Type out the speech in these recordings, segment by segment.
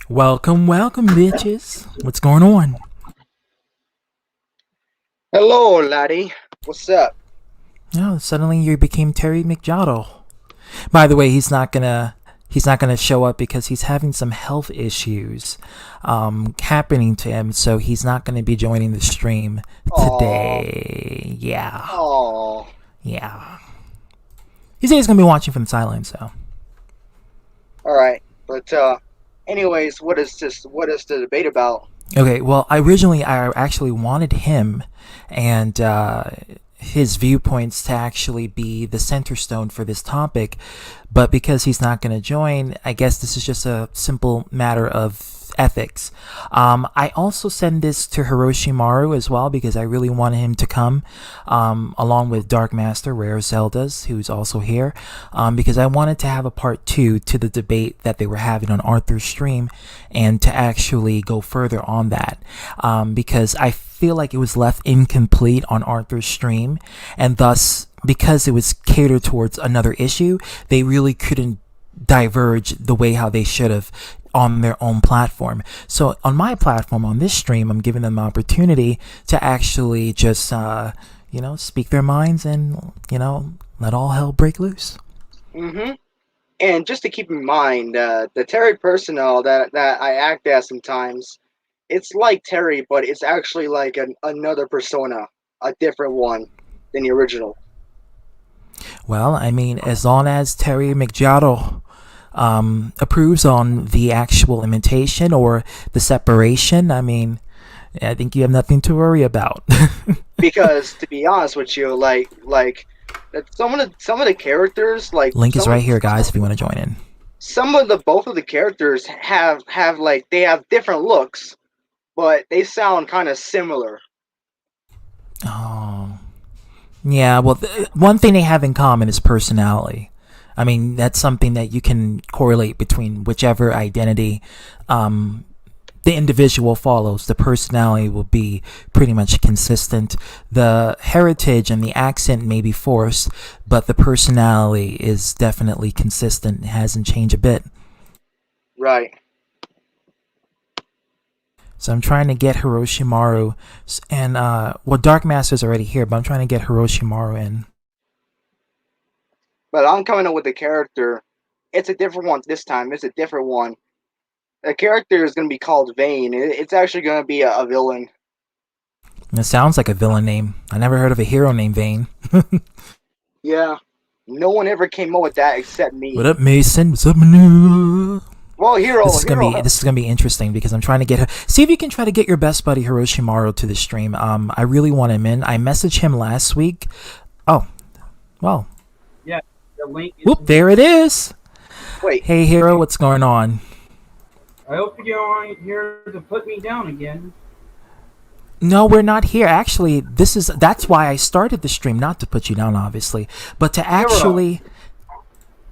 Welcome, welcome, bitches. What's going on? Hello, laddie. What's up? Oh, suddenly you became Terry McJottle. By the way, he's not gonna show up because he's having some health issues happening to him, so he's not gonna be joining the stream Oh, today. Yeah, oh. yeah. He said he's gonna be watching from the sidelines, so. All right. But anyways, what is this? What is the debate about? Okay, well, I actually wanted him and his viewpoints to actually be the center stone for this topic, but because he's not going to join, I guess this is just a simple matter of ethics. I also send this to Hiroshi Maru as well because I really wanted him to come, along with Dark Master Rare Zeldas, who's also here, because I wanted to have a part two to the debate that they were having on Arthur's stream, and to actually go further on that, because I feel like it was left incomplete on Arthur's stream, and thus because it was catered towards another issue, they really couldn't diverge the way how they should have on their own platform. So on my platform, on this stream, I'm giving them the opportunity to actually just, speak their minds and, let all hell break loose. Mm-hmm. And just to keep in mind, the Terry personnel that I act as sometimes, it's like Terry, but it's actually like another persona, a different one than the original. Well, I mean, as long as Terry McJottle approves on the actual imitation or the separation, I mean, I think you have nothing to worry about. Because to be honest with you, some of the characters, like Link is right here, guys, if you want to join in. some of the both of the characters have like they have different looks, but they sound kind of similar. Oh, yeah. Well, one thing they have in common is personality. I mean, that's something that you can correlate between whichever identity the individual follows. The personality will be pretty much consistent. The heritage and the accent may be forced, but the personality is definitely consistent. It hasn't changed a bit. Right. So I'm trying to get Hiroshimaru, and Dark Master's already here, but I'm trying to get Hiroshimaru in. But I'm coming up with a character. It's a different one this time. It's a different one. The character is going to be called Vane. It's actually going to be a villain. And it sounds like a villain name. I never heard of a hero named Vane. Yeah. No one ever came up with that except What me. up, Mason? What's up, Manu? Well, This is gonna be interesting because I'm trying to get her. See if you can try to get your best buddy Hiroshimaru to the stream. I really want him in. I messaged him last week. Oh, well. Yeah, the link is. Whoop, there it is. Wait. Hey, Hero, what's going on? I hope you aren't here to put me down again. No, we're not here. Actually, that's why I started the stream, not to put you down, obviously, but to actually.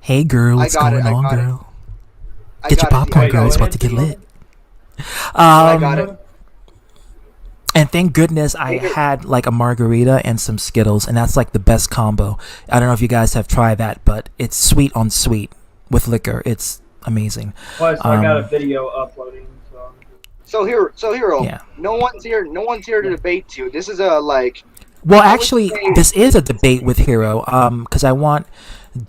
Hey, girl, I what's got it. going I on, got it. girl? I Get your got it. popcorn, I girl. got It's it. about to get lit. I got it. And thank goodness I had like a margarita and some Skittles, and that's like the best combo. I don't know if you guys have tried that, but it's sweet on sweet with liquor. It's amazing. Plus, I got a video uploading. So hero. Yeah. No one's here. No one's here to debate you. This is a like. Well, I would actually, say. this is a debate with Hero. Because I want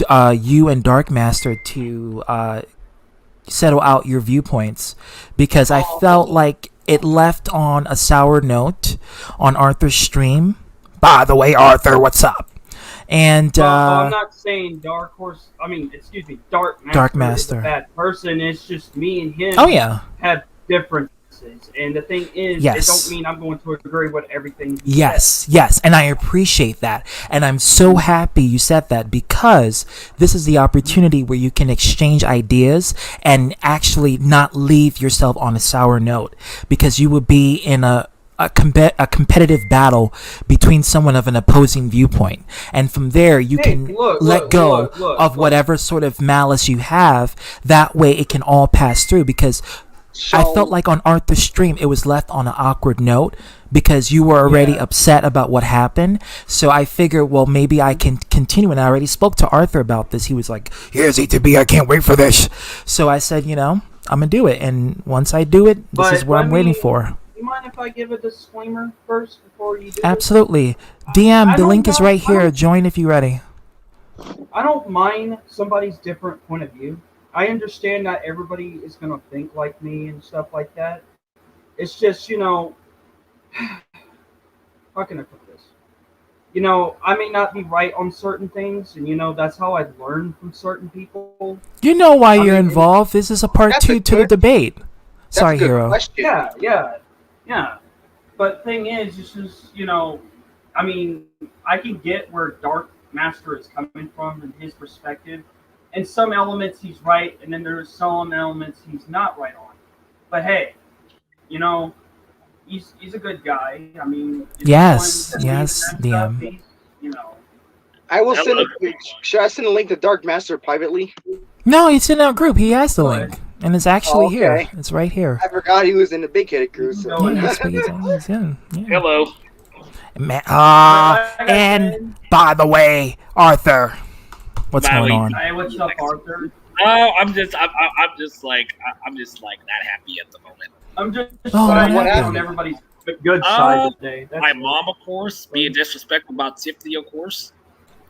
you and Dark Master to settle out your viewpoints, because I felt like it left on a sour note on Arthur's stream. By the way, Arthur, what's up? And I'm not saying Dark Horse. I mean, excuse me, Dark Master, Dark is Master. a bad person. It's just me and him. Oh yeah. Have differences, and the thing is, Yes. it don't mean I'm going to agree with everything. He Yes, yes, and I appreciate that. And I'm so happy you said that, because this is the opportunity where you can exchange ideas and actually not leave yourself on a sour note, because you would be in a competitive battle between someone of an opposing viewpoint. And from there, you Hey, can look, let look, go look. of whatever sort of malice you have. That way, it can all pass through, because I So felt like on Arthur's stream it was left on an awkward note because you were already Yeah. upset about what happened. So I figured, well, maybe I can continue. And I already spoke to Arthur about this. He was like, "Here's E to B. I can't wait for this." So I said, I'm gonna do it, and once I do it, this is But what let I'm waiting me- for. You mind if I give a disclaimer first before you do Absolutely. DM, I the don't link is know- right I here. don't- Join if you're ready. I don't mind somebody's different point of view. I understand not everybody is going to think like me and stuff like that. It's just, how can I put this? I may not be right on certain things, and that's how I learn from certain people. You know why I you're mean, involved. This is a part That's a 2 to the good- debate. That's Sorry, a good Hero. question. Yeah. But thing is, it's just, I can get where Dark Master is coming from and his perspective. In some elements, he's right, and then there's some elements he's not right on. But hey, he's a good guy. I mean, if Yes, you want to yes, see that stuff, DM. I will send. Should I send a link to Dark Master privately? No, it's in our group. He has the Go link, and it's actually here. okay. It's right here. I forgot he was in the Big Headed Crew. So. No, Yeah, he's in. Yeah. Hello. And by the way, Arthur, what's By the going way, on? Hey, what's up, Arthur? Oh, I'm just not happy at the moment. I'm just Oh, trying what to get happened? on everybody's good side today. That's My it. mom, of course, being disrespectful about Tiffany, of course,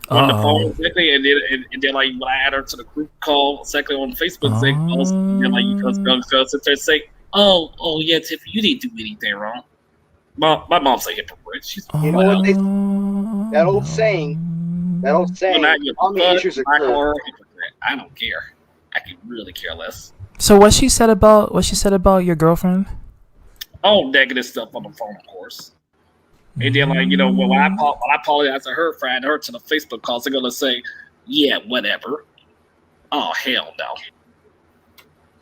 on the phone, Uh-oh. exactly, and then like when I add her to the group call, secondly on Facebook, then like you go sit there and say, oh yeah, Tiffany, you didn't do anything wrong. My mom's a hypocrite. She's You know what they- that Oh, old saying. That old saying. not your Mommy issues black occur. or hypocrite. I don't care. I can really care less. So what she said about your girlfriend? Oh, negative stuff on the phone, of course. And then, like, when I apologize to her for adding her to the Facebook calls, they're gonna say, "Yeah, whatever." Oh, hell no.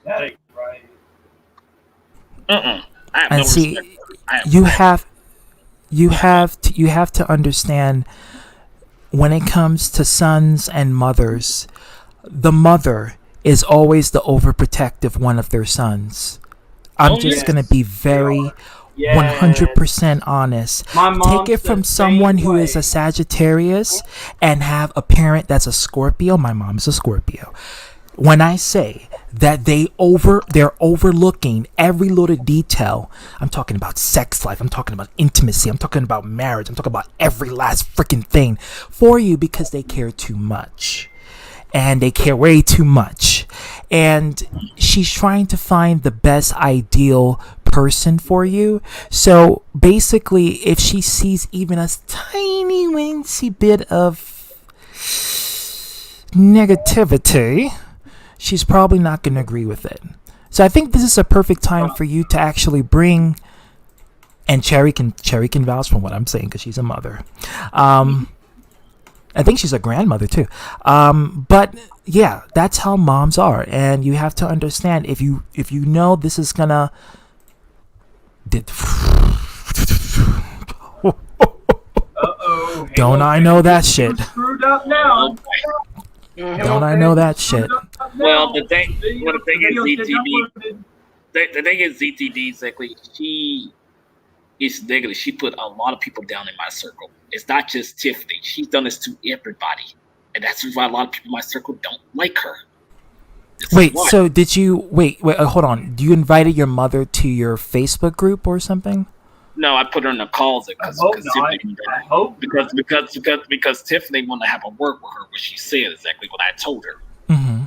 That ain't right. I have And no see, respect for her. you have to understand, when it comes to sons and mothers, the mother is always the overprotective one of their sons. I'm Oh, just yes. gonna be very Yeah. 100% honest. My mom's Take it the from same someone who is way. a Sagittarius and have a parent that's a Scorpio. My mom's a Scorpio. When I say that they're overlooking every little detail, I'm talking about sex life, I'm talking about intimacy, I'm talking about marriage, I'm talking about every last freaking thing for you, because they care too much. And they care way too much. And she's trying to find the best ideal person for you. So basically, if she sees even a tiny weensy bit of negativity, she's probably not going to agree with it. So I think this is a perfect time for you to actually bring, and Cherry can vouch from what I'm saying because she's a mother. I think she's a grandmother too. But yeah, that's how moms are, and you have to understand, if you know this is gonna. Uh-oh. Don't I know that shit? You're screwed up now. Don't I know that shit? Well, the thing is, ZTD. ZTD. The thing is, ZTD, exactly, she is negative. She put a lot of people down in my circle. It's not just Tiffany. She's done this to everybody. And that's why a lot of people in my circle don't like her. This is Wait, why. so did you wait? Hold on. You invited your mother to your Facebook group or something? No, I put her in the calls I hope not. I hope because Tiffany wanted to have a word with her, what she said exactly what I told her. Mm-hmm.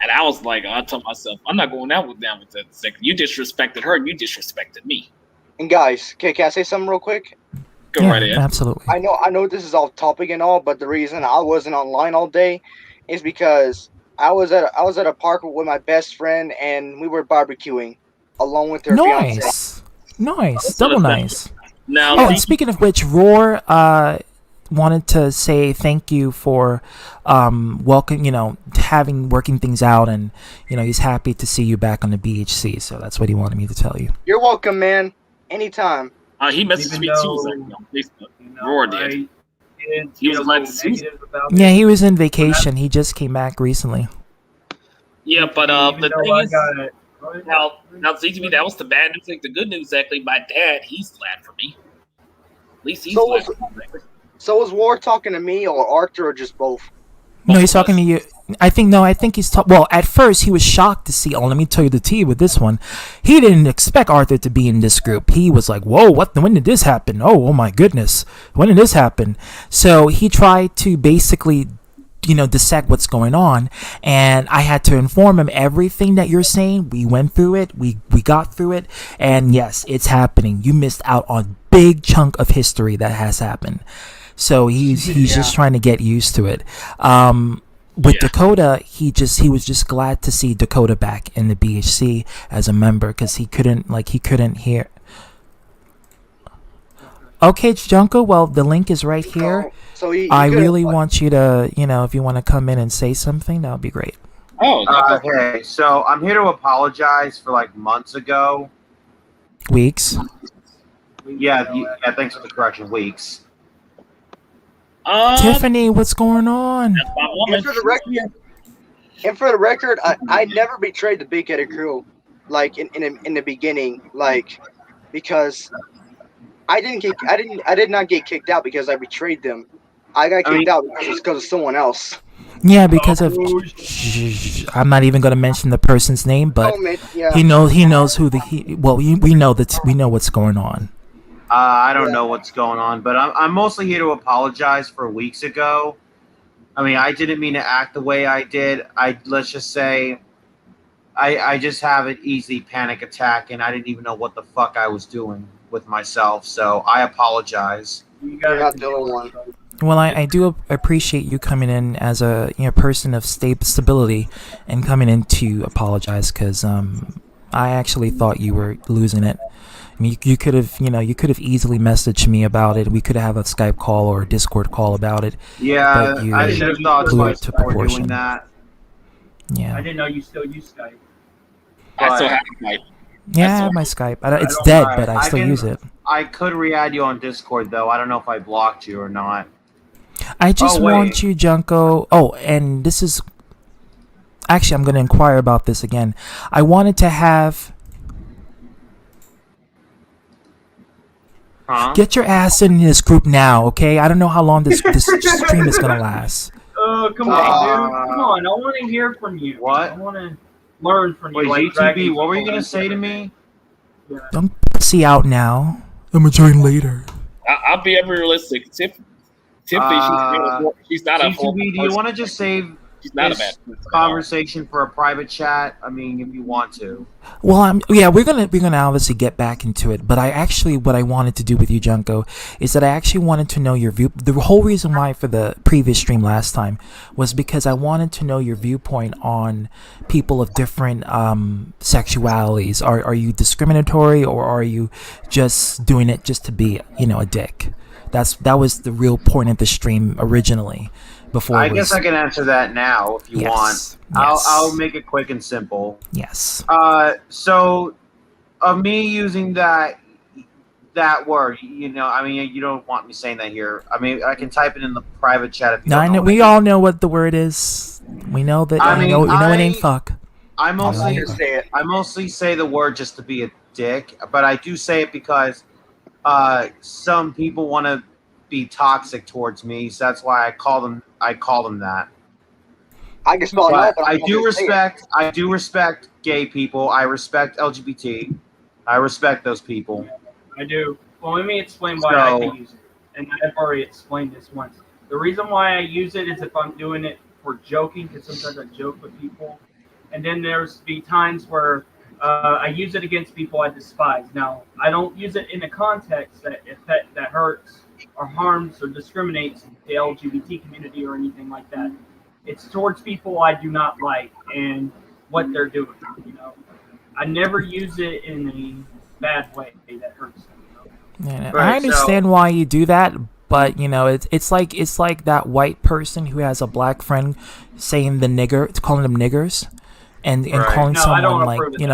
And I was like, I told myself, I'm not going down with that. You disrespected her, and you disrespected me. And guys, can I say something real quick? Go Yeah, right ahead. absolutely. I know this is off topic and all, but the reason I wasn't online all day is because I was at a park with my best friend, and we were barbecuing along with her fiance. Nice, double nice. Now, Oh, and speaking of which, Roar wanted to say thank you for working things out, and he's happy to see you back on the BHC. So that's what he wanted me to tell you. You're welcome, man. Anytime. he messaged Even me though- too exactly, on Facebook. Roar did. He was like, Yeah, he was in vacation. He just came back recently. Yeah, but the thing is, Now, now ZTV, that was the bad news. Like, the good news, exactly, my dad, he's glad for me. At least he's So glad was- for me. So was War talking to me or Arthur or just both? No, he's talking to you. I think he's well, at first he was shocked to see, oh, let me tell you the tea with this one. He didn't expect Arthur to be in this group. He was like, whoa, when did this happen? Oh my goodness. When did this happen? So he tried to basically, dissect what's going on, and I had to inform him everything that you're saying. We went through it. We got through it, and yes, it's happening. You missed out on a big chunk of history that has happened. So he's just trying to get used to it. With Dakota, he was just glad to see Dakota back in the BHC as a member, because he couldn't hear. Okay, Junko. Well, the link is right here. So I really want you to, if you want to come in and say something, that would be great. Oh, okay. So I'm here to apologize for like months ago. Weeks. Yeah. Thanks for the correction. Weeks. Tiffany, what's going on? And for the record, I never betrayed the Big Headed Crew, like in the beginning, like, because I did not get kicked out because I betrayed them. I got kicked out because of someone else. Yeah, because of I'm not even going to mention the person's name, but he knows who we know what's going on. I don't know what's going on, but I'm mostly here to apologize for weeks ago. I mean, I didn't mean to act the way I did. Let's just say I just have an easy panic attack, and I didn't even know what the fuck I was doing with myself. So I apologize. You're not the only one. Well, I do appreciate you coming in as a person of stability and coming in to apologize, because I actually thought you were losing it. I mean, you could have easily messaged me about it. We could have a Skype call or a Discord call about it. Yeah, I should have thought twice before doing that. Yeah. I didn't know you still use Skype. I still have Skype. Yeah, I have my Skype. It's dead, but I still use it. I could re-add you on Discord, though. I don't know if I blocked you or not. I just want you, Junko. Oh, and this is... Actually, I'm going to inquire about this again. I wanted to have... Get your ass in this group now, okay? I don't know how long this stream is going to last. Oh, come on, dude. Come on. I want to hear from you. What? I want to learn from you. Wait, GTB, what were you going to say to me? Yeah. Don't pussy out now. I'm going to join later. I'll be ever realistic. Tiffany, she's not a GTB, do you want to just save she's not this a bad person. conversation for a private chat? I mean, if you want to. Well, we're gonna obviously get back into it, but what I wanted to do with you, Junko, is that I actually wanted to know your view. The whole reason why for the previous stream last time was because I wanted to know your viewpoint on people of different sexualities. Are you discriminatory, or are you just doing it just to be a dick? That was the real point of the stream originally. I guess I can answer that now if you want. I'll make it quick and simple. Yes. So, me using that word, I mean, you don't want me saying that here. I mean, I can type it in the private chat if you don't know. We all know what the word is. We know that. We know it ain't fuck. I mostly say the word just to be a dick, but I do say it because some people want to be toxic towards me, so that's why I call them that. I can spell it out, but I do respect gay people. I respect LGBT. I respect those people. I do. Well, let me explain why I can use it. And I've already explained this once. The reason why I use it is if I'm doing it for joking, because sometimes I joke with people. And then there's be times where I use it against people I despise. Now, I don't use it in a context that hurts or harms or discriminates the LGBT community or anything like that. It's towards people I do not like and what they're doing. I never use it in a bad way that hurts them. Yeah, I understand why you do that, but it's like that white person who has a black friend saying calling them niggers, and calling someone like you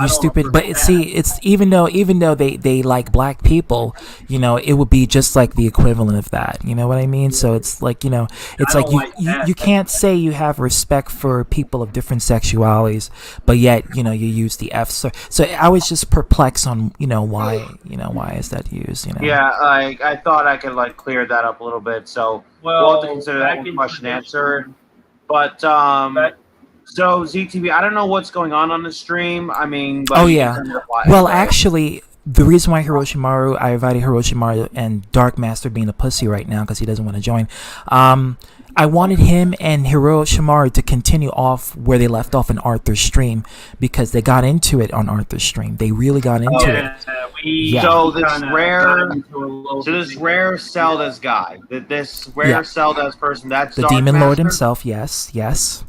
stupid. But see, it's even though they like black people, it would be just like the equivalent of that. You know what I mean? So it's like it's like you can't say you have respect for people of different sexualities, but yet you use the F. So I was just perplexed on why is that used? Yeah, I thought I could clear that up a little bit. So we'll have to consider that one question answered. But But so ZTV, I don't know what's going on the stream. I mean, but Oh you yeah. can turn it off. Well, actually, the reason why I invited Hiroshimaru and Dark Master being a pussy right now because he doesn't want to join. I wanted him and Hiroshimaru to continue off where they left off in Arthur's stream because they got into it on Arthur's stream. They really got into it. Yeah. So this kinda rare, got into a little so this bit. rare Zelda's guy, this rare Yeah. Zelda's person, that's The Dark Demon Lord Master? himself, yes.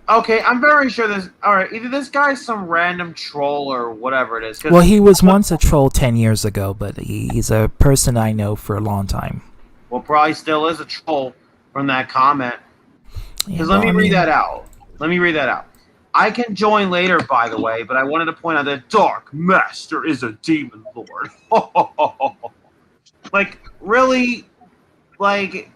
Okay, I'm very sure this. All right, either this guy's some random troll or whatever it is. 'cause- Well, he was once a troll 10 years ago, but he's a person I know for a long time. well, probably still is a troll from that comment. Yeah, Because let me well, I read mean, that out. Let me read that out. I can join later, by the way, but I wanted to point out that Dark Master is a demon lord. Like, really? Like,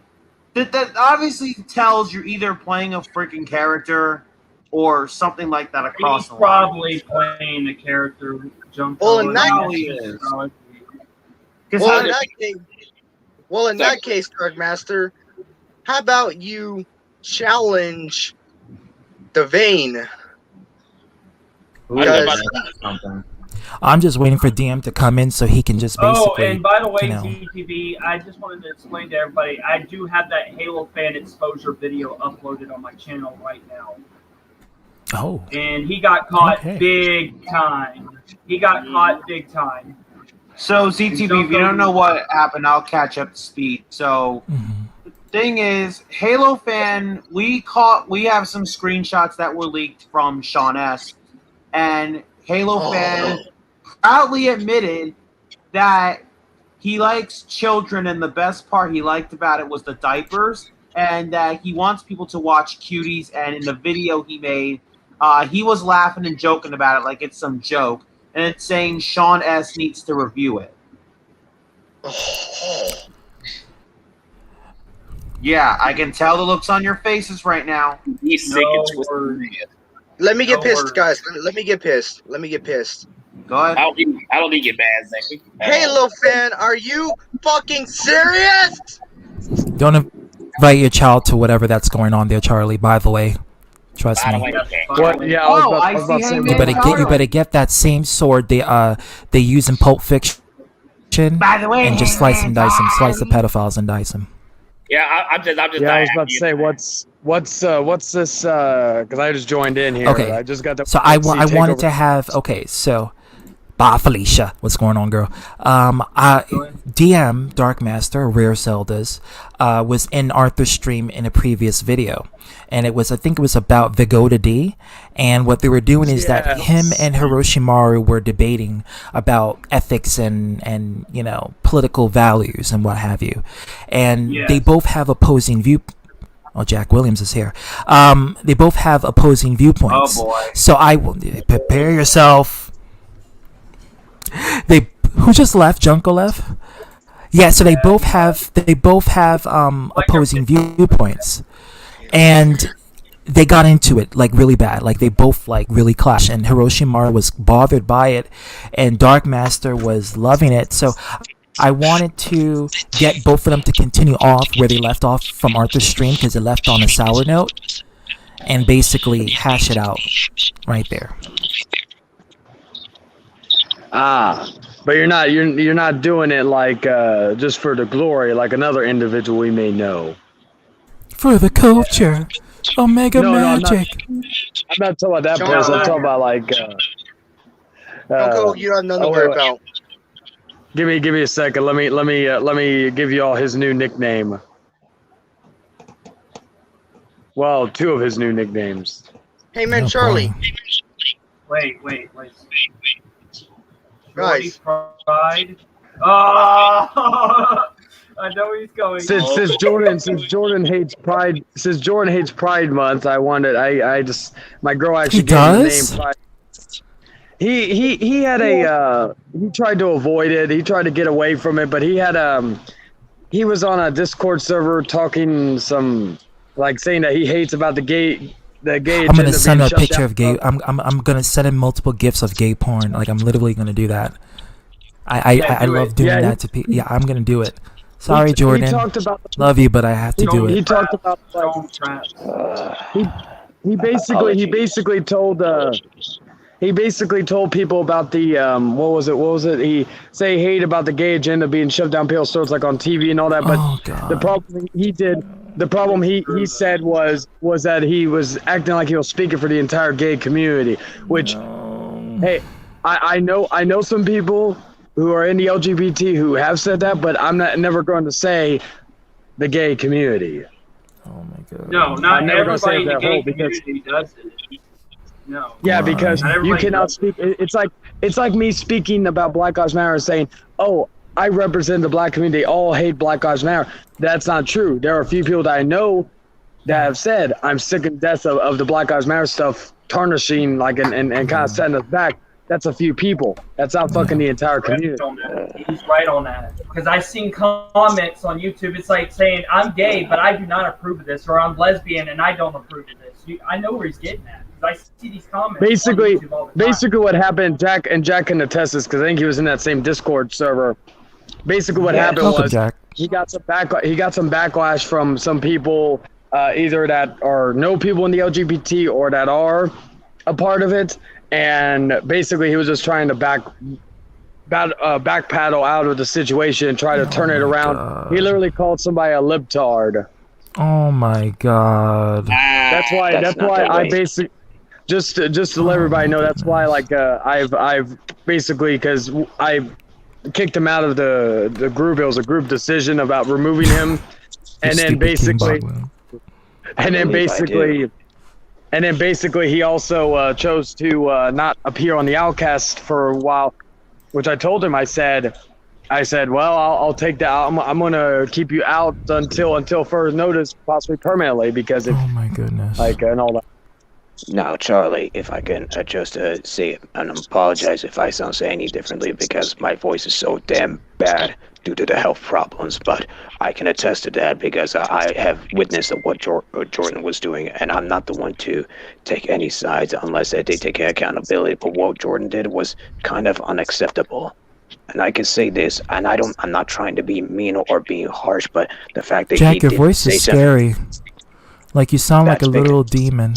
that obviously tells you're either playing a freaking character or something like that across He's the line. probably playing a character. Junko. Well, in that Probably is. 'Cause Well, how in did- that case, Dark Master, how about you challenge the Vane? Because something. I'm just waiting for DM to come in so he can just basically. Oh, and by the way, you know. ZTV, I just wanted to explain to everybody, I do have that Halo fan exposure video uploaded on my channel right now. Oh, And he got caught Okay. big time. He got caught big time. So, ZTV, if you don't know what happened, I'll catch up to speed. So, mhm. thing is, Halo fan, we have some screenshots that were leaked from Sean S. And Halo fan proudly admitted that he likes children, and the best part he liked about it was the diapers, and that he wants people to watch cuties. And in the video he made, he was laughing and joking about it like it's some joke, and it's saying Sean S. needs to review it. Yeah, I can tell the looks on your faces right now. He's sick No and twisted. word. Man. let me get No pissed, words. guys. Let me get pissed. Let me get pissed. Go ahead. I don't think you get mad, Zachary. Halo fan, are you fucking serious? Don't invite your child to whatever that's going on there, Charlie. By the way, trust By the me. way, okay. What? Yeah, Oh, I I was about see to say. him You in better Charlie. get get that same sword they use in Pulp Fiction, By the way, and just slice and dice them, slice the pedophiles and dice them. Yeah, I'm just. Yeah, I was about to say, what's this? Because I just joined in here. Okay. I just got the. So I takeover. wanted to have so. Bah, Felicia, what's going on, girl? DM Dark Master, Rare Zeldas, was in Arthur's stream in a previous video, and I think it was about Vigoda D. And what they were doing is that him and Hiroshimaru were debating about ethics and political values and what have you, and they both have opposing view. Oh, Jack Williams is here. They both have opposing viewpoints. Oh, boy. So I will prepare yourself. Who just left? Junko left. Yeah, so they both have opposing viewpoints, and they got into it like really bad. Like they both like really clashed, and Hiroshimaru was bothered by it, and Dark Master was loving it. So I wanted to get both of them to continue off where they left off from Arthur's stream because it left on a sour note, and basically hash it out right there. But you're not doing it like just for the glory, like another individual we may know. For the culture, Omega No, I'm not. Magic. I'm not talking about that Sean, person. I'm talking about like. Uncle, you have nothing to oh, worry wait. about. Give me a second. Let me give you all his new nickname. Well, two of his new nicknames. Hey man, No Charlie. problem. Wait. Guys. Pride. Oh, I know he's going. Since Jordan hates Pride Month, I just my girl actually He gave me the does? name Pride. He had he tried to avoid it. He tried to get away from it, but he was on a Discord server talking some like saying that he hates about the gay I'm agenda gonna send being a shut picture down. of gay. I'm gonna send him multiple gifs of gay porn. Like I'm literally gonna do that. I Yeah, do love it. doing Yeah, that to people. Yeah, I'm gonna do it. Sorry, Jordan. He talked about Love you, but I have to do he it. talked about Don't traps. he basically told people about the what was it? He say hate about the gay agenda being shoved down people's throats like on TV and all that. But Oh God. the problem he said was that he was acting like he was speaking for the entire gay community. Which, hey, I know some people who are in the LGBT who have said that, but I'm never going to say the gay community. Oh my God. No, not never gonna say everybody in the that gay whole because- community does it. No. Yeah, Why? because Not you everybody cannot does speak. It's like me speaking about Black Lives Matter and saying, "Oh, I represent the black community. All hate Black Lives Matter." That's not true. There are a few people that I know that have said, "I'm sick and death of the Black Lives Matter stuff tarnishing like and kind of setting us back." That's a few people. That's not fucking the entire community. He's right on that. Because I've seen comments on YouTube. It's like saying, I'm gay, but I do not approve of this. Or I'm lesbian, and I don't approve of this. I know where he's getting at. Because I see these comments Basically, on YouTube all the time. what happened, Jack can attest this because I think he was in that same Discord server. Basically, what happened Welcome, was Jack. he got some backlash from some people, either that are no people in the LGBT or that are a part of it, and basically he was just trying to backpedal out of the situation and try to turn it around. God. He literally called somebody a libtard. Oh my God. That's why I basically just to let everybody know, that's why I've basically, because I kicked him out of the group. It was a group decision about removing him, and then basically he also chose to not appear on the Outcast for a while, which I told him. I said, well, I'll take that. I'm gonna keep you out until further notice, possibly permanently, because it's Oh my goodness. and all that. Now, Charlie, if I can just say and apologize if I sound any differently because my voice is so damn bad due to the health problems, but I can attest to that because I have witnessed what Jordan was doing, and I'm not the one to take any sides unless they take accountability. But what Jordan did was kind of unacceptable. And I can say this, and I'm not trying to be mean or being harsh, but the fact that Jack, your voice is scary. Like you sound like a That's big. little demon.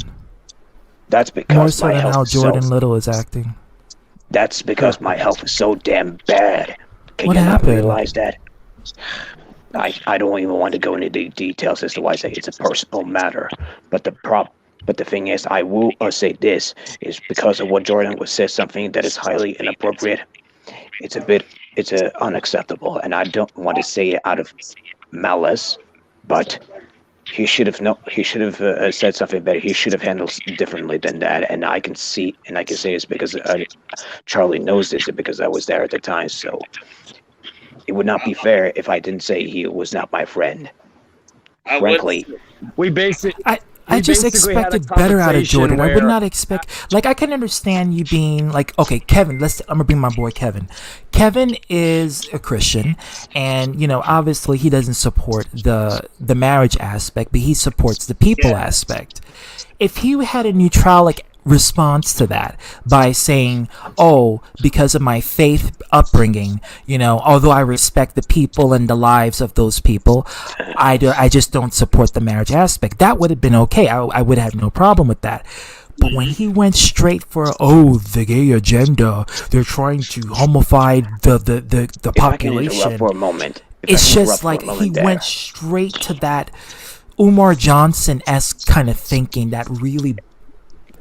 That's More because so my than how health is Jordan so. Little is acting. That's because my health is so damn bad. Can What you happened? not realize that? I don't even want to go into the details as to why I say it's a personal matter. But the thing is, I will say this is because of what Jordan was said, something that is highly inappropriate. It's unacceptable, and I don't want to say it out of malice, but he should have said something better. He should have handled differently than that. And I can say it's because Charlie knows this because I was there at the time. So it would not be fair if I didn't say he was not my friend. Frankly, I just basically had a expected better out of conversation Jordan. I would where- not expect, like, I can understand you being like, okay, Kevin, I'm gonna bring my boy Kevin. Kevin is a Christian, and obviously he doesn't support the marriage aspect, but he supports the people aspect. If he had a neutralic response to that by saying, oh, because of my faith upbringing, although I respect the people and the lives of those people, I just don't support the marriage aspect, that would have been okay. I would have no problem with that. But when he went straight for, the gay agenda, they're trying to homify the if I can population, interrupt for a moment. it's just like he went straight to that Umar Johnson-esque kind of thinking that really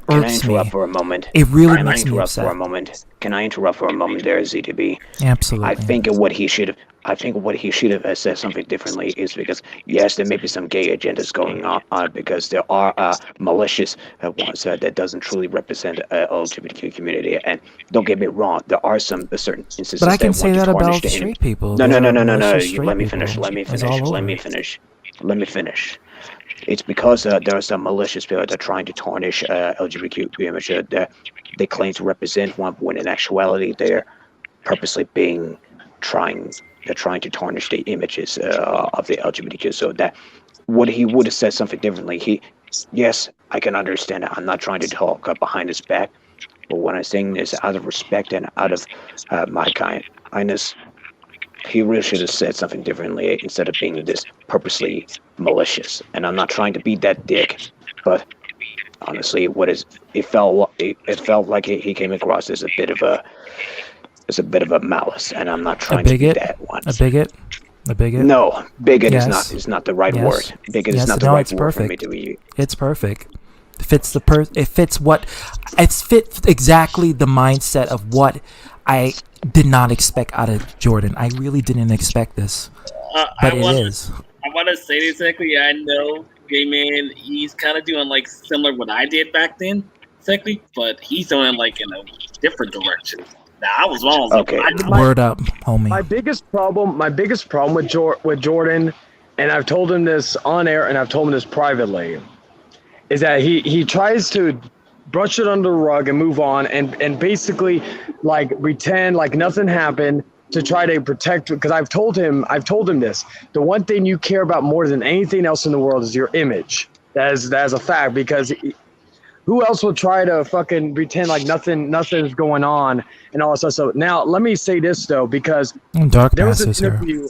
Can I irks me. interrupt for a moment? It really Can I makes me interrupt upset. for a moment? Can I interrupt for a moment there, ZDB? Absolutely. I think what he should have said something differently is because yes, there may be some gay agendas going on because there are malicious ones that doesn't truly represent LGBTQ community. And don't get me wrong, there are some certain instances But I can that say want that to tarnish about the straight people. No. There are You malicious let me straight finish. people. Let me It's all finish. Let over. me finish. Let me finish. It's because there are some malicious people that are trying to tarnish LGBTQ image. They claim to represent one, when in actuality they're purposely trying to tarnish the images of the LGBTQ. So that what he would have said something differently. Yes, I can understand it. I'm not trying to talk behind his back, but what I'm saying is out of respect and out of my kindness. he really should have said something differently instead of being this purposely malicious. And I'm not trying to be that dick, but honestly, it felt like he came across as a bit of a malice, and I'm not A trying to be bigot? that one. A bigot? A bigot? No, bigot Yes. is not the right Yes. word. Bigot Yes, is not the no, right it's word for me perfect. to be. It's perfect. It fits it's fit exactly the mindset of what I did not expect out of Jordan. I really didn't expect this, but it is. I want to say this exactly. I know, gay man, he's kind of doing like similar what I did back then, exactly, but he's doing like in a different direction. Now I was wrong. Okay. Word up, homie. My biggest problem with Jordan, and I've told him this on air and I've told him this privately, is that he tries to brush it under the rug and move on and basically like pretend like nothing happened to try to protect, because I've told him this. The one thing you care about more than anything else in the world is your image. That is a fact, because who else will try to fucking pretend like nothing's going on and all that stuff. So now let me say this though, because Dark there was an Masters here. interview.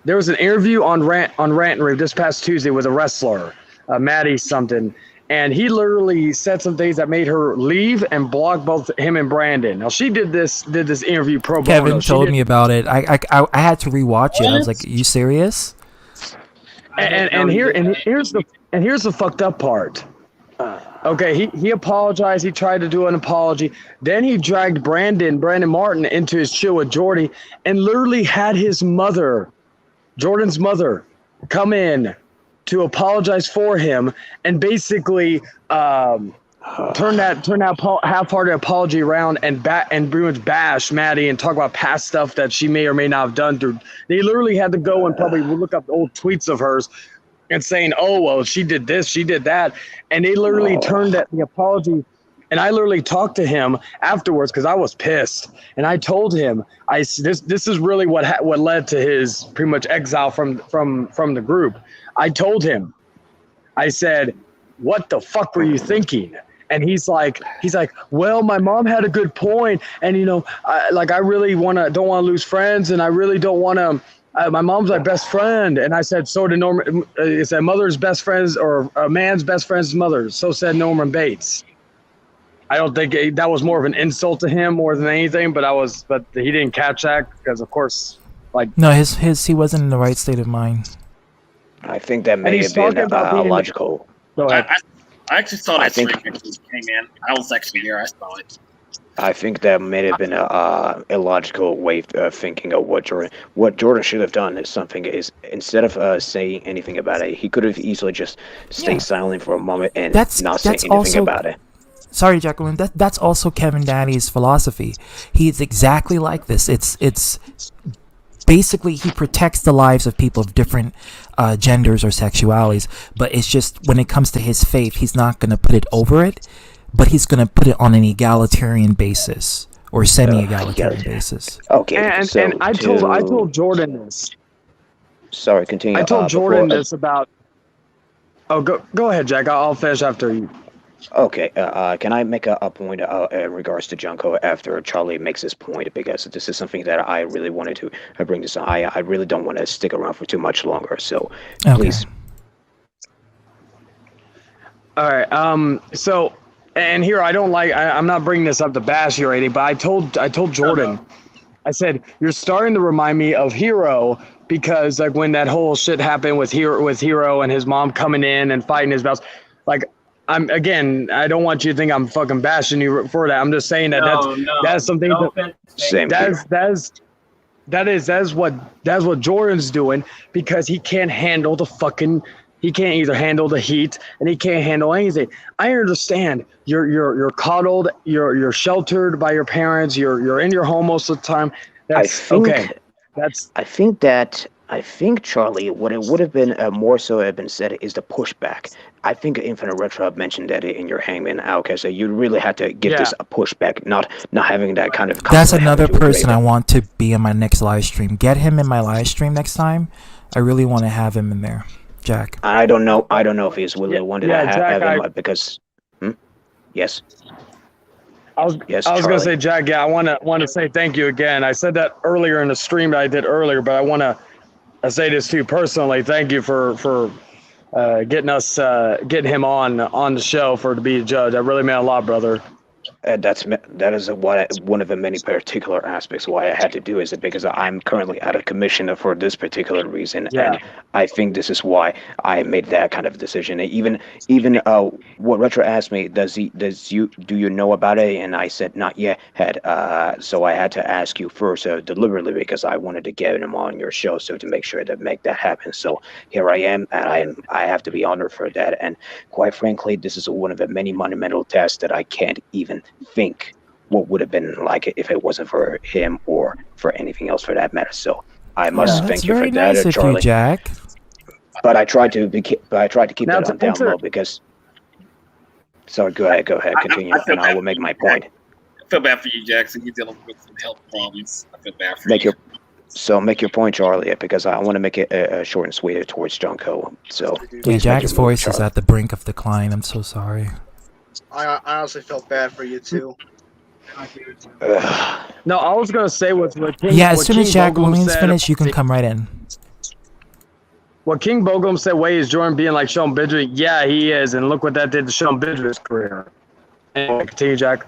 There was an interview on Rant and Rave this past Tuesday with a wrestler, Maddie something, and he literally said some things that made her leave and block both him and Brandon. Now she did this interview pro bono. Kevin told me about it. I had to rewatch it. I was like, "Are you serious?" Here's the fucked up part. Okay, he apologized. He tried to do an apology. Then he dragged Brandon Martin into his chill with Jordy and literally had his mother, Jordan's mother, come in to apologize for him and basically turn that half-hearted apology around and pretty much bash Maddie and talk about past stuff that she may or may not have done. They literally had to go and probably look up old tweets of hers and saying, "Oh well, she did this, she did that," and they literally turned the apology. And I literally talked to him afterwards because I was pissed, and I told him, this is really what led to his pretty much exile from the group. I told him, I said, "What the fuck were you thinking?" And he's like, "Well, my mom had a good point, and I really don't want to lose friends, and I really don't want to. My mom's my best friend." And I said, "So did Norman." He said, "Mother's best friends, or a man's best friend's mother." So said Norman Bates. I don't think that was more of an insult to him more than anything, but he didn't catch that because, of course, no, he wasn't in the right state of mind. I think that may have been logical. I actually saw that straight when it came in. I was actually here. I saw it. I think that may have been a illogical way of thinking of what Jordan should have done. Instead of saying anything about it, he could have easily just stayed silent for a moment and not say anything about it. Sorry, Jacqueline. That's also Kevin Daddy's philosophy. He's exactly like this. It's basically he protects the lives of people of different genders or sexualities, but it's just when it comes to his faith, he's not going to put it over it, but he's going to put it on an egalitarian basis or semi-egalitarian basis. Okay, and I told Jordan this. Sorry, continue. I told Jordan this about. Oh, go ahead, Jack. I'll finish after you. Okay, can I make a point in regards to Junko after Charlie makes this point? Because this is something that I really wanted to bring this on. I really don't want to stick around for too much longer, so please. All right, so, and here I'm not bringing this up to bash you or anything, but I told Jordan, I said, "You're starting to remind me of Hero," because like when that whole shit happened with Hero and his mom coming in and fighting his spouse, like, I don't want you to think I'm fucking bashing you for that. I'm just saying that that's something that's what Jordan's doing, because he can't handle he can't either handle the heat and he can't handle anything. I understand you're coddled, you're sheltered by your parents, you're in your home most of the time. I think, Charlie, what it would have been more so have been said is the pushback. I think Infinite Retro mentioned that in your Hangman Outcast, so you really had to give this a pushback, not having that kind of. That's another person I want to be in my next live stream. Get him in my live stream next time. I really want to have him in there, Jack. I don't know if he's willing to have him because. Yes. Yes, I was gonna Charlie. say, Jack. Yeah, I want to say thank you again. I said that earlier in the stream that I did earlier, but I want to say this to you personally. Thank you for getting him on the show to be a judge. That really meant a lot, brother. That is one of the many particular aspects why I had to do is because I'm currently out of commission for this particular reason, Yeah. and I think this is why I made that kind of decision. And even what Retro asked me, do you know about it? And I said not yet. So I had to ask you first deliberately because I wanted to get him on your show, so to make sure to make that happen. So here I am, and I have to be honored for that. And quite frankly, this is one of the many monumental tests that I can't even think what would have been like if it wasn't for him or for anything else for that matter. So I must thank you for that, That's very nice of Charlie. you, Jack. But I tried to keep that on down answer- low because. So go ahead, continue, and I will make my point. I feel bad for you, Jackson. You're dealing with some health problems. I feel bad for you. Make your point, Charlie, because I want to make it short and sweet towards Junko. So Yeah, please make Jack's your move, voice is Charlie. at the brink of decline. I'm so sorry. I honestly felt bad for you too. Ugh. No, I was gonna say what King, Yeah, as what soon King as Jack Bogum Williams said finish, you about can come right in. What King Bogum said, way is Jordan being like Sean Bidrick. Yeah, he is, and look what that did to Sean Bidrick's career. Anyway, continue, Jack.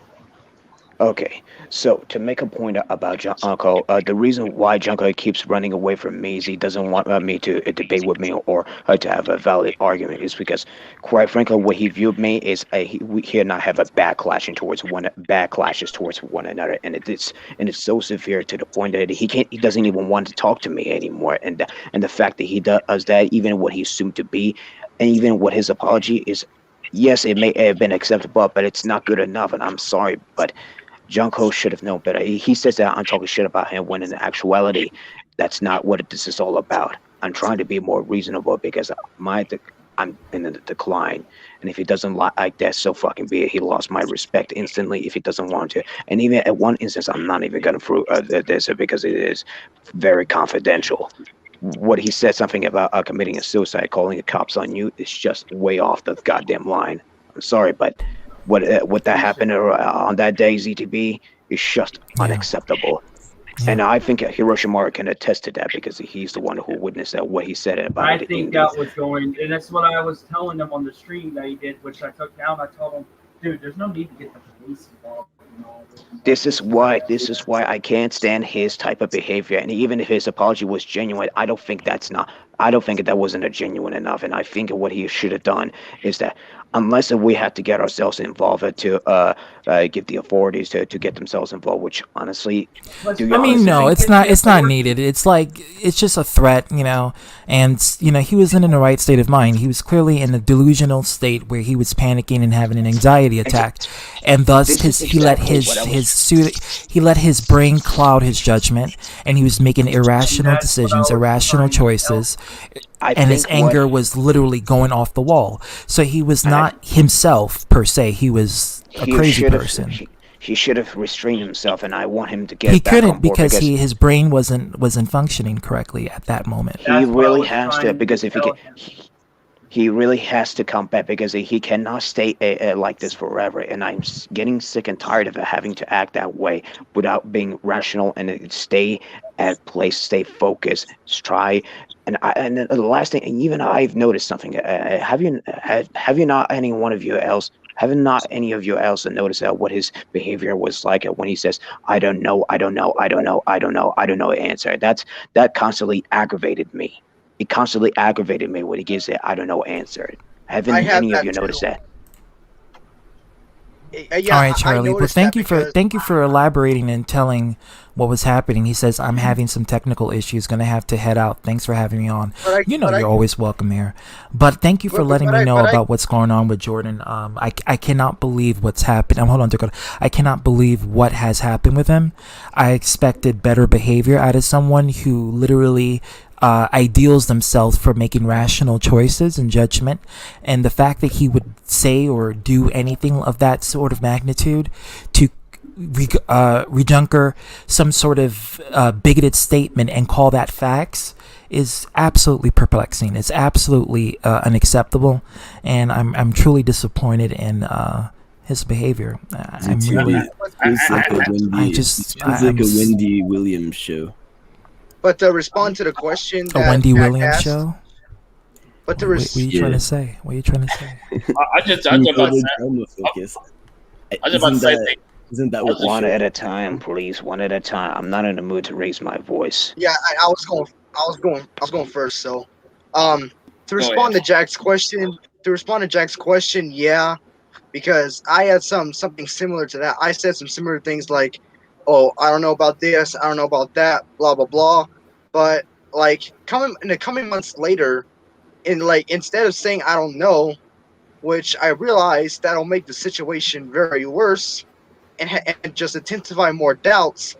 Okay, so to make a point about Junko, the reason why Junko keeps running away from me is he doesn't want me to debate with me or to have a valid argument is because, quite frankly, what he viewed me is he and I have a baclashes towards one another, and it's so severe to the point that he doesn't even want to talk to me anymore, and the fact that he does that, even what he's soon to be, and even what his apology is, yes, it may have been acceptable, but it's not good enough, and I'm sorry, but Junko should have known better. He says that I'm talking shit about him when in actuality, that's not what this is all about. I'm trying to be more reasonable because I'm in the decline. And if he doesn't like that, so fucking be it. He lost my respect instantly if he doesn't want to. And even at one instance, I'm not even going to prove this because it is very confidential. What he said something about committing a suicide, calling the cops on you, is just way off the goddamn line. I'm sorry, but what that happened on that day, ZTB, is just unacceptable. Yeah. And I think Hiroshima can attest to that because he's the one who witnessed that, what he said about I it. think that was going, and that's what I was telling him on the stream that he did, which I took down. I told him, dude, there's no need to get the police involved. This is why I can't stand his type of behavior. And even if his apology was genuine, I don't think that wasn't a genuine enough. And I think what he should have done is that unless we have to get ourselves involved to get the authorities to get themselves involved, which honestly, No, it's not needed. It's just a threat, and he wasn't in the right state of mind. He was clearly in a delusional state where he was panicking and having an anxiety attack, and thus he let his brain cloud his judgment, and he was making irrational decisions, irrational choices. And his anger was literally going off the wall. So he was not himself per se. He was a crazy person. He should have restrained himself, and I want him to get. He back couldn't on board because his brain wasn't functioning correctly at that moment. He really has to, because if he really has to come back because he cannot stay like this forever. And I'm getting sick and tired of having to act that way without being rational and stay at place, stay focused, try. And the last thing, and even I've noticed something. Have you not any of you else noticed what his behavior was like when he says, I don't know answer. That constantly aggravated me. It constantly aggravated me when he gives it I don't know answer. Haven't any of you noticed that? Yeah, all right, Charlie. Well, thank you because for elaborating and telling what was happening. He says I'm having some technical issues, going to have to head out. Thanks for having me on. You're always welcome here. But thank you for letting me know about what's going on with Jordan. I cannot believe what's happened. Hold on, Dakota. I cannot believe what has happened with him. I expected better behavior out of someone who literally ideals themselves for making rational choices and judgment, and the fact that he would say or do anything of that sort of magnitude to redunker some sort of bigoted statement and call that facts is absolutely perplexing. It's absolutely unacceptable, and I'm truly disappointed in his behavior. I'm ZTD really, feels like a Wendy. I just, It feels like a Wendy Williams show. But to respond to the question a that Wendy Jack Williams asked, show. but to What are you trying Yeah. to say? What are you trying to say? I just Public about to say, drama focus. I just about to say, Isn't that what the One show at a time, please. One at a time. I'm not in the mood to raise my voice. yeah, I was going first. So, to respond to Jack's question, yeah, because I had something similar to that. I said some similar things like, "Oh, I don't know about this, I don't know about that, blah blah blah." But like coming months later, instead of saying I don't know, which I realized that'll make the situation very worse and just intensify more doubts,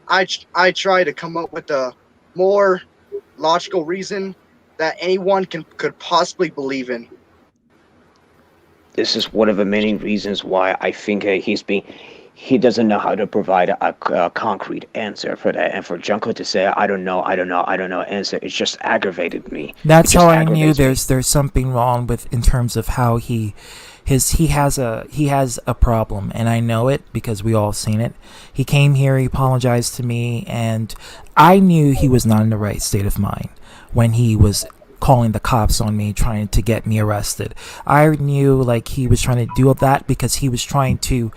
I try to come up with a more logical reason that anyone could possibly believe in. This is one of the many reasons why I think he doesn't know how to provide a concrete answer for that. And for Junko to say, I don't know answer, it just aggravated me. That's It just how I knew aggravates me. there's something wrong with in terms of how he has a problem, and I know it because we all seen it. He came here, he apologized to me, and I knew he was not in the right state of mind when he was calling the cops on me, trying to get me arrested. I knew like he was trying to do that because he was trying to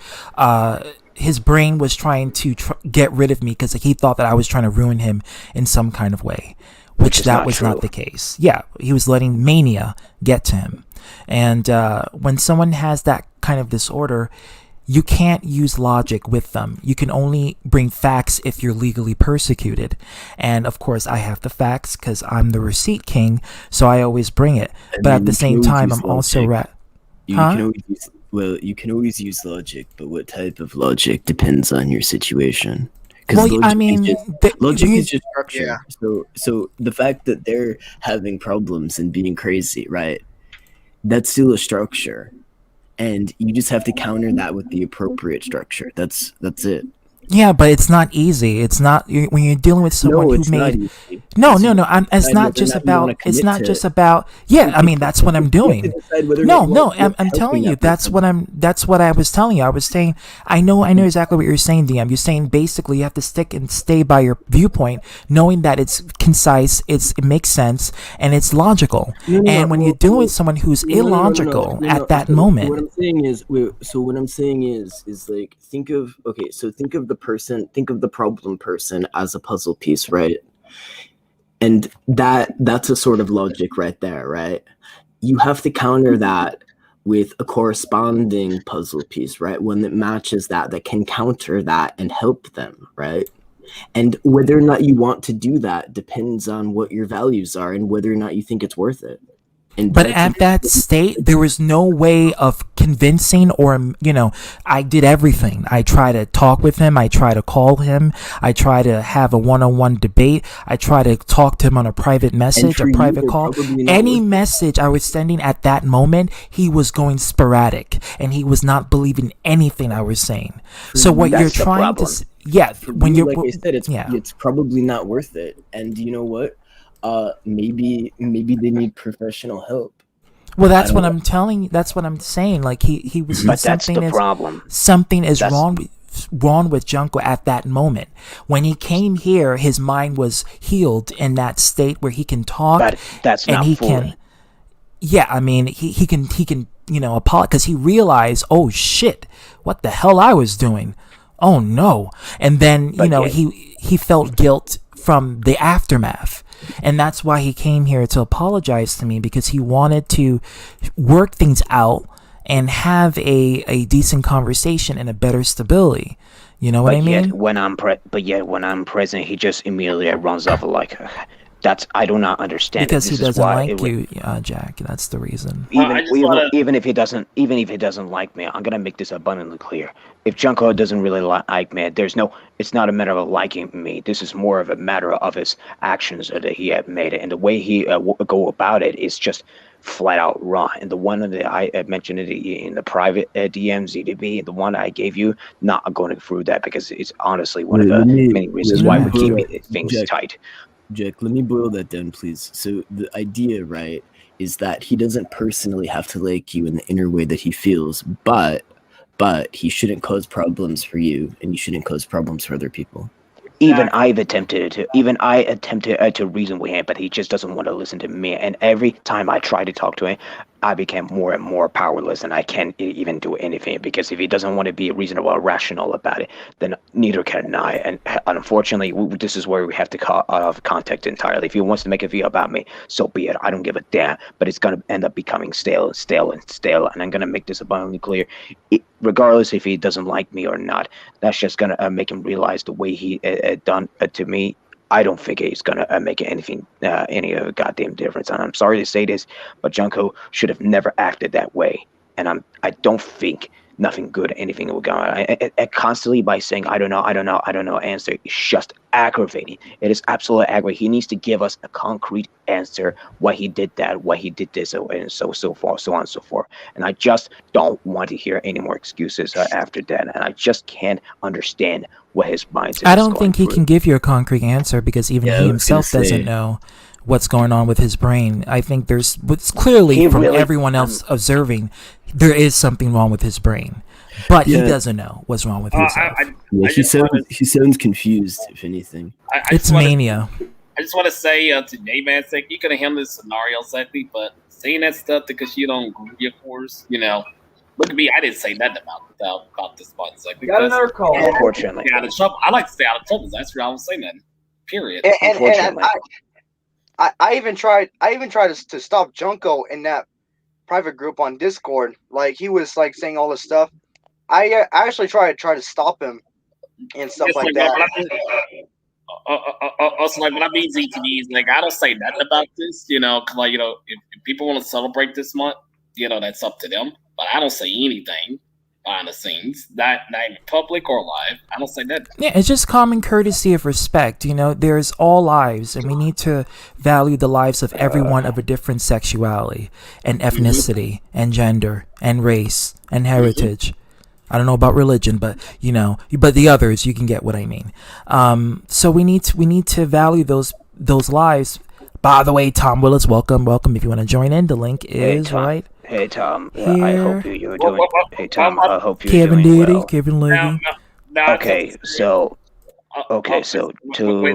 his brain was trying to get rid of me because he thought that I was trying to ruin him in some kind of way, which that was not the case. Yeah, he was letting mania get to him. And when someone has that kind of disorder, you can't use logic with them. You can only bring facts if you're legally persecuted. And of course, I have the facts because I'm the receipt king, so I always bring it. But at the same time, I'm also You can always use logic, but what type of logic depends on your situation. Well, I mean, logic is just structure. Yeah. So the fact that they're having problems and being crazy, right? That's still a structure, and you just have to counter that with the appropriate structure. That's it. Yeah, but it's not easy. It's not when you're dealing with someone who made. No. It's not just about. It's not just about. Yeah, I mean that's what I'm doing. No. I'm telling you that's what I'm. That's what I was telling you. I was saying. I know exactly what you're saying, DM. You're saying basically you have to stick and stay by your viewpoint, knowing that it's concise, it makes sense, and it's logical. And when you're dealing with someone who's illogical at that moment. What I'm saying is like think of the problem person as a puzzle piece, right? And that's a sort of logic right there, right? You have to counter that with a corresponding puzzle piece, right? One that matches that can counter that and help them, right? And whether or not you want to do that depends on what your values are and whether or not you think it's worth it. But at that state, there was no way of convincing or, I did everything. I tried to talk with him. I tried to call him. I tried to have a one-on-one debate. I tried to talk to him on a private message, a private call. Any message I was sending at that moment, he was going sporadic and he was not believing anything I was saying. So what you're trying to... Yeah, when you're... Like I said, it's probably not worth it. And you know what? Maybe they need professional help. Well, that's what I'm telling you. That's what I'm saying. Like he was. But that's the problem. Something is wrong with Junko at that moment. When he came here, his mind was healed in that state where he can talk. But that's not fully. Yeah, I mean, he can apologize because he realized, oh shit, what the hell I was doing. Oh no, and then he felt guilt from the aftermath. And that's why he came here to apologize to me, because he wanted to work things out and have a decent conversation and a better stability. You know what I mean? When I'm present, he just immediately runs off like, I do not understand. Because he doesn't like you, Jack. That's the reason. Even if he doesn't like me, I'm gonna make this abundantly clear. If Junko doesn't really like me, it's not a matter of liking me. This is more of a matter of his actions that he had made it, and the way he go about it is just flat out wrong. And the one that I mentioned in the private DMs, ZDB, the one I gave you, not going through that because it's honestly one of the many reasons why we keep things tight. Jack, let me boil that down, please. So the idea, right, is that he doesn't personally have to like you in the inner way that he feels, but but he shouldn't cause problems for you, and you shouldn't cause problems for other people. Even I attempted to reason with him, but he just doesn't want to listen to me. And every time I try to talk to him, I became more and more powerless, and I can't even do anything, because if he doesn't want to be reasonable or rational about it, then neither can I. And unfortunately, this is where we have to cut out of context entirely. If he wants to make a video about me, so be it. I don't give a damn. But it's gonna end up becoming stale, and I'm gonna make this abundantly clear. Regardless if he doesn't like me or not, that's just gonna make him realize the way he done to me. I don't think it's gonna make any goddamn difference. And I'm sorry to say this, but Junko should have never acted that way. And I don't think nothing good, anything will go on. And constantly by saying I don't know, answer is just aggravating. It is absolutely aggravating. He needs to give us a concrete answer why he did that, why he did this, and so forth, so on and so forth. And I just don't want to hear any more excuses after that. And I just can't understand what his mindset is. I don't think he can give you a concrete answer, because even he himself doesn't know what's going on with his brain. I think there's clearly from everyone else observing, there is something wrong with his brain, but he doesn't know what's wrong with himself. He sounds confused, if anything. It's mania. I just want to say to J-Man, you could have handled this scenario exactly, but saying that stuff because you don't agree, of course, look at me. I didn't say nothing about this button. Got another call. Unfortunately, out of trouble. I like to stay out of trouble. That's where I was saying that. Period. And I even tried to stop Junko in that private group on Discord. Like, he was like saying all this stuff. I actually tried to stop him and stuff like that. Also, like, when I mean ZTV, like, I don't say nothing about this. If people want to celebrate this month, that's up to them. But I don't say anything behind the scenes, not in public or live. I don't say that. Yeah, it's just common courtesy of respect. There's all lives, and we need to value the lives of everyone of a different sexuality and ethnicity and gender and race and heritage. I don't know about religion, but but the others, you can get what I mean. So we need to value those lives. By the way, Tom Willis, welcome. If you want to join in, the link is right. Hey Tom, I hope you're doing. Hey Tom, I hope you're Kevin doing Diddy, well. Kevin Levy. Okay, so to wait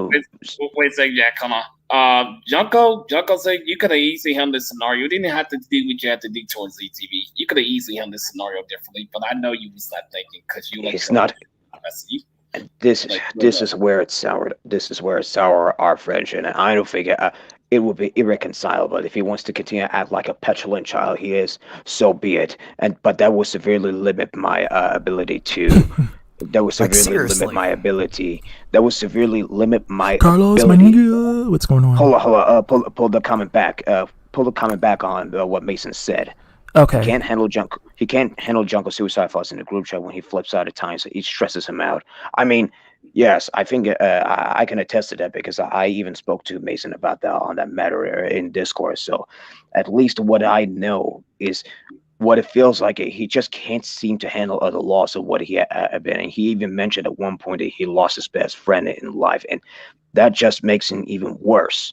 a second, Jack. Come on. Junko said you could have easily handled this scenario. You didn't have to do what you had to do towards ZTV. You could have easily handled this scenario differently, but I know you was not thinking because you. It's not. This is where it's soured. This is where it's sour our friendship, and I don't figure. It will be irreconcilable. If he wants to continue to act like a petulant child he is, so be it. But that will severely limit my ability to. That will severely limit my ability. That will severely limit my Carlos, ability. my nigga, what's going on? Hold on. Pull the comment back. Pull the comment back on what Mason said. Okay. He can't handle Junko suicide thoughts in the group chat when he flips out at times. So it stresses him out. I mean, yes, I think I can attest to that because I even spoke to Mason about that on that matter in discourse. So at least what I know is what it feels like. He just can't seem to handle the loss of what he had been. And he even mentioned at one point that he lost his best friend in life. And that just makes him even worse.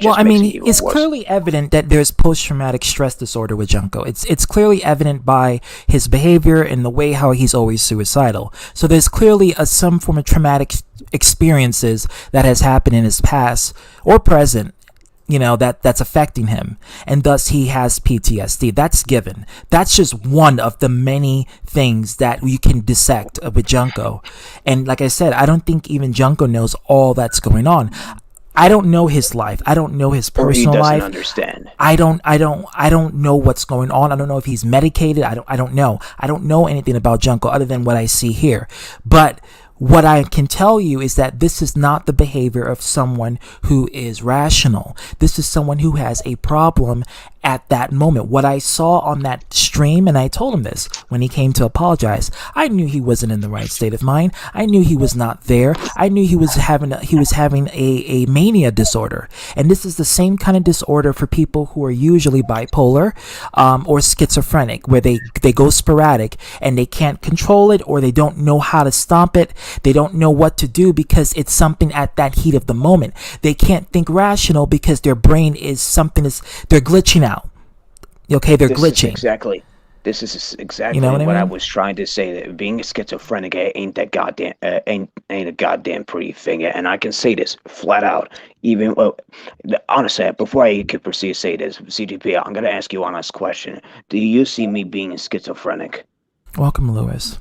Well, I mean, it's clearly evident that there's post-traumatic stress disorder with Junko. It's clearly evident by his behavior and the way how he's always suicidal. So there's clearly some form of traumatic experiences that has happened in his past or present, that's affecting him. And thus he has PTSD. That's given. That's just one of the many things that you can dissect with Junko. And like I said, I don't think even Junko knows all that's going on. I don't know his life. I don't know his personal life. He doesn't understand. I don't know what's going on. I don't know if he's medicated. I don't know. I don't know anything about Junko other than what I see here. But what I can tell you is that this is not the behavior of someone who is rational. This is someone who has a problem at that moment. What I saw on that stream, and I told him this when he came to apologize, I knew he wasn't in the right state of mind. I knew he was not there. I knew he was having a mania disorder. And this is the same kind of disorder for people who are usually bipolar or schizophrenic, where they go sporadic and they can't control it, or they don't know how to stop it. They don't know what to do because it's something at that heat of the moment. They can't think rational because their brain is they're glitching out. Okay, they're glitching. This is exactly You know what I what I mean? was trying to say. That being schizophrenic ain't that goddamn ain't a goddamn pretty thing, and I can say this flat out. Even honestly, before I could proceed to say this, CGP, I'm gonna ask you one last question. Do you see me being schizophrenic? Welcome, Lewis.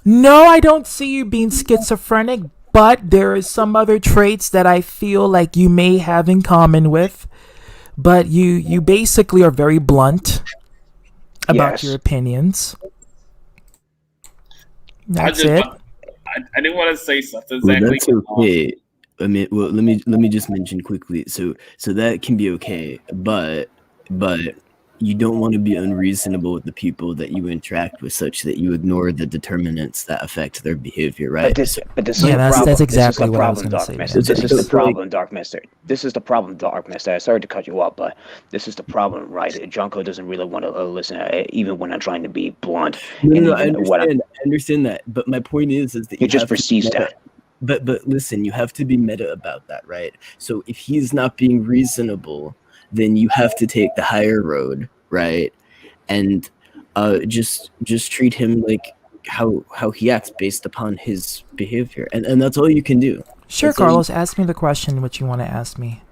No, I don't see you being schizophrenic, but there are some other traits that I feel like you may have in common with. But you basically are very blunt about your Yes. opinions. I That's just it. I didn't want to say something Well, exactly. that's okay. I mean, well, let me just mention quickly. So that can be okay, but you don't want to be unreasonable with the people that you interact with, such that you ignore the determinants that affect their behavior, right? But this Yeah, is the that's problem. exactly This is the what I was problem, gonna Dark say. Mister. Yeah. This is the So, like, problem, Dark Mister. This is the problem, Dark Mister. Sorry to cut you off, but this is the problem, right? Junko doesn't really want to listen, even when I'm trying to be blunt, and no, I even when I'm. understand that. But my point is that He you just have to be perceives meta. that. But listen, you have to be meta about that, right? So if he's not being reasonable, then you have to take the higher road, right? And just treat him like how he acts based upon his behavior, and that's all you can do. Sure, That's all you, Carlos, ask me the question what you want to ask me.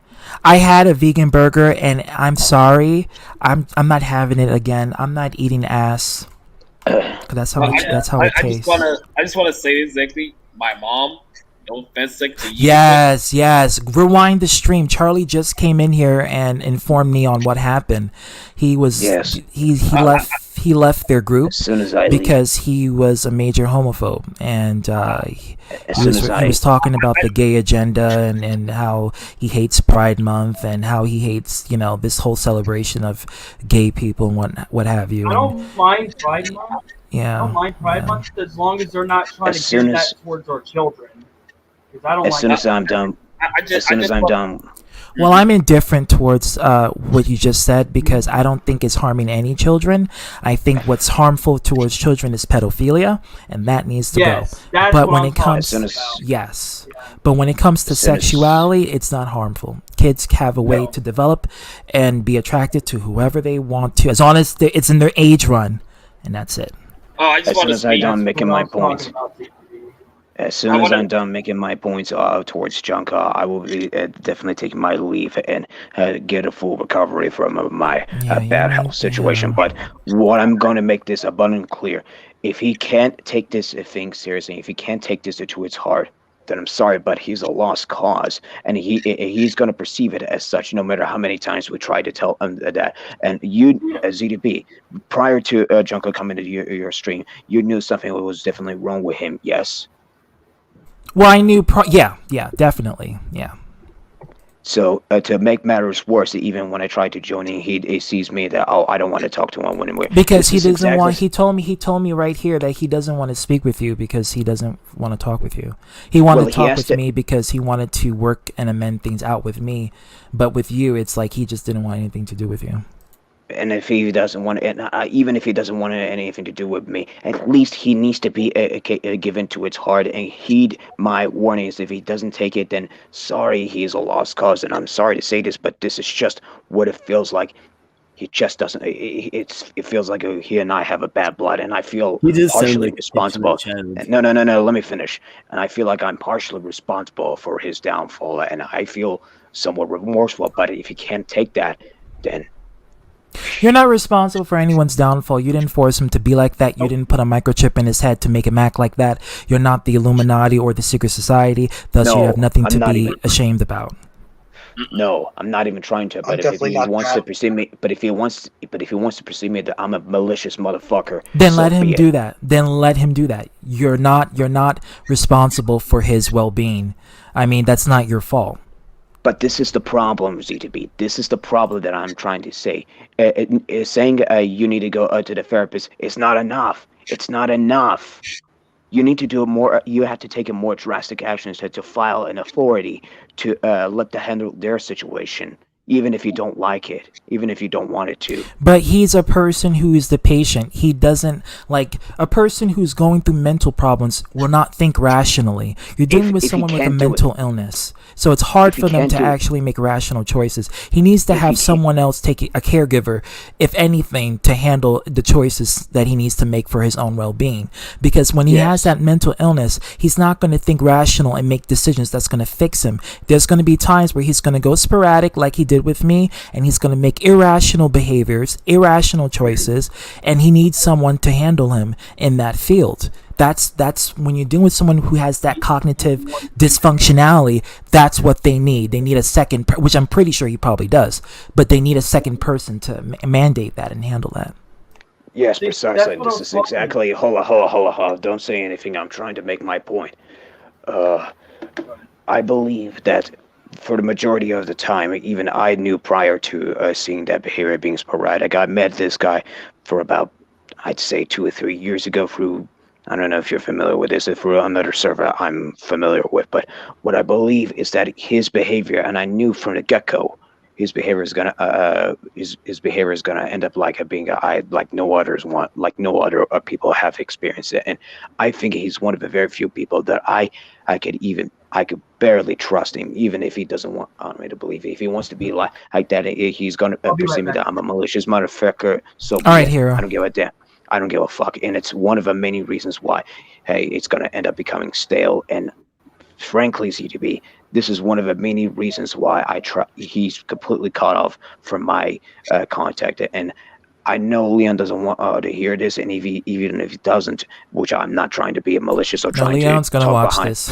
I had a vegan burger and I'm sorry. I'm not having it again. I'm not eating ass. 'Cause that's how it I just tastes. wanna say exactly. My mom, no offense to you, Yes. Rewind the stream. Charlie just came in here and informed me on what happened. He was Yes. he left their group As soon as I leave, because he was a major homophobe, and as soon as he was talking about the gay agenda and how he hates Pride Month and how he hates this whole celebration of gay people and what have you. I And, don't mind Pride Month. I yeah, don't mind Pride yeah. Month as long as they're not trying as to soon gear as that towards our children. Because I don't as like soon that. as I'm done, as soon as I'm done. Well, I'm indifferent towards what you just said because I don't think it's harming any children. I think what's harmful towards children is pedophilia, and that needs to Yes, go. that's But what when I'm it comes, talking As soon as- about. yes, but when it comes to As soon as- sexuality, it's not harmful. Kids have a way No. to develop and be attracted to whoever they want to, as long as it's in their age run, and that's it. Oh, I just As want soon to as I'm speak. done making my That's what I'm points, talking about, DPD. as soon I as wanna- I'm done making my points towards Junko, I will be definitely taking my leave and get a full recovery from my Yeah, you bad need- health situation. yeah. But what I'm going to make this abundantly clear: if he can't take this thing seriously, if he can't take this to its heart, then I'm sorry, but he's a lost cause, and he's going to perceive it as such, no matter how many times we try to tell him that. And you, ZDB, prior to Junko coming to your stream, you knew something was definitely wrong with him. Yes. Well, I knew. Yeah, definitely. Yeah. So to make matters worse, even when I try to join in, he sees me that I don't want to talk to him anymore. Because This he is doesn't exactly- want. He told me right here that he doesn't want to speak with you because he doesn't want to talk with you. He wanted Well, to he talk has with to- me because he wanted to work and amend things out with me, but with you, it's like he just didn't want anything to do with you. And if he doesn't want, and even if he doesn't want anything to do with me, at least he needs to be given to its heart and heed my warnings. If he doesn't take it, then sorry, he is a lost cause. And I'm sorry to say this, but this is just what it feels like. He just doesn't. It feels like he and I have a bad blood, and I feel he just sounds partially like a responsible. child. No. Let me finish. And I feel like I'm partially responsible for his downfall, and I feel somewhat remorseful. But if he can't take that, then. You're not responsible for anyone's downfall. You didn't force him to be like that. You didn't put a microchip in his head to make him act like that. You're not the Illuminati or the secret society. Thus, you No, have nothing I'm to not be even- ashamed about. No, I'm not even trying to. But if definitely he not wants to proud. perceive me, but if he wants to perceive me that I'm a malicious motherfucker, Then so let him be it. do that. Then let him do that. You're not responsible for his well-being. I mean, that's not your fault. But this is the problem, ZTB. This is the problem that I'm trying to say. Saying you need to go to the therapist is not enough. It's not enough. You need to do more. You have to take a more drastic actions to file an authority to let them handle their situation. even if you don't like it, even if you don't want it to. But he's a person who is the patient. He doesn't, like, a person who's going through mental problems will not think rationally. You're dealing with if he someone with a can't do it- mental illness. So it's hard If he for them can't to do it- actually make rational choices. He needs to If he have can't- someone else take a caregiver, if anything, to handle the choices that he needs to make for his own well-being. Because when he has Yes. that mental illness, he's not going to think rational and make decisions that's going to fix him. There's going to be times where he's going to go sporadic like he did with me, and he's going to make irrational behaviors, irrational choices, and he needs someone to handle him in that field. That's when you're dealing with someone who has that cognitive dysfunctionality. That's what they need. They need a second, which I'm pretty sure he probably does, but they need a second person to mandate that and handle that. Yes, See, precisely. that's what This I'm is talking exactly. Hola. Don't say anything. I'm trying to make my point. I believe that for the majority of the time, even I knew prior to seeing that behavior being sporadic. I met this guy for about, I'd say, 2 or 3 years ago through, I don't know if you're familiar with this, through another server I'm familiar with, but what I believe is that his behavior, and I knew from the get-go, his behavior is gonna his behavior is gonna end up like being like no others want, like no other people have experienced it. And I think he's one of the very few people that I could barely trust him, even if he doesn't want me to believe it. If he wants to be like that, he's gonna I'll be right perceive me back. that I'm a malicious motherfucker. So be All right, it. Hero. I don't give a damn. I don't give a fuck. And it's one of the many reasons why, hey, it's gonna end up becoming stale. And frankly, CTB, this is one of the many reasons why he's completely cut off from my contact. And I know Leon doesn't want to hear this, and even if he doesn't, which I'm not trying to be malicious or No, trying Leon's to gonna talk watch behind. this.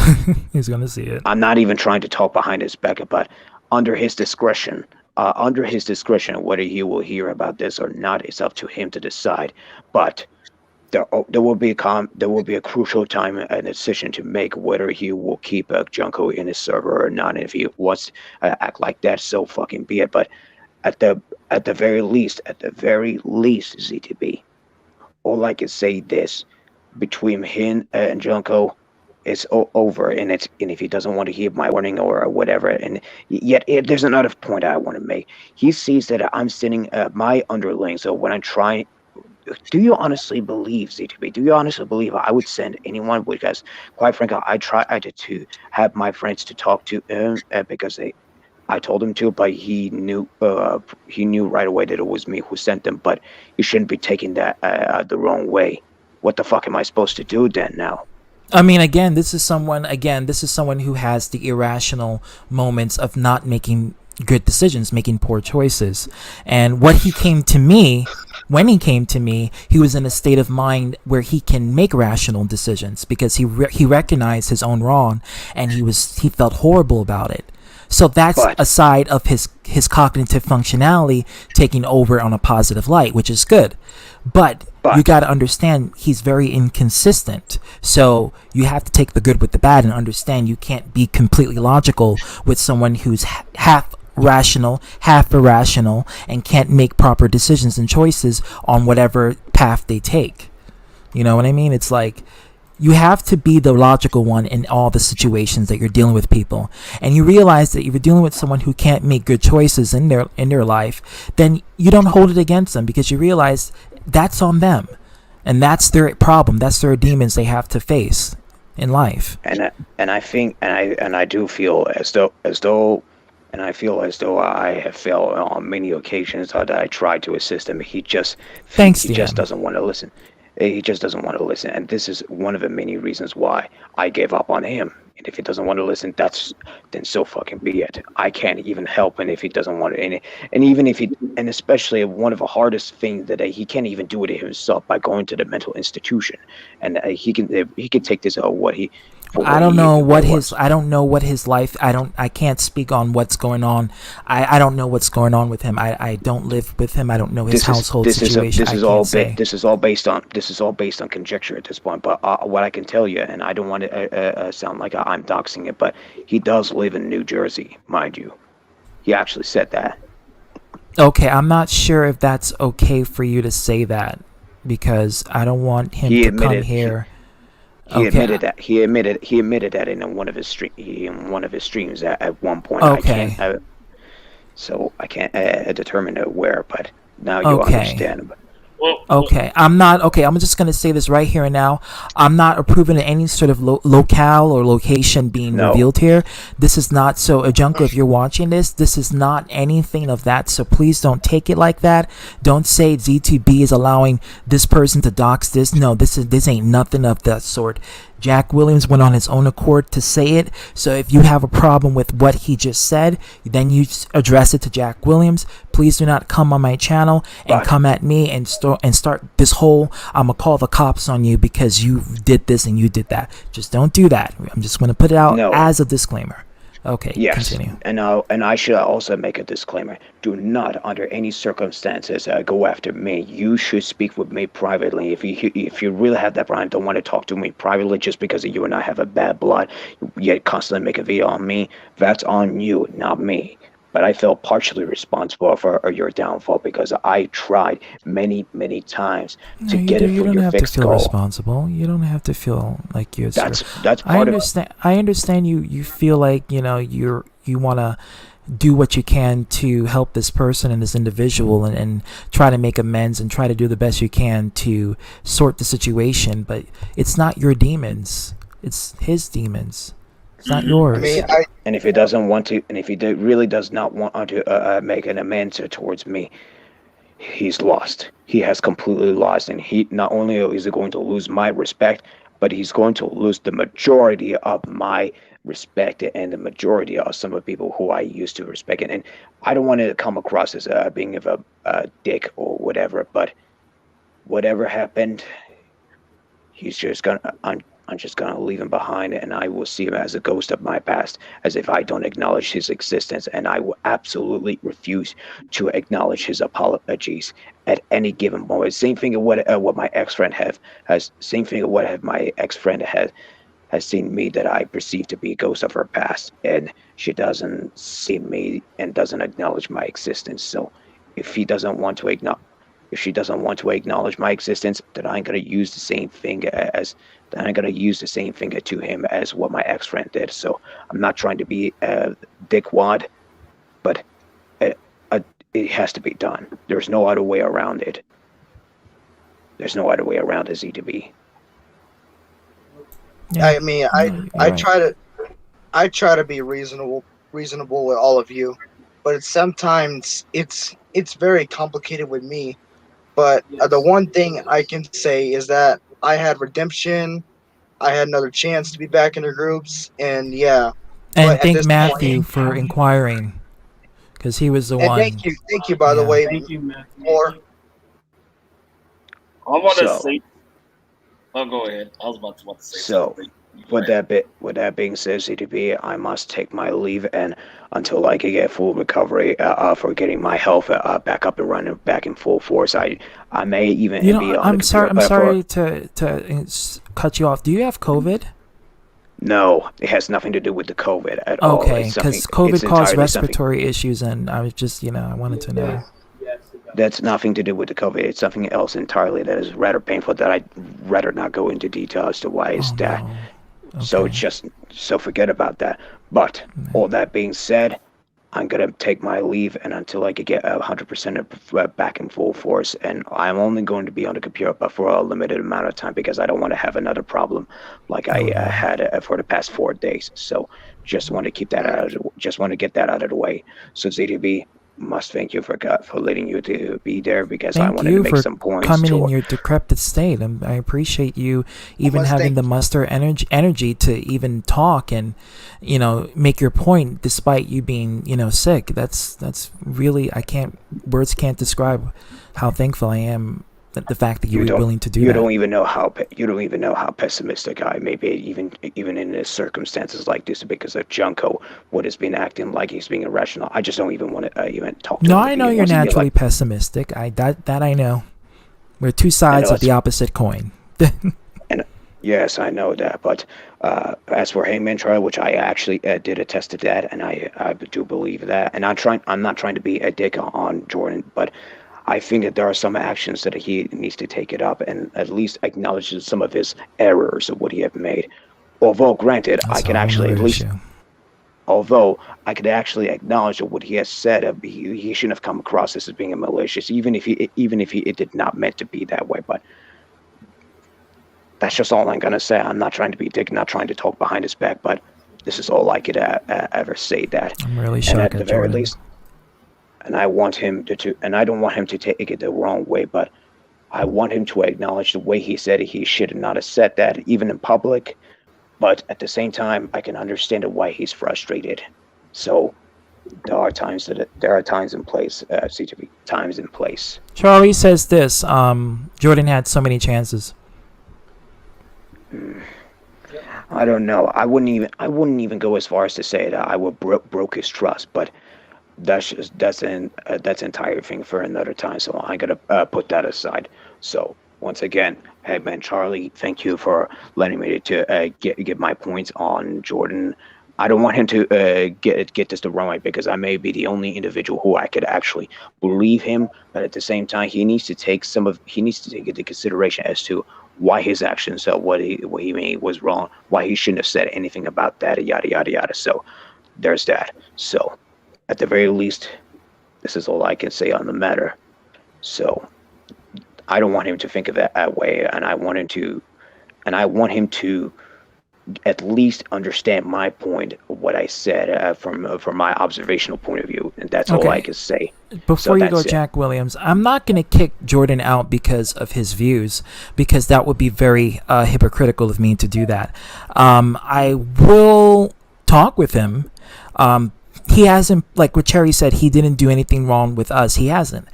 He's gonna see it. I'm not even trying to talk behind his back, but under his discretion, whether he will hear about this or not, it's up to him to decide. But there will be a crucial time and decision to make whether he will keep Junko in his server or not. And if he wants to act like that, so fucking be it. But at the very least, ZTB, all I can say this: between him and Junko, it's over. And if he doesn't want to hear my warning or whatever, and yet there's another point I want to make. He sees that I'm sitting my underling. So when I'm trying. Do you honestly believe, ZTB? Do you honestly believe I would send anyone? Because, quite frankly, I tried to have my friends to talk to him because I told him to, but he knew right away that it was me who sent them. But you shouldn't be taking that the wrong way. What the fuck am I supposed to do then now? I mean, this is someone who has the irrational moments of not making good decisions, making poor choices. And when he came to me, he was in a state of mind where he can make rational decisions because he recognized his own wrong, and he felt horrible about it. So that's a side of his cognitive functionality taking over on a positive light, which is good. But you got to understand he's very inconsistent. So you have to take the good with the bad and understand you can't be completely logical with someone who's half rational, half irrational, and can't make proper decisions and choices on whatever path they take. You know what I mean? It's like you have to be the logical one in all the situations that you're dealing with people. And you realize that if you're dealing with someone who can't make good choices in their life, then you don't hold it against them because you realize that's on them. And that's their problem. That's their demons they have to face in life. And I do feel as though I have failed on many occasions that I tried to assist him. He just doesn't want to listen. He just doesn't want to listen, and this is one of the many reasons why I gave up on him. And if he doesn't want to listen, then so fucking be it. I can't even help him if he doesn't want to. And even if and especially one of the hardest things that he can't even do it himself by going to the mental institution, and he can take this I don't know what his life. I can't speak on what's going on. I don't know what's going on with him. I don't live with him. I don't know his household situation. This is all based on conjecture at this point. But what I can tell you, and I don't want to sound like I'm doxing it, but he does live in New Jersey, mind you. He actually said that. Okay, I'm not sure if that's okay for you to say that because I don't want him to come here. He admitted that in one of his streams at one point. Okay. so I can't determine where. But now you Okay. understand. Well, Okay, I'm not okay. I'm just gonna say this right here and now. I'm not approving of any sort of locale or location being No. revealed here. This is not so. Junko, if you're watching this is not anything of that. So please don't take it like that. Don't say ZTB is allowing this person to dox this. No, this ain't nothing of that sort. Jack Williams went on his own accord to say it. So if you have a problem with what he just said, then you address it to Jack Williams. Please do not come on my channel and Right. come at me and start this whole I'm gonna call the cops on you because you did this and you did that. Just don't do that. I'm just gonna put it out No. as a disclaimer. Okay, Yes, continue. and I should also make a disclaimer. Do not, under any circumstances, go after me. You should speak with me privately. If you really have that problem, don't want to talk to me privately just because you and I have a bad blood, yet constantly make a video on me. That's on you, not me. But I felt partially responsible for your downfall because I tried many, many times to get it You for don't your have to fixed feel goal. responsible. You don't have to feel like you're sort of That's I part of understand. I understand you feel like you want to do what you can to help this person and this individual and try to make amends and try to do the best you can to sort the situation. But it's not your demons. It's his demons. It's not yours. I mean, And if he doesn't want to, and if he really does not want to make an amends towards me, he's lost. He has completely lost, and he not only is he going to lose my respect, but he's going to lose the majority of my respect and the majority of some of the people who I used to respect. And I don't want to come across as being of a dick or whatever, but whatever happened, he's just gonna. I'm just gonna leave him behind, and I will see him as a ghost of my past, as if I don't acknowledge his existence, and I will absolutely refuse to acknowledge his apologies at any given moment. Same thing of what my ex-friend has. Same thing of what my ex-friend has seen me that I perceive to be a ghost of her past, and she doesn't see me and doesn't acknowledge my existence. So, if he doesn't want to acknowledge. If she doesn't want to acknowledge my existence, then I'm gonna use the same thing to him as what my ex-friend did. So I'm not trying to be a dickwad, but it, it has to be done. There's no other way around it. There's no other way around it, Z2B. Yeah. I mean, No, you're I right. try to be reasonable with all of you, but sometimes it's very complicated with me. But the one thing I can say is that I had redemption. I had another chance to be back in the groups, and yeah. And But at thank this Matthew point, for inquiring, because he was the and one. thank you by the Yeah. way, Thank you, Matthew. for I want to So- say. Oh, go ahead. I was about to say So, something. With that being said, ZDB, I must take my leave, and until I can get full recovery for getting my health back up and running, back in full force, I may even You be know, on I'm the sorry. I'm computer, sorry to cut you off. Do you have COVID? No, it has nothing to do with the COVID at all. Okay, It's something- because COVID it's caused entirely something- respiratory issues, and I was just, I wanted to know. Yes, it does. That's nothing to do with the COVID. It's something else entirely that is rather painful that I'd rather not go into detail as to why it's Oh, that. no. So Okay. so forget about that. But all that being said, I'm gonna take my leave, and until I could get 100% back in full force, and I'm only going to be on the computer, but for a limited amount of time because I don't want to have another problem like I no. had for the past 4 days. So just want to keep that just want to get that out of the way. So ZDB must thank you for letting you to be there because I Thank wanted you to make for some points coming to in your decrepit state. I appreciate you even must having thank- the muster energy to even talk and, make your point despite you being, sick. That's really words can't describe how thankful I am that the fact that you were willing to do you that. don't even know how pessimistic I may be even in the circumstances like this because of Junko what has been acting like he's being irrational. I just don't even want to even talk to No, him. I If know he you're wants to be naturally like, pessimistic. That I know. We're two sides of the opposite coin. yes, I know that, but as for Hangman trial, which I actually did attest to that, and I do believe that, and I'm not trying to be a dick on Jordan, but I think that there are some actions that he needs to take it up and at least acknowledge some of his errors of what he have made. Although, granted, That's I can a whole actually nother at least issue. Although I could actually acknowledge that what he has said, he shouldn't have come across as being malicious, even if it did not meant to be that way. But that's just all I'm gonna say. I'm not trying to be a dick, not trying to talk behind his back, but this is all I could ever say. That, I'm really and shocked at the at very Jordan. least, and I want him and I don't want him to take it the wrong way, but I want him to acknowledge the way he said it. He should not have said that, even in public. But at the same time, I can understand why he's frustrated. So there are times in place, CTV times in place. Charlie says this. Jordan had so many chances. I don't know. I wouldn't even go as far as to say that I would broke his trust, but that's an entire thing for another time. So I gotta put that aside. So once again, hey man, Charlie, thank you for letting me to get my points on Jordan. I don't want him to get this the wrong way, because I may be the only individual who I could actually believe him. But at the same time, he needs to take into consideration as to why his actions, what he made was wrong, why he shouldn't have said anything about that, yada yada yada. So there's that. So at the very least, this is all I can say on the matter. So I don't want him to think of that way, and I want him to at least understand my point of what I said from my observational point of view, and that's all I can say. Before you go, Jack Williams, I'm not going to kick Jordan out because of his views, because that would be very hypocritical of me to do that. I will talk with him. He hasn't, like what Cherry said, he didn't do anything wrong with us. He hasn't.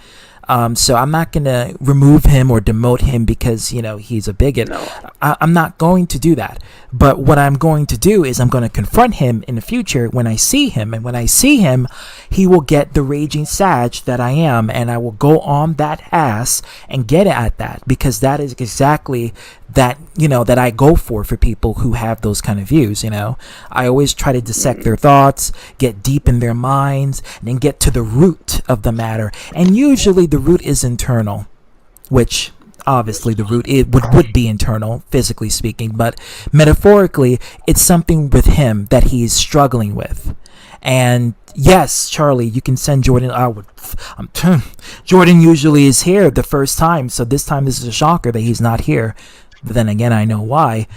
So I'm not going to remove him or demote him because, he's a bigot. No. I'm not going to do that. But what I'm going to do is I'm going to confront him in the future when I see him. And when I see him, he will get the raging sag that I am. And I will go on that ass and get at that, because that is exactly that, that I go for people who have those kind of views. I always try to dissect their thoughts, get deep in their minds, and then get to the root of the matter. And usually the root is internal, which obviously the root would be internal, physically speaking, but metaphorically, it's something with him that he's struggling with. And yes, Charlie, you can send Jordan. Jordan usually is here the first time, so this time this is a shocker that he's not here. But then again, I know why.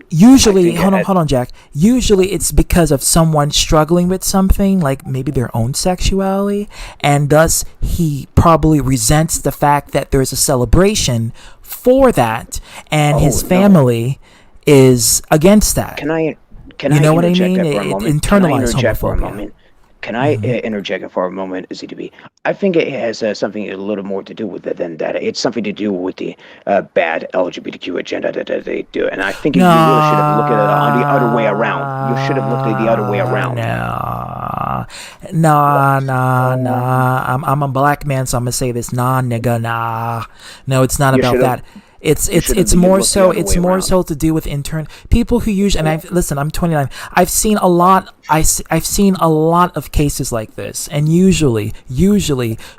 Usually, hold on, Jack. Usually it's because of someone struggling with something, like maybe their own sexuality, and thus he probably resents the fact that there's a celebration for that, and his family is against that. Can I know what I mean? It Internalized homophobia. Can I interject for a moment, ZDB? I think it has something a little more to do with it than that. It's something to do with the bad LGBTQ agenda that they do. And I think you really should have looked at it on the other way around. You should have looked at it the other way around. Nah. I'm a black man, so I'm going to say this. Nah, nigga, nah. No, it's not about that. It's more so to do with intern people who use, and I'm 29. I've seen a lot of cases like this, and usually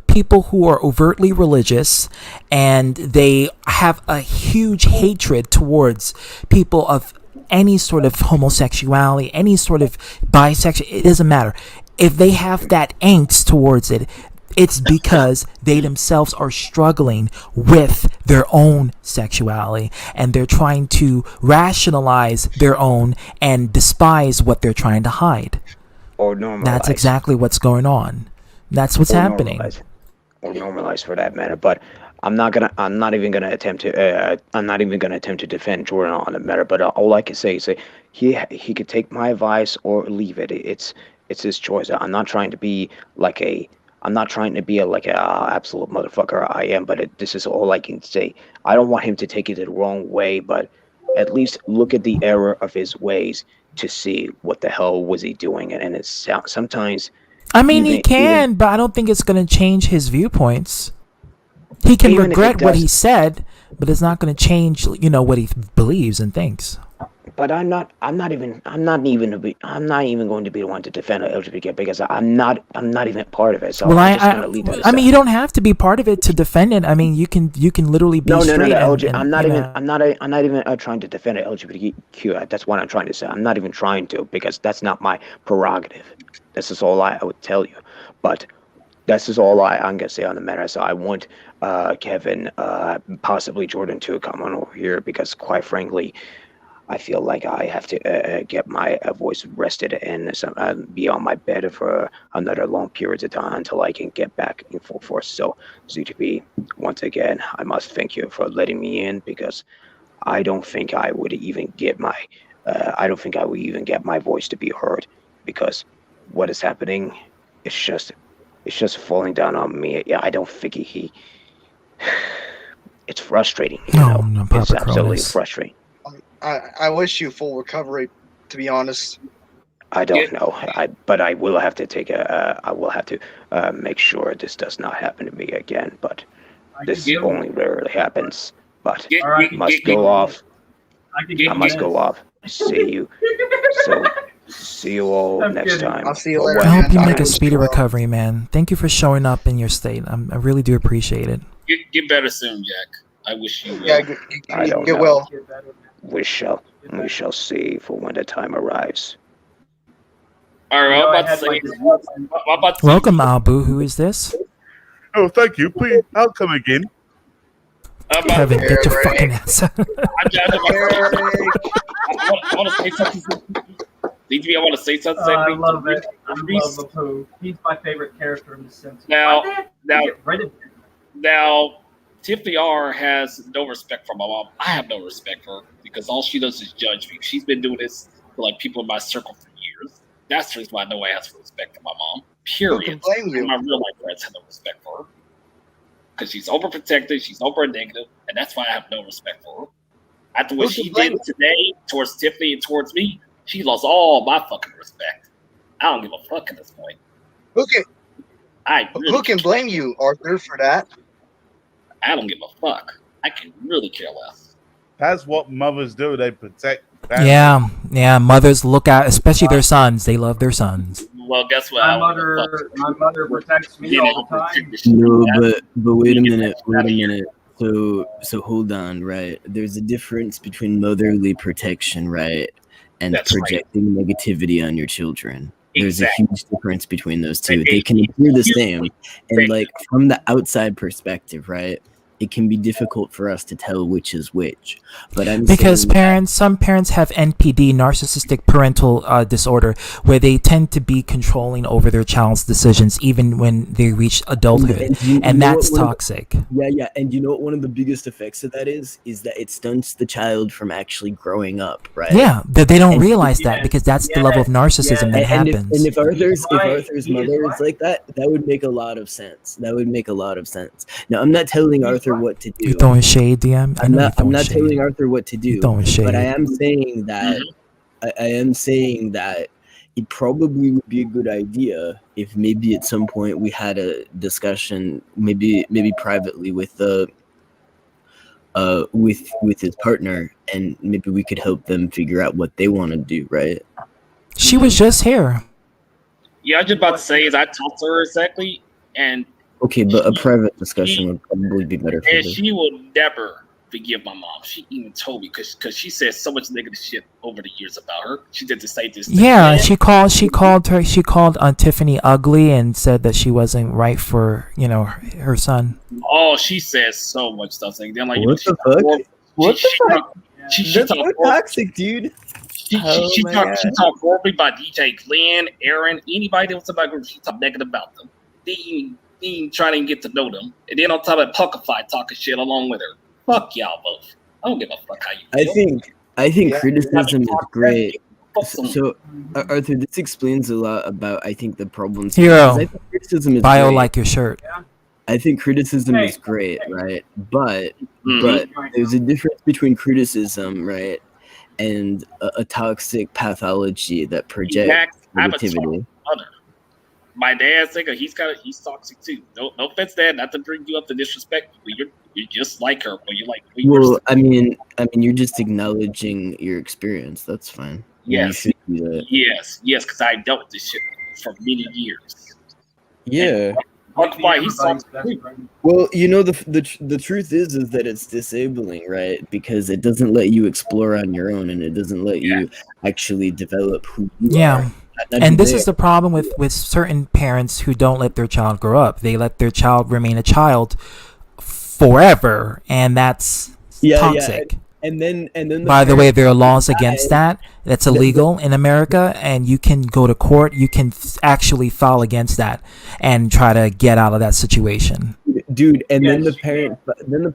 people who are overtly religious and they have a huge hatred towards people of any sort of homosexuality, any sort of bisexual, it doesn't matter. If they have that angst towards it, it's because they themselves are struggling with their own sexuality, and they're trying to rationalize their own and despise what they're trying to hide. Or normalize. That's exactly what's going on. That's what's happening. Normalize for that matter. But I'm not even gonna attempt to defend Jordan on the matter. But all I can say is he could take my advice or leave it. It's his choice. I'm not trying to be like a absolute motherfucker. I am, but this is all I can say. I don't want him to take it the wrong way, but at least look at the error of his ways to see what the hell was he doing. And it's sometimes. I mean, he can, but I don't think it's going to change his viewpoints. He can regret what he said, but it's not going to change, what he believes and thinks. but I'm not even going to be the one to defend LGBT because I'm not even part of it. So Well, I'm just gonna leave that I mean, you aside. don't have to be part of it to defend it. I mean, you can literally be No. straight. I'm not even trying to defend LGBTQ. That's what I'm trying to say. I'm not even trying to because that's not my prerogative. This is all I would tell you. But this is all I'm gonna say on the matter. So I want Kevin, possibly Jordan, to come on over here because, quite frankly, I feel like I have to get my voice rested and be on my bed for another long period of time until I can get back in full force. So, ZTP, once again, I must thank you for letting me in because I don't think I would even get my voice to be heard because what is happening, it's just falling down on me. Yeah, I don't think it's frustrating. No, no, It's Papa absolutely Cronus. frustrating. I wish you full recovery, to be honest. I don't know, but I will have to make sure this does not happen to me again. But this only rarely happens. But I must go off. I must go off. See you. So see you all I'm next kidding. time. I'll see you But later, I what- hope man. you I make a wish speedy you well. recovery, man. Thank you for showing up in your state. I really do appreciate it. Get better soon, Jack. I wish you Yeah, well. I don't get know. well. We shall see for when the time arrives. All right, You know, I'm I about to had say. like I'm about to say- Welcome, Abu. Who is this? Oh, thank you. Please, I'll come again. I'm about Kevin, to, get your Eric. fucking ass out. I want to say something. DTV, I want to say something. I love it. I love Apu. He's my favorite character in The Simpsons. Now- Why they have to now- get rid of him? Now, Tiffany R has no respect for my mom. I have no respect for her because all she does is judge me. She's been doing this for like people in my circle for years. That's the reason why I know I have respect for my mom. Who can Period. blame you? My real life friends have no respect for her because she's overprotective, she's over negative, and that's why I have no respect for her. After what Who can she blame did today towards Tiffany and towards me, she lost all my fucking respect. I don't give a fuck at this point. Who can I really who can blame you, Arthur, for that? I don't give a fuck. I can really care less. That's what mothers do. They protect. Family. Yeah. Mothers look out, especially their sons. They love their sons. Well, guess what? My mother protects me all the time. No, but wait a minute. So hold on, right? There's a difference between motherly protection, right, and That's right. projecting negativity on your children. There's Exactly. a huge difference between those two. They can appear the same, and like from the outside perspective, right? It can be difficult for us to tell which is which. But I'm Because saying some parents have NPD, narcissistic parental disorder, where they tend to be controlling over their child's decisions even when they reach adulthood, and that's toxic. Yeah, and you know what one of the biggest effects of that is that it stunts the child from actually growing up, right? Yeah, they don't And- realize that because that's the level of narcissism that And happens. if Arthur's Right, he mother is is right. like that would make a lot of sense. Now I'm not telling Arthur what to do. You throwing shade, DM? I I'm know not. you're I'm throwing not shade. telling Arthur what to do. You're throwing shade. But I am saying that I am saying that it probably would be a good idea if maybe at some point we had a discussion, maybe privately with his partner, and maybe we could help them figure out what they want to do. Right? She was just here. Yeah, I was just about to say is I talked to her exactly, and Okay, but a private discussion would probably be better for and them. she will never forgive my mom. She even told me because she said so much negative shit over the years about her. She did to say this. Yeah, she called Tiffany ugly and said that she wasn't right for her son. Oh, she says so much stuff. Like then, like What the fuck? What the fuck? She That's talked so toxic, dude. Oh she my talked God. horribly about DJ Glenn, Aaron, anybody that was about group. She talked negative about them. They ain't trying to get to know them, and then on top of Puckified talking shit along with her. Fuck y'all both. I don't give a fuck how you feel. I think Yeah. criticism is great. Fuck them. So, Arthur, this explains a lot about I think the problems. Hero. Because I think criticism is Bio great. like your shirt. I think criticism Hey, is great, hey. right? But Mhm. but there's a difference between criticism, right, and a toxic pathology that projects Exactly. I have a negativity. other. my dad's like he's toxic too. No offense, Dad, not to bring you up to disrespect, but you're just like her. But you're like, well, I mean, you're just acknowledging your experience. That's fine. Yes, you should do that. yes, because I dealt with this shit for many years. Yeah. That's why he's toxic. Well, the truth is that it's disabling, right? Because it doesn't let you explore on your own, and it doesn't let you actually develop who you are. And this is the problem with certain parents who don't let their child grow up. They let their child remain a child forever, and that's toxic. Yeah. And then by the way, there are laws against that. That's illegal in America, and you can go to court. You can actually file against that and try to get out of that situation. Dude, and then the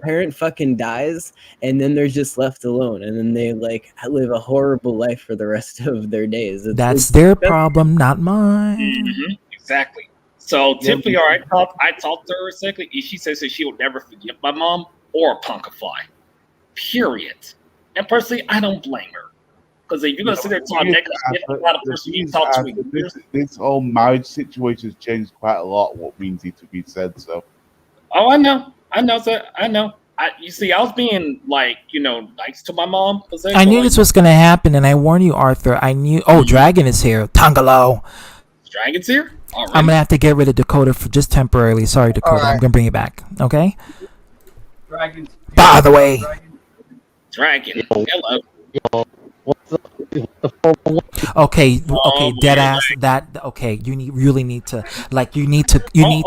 parent fucking dies, and then they're just left alone, and then they like live a horrible life for the rest of their days. That's their problem, not mine. Mm-hmm. Exactly. So typically, I talked to her exactly, and she says that she will never forgive my mom or Punkify. Period. And personally, I don't blame her. Because if you're going to sit there and talk negative shit about a person you talk to, this whole marriage situation has changed quite a lot. What means to be said. So. Oh, I know, sir. I know. You see, I was being nice to my mom. I knew this was going to happen, and I warned you, Arthur. I knew. Oh, Dragon is here. Tangalo. Dragon's here. All right. I'm gonna have to get rid of Dakota for just temporarily. Sorry, Dakota. Right. I'm gonna bring you back. Okay. Dragon's here. By the way. Dragon. Hello. Okay, dead ass. You really need to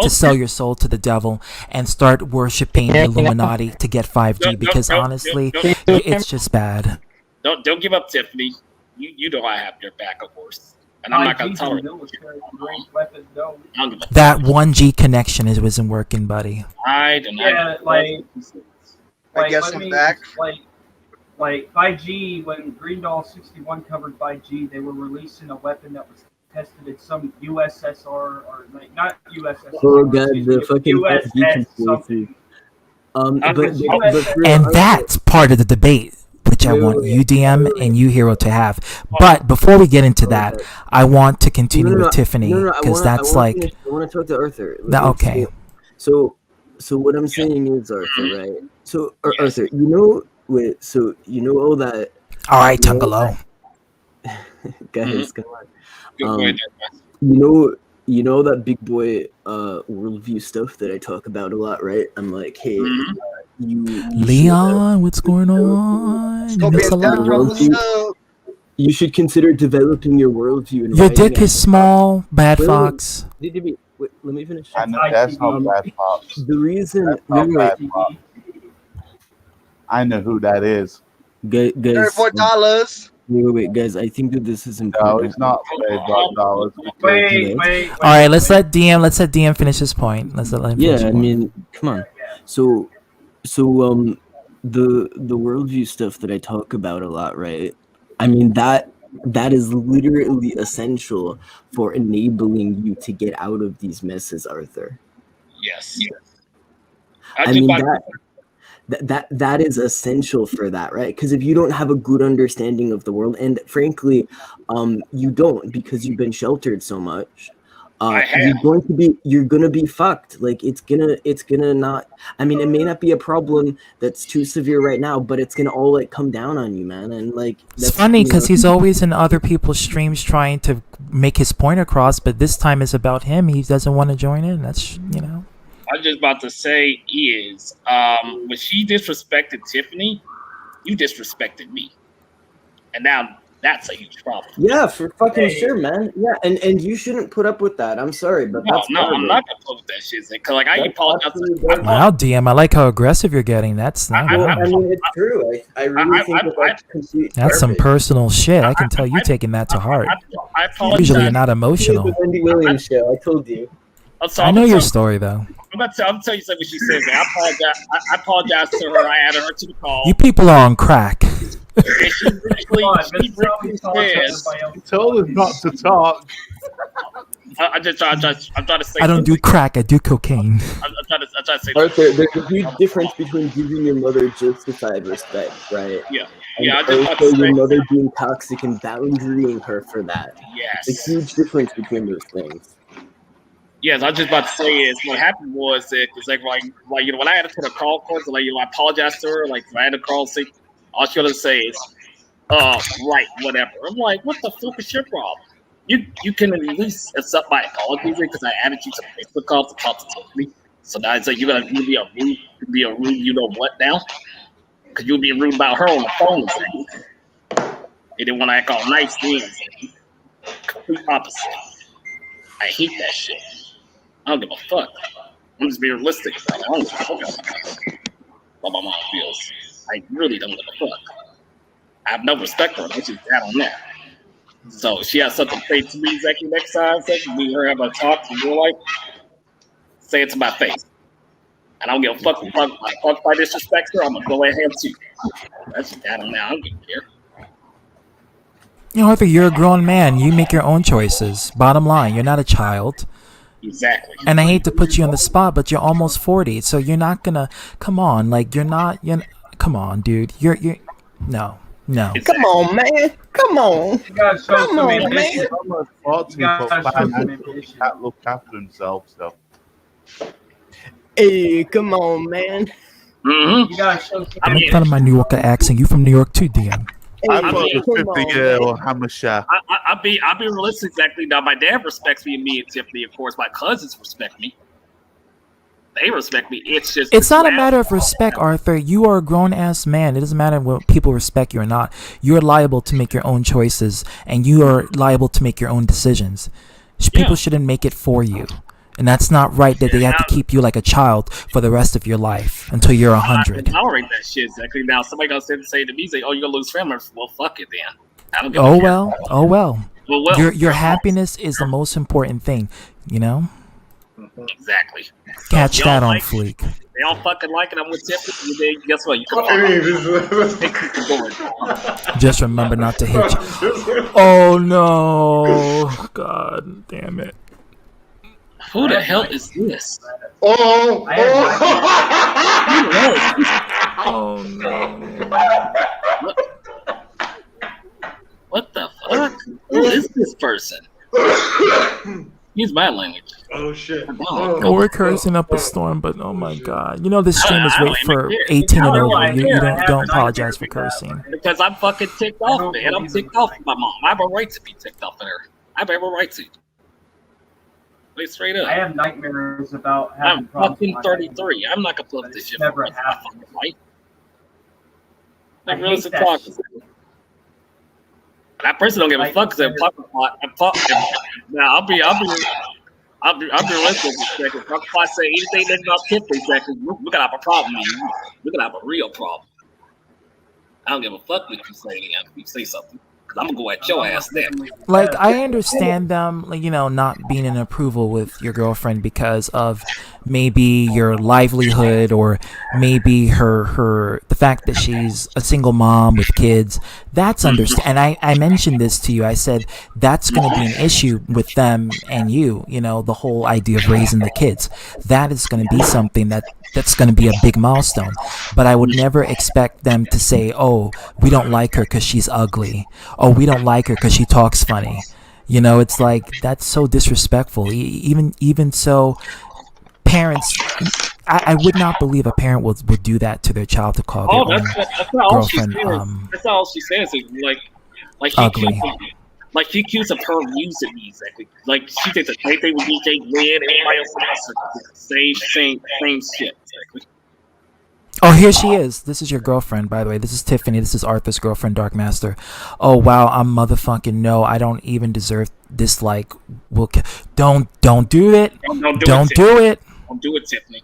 sell your soul to the devil and start worshiping the Illuminati to get 5G because honestly, it's just bad. Don't give up, Tiffany. You know I have your back, of course, and I'm not gonna tolerate that 1G connection wasn't working, buddy. I guess I'm back. Like 5G, when Greendahl 61 covered 5G, they were releasing a weapon that was tested at some USSR or not USSR. Oh god, the fucking USS something. And that's part of the debate, which I want you, DM, and you, Hero, to have. But before we get into that, I want to continue with Tiffany because I want to talk to Arthur. Okay. So what I'm saying is, Arthur, right? So Arthur, you know all that. All right, Tungalo. Guys, come on. You know that big boy worldview stuff that I talk about a lot, right? I'm like, hey, Leon, what's going on? You should consider developing your worldview. And your dick is small, bad fox. Wait, let me finish. I know that's not bad fox. The reason. I know who that is. Guys, $34. Wait, guys. I think that this is important. No, it's not $34. Wait. All right, let's let DM finish his point. Let's let him finish. Yeah, I mean, come on. So the worldview stuff that I talk about a lot, right? I mean that is literally essential for enabling you to get out of these messes, Arthur. Yes. I mean that is essential for that, right? Because if you don't have a good understanding of the world, and frankly, you don't because you've been sheltered so much, you're gonna be fucked. Like it's gonna not. I mean, it may not be a problem that's too severe right now, but it's gonna all come down on you, man. And it's funny because he's always in other people's streams trying to make his point across, but this time it's about him. He doesn't want to join in. That's I'm just about to say is when she disrespected Tiffany, you disrespected me, and now that's a huge problem. Yeah, for fucking sure, man. Yeah, and you shouldn't put up with that. I'm sorry, but I'm not gonna put up with that shit. Cause I apologize. Wow, DM, I like how aggressive you're getting. That's not. I mean, it's true. I really think that's complete. That's some personal shit. I can tell you taking that to heart. I apologize. Usually, you're not emotional. The Wendy Williams show. I told you. I know your story though. I'm gonna tell you something she says. I apologize to her. I added her to the call. You people are on crack. She told us not to talk. I'm trying to say. I don't do crack. I do cocaine. I'm trying to say. Arthur, there's a huge difference between giving your mother justified respect, right? Yeah. And also your mother being toxic and boundarying her for that. Yes. There's a huge difference between those things. Yes, I was just about to say is what happened was that it's like when I had to put a call for it, I apologized to her, I had to call say all she had to say is right, whatever. I'm like, what the fuck is your problem? You can at least accept my apology because I added you to Facebook calls to talk to me. So now it's like you be a rude you know what now? Because you'll be rude about her on the phone. They didn't want to act all nice things. Complete opposite. I hate that shit. I don't give a fuck. I'm just being realistic about it. I don't give a fuck about my mom feels. I really don't give a fuck. I have no respect for her. That's just that on that. So she has something to say to me exactly next time. Me and her have a talk in real life. Say it to my face. And I don't give a fuck if I disrespect her. I'm gonna go ahead too. That's just that on that. I don't give a care. You know, Arthur, you're a grown man. You make your own choices. Bottom line, you're not a child. Exactly. And I hate to put you on the spot, but you're almost 40, so you're not gonna. Come on, come on, dude. You're. No. Exactly. Come on, man. Come on. You gotta show Come some on, ambition. man. Almost 40, You gotta but show some financially ambition. can't look after himself. So Hey, come on, man. Mm-hmm. You gotta show some I mean, Make fun of my New Yorker accent. You from New York too, DM. I've Hey, got mean, the come on, 50-year man. hammer shaft. I'll be realistic exactly. Now my dad respects me and Tiffany, of course. My cousins respect me. They respect me. It's just It's not a matter of respect, Arthur. You are a grown-ass man. It doesn't matter when people respect you or not. You're liable to make your own choices, and you are liable to make your own decisions. People shouldn't make it for you. And that's not right that they have to keep you like a child for the rest of your life until you're 100. I tolerate that shit exactly. Now somebody gonna say to me, "Oh, you're gonna lose family." Well, fuck it then. I don't give a Oh care. well. Well, Your happiness is the most important thing, you know? exactly. Catch y'all that on like fleek. They all fucking like it. I'm with Tiffany. Then guess what? You can Just remember not to hit you. Oh no. God damn it. Who the hell is this? I had Oh no. What the fuck? Who is this person? Use my language. Oh shit. Oh, we're cursing up a storm, but oh my god. You know this stream is I don't rated even for care. 18 and I over. don't You care. don't apologize for cursing. Because I'm fucking ticked off, man. I'm ticked off with my mom. I have a right to be ticked off at her. I have every right to. Wait, straight up. I have nightmares about having I'm problems fucking with my 33. I'm not gonna put up this shit for never the rest of my happened. fucking life. I Like hate realistic that talk. shit. That person don't give a fuck because Now I'll be realistic for a second. If I say anything negative about Tiffany, we're gonna have a problem. We're gonna have a real problem. I don't give a fuck what you say. If you say something, because I'm gonna go at your ass then. Like, I understand them, like, you know, not being in approval with your girlfriend because of maybe your livelihood or maybe the fact that she's a single mom with kids. That's understand. And I mentioned this to you. I said that's going to be an issue with them and you know, the whole idea of raising the kids. That is going to be something that's going to be a big milestone. But I would never expect them to say, oh, we don't like her because she's ugly. Oh, we don't like her because she talks funny. You know, it's like, that's so disrespectful. Even so, parents, I would not believe a parent would do that to their child, to call their own That's not all she girlfriend says. That's not all she says. Like she ugly. Like she accused of her using me exactly. Like she did the same thing with DJ Lynn and everybody else. Same shit exactly. Oh, here she is. This is your girlfriend, by the way. This is Tiffany. This is Arthur's girlfriend, Dark Master. Oh wow, I'm motherfucking no. I don't even deserve this. Like, don't do it. Don't do it. Don't do it, Tiffany.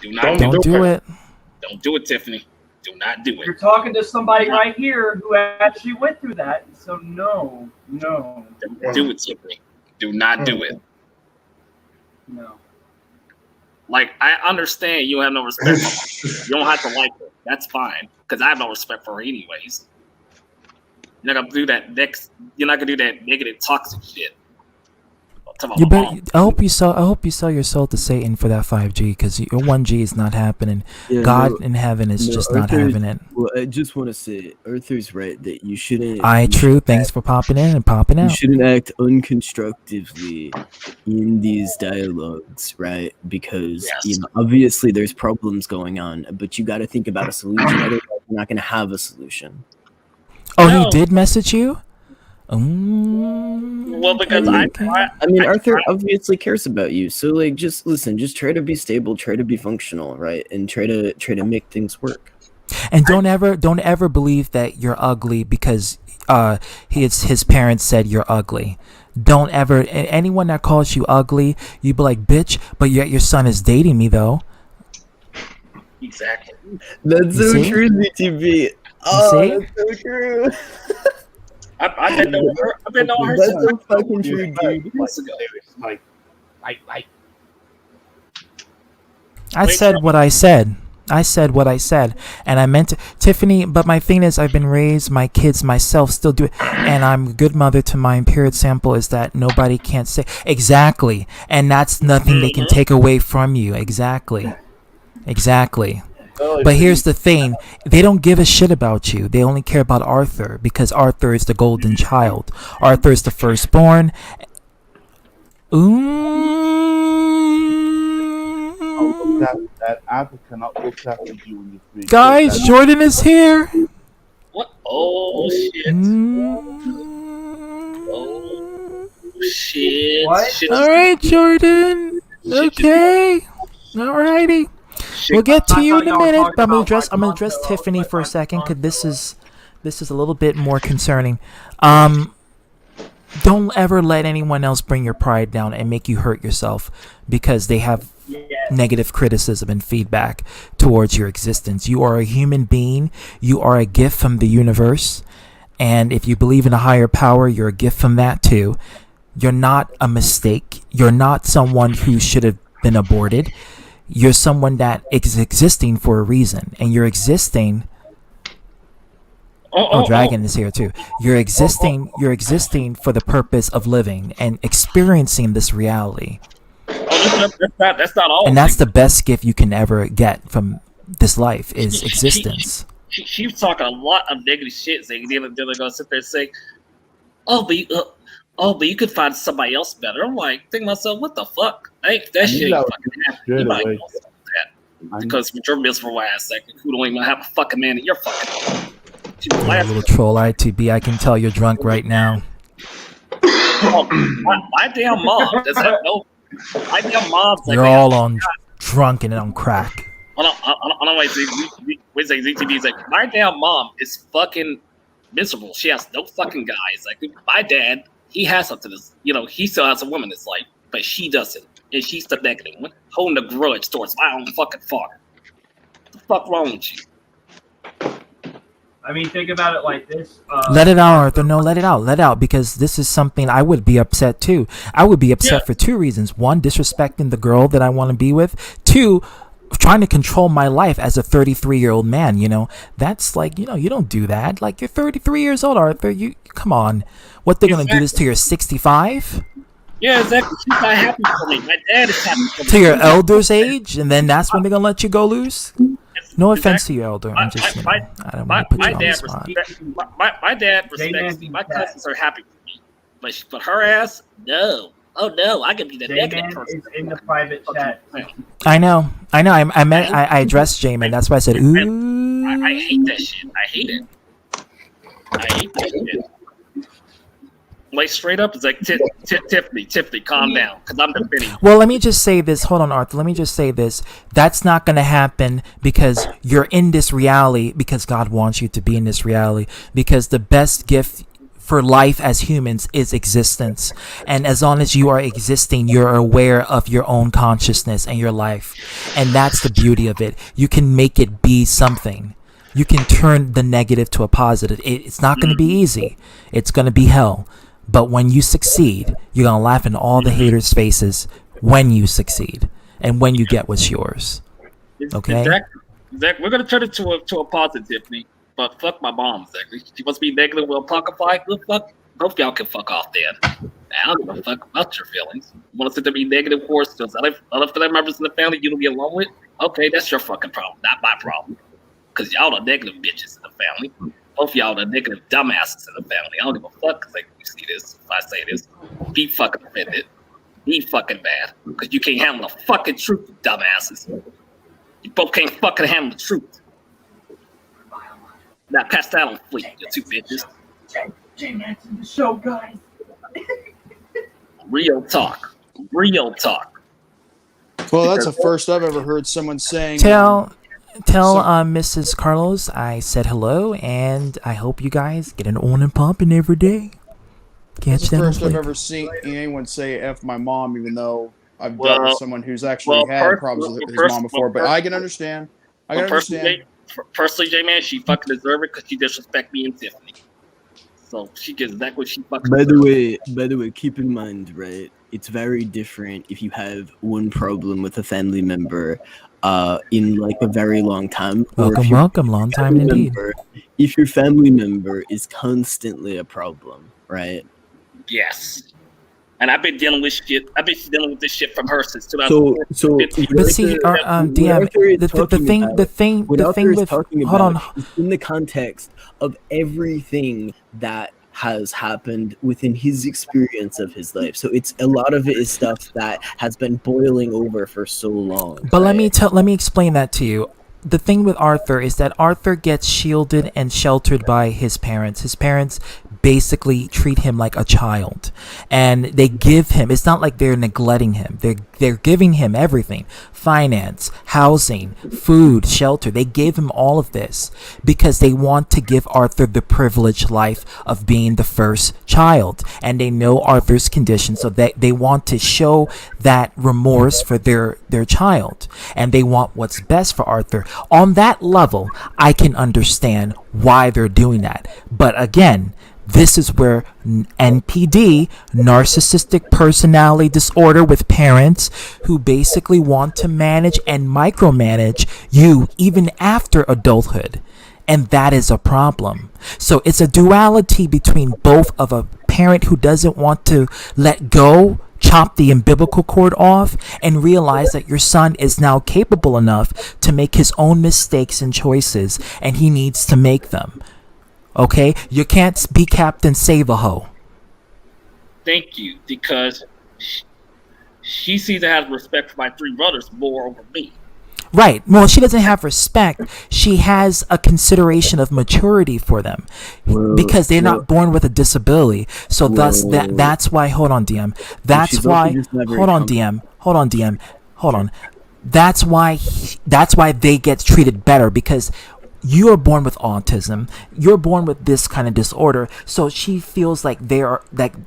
Do not Don't do it. Don't do it, Tiffany. Do not do You're it. talking to somebody right here who actually went through that. So no. Don't do it, Tiffany. Do not do it. No. Like, I understand you have no respect for her. You don't have to like her. That's fine. Because I have no respect for her anyways. You're not gonna do that negative toxic shit. my You mom. I hope you sell your soul to Satan for that 5G, because your 1G is not happening. Yeah, God in heaven is just not having it. Well, I just want to say, Arthur's right that you shouldn't. True. Thanks for popping in and popping You out. shouldn't act unconstructively in these dialogues, right? Because Yes. obviously there's problems going on, but you got to think about a solution. Otherwise, you're not going to have a solution. Oh, No. he did message you? Well, because Okay. I mean, Arthur obviously cares about you, so like, just listen. Just try to be stable, try to be functional, right? And try to make things work. And don't ever believe that you're ugly because his parents said you're ugly. Don't ever, anyone that calls you ugly, you be like, bitch, but yet your son is dating me though. Exactly. That's You so see? true, ZTV. see? That's so true. I've been knowing her That's since so fucking true, dude. months ago. Like, I said what I said. I said what I said, and I meant to, Tiffany. But my thing is, I've been raised, my kids, myself, still do it, and I'm a good mother to my period sample. Is that nobody can't say exactly, and that's nothing they can take away from you. Exactly. But here's the thing: they don't give a shit about you. They only care about Arthur because Arthur is the golden child. Arthur is the firstborn. that Arthur cannot look after you when you're free. Guys, Jordan is here. What? Oh shit! Mm. Oh shit! What? Shit. All right, Jordan. Okay. Alrighty. We'll get to you in a minute. But I'm gonna address Tiffany for a second, because this is a little bit more concerning. Don't ever let anyone else bring your pride down and make you hurt yourself because they have negative criticism and feedback towards your existence. You are a human being. You are a gift from the universe. And if you believe in a higher power, you're a gift from that too. You're not a mistake. You're not someone who should have been aborted. You're someone that is existing for a reason. And you're existing. Dragon is here too. You're existing for the purpose of living and experiencing this reality. That's not all. And that's the best gift you can ever get from this life is existence. She was talking a lot of negative shit. Saying they're gonna sit there and say, but you could find somebody else better. I'm like, think to myself, what the fuck? That shit ain't fucking happening. You might know that because with your miserable ass, like, who don't even have a fucking man in your fucking. A little troll ITB. I can tell you're drunk right now. My damn mom doesn't have no. My damn mom's like, you're all on drunk and on crack. Hold on, wait, ZTV is like, my damn mom is fucking miserable. She has no fucking guys. Like, my dad, he has something. He still has a woman in his life, but she doesn't, and she's the negative one, holding a grudge towards my own fucking father. What the fuck wrong with you? I mean, think about it like this. Let it out, Arthur. No, let it out, because this is something I would be upset too. I would be upset for two reasons. One, disrespecting the girl that I want to be with. Two, trying to control my life as a 33-year-old man. That's like, you don't do that. Like, you're 33 years old, Arthur. You come on. What, they're going to do this to your 65? Yeah, exactly. She's not happy for me. My dad is happy for me. To your elder's age? And then that's when they're going to let you go loose? No offense to you, Elder. I'm just, I don't want to put you on the spot. My dad respects me. My cousins are happy for me. But her ass, no. Oh, no. I can be the negative person. Is in the private chat. I know. I addressed J-Man. That's why I said, ooh. I hate that shit. I hate it. I hate that shit. Like, straight up, it's like, Tiffany, calm down, because I'm defending you. Well, let me just say this. Hold on, Arthur. Let me just say this. That's not going to happen because you're in this reality, because God wants you to be in this reality, because the best gift for life as humans is existence. And as long as you are existing, you're aware of your own consciousness and your life. And that's the beauty of it. You can make it be something. You can turn the negative to a positive. It's not going to be easy. It's going to be hell. But when you succeed, you're going to laugh in all the haters' faces when you succeed and when you get what's yours. Okay? Exactly. We're going to turn it to a positive, Tiffany. But fuck my mom, exactly. She wants to be negative, well, pocket fight. Good fuck. Both y'all can fuck off then. I don't give a fuck about your feelings. You want to sit there and be negative towards those other family members in the family you don't get along with? Okay, that's your fucking problem, not my problem. Because y'all are negative bitches in the family. Both of y'all are negative dumbasses in the family. I don't give a fuck because you see this, if I say this. Be fucking offended. Be fucking bad. Because you can't handle the fucking truth, you dumbasses. You both can't fucking handle the truth. Now pass that on fleet, you two bitches. J-Man's in the show, guys. Real talk. Real talk. Well, that's the first I've ever heard someone saying. Tell Mrs. Carlos I said hello, and I hope you guys get an on and pumping every day. That's Catch the that on first I've fleek. ever seen anyone say "f my mom," even though I've dealt with someone who's actually had problems with his mom before. But I can understand. I can understand. Personally, J-Man, she fucking deserve it because she disrespect me and Tiffany. So she gets exactly what she fucking By deserves. the way, keep in mind, right? It's very different if you have one problem with a family member in like a very long time. Or if Welcome, long time indeed. If your family member is constantly a problem, right? Yes. And I've been dealing with shit. I've been dealing with this shit from her since 2015. But see, DM, the thing with hold on, in the context of everything that has happened within his experience of his life. So it's a lot of it is stuff that has been boiling over for so long. But let me explain that to you. The thing with Arthur is that Arthur gets shielded and sheltered by his parents. His parents basically treat him like a child, and they give him, it's not like they're neglecting him, they're giving him everything: finance, housing, food, shelter. They gave him all of this because they want to give Arthur the privileged life of being the first child, and they know Arthur's condition, so that they want to show that remorse for their child, and they want what's best for Arthur. On that level, I can understand why they're doing that. But again, this is where NPD, narcissistic personality disorder, with parents who basically want to manage and micromanage you even after adulthood. And that is a problem. So it's a duality between both of a parent who doesn't want to let go, chop the umbilical cord off, and realize that your son is now capable enough to make his own mistakes and choices, and he needs to make them. Okay? You can't be Captain Save-A-Ho. Thank you, because she seems to have respect for my three brothers more over me. Right. Well, she doesn't have respect. She has a consideration of maturity for them because they're not born with a disability. So thus that's why. Hold on, DM. That's why. Hold on, DM. Hold on, DM. Hold on. That's why they get treated better, because you are born with autism. You're born with this kind of disorder. So she feels like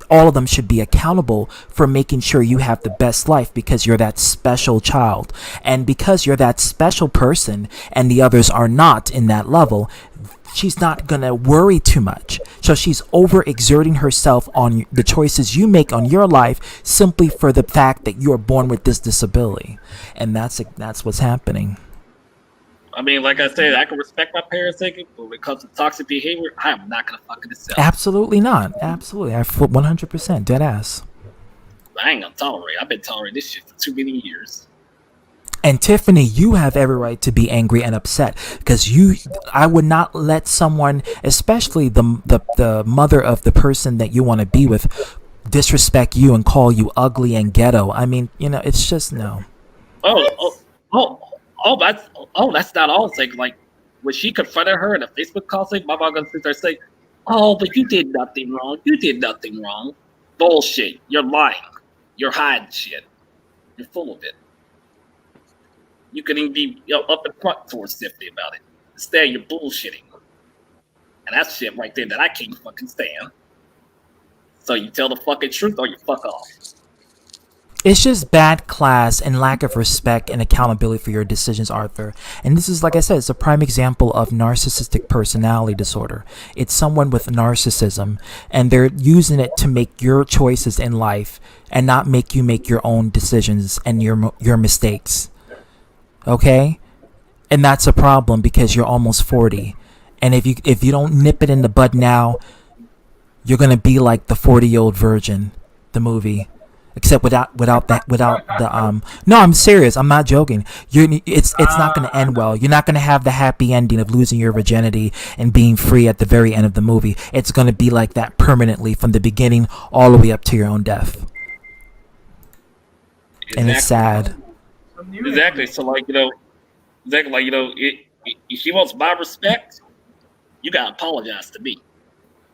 all of them should be accountable for making sure you have the best life because you're that special child. And because you're that special person and the others are not in that level, she's not going to worry too much. So she's overexerting herself on the choices you make on your life simply for the fact that you're born with this disability. And that's what's happening. I mean, like I said, I can respect my parents' thinking, but when it comes to toxic behavior, I am not gonna fucking accept. Absolutely not. Absolutely, I 100% dead ass. I ain't gonna tolerate. I've been tolerating this shit for too many years. And Tiffany, you have every right to be angry and upset because I would not let someone, especially the mother of the person that you want to be with, disrespect you and call you ugly and ghetto. I mean, it's just no. That's not all. It's like when she confronted her in a Facebook call, my mom gonna sit there and say, "Oh, but you did nothing wrong. You did nothing wrong." Bullshit. You're lying. You're hiding shit. You're full of it. You can even be up in front towards Tiffany about it. Instead, you're bullshitting. And that's shit right there that I can't fucking stand. So you tell the fucking truth or you fuck off. It's just bad class and lack of respect and accountability for your decisions, Arthur. And this is, like I said, it's a prime example of narcissistic personality disorder. It's someone with narcissism, and they're using it to make your choices in life and not make you make your own decisions and your mistakes. Okay? And that's a problem because you're almost 40. And if you don't nip it in the bud now, you're going to be like the 40-year-old virgin. the movie. Except without the. No, I'm serious. I'm not joking. It's not going to end well. You're not going to have the happy ending of losing your virginity and being free at the very end of the movie. It's going to be like that permanently from the beginning all the way up to your own death. Exactly. And it's sad. Exactly. So if she wants my respect, you gotta apologize to me,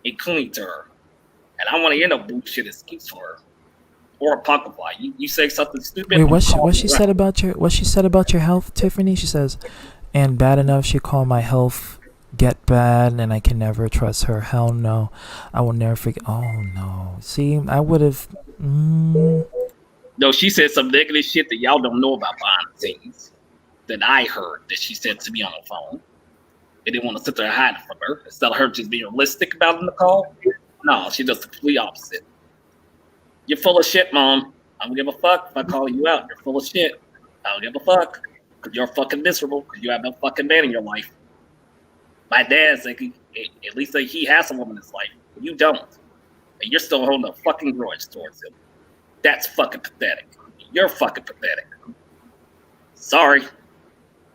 including to her. And I want to end up bullshit excuse for her. Or apocrypha. You say something stupid. Wait, what she said about your health, Tiffany? She says, and bad enough she called my health get bad, and I can never trust her. Hell no, I will never forget. Oh no, see, I would have. No, she said some negative shit that y'all don't know about behind the scenes. That I heard that she said to me on the phone. They didn't want to sit there and hide it from her. Instead of her just being realistic about it in the call. No, she does the complete opposite. You're full of shit, Mom. I don't give a fuck if I call you out. You're full of shit. I don't give a fuck. Because you're fucking miserable. Because you have no fucking man in your life. My dad's like, at least like, he has a woman in his life. You don't. And you're still holding a fucking grudge towards him. That's fucking pathetic. You're fucking pathetic. Sorry.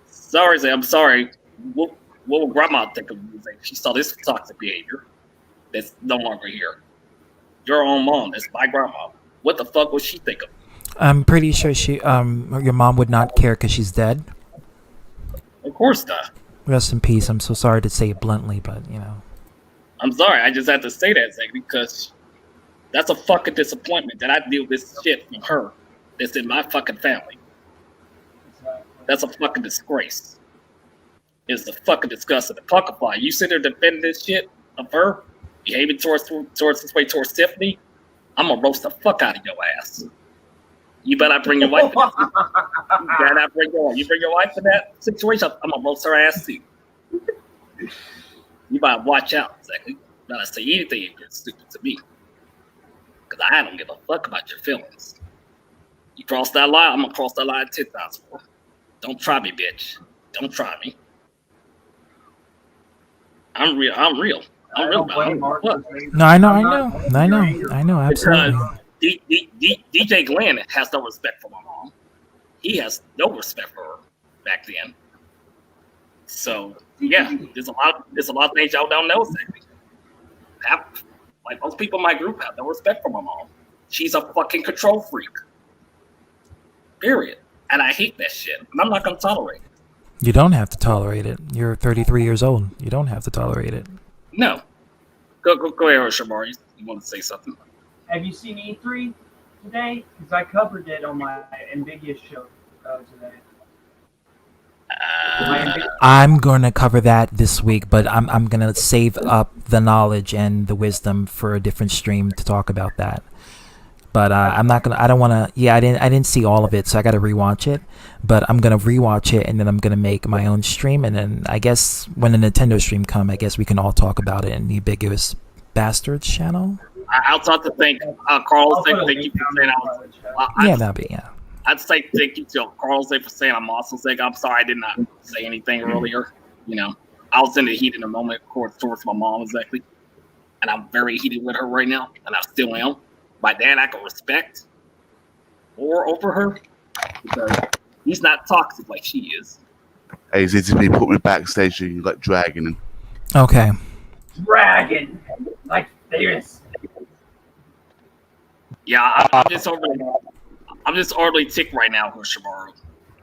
Sorry, Zay. I'm sorry. What will Grandma think of you? She saw this toxic behavior that's no longer here. Your own mom. That's my grandma. What the fuck would she think of? I'm pretty sure your mom would not care because she's dead. Of course not. Rest in peace. I'm so sorry to say it bluntly, but I'm sorry. I just had to say that, Zach, because that's a fucking disappointment that I deal with this shit from her that's in my fucking family. That's a fucking disgrace. It's a fucking disgusting. The Puckify. You sit there defending this shit of her behaving towards this way towards Tiffany. I'm gonna roast the fuck out of your ass. You better not bring your wife in that. You better not bring your wife. You bring your wife in that situation, I'm gonna roast her ass too. You better watch out, exactly. You better say anything if you're stupid to me. Because I don't give a fuck about your feelings. You cross that line, I'm gonna cross that line 10,000 more. Don't try me, bitch. Don't try me. I'm real. No, I know, absolutely. DJ Glenn has no respect for my mom. He has no respect for her back then. So yeah, there's a lot of things y'all don't know. Like most people in my group have no respect for my mom. She's a fucking control freak. Period. And I hate that shit. And I'm not gonna tolerate it. You don't have to tolerate it. You're 33 years old. You don't have to tolerate it. No. Go ahead, Shamar. You want to say something? Have you seen E3 today? Because I covered it on my Ambiguous show today. I'm going to cover that this week, but I'm going to save up the knowledge and the wisdom for a different stream to talk about that. But I'm not gonna. I don't want to. Yeah, I didn't see all of it, so I got to rewatch it. But I'm gonna rewatch it, and then I'm gonna make my own stream. And then I guess when the Nintendo stream come, I guess we can all talk about it in the Ambiguous Bastards channel. I'll talk to thank Carl. Thank you for saying I'd say thank you to Carl for saying I'm also saying I'm sorry I did not say anything earlier. You know, I was in the heat in a moment, of course, towards my mom exactly, and I'm very heated with her right now, and I still am. My dad I can respect or over her because he's not toxic like she is. Hey, ZTP, put me backstage and you like dragging. Okay. Dragon, like this. Yeah, I'm just overly ticked right now with Shimaro.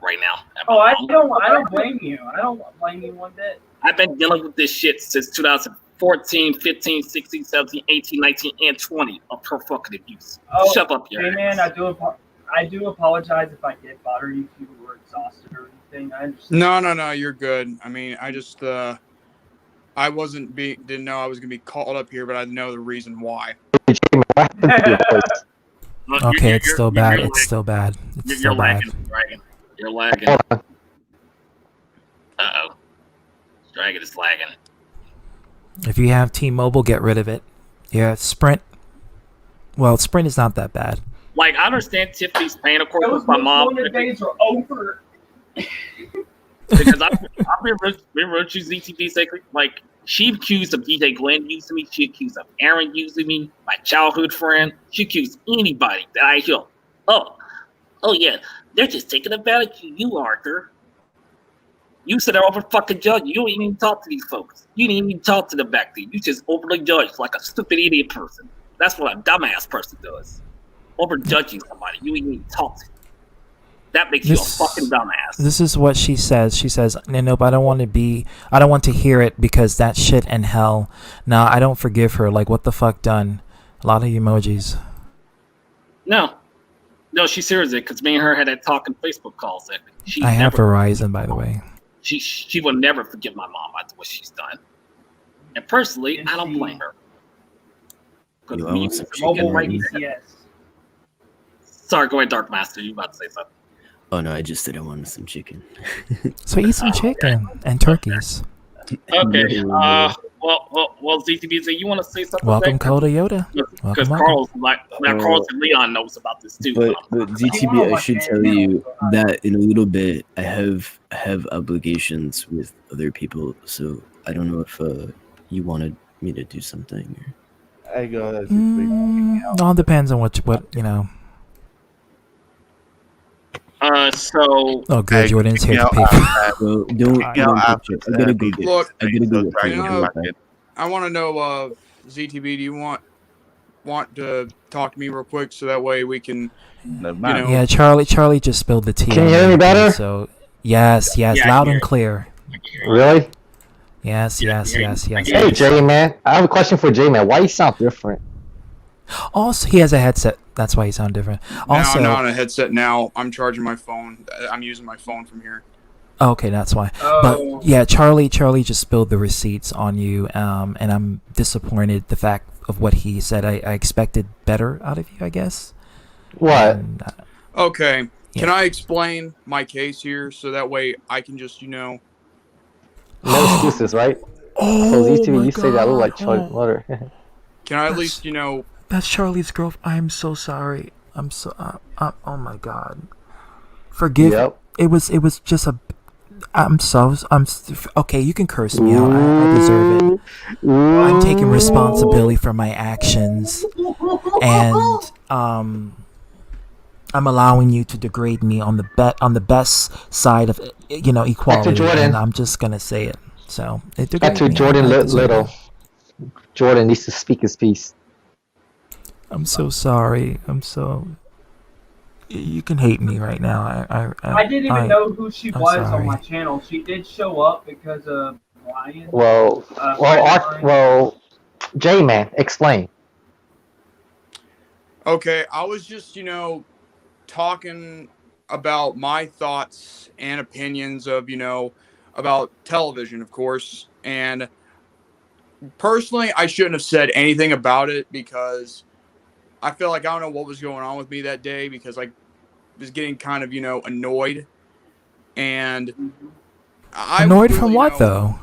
Right now. Oh, I don't blame you. I don't blame you one bit. I've been dealing with this shit since 2014, 15, 16, 17, 18, 19, and 20 of her fucking abuse. Shut up your ass. Man, I do apologize if I did bother you if you were exhausted or anything. I understand. No, you're good. I mean, I just I didn't know I was gonna be called up here, but I know the reason why. Okay, it's still bad. It's still bad. You're lagging, Dragon. You're lagging. Uh-oh. Dragon is lagging. If you have T-Mobile, get rid of it. Yeah, Sprint. Well, Sprint is not that bad. Like, I understand Tiffany's pain, of course, with my mom. Those days are over. Because I've been with you, ZTP, like, She accused of DJ Glenn using me. She accused of Aaron using me, my childhood friend. She accused anybody that I hear. Oh yeah, they're just taking advantage of you, Arthur. You said they're over fucking judge. You don't even talk to these folks. You didn't even talk to them back then. You just overly judge like a stupid idiot person. That's what a dumbass person does. Over judging somebody. You didn't even talk to them. That makes you a fucking dumbass. This is what she says. She says, nope, I don't want to hear it because that shit and hell. Nah, I don't forgive her. Like, what the fuck done? A lot of emojis. No, she's serious because me and her had that talk in Facebook calls. I have Verizon, by the way. She will never forgive my mom after what she's done. And personally, I don't blame her. Sorry, go ahead, Dark Master. You about to say something? Oh no, I just said I wanted some chicken. So eat some chicken and turkeys. Okay. Well, ZTB, you want to say something? Welcome, Coda Yoda. Because Carlos and Leon knows about this too. But ZTB, I should tell you that in a little bit, I have obligations with other people, so I don't know if you wanted me to do something. I go. All depends on what you know. So. Oh, good. Jordan's here to pay for. Well, don't. I gotta go get. Look, I gotta go. I want to know, ZTB. Do you want to talk to me real quick so that way we can? Yeah, Charlie just spilled the tea. Can you hear me better? So yes, loud and clear. Really? Yes. Hey, J-Man. I have a question for J-Man. Why you sound different? Also, he has a headset. That's why he sounds different. Also, I'm not on a headset now. I'm charging my phone. I'm using my phone from here. Okay, that's why. But yeah, Charlie just spilled the receipts on you, and I'm disappointed the fact of what he said. I expected better out of you, I guess. What? Okay. Yeah. Can I explain my case here so that way I can just, No excuses, right? So ZTV, you say that I look like Charlie Water. Can I at least, That's Charlie's girlfriend. I'm so sorry. I'm so. Oh my God. Forgive. Yep. It was just a. I'm okay. You can curse me out. I deserve it. I'm taking responsibility for my actions, and I'm allowing you to degrade me on the best side of equality. And I'm just gonna say it. So it degraded me. Jordan Little. Jordan needs to speak his piece. I'm so sorry. You can hate me right now. I didn't even know who she was on my channel. She did show up because of Ryan. Well, J-Man, explain. Okay, I was just, talking about my thoughts and opinions of, about television, of course. And personally, I shouldn't have said anything about it because I feel like I don't know what was going on with me that day because I was getting kind of, annoyed. And annoyed from what, though?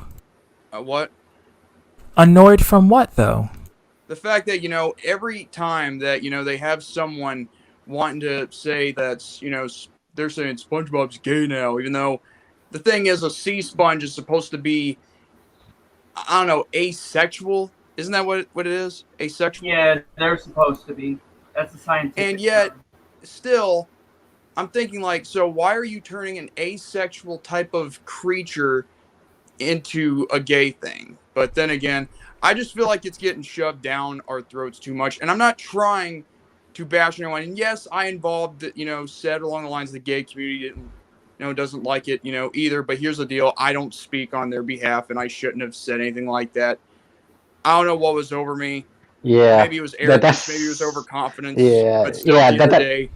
What? Annoyed from what, though? The fact that, every time that, they have someone wanting to say that's, they're saying SpongeBob's gay now, even though the thing is a sea sponge is supposed to be, I don't know, asexual. Isn't that what it is? Asexual? Yeah, they're supposed to be. That's the scientific And yet, term. Still, I'm thinking so why are you turning an asexual type of creature into a gay thing? But then again, I just feel like it's getting shoved down our throats too much. And I'm not trying to bash anyone. And yes, I involved, said along the lines of the gay community doesn't like it, either. But here's the deal. I don't speak on their behalf, and I shouldn't have said anything like that. I don't know what was over me. Yeah. Maybe it was arrogance. Maybe it was overconfidence. Yeah. But still, at the end of the day,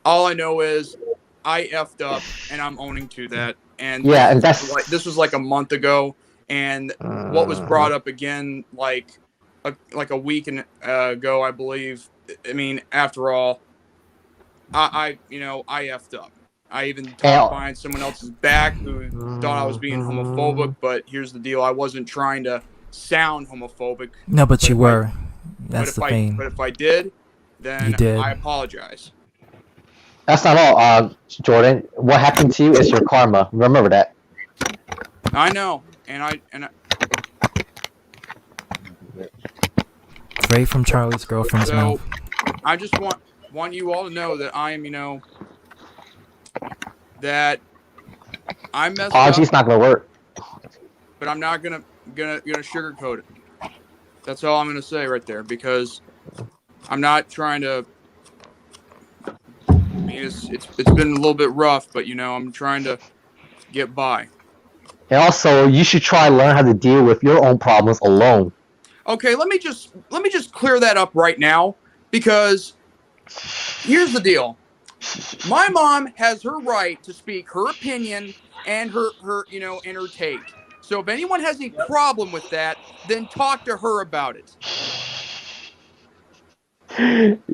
all I know is I effed up, and I'm owning to that. And yeah, and this was like a month ago, and what was brought up again like a week ago, I believe. I mean, after all, I effed up. I even talked behind someone else's back who thought I was being homophobic, but here's the deal: I wasn't trying to sound homophobic. No, but you were. That's the thing. But if I did, then I apologize. That's not all, Jordan. What happened to you is your karma. Remember that. I know, and Straight from Charlie's girlfriend's So mouth. I just want you all to know that I am, that I messed Apology's up, not gonna work. but I'm not gonna sugarcoat it. That's all I'm gonna say right there, because I'm not trying to. I mean, it's been a little bit rough, but I'm trying to get by. And also, you should try and learn how to deal with your own problems alone. Okay, let me just clear that up right now, because here's the deal. My mom has her right to speak her opinion and her and her take. So if anyone has a problem with that, then talk to her about it.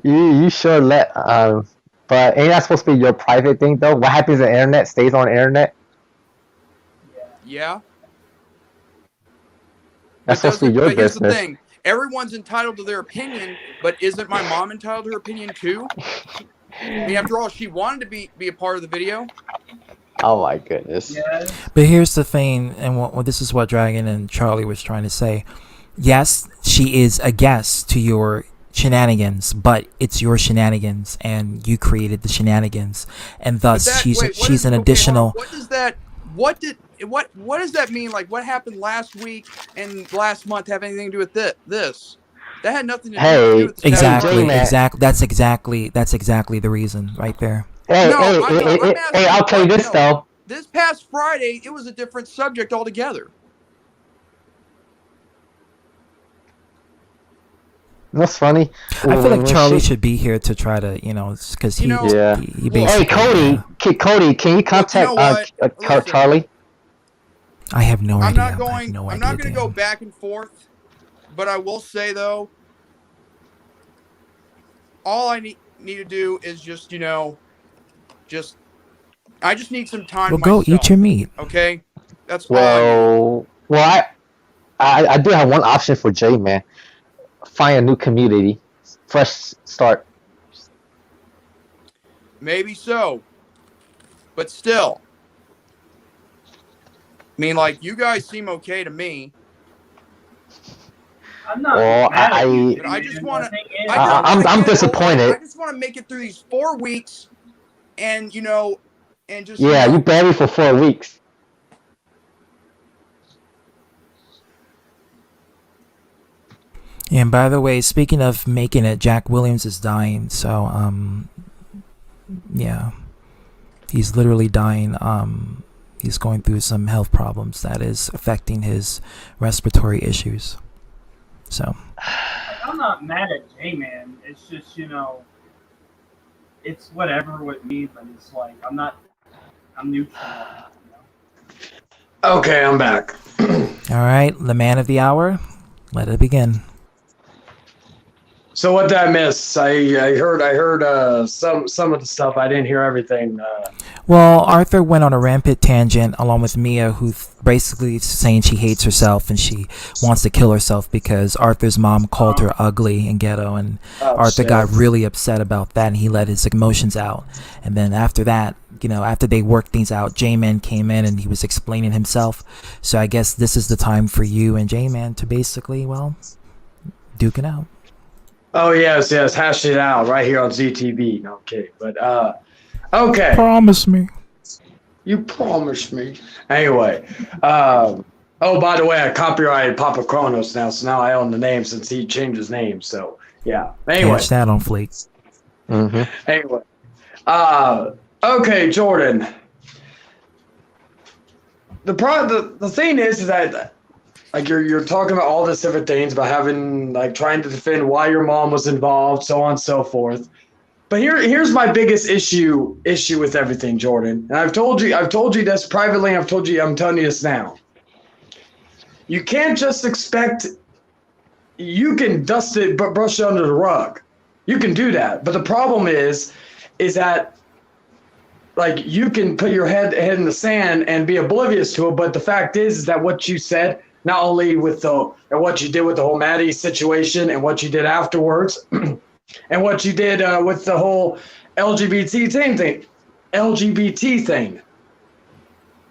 You should let but ain't that supposed to be your private thing though? What happens on the internet stays on the internet. Yeah. That's supposed to be your but here's business. the thing. Everyone's entitled to their opinion, but isn't my mom entitled to her opinion too? I mean, after all, she wanted to be a part of the video. Oh my goodness. But here's the thing, and this is what Dragon and Charlie was trying to say. Yes, she is a guest to your shenanigans, but it's your shenanigans, and you created the shenanigans, and thus she's an additional. What does that? What does that mean? Like, what happened last week and last month have anything to do with this? That had nothing to do with the exactly. That's exactly the reason right there. Hey, I'll tell you this though. This past Friday, it was a different subject altogether. That's funny. I feel like Charlie should be here to try to, because he basically. Hey, Cody, can you contact Charlie? I have no idea. I'm not going to go back and forth, but I will say though, all I need to do is just, I just need some time. Well, go eat your meat. Okay, that's all. Well, I do have one option for Jay, man. Find a new community, fresh start. Maybe so, but still, I mean, like, you guys seem okay to me. I'm not. I just want to. I'm disappointed. I just want to make it through these 4 weeks, and and just. Yeah, you buried for 4 weeks. And by the way, speaking of making it, Jack Williams is dying. So, yeah, he's literally dying. He's going through some health problems that is affecting his respiratory issues. So, I'm not mad at J-Man. It's just, it's whatever with me, but it's like, I'm neutral. Okay, I'm back. All right, the man of the hour, let it begin. So what did I miss? I heard some of the stuff. I didn't hear everything. Well, Arthur went on a rampant tangent along with Mia, who basically saying she hates herself and she wants to kill herself because Arthur's mom called her ugly and ghetto, and Arthur got really upset about that, and he let his emotions out. And then after that, after they worked things out, J-Man came in and he was explaining himself. So I guess this is the time for you and J-Man to basically, duke it out. Oh yes, hash it out right here on ZTV. No kidding, but okay. Promise me. You promised me. Anyway, oh, by the way, I copyrighted Papa Kronos now, so now I own the name since he changed his name. So yeah. Anyway, catch that on Flake. Mm-hmm. Anyway, okay, Jordan. The thing is that. Like you're talking about all these different things about having trying to defend why your mom was involved, so on and so forth. But here's my biggest issue with everything, Jordan. And I've told you this privately. I'm telling you this now. You can't just expect. You can dust it, but brush it under the rug. You can do that, but the problem is that you can put your head in the sand and be oblivious to it. But the fact is that what you said. Not only with what you did with the whole Maddie situation and what you did afterwards, and what you did with the whole LGBT thing.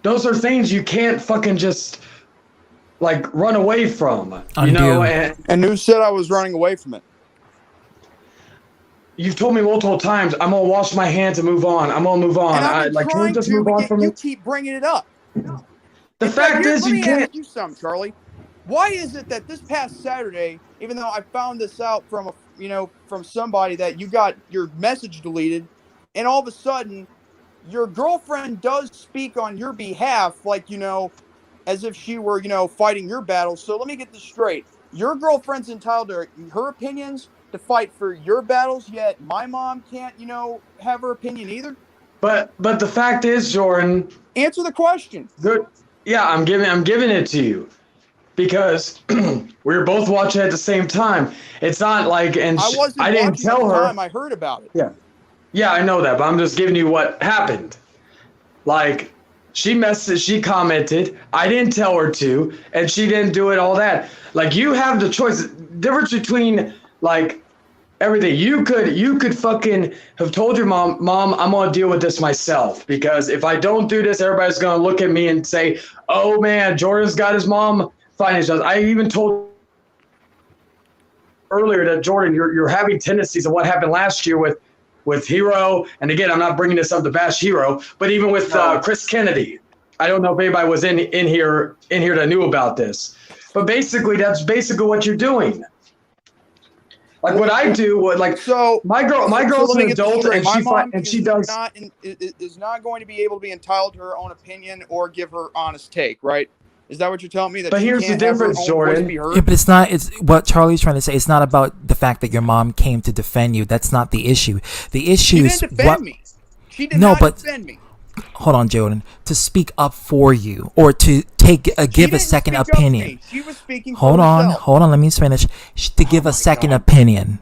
Those are things you can't fucking just like run away from. You Undo. know, And who said I was running away from it? you've told me multiple times, I'm gonna wash my hands and move on. I'm gonna move on. And I've been Like, can we trying just to, move but on yet from you it? keep bringing it up. The In fact, fact is, let you me can't. ask you something, Charlie. Why is it that this past Saturday, even though I found this out from from somebody that you got your message deleted, and all of a sudden your girlfriend does speak on your behalf, like as if she were fighting your battles. So let me get this straight: your girlfriend's entitled to her opinions to fight for your battles, yet my mom can't have her opinion either. But the fact is, Jordan. Answer the question. Good. Yeah, I'm giving it to you because we were both watching at the same time. It's not like I wasn't I didn't watching at tell the her. time. I heard about it. Yeah, I know that, but I'm just giving you what happened. Like, she commented, I didn't tell her to, and she didn't do it, all that. Like, you have the choice. Difference between, like, everything. You could fucking have told your mom, I'm gonna deal with this myself, because if I don't do this, everybody's gonna look at me and say, oh man, Jordan's got his mom fighting each other. I even told earlier that, Jordan, you're having tendencies of what happened last year with Hero, and again, I'm not bringing this up to bash Hero, but even with Chris Kennedy. I don't know if anybody was in here that knew about this, but basically, that's basically what you're doing. Like what I do, my girl's an adult, and she does. Is not going to be able to be entitled to her own opinion or give her honest take, right? Is that what you're telling me? That but here's the difference, Jordan. Yeah, but it's not. It's what Charlie's trying to say. It's not about the fact that your mom came to defend you. That's not the issue. The issue is she didn't defend me. She did not not defend me. Hold on, Jordan. To speak up for you, or to give a second opinion. She was speaking. Hold on. Let me finish. To give a second opinion.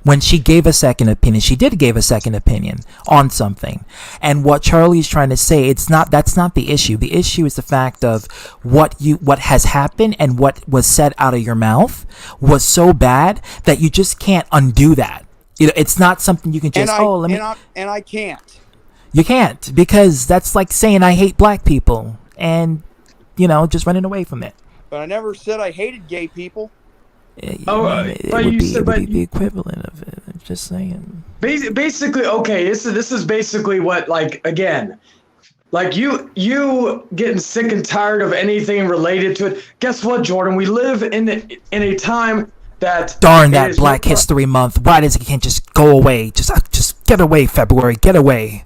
When she gave a second opinion, she did give a second opinion on something. And what Charlie's trying to say, that's not the issue. The issue is the fact of what has happened and what was said out of your mouth was so bad that you just can't undo that. It's not something you can just and I can't. You can't, because that's like saying I hate black people and just running away from it. But I never said I hated gay people. It would be the equivalent of it. I'm just saying. Basically, okay. This is basically what, like, again, like you getting sick and tired of anything related to it. Guess what, Jordan? We live in a time that darn that Black History Month. Why does it can't just go away? Just get away, February. Get away.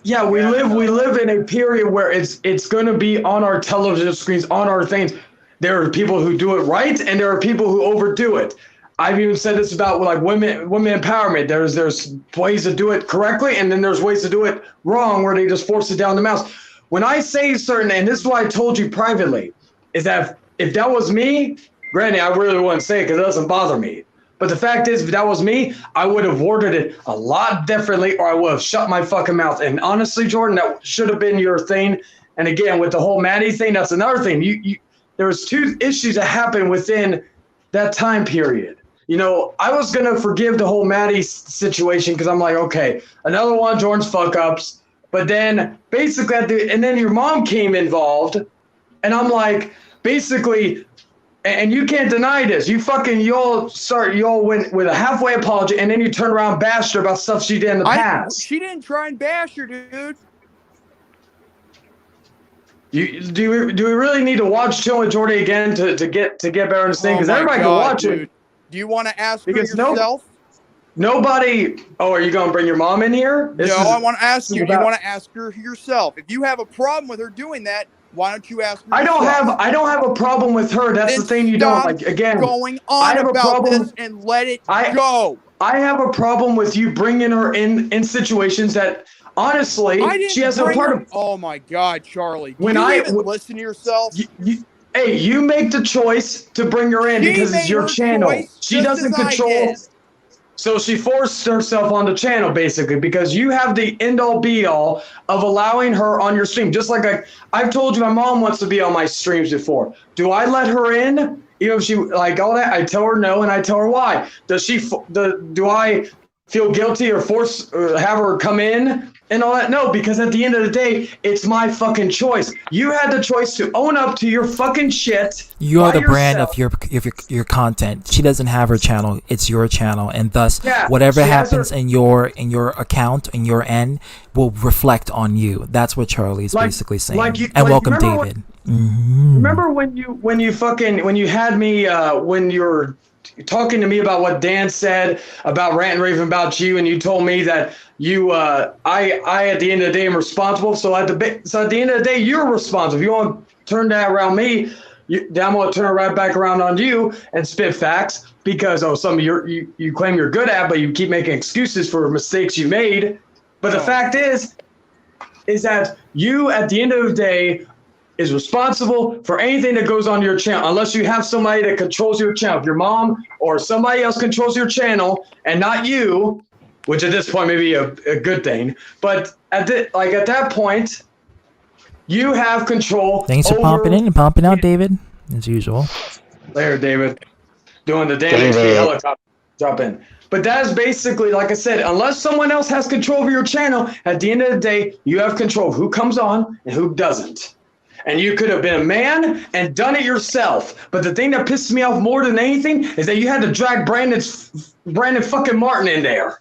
Yeah, we live in a period where it's going to be on our television screens, on our things. There are people who do it right, and there are people who overdo it. I've even said this about like women empowerment. There's ways to do it correctly, and then there's ways to do it wrong where they just force it down the mouse. When I say certain, and this is what I told you privately, is that if that was me, granted, I really wouldn't say it because it doesn't bother me. But the fact is, if that was me, I would have worded it a lot differently, or I would have shut my fucking mouth. And honestly, Jordan, that should have been your thing. And again, with the whole Maddie thing, that's another thing. There was two issues that happened within that time period. I was going to forgive the whole Maddie situation because I'm like, okay, another one, Jordan's fuck-ups. But then basically, and then your mom came involved. And I'm like, basically, and you can't deny this. You all went with a halfway apology, and then you turn around and bashed her about stuff she did in the past. She didn't try and bash her, dude. Do we really need to watch Chill with Jordy again to get better understanding? Because everybody can watch dude. it. Do you want to ask her yourself? Nobody. Oh, are you going to bring your mom in here? I want to ask you. You want to ask her yourself. If you have a problem with her doing that, why don't you ask her? I don't have a problem with her. That's the thing you don't like. Again, going on about this and let it go. I have a problem with you bringing her in situations that. Honestly, she has a part of. Oh my God, Charlie! When you even listen to yourself, you make the choice to bring her in because it's your channel. She doesn't control. So she forced herself on the channel basically because you have the end all be all of allowing her on your stream. Just like I've told you, my mom wants to be on my streams before. Do I let her in? If she like all that, I tell her no, and I tell her why. Do I feel guilty or force or have her come in and all that. No, because at the end of the day, it's my fucking choice. You had the choice to own up to your fucking shit. You are by the brand of yourself. your content. She doesn't have her channel; it's your channel, and thus Yeah, whatever she has happens her- in your account in your end will reflect on you. That's what Charlie's Like- basically saying. like you- and like, welcome, remember David. Mhm. Remember when you had me when you were talking to me about what Dan said about rant and raving about you, and you told me that you I at the end of the day am responsible. So at the end of the day, you're responsible. If you want to turn that around me, I'm going to turn it right back around on you and spit facts because some of you claim you're good at, but you keep making excuses for mistakes you made. But the fact is that you at the end of the day is responsible for anything that goes on your channel, unless you have somebody that controls your channel. If your mom or somebody else controls your channel and not you, which at this point may be a good thing, but at that point, you have control. Thanks for pumping in and pumping out, David, as usual. There, David, doing the damn David. helicopter drop in. But that is basically, like I said, unless someone else has control over your channel, at the end of the day, you have control of who comes on and who doesn't. And you could have been a man and done it yourself. But the thing that pisses me off more than anything is that you had to drag Brandon fucking Martin in there.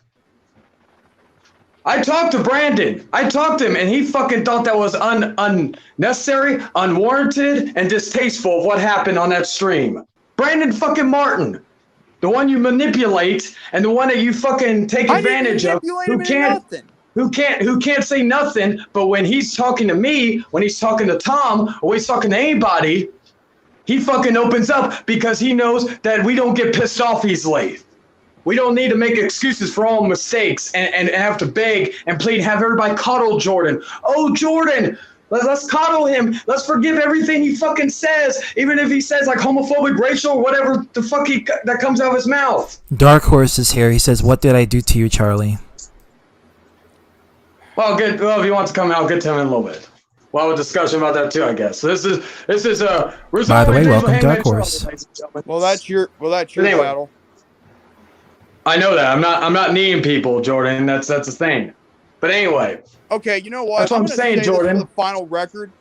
I talked to Brandon. I talked to him, and he fucking thought that was unnecessary, unwarranted, and distasteful of what happened on that stream. Brandon fucking Martin. The one you manipulate and the one that you fucking take advantage of. Who can't say nothing, but when he's talking to me, when he's talking to Tom, or when he's talking to anybody, he fucking opens up because he knows that we don't get pissed off easily. We don't need to make excuses for all mistakes and have to beg and plead, have everybody coddle Jordan. Oh, Jordan, let's coddle him. Let's forgive everything he fucking says, even if he says like homophobic, racial, or whatever the fuck that comes out of his mouth. Dark Horse is here. He says, "What did I do to you, Charlie?" Well, good. Well, if he wants to come out, get to him in a little bit. We'll have a discussion about that too, I guess. So this is By the way, welcome, Dark Horse. Well, that's your Anyway. battle. I know that. I'm not kneeing people, Jordan. That's the thing. But anyway. Okay, you know what? That's what I'm gonna saying, say this Jordan. for the final record.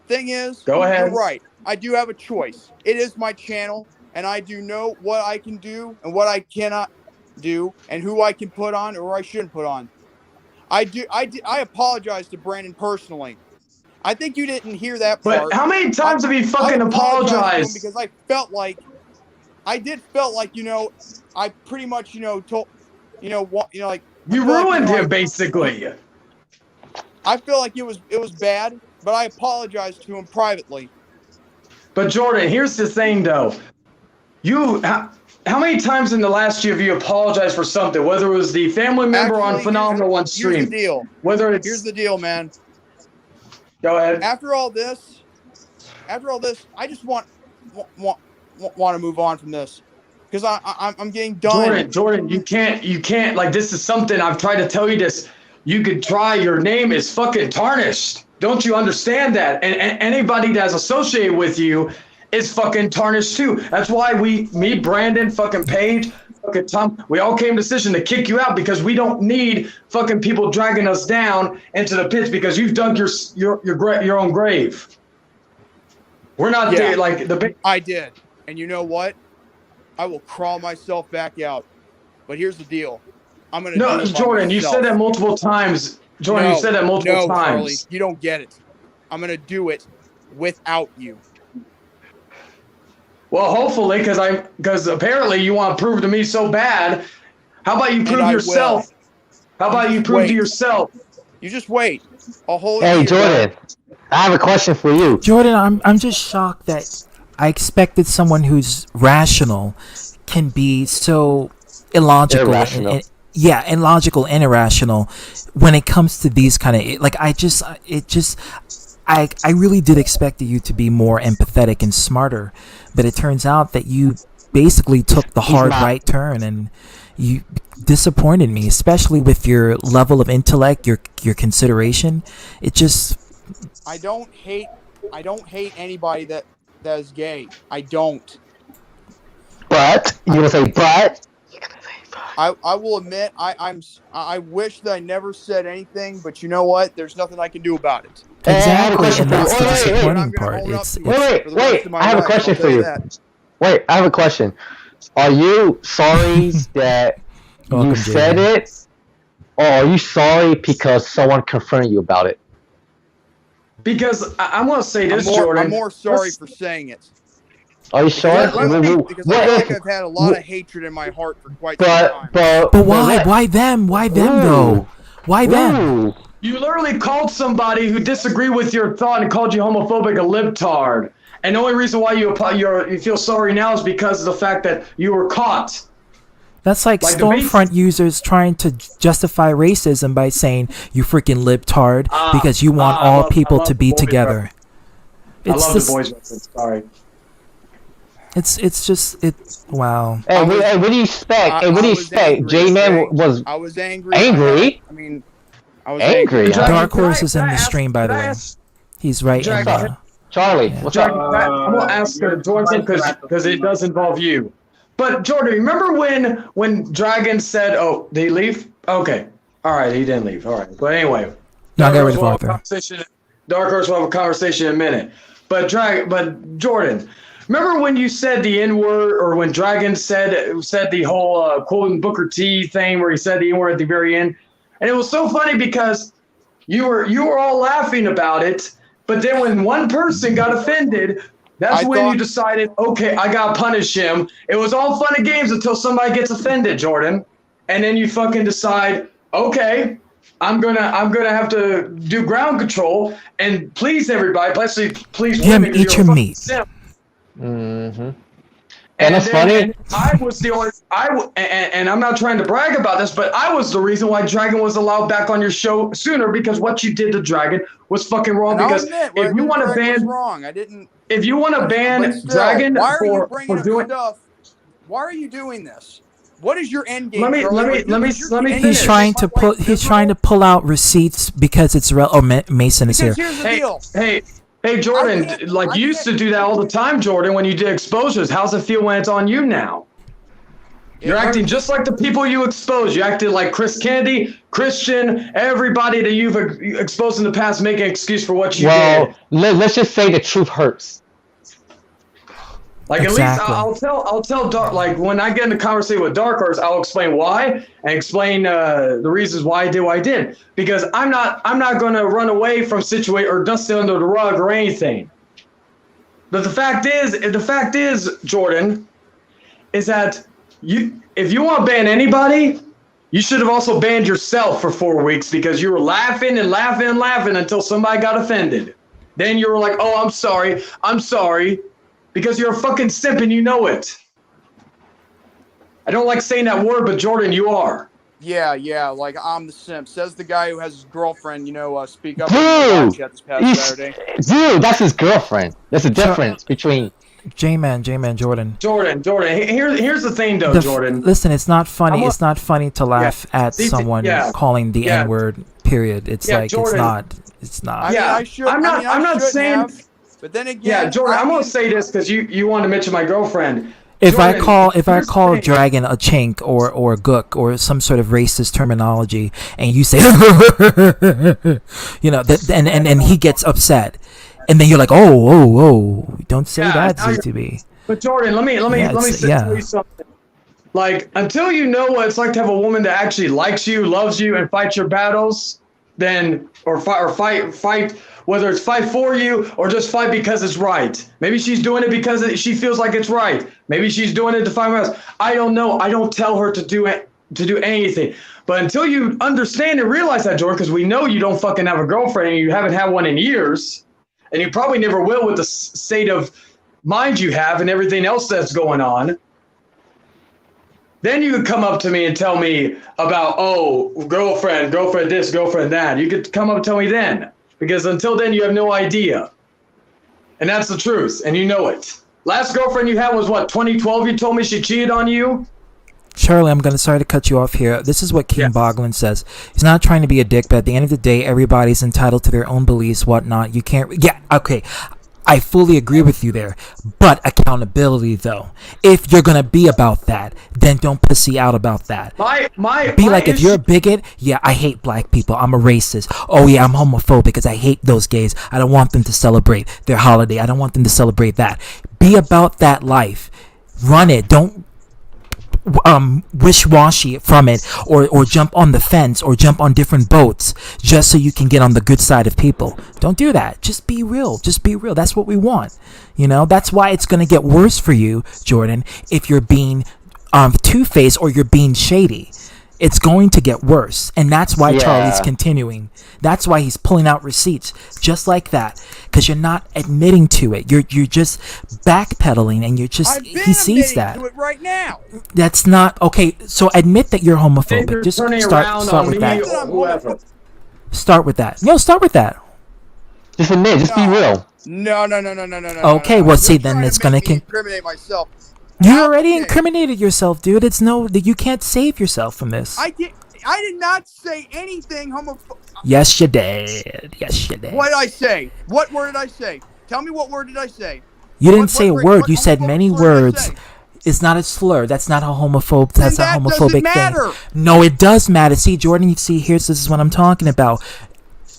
Thing is, Go ahead. You're right. I do have a choice. It is my channel, and I do know what I can do and what I cannot do, and who I can put on or I shouldn't put on. I apologize to Brandon personally. I think you didn't hear that part. But how many times have you fucking I apologized to him apologized? because I felt like I pretty much told like You ruined him basically. I feel like it was bad, but I apologized to him privately. But Jordan, here's the thing though. How many times in the last year have you apologized for something? Whether it was the family member on Phenomenal One stream. Here's the deal. Here's the deal, man. Go ahead. After all this, I just want to move on from this because I'm getting done. Jordan, you can't like this is something I've tried to tell you this. You could try. Your name is fucking tarnished. Don't you understand that? And anybody that's associated with you is fucking tarnished too. That's why me, Brandon, fucking Paige, fucking Tom, we all came to decision to kick you out because we don't need fucking people dragging us down into the pits because you've dug your own grave. We're not there like the big. I did, and you know what? I will crawl myself back out. But here's the deal. I'm gonna. No, do it by Jordan, you myself. said that multiple times. Jordan, you said that multiple times. Charlie, you don't get it. I'm gonna do it without you. Well, hopefully, because apparently you want to prove to me so bad. How about you prove yourself? How about you prove to yourself? You just wait. A whole Hey, year. Jordan, I have a question for you. Jordan, I'm just shocked that I expected someone who's rational can be so illogical. Irrational. Illogical and irrational when it comes to these kind of like I really did expect you to be more empathetic and smarter, but it turns out that you basically took the hard right turn and you disappointed me, especially with your level of intellect, your consideration. It just I don't hate anybody that is gay. I don't. But you gonna say but? I will admit I wish that I never said anything, but you know what? There's nothing I can do about it. Exactly, and that's the But I'm disappointing gonna part. own up It's to it Wait, for the rest of my I have a life, question I'll for tell you. that. Wait, I have a question. Are you sorry that Welcome, you said Jaden. it, or are you sorry because someone confronted you about it? Because I'm gonna say this, I'm Jordan. more sorry for saying it. Are you sorry? Because I feel like I've had a lot of hatred in my heart for quite some time. But why? Why them? Why them though? Why them? You literally called somebody who disagreed with your thought and called you homophobic a libtard. And the only reason why you feel sorry now is because of the fact that you were caught. That's like Stormfront users trying to justify racism by saying you freaking libtard because you want all people to be together. I love the boys reference. Sorry. It's wow. Hey, what do you expect? Hey, what do you expect? J-Man was I was angry. Angry? I was angry. Dark Horse is in the stream, by the way. He's right in the... Charlie, what's up? I'm gonna ask Jordan because it does involve you. But Jordan, remember when Dragon said, "Oh, did he leave?" Okay, all right, he didn't leave. All right, but anyway, No, I got rid of Arthur. Dark Horse will have a conversation in a minute. But Jordan, remember when you said the N-word, or when Dragon said the whole quoting Booker T thing where he said the N-word at the very end, and it was so funny because you were all laughing about it. But then when one person got offended, that's when you decided, okay, I gotta punish him. It was all fun and games until somebody gets offended, Jordan. And then you fucking decide, okay, I'm gonna have to do ground control and please everybody, please Jim, eat your meat. Mm-hmm. And that's funny. And I was the only and I'm not trying to brag about this, but I was the reason why Dragon was allowed back on your show sooner, because what you did to Dragon was fucking wrong. Because if you want to ban wrong, I didn't. If you want to ban Dragon for doing stuff, why are you doing this? What is your end game? Let me. He's trying to pull out receipts because it's Mason is here. Here's the deal. Hey, Jordan, you used to do that all the time, Jordan, when you did exposures. How's it feel when it's on you now? You're acting just like the people you exposed. You acted like Chris Kennedy, Christian, everybody that you've exposed in the past, make an excuse for what you did. Well, let's just say the truth hurts. Like Exactly. At least I'll tell Dark, like when I get in a conversation with Dark Horse, I'll explain why and explain the reasons why I did what I did. Because I'm not going to run away from situation or dust it under the rug or anything. But the fact is, Jordan, is that if you want to ban anybody, you should have also banned yourself for 4 weeks because you were laughing and laughing and laughing until somebody got offended. Then you were like, "Oh, I'm sorry." Because you're a fucking simp and you know it. I don't like saying that word, but Jordan, you are. Yeah, like I'm the simp. Says the guy who has his girlfriend, speak up. Dude, this past Saturday. Dude, that's his girlfriend. There's a difference between... J-Man, Jordan. Jordan. Here's the thing, though, Jordan. Listen, it's not funny. It's not funny to laugh at someone calling the N-word. Period. It's like Jordan. It's not. I'm not saying. But then again, Jordan, I'm gonna say this because you wanted to mention my girlfriend. If I call Dragon a chink or a gook or some sort of racist terminology, and you say, and he gets upset, and then you're like, oh, don't say that, ZTB. But Jordan, let me tell you something. Like, until you know what it's like to have a woman that actually likes you, loves you, and fights your battles, then fight. Whether it's fight for you or just fight because it's right. Maybe she's doing it because she feels like it's right. Maybe she's doing it to fight else. I don't know. I don't tell her to do anything. But until you understand and realize that, Jordan, because we know you don't fucking have a girlfriend and you haven't had one in years, and you probably never will with the state of mind you have and everything else that's going on, then you could come up to me and tell me about, girlfriend this, girlfriend that. You could come up and tell me then. Because until then, you have no idea. And that's the truth, and you know it. Last girlfriend you had was what, 2012? You told me she cheated on you? Charlie, sorry to cut you off here. This is what King Boglin says. He's not trying to be a dick, but at the end of the day, everybody's entitled to their own beliefs, whatnot. You can't... Yeah, okay. I fully agree with you there. But accountability, though. If you're going to be about that, then don't pussy out about that. Be like, if you're a bigot, yeah, I hate black people. I'm a racist. Oh, yeah, I'm homophobic because I hate those gays. I don't want them to celebrate their holiday. I don't want them to celebrate that. Be about that life. Run it. Don't wish-washy from it, or jump on the fence, or jump on different boats just so you can get on the good side of people. Don't do that. Just be real. That's what we want. That's why it's going to get worse for you, Jordan, if you're being two-faced or you're being shady. It's going to get worse, and that's why Charlie's continuing. That's why he's pulling out receipts just like that, because you're not admitting to it. You're just backpedaling, and he sees that. To it right now. That's not okay. So admit that you're homophobic. Just start with that. Start with that. Start with that. Just admit. Just be real. No. Okay, well, see, then it's gonna incriminate myself. You already incriminated yourself, dude. You can't save yourself from this. I did not say anything homophobic. Yes, you did. What did I say? What word did I say? Tell me what word did I say? You didn't say a word. You said many words. It's not a slur. That's not a homophobe. That's a homophobic thing. No, it does matter. See, Jordan, this is what I'm talking about.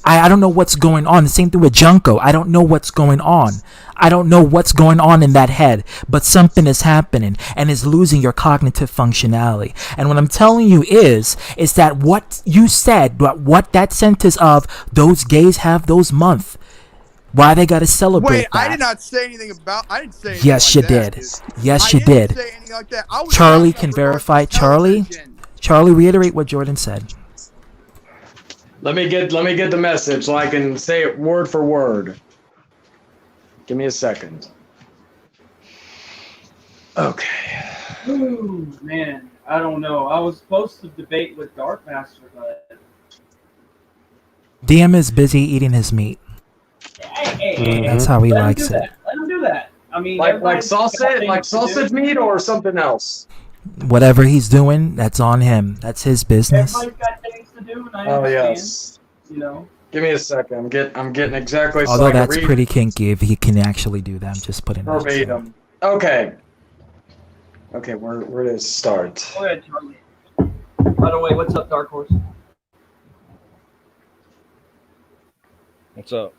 I don't know what's going on. The same thing with Junko. I don't know what's going on. I don't know what's going on in that head, but something is happening and is losing your cognitive functionality. And what I'm telling you is that what you said, what that sentence of those gays have those month, why they got to celebrate Wait, that. I did not say anything about. I didn't say anything Yes, like you that, did. dude. Yes, you did. Say anything like that. Charlie can verify. Charlie, reiterate what Jordan said. Let me get the message so I can say it word for word. Give me a second. Okay. Ooh, man, I don't know. I was supposed to debate with Darkmaster, but DM is busy eating his meat. Hey, That's how he let him likes do it. that. Let him do that. I mean, like sausage meat or something else. Whatever he's doing, that's on him. That's his business. Everybody's got things to do, and I understand. Yes. Give me a second. I'm getting exactly. Although that's pretty kinky if he can actually do that. I'm just putting it verbatim. Okay. Where does it start? Go ahead, Charlie. By the way, what's up, Dark Horse? What's up?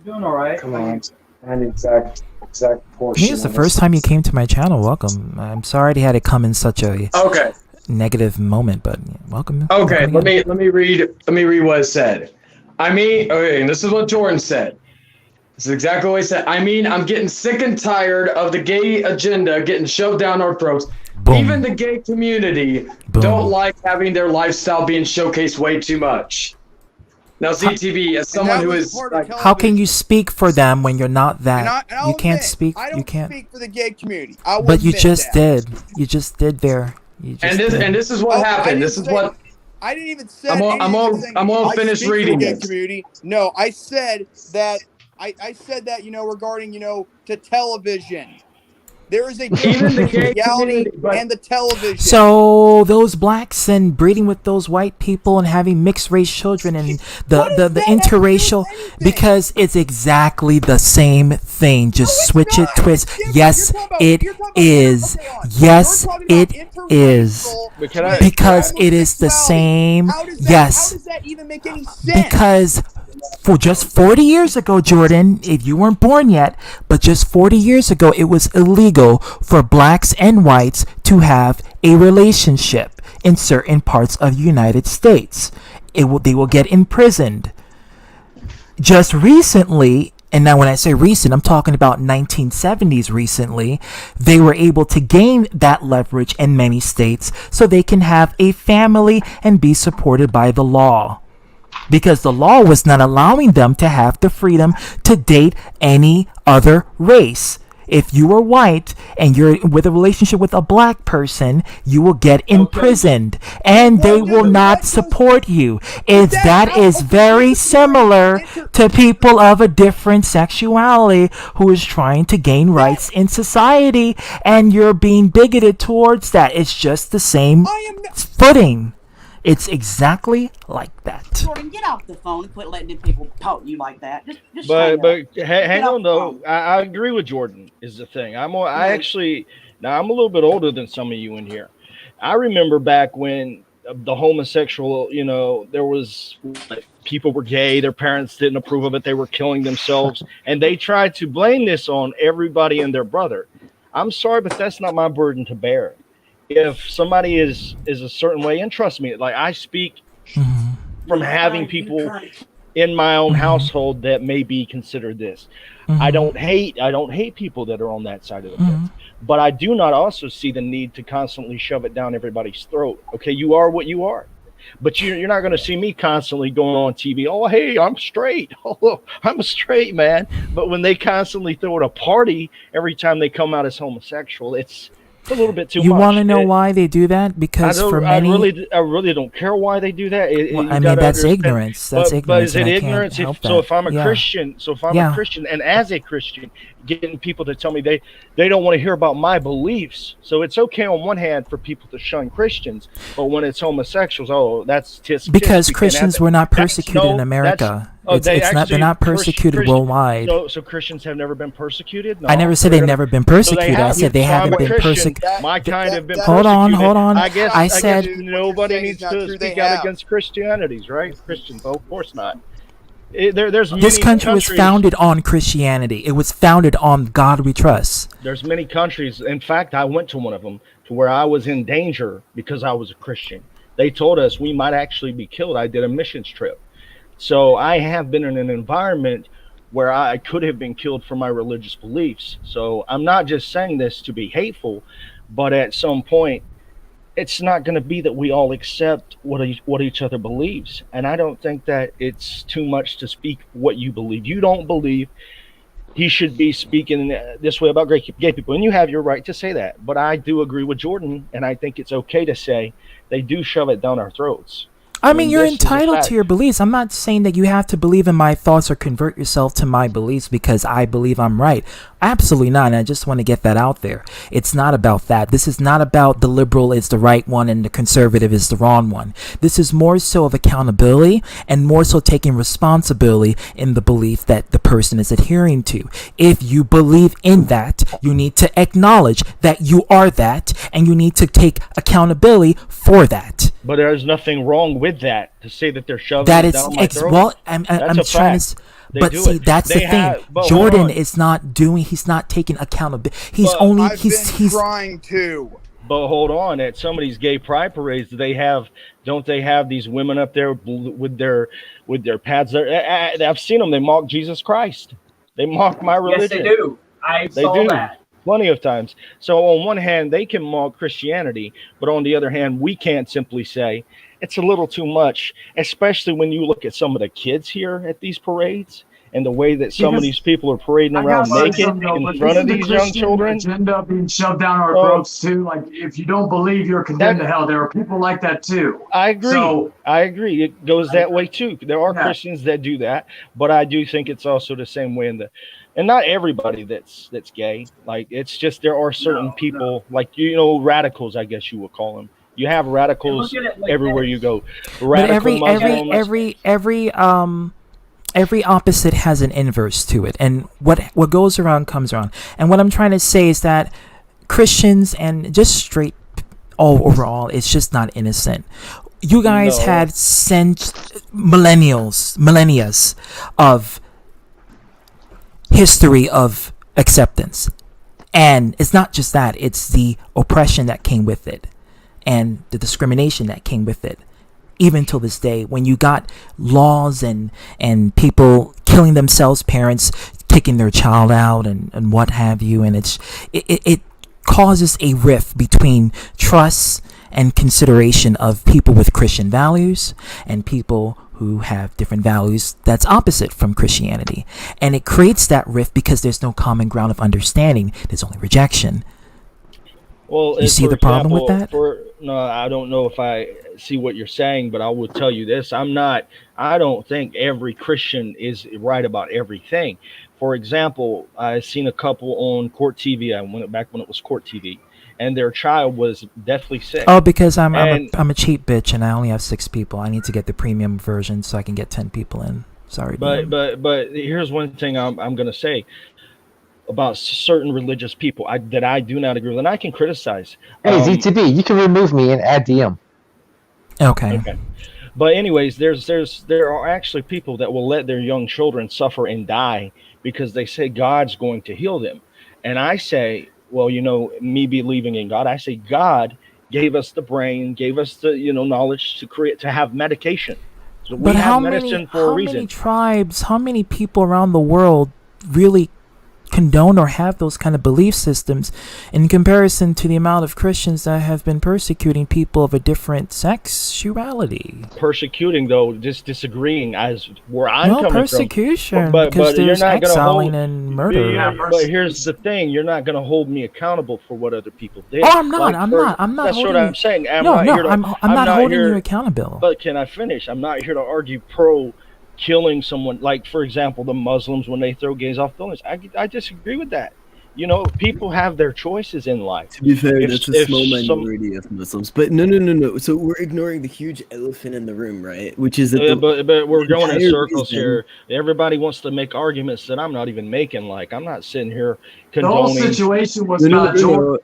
Doing all right. Come on. Find the exact portion. I think it's the first time you came to my channel. Welcome. I'm sorry they had to come in such a negative moment, but welcome. Okay, let me read what it said. And this is what Jordan said. This is exactly what he said. I'm getting sick and tired of the gay agenda getting shoved down our throats. Boom. Even the gay community don't like having their lifestyle being showcased way too much. Now, ZTV, as someone who is how can you speak for them when you're not that? You can't speak. I don't speak for the gay community. But you just did. You just did there. And this is what happened. This is what I didn't even say. I'm all finished reading it. Community. No, I said that. I said that regarding to television. There is a difference between reality and the television. So those blacks and breeding with those white people and having mixed race children and the interracial, because it's exactly the same thing. Just switch it, twist. Yes, it is. Yes, it is. Because it is the same. Yes. How does that even make any sense? Because for just 40 years ago, Jordan, if you weren't born yet, but just 40 years ago, it was illegal for blacks and whites to have a relationship in certain parts of the United States. They will get imprisoned. Just recently, and now when I say recent, I'm talking about 1970s recently, they were able to gain that leverage in many states so they can have a family and be supported by the law. Because the law was not allowing them to have the freedom to date any other race. If you are white and you're with a relationship with a black person, you will get imprisoned and they will not support you. That is very similar to people of a different sexuality who is trying to gain rights in society, and you're being bigoted towards that. It's just the same footing. It's exactly like that. Jordan, get off the phone and quit letting them people talk to you like that. Just But hang off on the though. phone. I agree with Jordan is the thing. I actually now I'm a little bit older than some of you in here. I remember back when the homosexual, there was people were gay, their parents didn't approve of it, they were killing themselves, and they tried to blame this on everybody and their brother. I'm sorry, but that's not my burden to bear. If somebody is a certain way, and trust me, like I speak from having people in my own household that may be considered this. I don't hate people that are on that side of the fence, but I do not also see the need to constantly shove it down everybody's throat. Okay, you are what you are, but you're not going to see me constantly going on TV. Oh, hey, I'm straight. Oh, I'm a straight man. But when they constantly throw it a party every time they come out as homosexual, it's a little bit too much. You want to know why they do that? Because for many, I really don't care why they do that. Well, I mean, that's ignorance. That's ignorance. But is it and I ignorance? can't help that. If I'm a Yeah. Christian, a Christian, and as a Christian, getting people to tell me they don't want to hear about my beliefs. So it's okay on one hand for people to shun Christians, but when it's homosexuals, oh, that's because Christians were not persecuted in America. They're not persecuted worldwide. So Christians have never been persecuted? No, I never said they've never been persecuted. I said they haven't been persecuted. My kind have been Hold on. I guess I said nobody needs to speak out against Christianities, right? Christians, oh, of course not. There's this country was founded on Christianity. It was founded on God we trust. There's many countries. In fact, I went to one of them to where I was in danger because I was a Christian. They told us we might actually be killed. I did a missions trip. So I have been in an environment where I could have been killed for my religious beliefs. So I'm not just saying this to be hateful, but at some point, it's not going to be that we all accept what each other believes. And I don't think that it's too much to speak what you believe. You don't believe he should be speaking this way about gay people, and you have your right to say that. But I do agree with Jordan, and I think it's okay to say they do shove it down our throats. I mean, you're entitled to your beliefs. I'm not saying that you have to believe in my thoughts or convert yourself to my beliefs because I believe I'm right. Absolutely not. And I just want to get that out there. It's not about that. This is not about the liberal is the right one and the conservative is the wrong one. This is more so of accountability and more so taking responsibility in the belief that the person is adhering to. If you believe in that, you need to acknowledge that you are that and you need to take accountability for that. But there's nothing wrong with that to say that they're shoving that it is down my throat. Well, I'm trying to. But see, that's the thing. Jordan is not doing. He's not taking accountability. He's only. He's trying to. But hold on, at some of these gay pride parades, don't they have these women up there with their pads? I've seen them. They mock Jesus Christ. They mock my religion. Yes, they do. I saw that. Plenty of times. So on one hand, they can mock Christianity, but on the other hand, we can't simply say it's a little too much, especially when you look at some of the kids here at these parades and the way that some of these people are parading around naked in front of these young children. Agenda being shoved down our throats too. Like if you don't believe, you're condemned to hell. There are people like that too. I agree. So, I agree. It goes that way too. There are Christians that do that, but I do think it's also the same way and not everybody that's gay. Like it's just there are certain people like radicals, I guess you would call them. You have radicals everywhere you go. Radical Muslims. Every opposite has an inverse to it, and what goes around comes around. And what I'm trying to say is that Christians and just straight overall, it's just not innocent. You guys had millennia of history of acceptance, and it's not just that; it's the oppression that came with it and the discrimination that came with it. Even till this day, when you got laws and people killing themselves, parents kicking their child out and what have you, and it causes a rift between trust and consideration of people with Christian values and people who have different values that's opposite from Christianity. And it creates that rift because there's no common ground of understanding. There's only rejection. Well, you see the problem with that? No, I don't know if I see what you're saying, but I will tell you this. I don't think every Christian is right about everything. For example, I've seen a couple on Court TV. I went back when it was Court TV. and their child was deathly sick. Oh, because I'm And- a cheap bitch and I only have 6 people. I need to get the premium version so I can get 10 people in. Sorry, But DM. but here's one thing I'm gonna say about certain religious people that I do not agree with, and I can criticize. Hey, ZTB, you can remove me and add DM. Okay. Okay. But anyways, there are actually people that will let their young children suffer and die because they say God's going to heal them. And I say, well, me believing in God, I say God gave us the brain, gave us the knowledge to have medication. So we But have medicine for a reason. many tribes, how many people around the world really condone or have those kind of belief systems in comparison to the amount of Christians that have been persecuting people of a different sexuality? Persecuting, though, just disagreeing as where I'm No, coming persecution, from. But because you're there's not going to exiling hold. and murder. Yeah, but here's the thing: you're not going to hold me accountable for what other people did. Oh, I'm not. I'm not That's holding what I'm you- saying. I'm not holding you accountable. But can I finish? I'm not here to argue pro killing someone. Like, for example, the Muslims when they throw gays off buildings. I disagree with that. People have their choices in life. To be fair, that's a small some- minority of Muslims. But no. So we're ignoring the huge elephant in the room, right? Which is that but we're going in entire circles reason- here. Everybody wants to make arguments that I'm not even making. Like, I'm not sitting here The whole condoning. situation was No. not Jordan.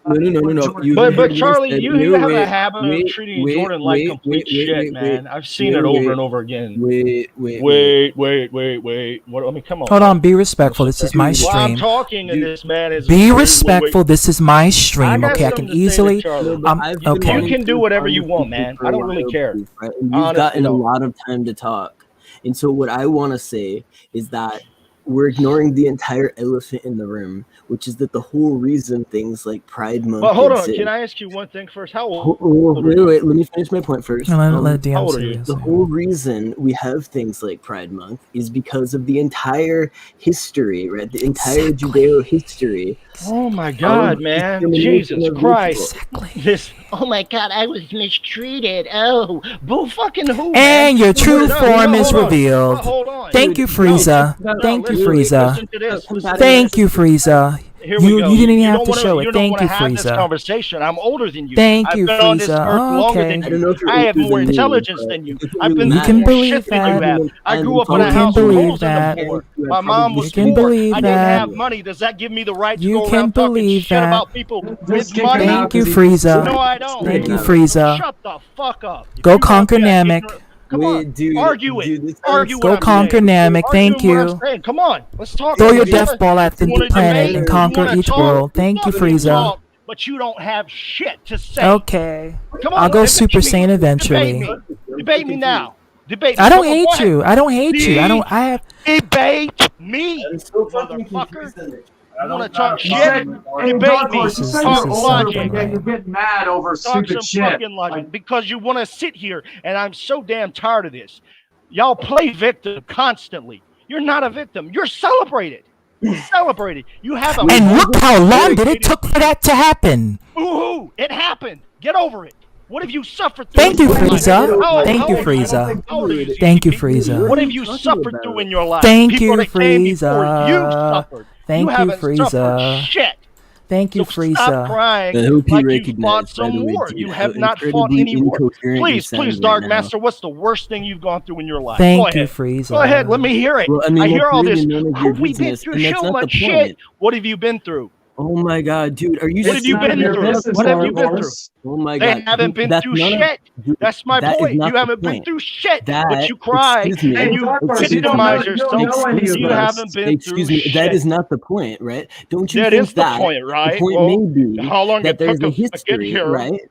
You But heard what I Charlie, said. you No, have a wait, habit wait, of treating wait, Jordan like wait, complete wait, shit, wait, man. wait, I've seen wait, it over wait, and over again. Wait. What? I mean, come on. Hold on, be respectful. This is my Well, I'm stream. talking, and this man is. Be wait. respectful. This is my I stream. got Okay, I something can to say to easily. Charlie. I've been Okay. You wanting can do to whatever you argue want, with you man. for I a don't really while, care. Bruce, right? And you've Honestly, gotten a though. lot of time to talk. And so what I want to say is that we're ignoring the entire elephant in the room, which is that the whole reason things like Pride Month. But hold on, exist- can I ask you one thing first? How Ho- old? oh, wait, let me finish my point first. Let DM How old are say you? this. The whole reason we have things like Pride Month is because of the entire history, right? The entire Judeo history. Oh my God, man! discrimination Jesus of Christ! Exactly. This. Oh my God! I was mistreated. Oh, boo fucking who? And man? your true No, form is hold on. revealed. Hold on. Thank you, Frieza. Thank you, Frieza. Listen to this. Listen to Thank this. you, Frieza. Here we You go. didn't even You have don't to wanna- show it. You don't Thank want you, to have this Frieza. conversation. I'm older than you. Thank I've you, been on this Frieza. earth longer Okay. than I don't you. know if you're I have older more than me, intelligence but than you. it doesn't I've really been You matter. can through more believe shit than you that. have. I And grew up in a following can house with believe holes in that. the floor. You My have mom probably was You can poor. believe I didn't that. have money. Does that give me the right to You go can around talking believe shit that. about people Just with kick him money? out. Thank you, Frieza. No, I don't. Thank you, Right. Frieza. Shut the fuck up. If Go you want conquer that Namek. ignorant- Come Wait, on, dude, argue it. dude, this Argue sounds what Go I'm conquer saying. Namek. Argue Thank what you. I'm saying. Come on, let's talk. Throw If your you wanna- death ball at the you wanna planet debate, and you conquer wanna each talk, world. Thank you, fucking Frieza. talk, but you don't have shit to say. Okay. Come on, I'll go debate Super me. Saiyan eventually. Debate me. Debate me now. Debate me. I don't Come on, go hate ahead. you. I don't hate you. I have. Debate me, I'm so fucking motherfucker. confused. You want to talk You shit? said, hey, Debate Dark me. Horse, you said Talk you're older, logic. but yet you're getting mad over Talk stupid some shit. fucking logic because you want to sit here, and I'm so damn tired of this. Y'all play victim constantly. You're not a victim. You're celebrated. Celebrated. You have a. And look how long did it took for that to happen. Boo-hoo! It happened. Get over it. What have you suffered through? Thank you, in your life? Frieza. How old- Thank how you, old- Frieza. how old are you, Thank you, CP? Frieza. What have you suffered through in your life? Thank People you, that came before you Frieza. suffered. Thank you you, haven't Frieza. suffered shit. Thank you, So Frieza. stop crying I hope you like you recognize, fought by some the way, war. dude, You how have not fought incredibly any war. incoherent you Please, sound right Dark now. Master, what's the worst thing you've gone through in your life? Thank Go you, ahead. Frieza. Go ahead. Let me hear it. Well, I mean, hear that's all really this. none of your We've been business, through and that's so not the much shit. point. What have you been through? Oh my god, dude, are you What have you serious? been Your through? business, What have you Dark been through? Horse. Oh my They god, haven't dude, been that's through none of- shit. dude, That's my that is point. not You the haven't been point. through shit, That, but you cry excuse me, Hey, and you Dark Horse, excuse you don't victimize know, you don't yourself. know any of You this. haven't been excuse through me, shit. that is not the point, right? Don't you That think is the that point, right? the point Well, may be how long that it there's took a us to get history, here, right?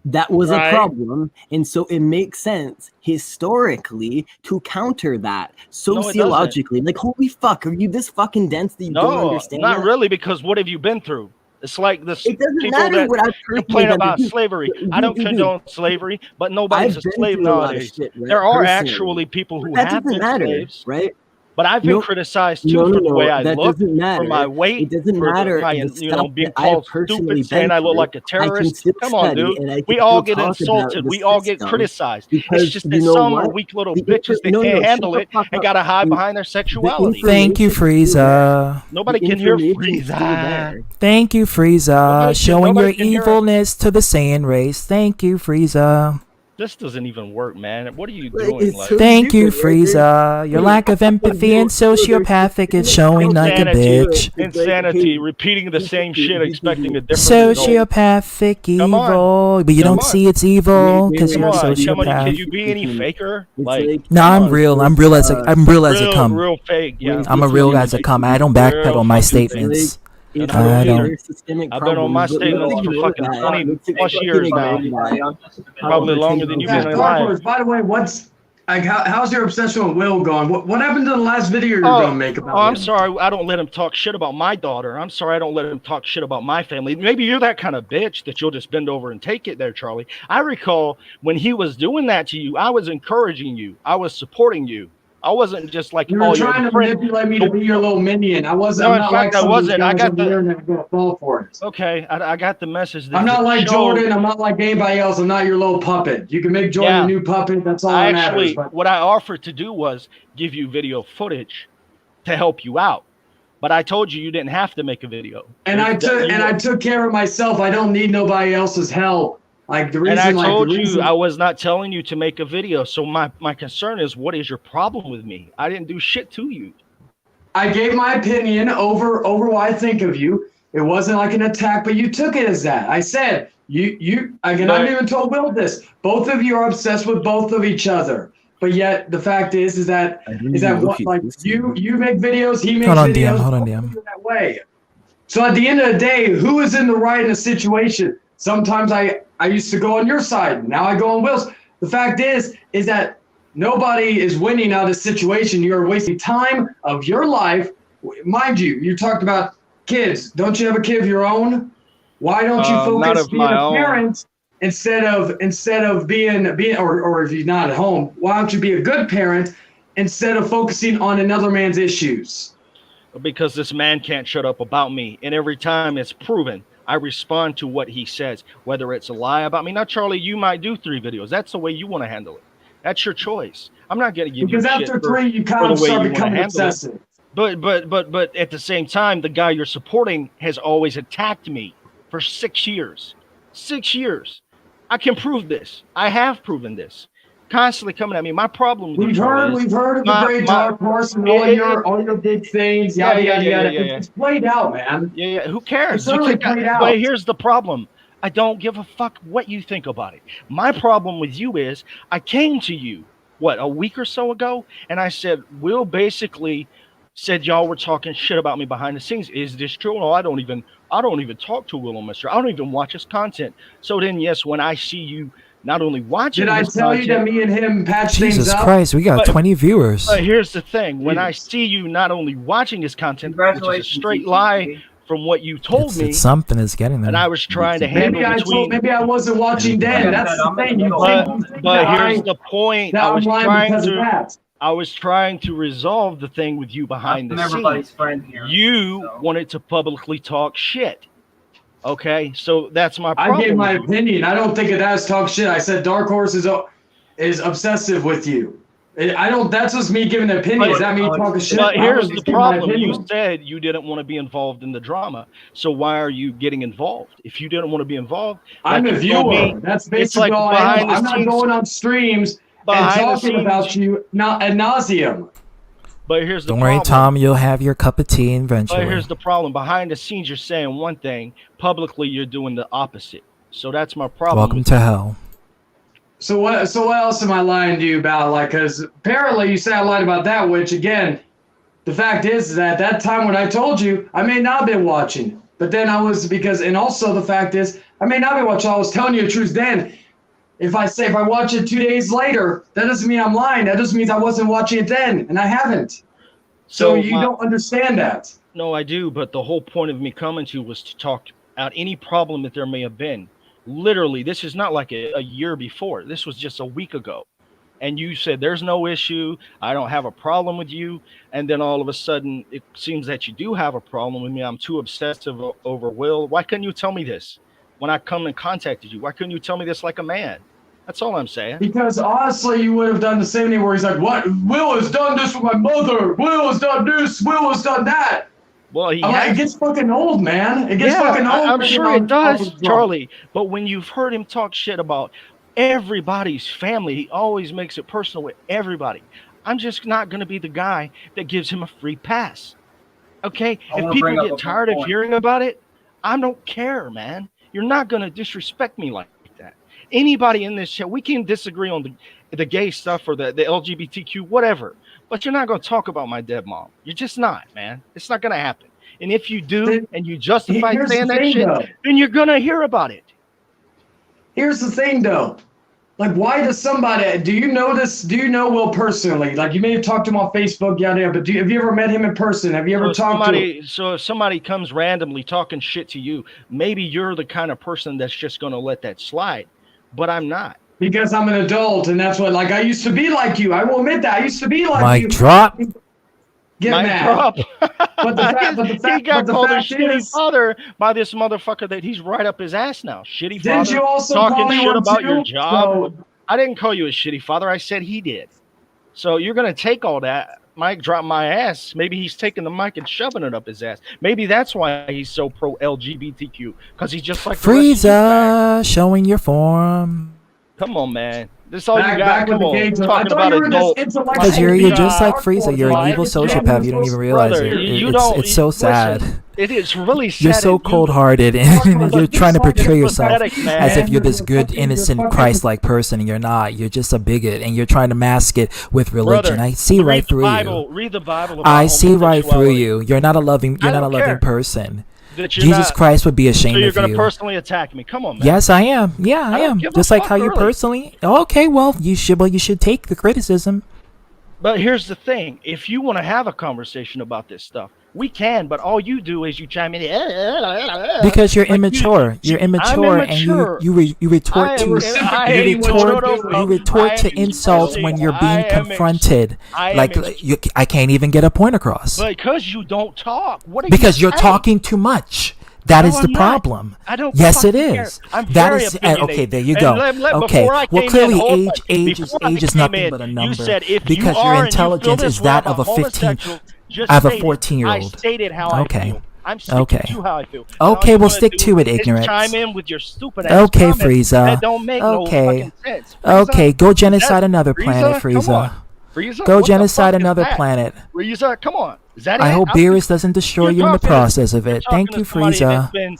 That was right? a problem, and so it makes sense historically to counter that sociologically. Like, holy fuck, are you this fucking dense that you don't No, understand? not that? really, because what have you been through? It's like this It doesn't people matter that what I've complain personally about done to do. slavery. I don't Dude. condone slavery, but nobody's I've a been slave through a lot of nowadays. shit, right, There are personally. actually people who But that have doesn't been matter, slaves, right? But I've been criticized too for the way I that look, doesn't matter. for my weight, It doesn't for matter. my, The you know, stuff being that I've called personally stupid, saying been I look through, like a I can terrorist. still Come on, study dude. and I can We all still get talk about insulted. the We all get system criticized. It's because just you that know some are what? weak little The bitches that no, can't shut handle the it fuck and up. gotta hide behind their The sexuality. Thank you, information is still there. Frieza. Nobody The can hear information is still Frieza. there. Thank you, Frieza. Showing your nobody can hear us. evilness to the Saiyan race. Thank you, Frieza. This doesn't even work, man. What are you Like, doing? it's Like, so Thank you, stupid, right? Frieza. Your lack of empathy and sociopathic is showing like a bitch. Insanity. Repeating the same shit, expecting a different result. Sociopathic Come on. evil, but you Come don't on. see it's evil because Come you're a on, can sociopath. you be any faker? It's Like, No, come I'm on. real. I'm real as it come. Real fake. Yeah. I'm a real as it come. I don't backpedal on my statements. It's I don't. a systemic I've been on my problem, but statements for let's fucking ignore 20 that. plus Let's years fucking now. ignore that. Probably longer than you've been Yeah, alive. Dark Horse, by the way, what's like how's your obsession with Will going? What happened to the last video you were gonna make about I'm him? sorry. I don't let him talk shit about my daughter. I'm sorry. I don't let him talk shit about my family. Maybe you're that kind of bitch that you'll just bend over and take it there, Charlie. I recall when he was doing that to you, I was encouraging you. I was supporting you. I wasn't just like, You were trying to manipulate me to be your little minion. I wasn't. No, I'm in not fact, like I some of these wasn't. I guys got on the the. internet gonna fall for it. Okay, I got the message. I'm not like showed- Jordan. I'm not like anybody else. I'm not your little puppet. You can make Jordan Yeah. a new puppet. That's all I that actually, matters. But what I offered to do was give you video footage to help you out. But I told you didn't have to make a video. I took care of myself. I don't need nobody else's help. Like the reason. And I told the you reason, I was not telling you to make a video. So my concern is, what is your problem with me? I didn't do shit to you. I gave my opinion over what I think of you. It wasn't like an attack, but you took it as that. I said you again. I even told Will this. Both of you are obsessed with both of each other. But yet the fact is that what, like you make videos, he makes Hold on, videos. DM. Hold on, both of DM. you that way. So at the end of the day, who is in the right in a situation? Sometimes I used to go on your side. Now I go on Will's. The fact is that nobody is winning out of this situation. You're wasting time of your life. Mind you, you talked about kids. Don't you have a kid of your own? Why don't you focus being a parent instead of being or if you're not at home, why don't you be a good parent instead of focusing on another man's issues? Because this man can't shut up about me. And every time it's proven, I respond to what he says, whether it's a lie about me. Now, Charlie, you might do 3 videos. That's the way you want to handle it. That's your choice. I'm not going to give because you after shit 3, you for kind the of way start you want to becoming handle obsessive. it. But at the same time, the guy you're supporting has always attacked me for 6 years. 6 years. I can prove this. I have proven this. Constantly coming at me. My problem with We've heard of the great Dark Horse and all your big things, yada yada yada. It's played out, man. Yeah. Who cares? It's certainly played out. But here's the problem. I don't give a fuck what you think about it. My problem with you is I came to you, a week or so ago, and I said, Will basically said y'all were talking shit about me behind the scenes. Is this true? No, I don't even talk to Will on my show. I don't even watch his content. So then, yes, when I see you not only watching Did I tell you that me and him patch things up? Jesus Christ, we got 20 viewers. But here's the thing. When I see you not only watching his content, which is a straight lie from what you told me. It's something is getting there. And I was trying to handle maybe I wasn't watching then. That's the thing. But here's the point. I was trying to resolve the thing with you behind the scenes. You wanted to publicly talk shit. Okay, so that's my problem. I gave my opinion. I don't think it has talk shit. I said Dark Horse is obsessive with you. I don't. That's just me giving an opinion. Is that me talking shit? But here's the problem. You said you didn't want to be involved in the drama. So why are you getting involved? If you didn't want to be involved, I'm a viewer. That's basically all I am. I'm not going on streams and talking about you ad nauseum. But here's the Don't problem. worry, Tom. You'll have your cup of tea eventually. But here's the problem. Behind the scenes, you're saying one thing. Publicly, you're doing the opposite. So that's my problem. Welcome to hell. So what else am I lying to you about? Like, because apparently you say I lied about that, which again, the fact is that that time when I told you, I may not have been watching. But then I was and also the fact is, I may not be watching. I was telling you the truth then. If I watch it 2 days later, that doesn't mean I'm lying. That just means I wasn't watching it then, and I haven't. So you don't understand that. No, I do. But the whole point of me coming to you was to talk out any problem that there may have been. Literally, this is not like a year before. This was just a week ago. and you said there's no issue, I don't have a problem with you, and then all of a sudden it seems that you do have a problem with me. I'm too obsessive over Will. Why couldn't you tell me this when I come and contacted you? Why couldn't you tell me this like a man? That's all I'm saying. Because honestly, you would have done the same thing where he's like, "What? Will has done this with my mother. Will has done this. Will has done that." Well, it gets fucking old, man. It gets fucking old. I'm sure it does, Charlie. But when you've heard him talk shit about everybody's family, he always makes it personal with everybody. I'm just not going to be the guy that gives him a free pass. Okay? If people get tired of hearing about it, I don't care, man. You're not going to disrespect me like that. Anybody in this show, we can disagree on the gay stuff or the LGBTQ, whatever. But you're not going to talk about my dead mom. You're just not, man. It's not going to happen. And if you do, and you justify saying that shit, then you're going to hear about it. Here's the thing, though. Like, why does somebody, do you know this? Do you know Will personally? Like, you may have talked to him on Facebook, yada, yada, but have you ever met him in person? Have you ever talked to him? So if somebody comes randomly talking shit to you, maybe you're the kind of person that's just going to let that slide. But I'm not. Because I'm an adult, and that's what, like, I used to be like you. I will admit that. I used to be like you. Mic drop. Get Mic mad. drop. But the fact, he got but the called a fact shitty is, father by this motherfucker that he's right up his ass now. Shitty Didn't father you also talking call me shit one about too? your job. So- I didn't call you a shitty father. I said he did. So you're going to take all that. Mic drop my ass. Maybe he's taking the mic and shoving it up his ass. Maybe that's why he's so pro LGBTQ, because he's just like the rest of you guys. Frieza, showing your form. Come on, man. This is all Back- you got. back with Come the on. game. I Talking thought about you were this adult. intellectual Because you're being just like hardcore, Frieza. You're an like, evil it's game sociopath. You don't even realize Brother, it. you don't. It's so listen, sad. It is really sad. You're so that you- cold-hearted, and you're trying to portray yourself pathetic, man. as if you're this good, innocent, Christ-like person, and you're not. You're just a bigot, and you're trying to mask it with religion. Brother, I see right through you. Read the Bible. About I see right through homosexuality. you. You're not a loving. You're I not a don't loving care person. that you're Jesus not- Christ would be ashamed So you're of going to you. personally attack me? Come on, man. Yes, I am. Yeah, I don't am. give a Just like fuck, how you really. personally. Okay, well, you should. Well, you should take the criticism. But here's the thing: if you want to have a conversation about this stuff, we can. But all you do is you chime in Because you're like immature. You're immature, and you retort to insults when you're being confronted. Like I can't even get a point across because you don't talk. What are because you you're saying? talking too much. That No, is I'm the not. problem. I don't Yes, it fucking care. is. I'm That very is opinionated. okay. There you And go. Okay. Well, clearly, age is nothing in, but a you number. said if Because you your are and you intelligence feel is this that way of a about 15. homosexual, just I have a state it. 14-year-old. I stated how Okay. I feel. I'm sticking Okay. to how I feel. And Okay, all we'll you stick wanna to do it, is ignorance. Chime in with your stupid ass Okay, comments Frieza. that don't make no Okay. fucking sense. Frieza? Okay, go genocide That- another Frieza? planet, Come Frieza. on. Frieza? Go What the genocide fuck is another that? planet. Frieza, come on. Is that I it? hope I'm Beerus doesn't destroy you in the process of it. Thank you, somebody Frieza. that's been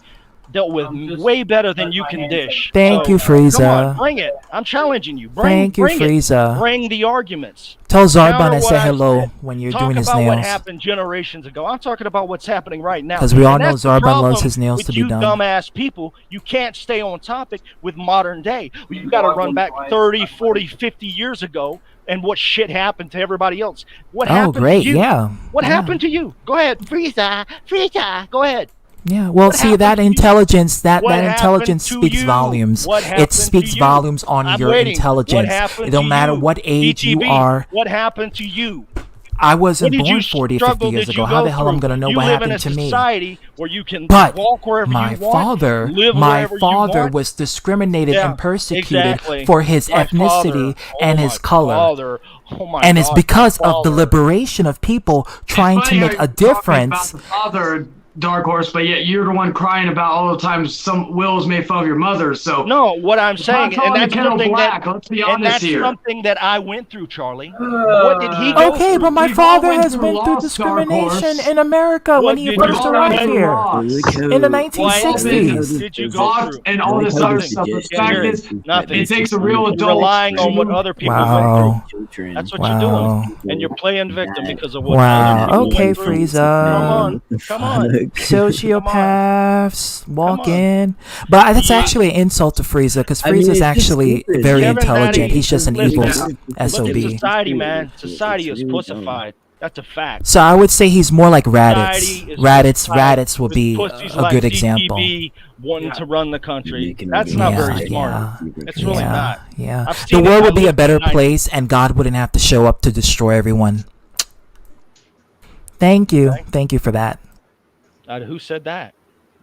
dealt with way better than you can dish. Thank So, you, Frieza. Come on, bring it. I'm challenging you. Thank you, bring it. Frieza. Bring the arguments. Tell Zarban Counter I what say I hello said. when you're Talk doing his about what nails. happened generations ago. I'm talking about what's happening right now. 'Cause we all And know that's the Zarban problem loves his nails with to be you done. dumbass people. You can't stay on topic with modern day. You've got to run back 30, 40, 50 years ago and what shit happened to everybody else. What Oh, happened great, to you? yeah, What yeah. happened to you? Go ahead. Frieza. Go ahead. Yeah, well, What see, that happened to you? intelligence, that What intelligence happened to speaks you? volumes. What happened It speaks to you? volumes on I'm your waiting. intelligence. What happened It don't to matter you? what age you BTB, are. What happened to you? I wasn't What did born you 40 or 50 struggle years did ago. you How go the hell I'm through? going to know You what live in happened a to me? society where you can But walk wherever my you want, father, live my wherever you father want. was discriminated Yeah, and persecuted exactly. for his My ethnicity father. and Oh, his my color. father. Oh my And it's God, because my of the father. liberation of people trying to Funny make how a you're talking difference. about the father, Dark Horse, but yet you're the one crying about all the time some Will's made fun of your mother. So No, what I'm saying, calling and the that's kettle something black. that, Let's be and honest that's here. something that I went through, Charlie. What did he go Okay, through? but my We've all father went has through been through loss, Dark discrimination Horse. in America What when he did first you arrived go here through? in the What 1960s. did you go Thought through? and all this Nothing. other stuff. The Can't hear fact it. is, Nothing. it takes a real You're adult. relying on what other people Wow. went through. That's what Wow. you're doing, and you're playing victim because of what Wow. other people Okay, went through. Frieza. Come on, come on. Sociopaths walk in, but that's actually an insult to Frieza because I mean, Frieza's it's just actually stupid. very Kevin intelligent. Matty, He's just an listen, evil listen, SOB. society, man. It's Society is really dumb. pussified. That's a fact. So I would say he's more like Society Raditz. is Raditz will with be pussies a like good example. DTB wanting to run the country. That's not very smart. It's really not. Yeah. I've The seen it. world I would be a lived better in the 90s. place, and God wouldn't have to show up to destroy everyone. Thank you. Thank you for that. Who said that?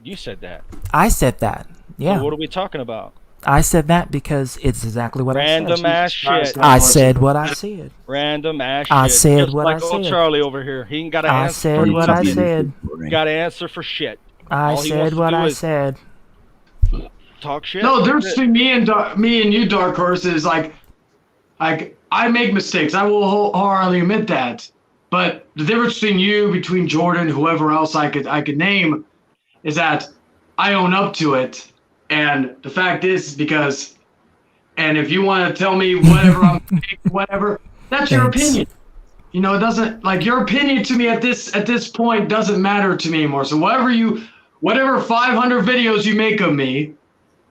You said that. I said that. Yeah. So what are we talking about? I said that because it's exactly what Random I ass said. shit. I said what I said. Random ass I shit. said Just what like I old said. Charlie over here. He ain't got an I answer. said for what I nothing. said. Got an answer for shit. I All he said wants to what do I is said. Talk shit. No, the difference That's it. between me and you, Dark Horse, is like I make mistakes. I will wholeheartedly admit that. But the difference between Jordan, whoever else I could name, is that I own up to it. And the fact is because, and if you want to tell me whatever whatever, that's your Thanks. opinion. You know, it doesn't, like, your opinion to me at this point doesn't matter to me anymore. So whatever 500 videos you make of me,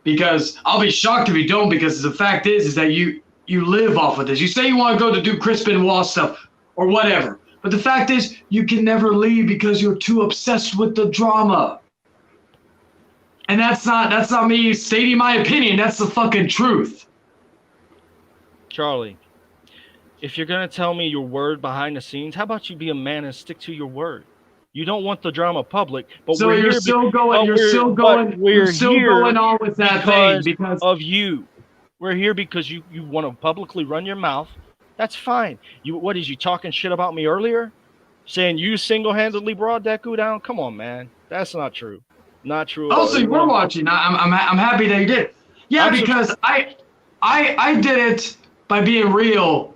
because I'll be shocked if you don't, because the fact is that you live off of this. You say you want to go to do Chris Benoit stuff or whatever, but the fact is you can never leave because you're too obsessed with the drama. And that's not me stating my opinion. That's the fucking truth. Charlie, if you're gonna tell me your word behind the scenes, how about you be a man and stick to your word? You don't want the drama public, but So we're you're here still be- going. but You're we're- still but going. We're You're still here going on with that thing because of you. We're here because you want to publicly run your mouth. That's fine. What is you talking shit about me earlier? Saying you single-handedly brought Deku down? Come on, man. That's not true. Not true. at all. Also, you were watching. I'm happy that you did. Yeah, because I did it by being real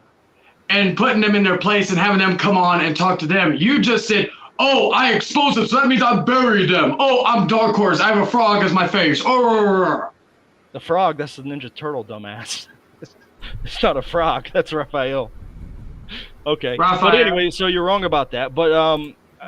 and putting them in their place and having them come on and talk to them. You just said, "Oh, I exposed them, so that means I buried them. Oh, I'm Dark Horse. I have a frog as my face." Oh. The frog, that's the Ninja Turtle, dumbass. It's not a frog. That's Raphael. Okay. Raphael. But anyway, so you're wrong about that. But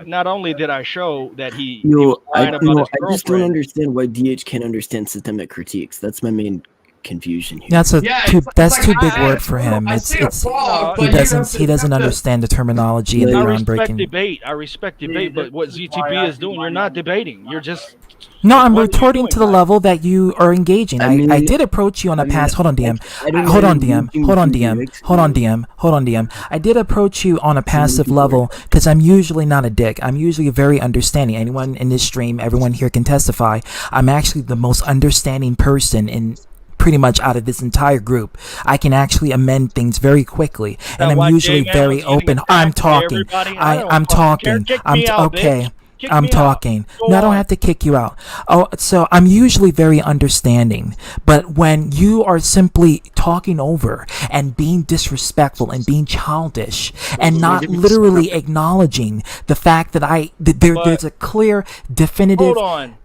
not only did I show that he No, was lying about his I just don't girlfriend. understand why DH can't understand systemic critiques. That's my main confusion here. That's Yeah, too it's too like big I word for him. I It's see a frog, he but you doesn't have to- understand the terminology and I the respect groundbreaking. debate. I respect debate, but what ZTB is doing, you're not debating. You're just No, I'm what are you retorting to the doing? level that you are engaging. I mean, I did approach you on a past. Hold on, DM. I don't Hold know on, if DM. you Hold on, can DM. mix Hold on, them. DM. Hold on, DM. I did approach you on a passive level because I'm usually not a dick. I'm usually very understanding. Anyone in this stream, everyone here can testify. I'm actually the most understanding person in pretty much out of this entire group. I can actually amend things very quickly, and why I'm usually Jay very Allen's getting open. attacked I'm by talking. everybody? I don't I'm fucking talking. care. Kick me out, okay. bitch. Kick I'm me out. talking. Go No, I don't on. have to kick you out. Oh, so I'm usually very understanding, but when you are simply talking over and being disrespectful and being childish and not literally acknowledging the fact that there's a clear, definitive Hold on.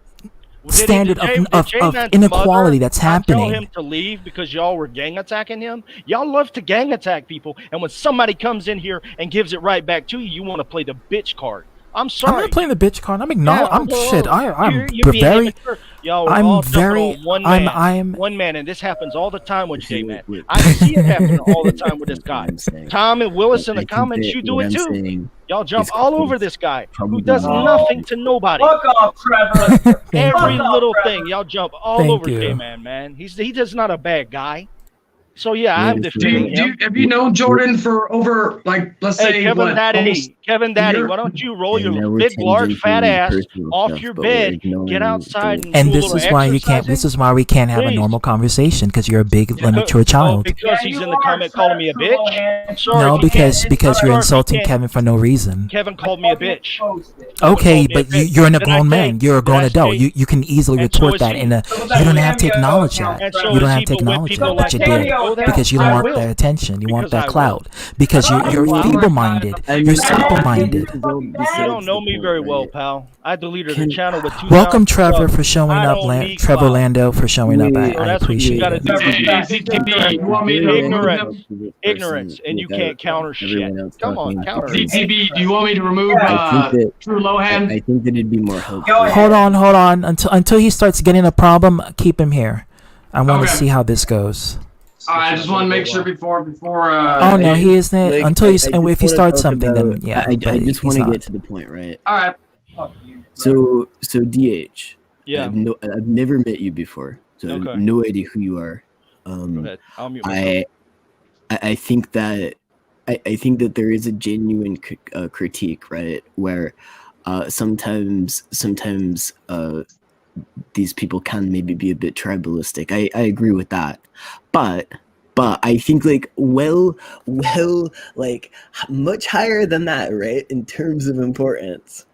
standard Did of J-Man's inequality mother that's not tell happening. him to leave because y'all were gang attacking him? Y'all love to gang attack people, and when somebody comes in here and gives it right back to you, you want to play the bitch card. I'm sorry. I'm not playing the bitch card. I'm acknowledging. I'm well, shit. I'm you're being very. immature. Y'all are I'm all jumping very. on one man. I'm. One man, and this happens all the time with J-Man. I see it happening all the time with this guy. Tom and Willis in the comments, you do it too. Y'all jump all over this guy who does nothing to nobody. Fuck off, Trevor. Every Fuck little off, thing, Trevor. y'all jump all Thank over you. J-Man, man. He does not a bad guy. So yeah, I'm Do defending you, him. have you known Jordan for over, like, let's Hey, say, Kevin what, Daddy, almost Kevin Daddy, year? why don't you roll And your now we're big, large, changing fat to ass personal off stuff, your but we're bed, ignoring get outside the- and And do a this little is why you can't. This exercising? is why we can't have a Please. normal conversation because you're a big, immature Oh, child. because he's in the comment calling me a bitch? I'm sorry. No, if you because can't- because I'm you're sorry if you insulting can't- Kevin for no reason. Kevin called me a bitch. Okay, called me a but bitch. you're a Did I grown say- man. You're a did I grown adult. say- You can easily and so retort is that he. in a. You don't have to acknowledge that. And so You don't is have he, to but when acknowledge people that like you that did go there, because you don't I want will. that attention. You want Because I that will. clout because you're will. feeble-minded. I mean, You're simple-minded. You don't know me very well, pal. I deleted the channel with 2,000 Welcome, Trevor, for subs. showing I up. don't need Trevor clout. Lando for showing up. So I that's what you appreciate gotta it. do. ZTB, you want me to Ignorance, ignorance, and you can't counter shit. Come on, counter it. ZTB, do you want me to remove I think that True Lohan? I think that it'd be more helpful. Hold on. Until he starts getting a problem, keep him here. I want to Okay. see how this goes. I just want to make sure before. Oh no, he isn't Like, until you. I If he just starts wanna talk something, then about- yeah. I but just he's want to not. get to the point, right? All right. So DH. Yeah. I've never met you before, so I Okay. have no idea who you are. Go ahead. I'll mute myself. I think that I think that there is a genuine critique, right, where sometimes these people can maybe be a bit tribalistic. I agree with that, but I think like like much higher than that, right, in terms of importance.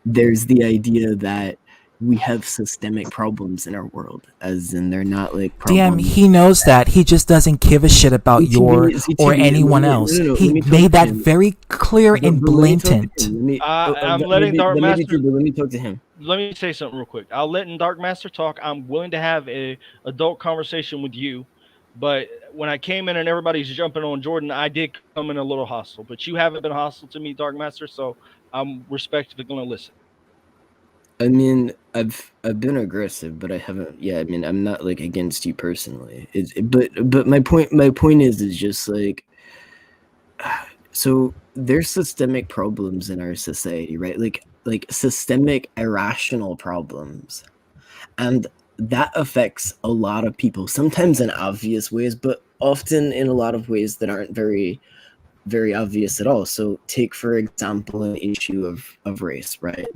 There's the idea that we have systemic problems in our world, as in they're not like DM, problems. he knows that. He just doesn't give a shit about CTV your or CTV anyone let me- else. no, He let me talk made to that him. very clear and But let me talk to blatant. him. Let me- I'm that letting may be- Dark that may be Master. true, but let me talk to him. Let me say something real quick. I'll let Dark Master talk. I'm willing to have a adult conversation with you, but when I came in and everybody's jumping on Jordan, I did come in a little hostile. But you haven't been hostile to me, Dark Master, so I'm respectfully going to listen. I mean, I've been aggressive, but I haven't. Yeah, I mean, I'm not like against you personally. But my point is just like, so there's systemic problems in our society, right? Like systemic irrational problems, and that affects a lot of people. Sometimes in obvious ways, but often in a lot of ways that aren't very obvious at all. So take for example an issue of race, right?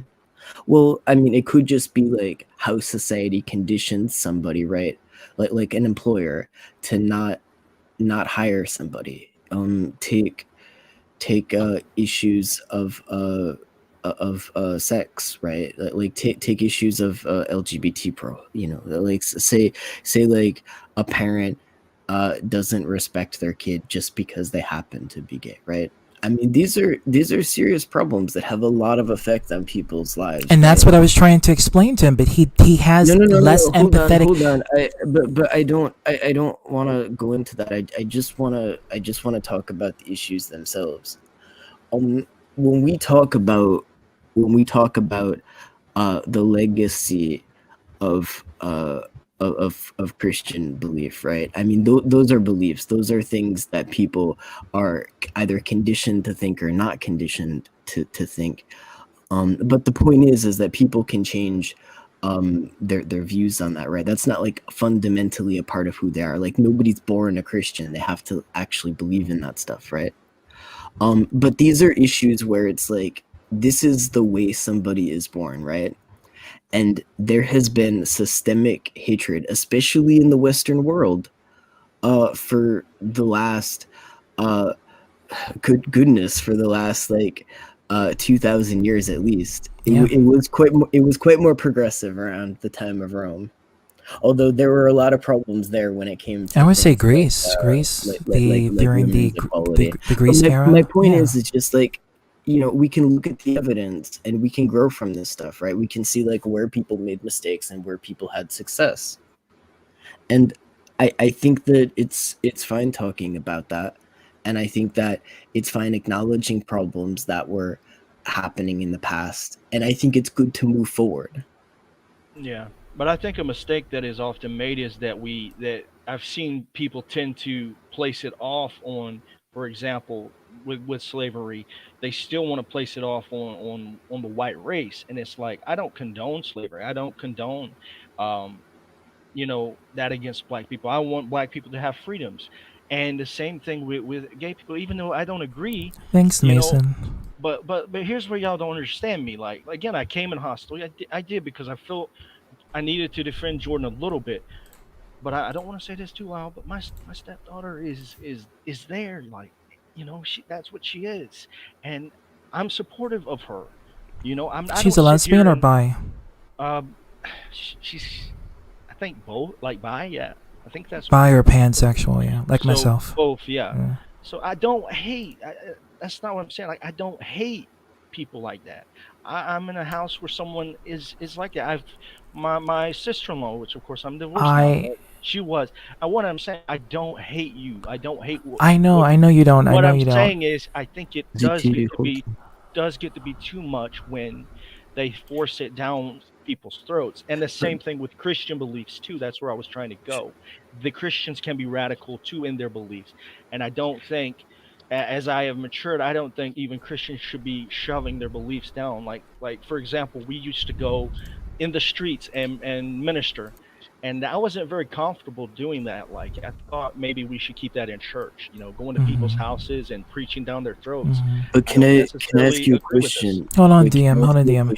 Well, I mean, it could just be like how society conditions somebody, right? Like an employer to not hire somebody. Take issues of sex, right? Like take issues of LGBT pro. You know, like say like a parent doesn't respect their kid just because they happen to be gay, right? I mean, these are serious problems that have a lot of effect on people's lives. And that's right? what I was trying to explain to him, but he has less empathetic. Hold on. But I don't want to go into that. I just want to talk about the issues themselves. When we talk about the legacy of Christian belief, right? I mean, those are beliefs. Those are things that people are either conditioned to think or not conditioned to think. But the point is that people can change their views on that, right? That's not like fundamentally a part of who they are. Like nobody's born a Christian. They have to actually believe in that stuff, right? But these are issues where it's like this is the way somebody is born, right? And there has been systemic hatred, especially in the Western world, for the last goodness, for the last like 2,000 years at least. It was quite more progressive around the time of Rome. Although there were a lot of problems there when it came to I would say things Greece, during the Greece But era. my point yeah. is, it's just like, you know, we can look at the evidence and we can grow from this stuff, right? We can see like where people made mistakes and where people had success. And I think that it's fine talking about that. And I think that it's fine acknowledging problems that were happening in the past. And I think it's good to move forward. Yeah, but I think a mistake that is often made is that I've seen people tend to place it off on, for example, with slavery, they still want to place it off on the white race, and it's like I don't condone slavery. I don't condone, that against black people. I want black people to have freedoms, and the same thing with gay people. Even though I don't agree, Thanks, you know, Mason. but here's where y'all don't understand me. Like again, I came in hostile. I did because I felt I needed to defend Jordan a little bit, but I don't want to say this too loud. But my stepdaughter is there, like that's what she is, and I'm supportive of her. I She's don't a sit here lesbian or and, bi? she's I think both, like bi, yeah. I think that's Bi or pansexual, yeah, like so myself. both, yeah. So I don't hate. That's not what I'm saying. Like I don't hate people like that. I'm in a house where someone is like that. My sister-in-law, which of course I'm divorced now. But she was. What I'm saying, I don't hate you. I don't hate. I know you don't. I What know I'm you don't. saying is, I think it does get to be too much when they force it down people's throats. And the same thing with Christian beliefs too. That's where I was trying to go. The Christians can be radical too in their beliefs, and I don't think, as I have matured, I don't think even Christians should be shoving their beliefs down. Like for example, we used to go in the streets and minister, and I wasn't very comfortable doing that. Like, I thought maybe we should keep that in church, going to people's houses and preaching down their throats. But can I ask you a question? Hold on, DM. Hold on, DM.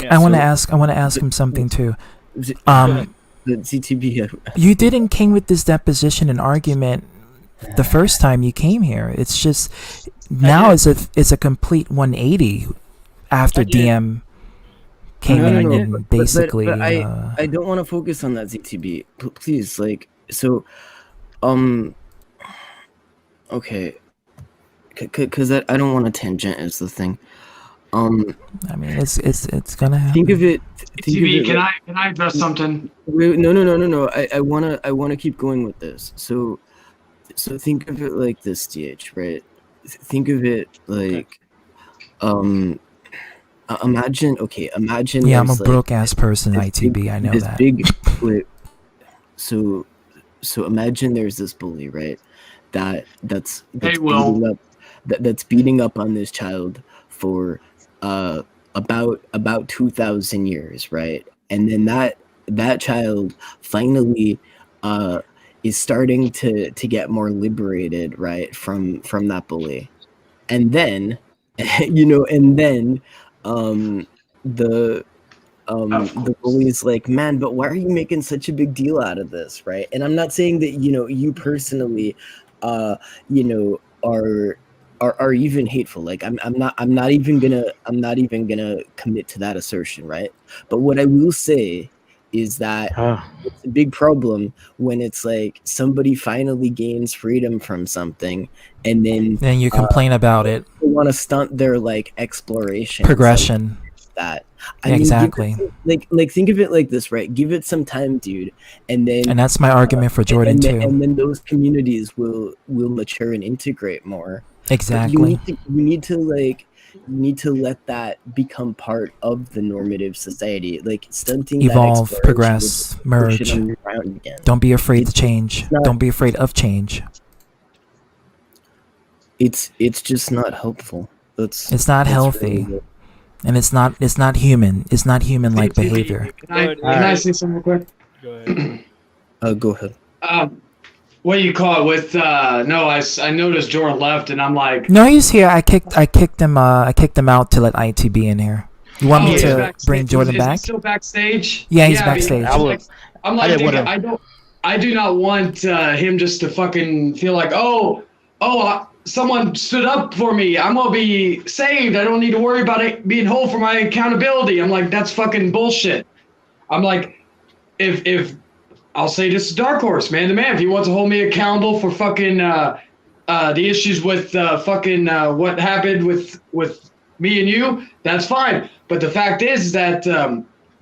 I want to ask him something too. The ZTB. You didn't came with this deposition and argument the first time you came here. It's just now it's a complete 180 after DM came in and basically. But I don't want to focus on that, ZTB. Please, okay, because I don't want to tangent is the thing. I mean, it's gonna happen. Think of it. TV, can I address something? No. I wanna keep going with this. So think of it like this, DH, right? Think of it like, imagine. Yeah, I'm a broke ass person, ITB. I know that. So imagine there's this bully, right? That's beating up on this child for about 2,000 years, right? And then that child finally is starting to get more liberated, right, from that bully. And then the bully is like, man, but why are you making such a big deal out of this, right? And I'm not saying that you personally are even hateful. Like, I'm not even gonna commit to that assertion, right? But what I will say is that it's a big problem when it's like somebody finally gains freedom from something, and then you complain about it. They want to stunt their exploration progression. That exactly. Like think of it like this, right? Give it some time, dude, and that's my argument for Jordan too. And then those communities will mature and integrate more. Exactly. You need to let that become part of the normative society. Like, stunting evolve, that progress, merge. Don't be afraid to change. Don't be afraid of change. It's just not helpful. It's not healthy. Really, and it's not human. It's not human-like behavior. Can I say something real quick? Go ahead. Go ahead. What do you call it? With I noticed Jordan left, and I'm like, no, he's here. I kicked him out to let ITB in here. You want me to bring Jordan back? Is he still backstage? Yeah, he's backstage. I'm like, I do not want him just to fucking feel like, someone stood up for me. I'm gonna be saved. I don't need to worry about it being whole for my accountability. I'm like, that's fucking bullshit. I'm like, if I'll say this to Dark Horse, man to man, if he wants to hold me accountable for fucking the issues with fucking what happened with me and you, that's fine. But the fact is that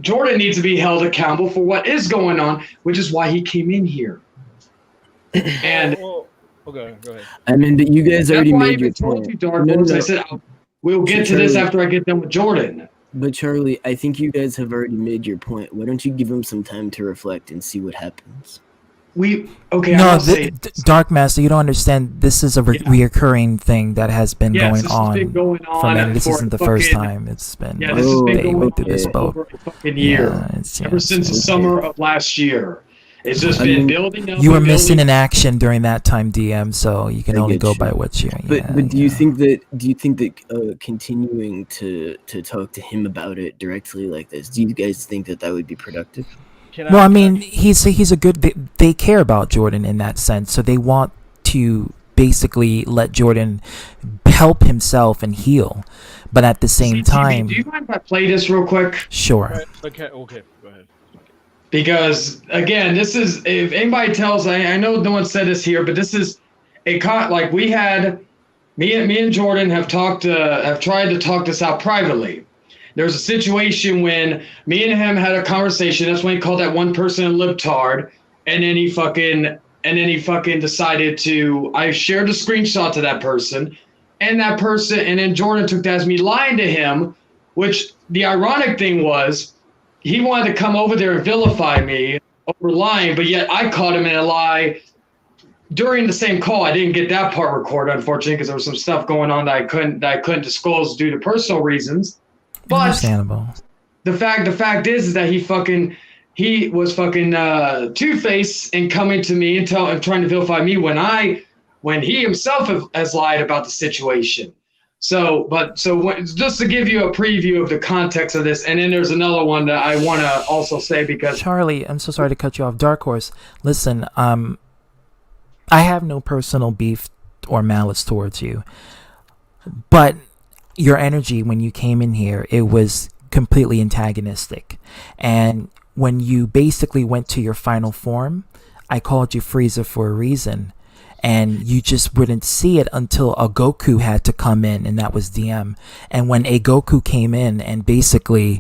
Jordan needs to be held accountable for what is going on, which is why he came in here. And okay, go ahead. I mean, but you guys already made your point. You, Dark Horse. I said we'll get to this after I get done with Jordan. But Charlie, I think you guys have already made your point. Why don't you give him some time to reflect and see what happens? Dark Master, you don't understand. This is a reoccurring thing that has been going on for many. This isn't the first time. It's been. Yeah, this has been going on this boat. over a fucking year. Ever since the summer of last year. It's just been building up. You were missing in action during that time, DM, so you can only go by what you're. But do you think that continuing to talk to him about it directly like this, do you guys think that would be productive? Well, I mean, he's a good. They care about Jordan in that sense, so they want to basically let Jordan help himself and heal, but at the same time. Do you mind if I play this real quick? Sure. Okay, go ahead. Because again, this is, if anybody tells, I know no one said this here, but this is like we had, me and Jordan have tried to talk this out privately. There was a situation when me and him had a conversation. That's when he called that one person a libtard, and then he fucking decided to. I shared a screenshot to that person, and then Jordan took that as me lying to him Which the ironic thing was, he wanted to come over there and vilify me over lying, but yet I caught him in a lie during the same call. I didn't get that part recorded, unfortunately, because there was some stuff going on that I couldn't disclose due to personal reasons. But Understandable. the fact is that he was fucking two-faced and coming to me and trying to vilify me when he himself has lied about the situation. So just to give you a preview of the context of this, and then there's another one that I want to also say, because Charlie, I'm so sorry to cut you off. Dark Horse, listen, I have no personal beef or malice towards you, but your energy when you came in here, it was completely antagonistic. And when you basically went to your final form, I called you Frieza for a reason. And you just wouldn't see it until a Goku had to come in, and that was DM. And when a Goku came in and basically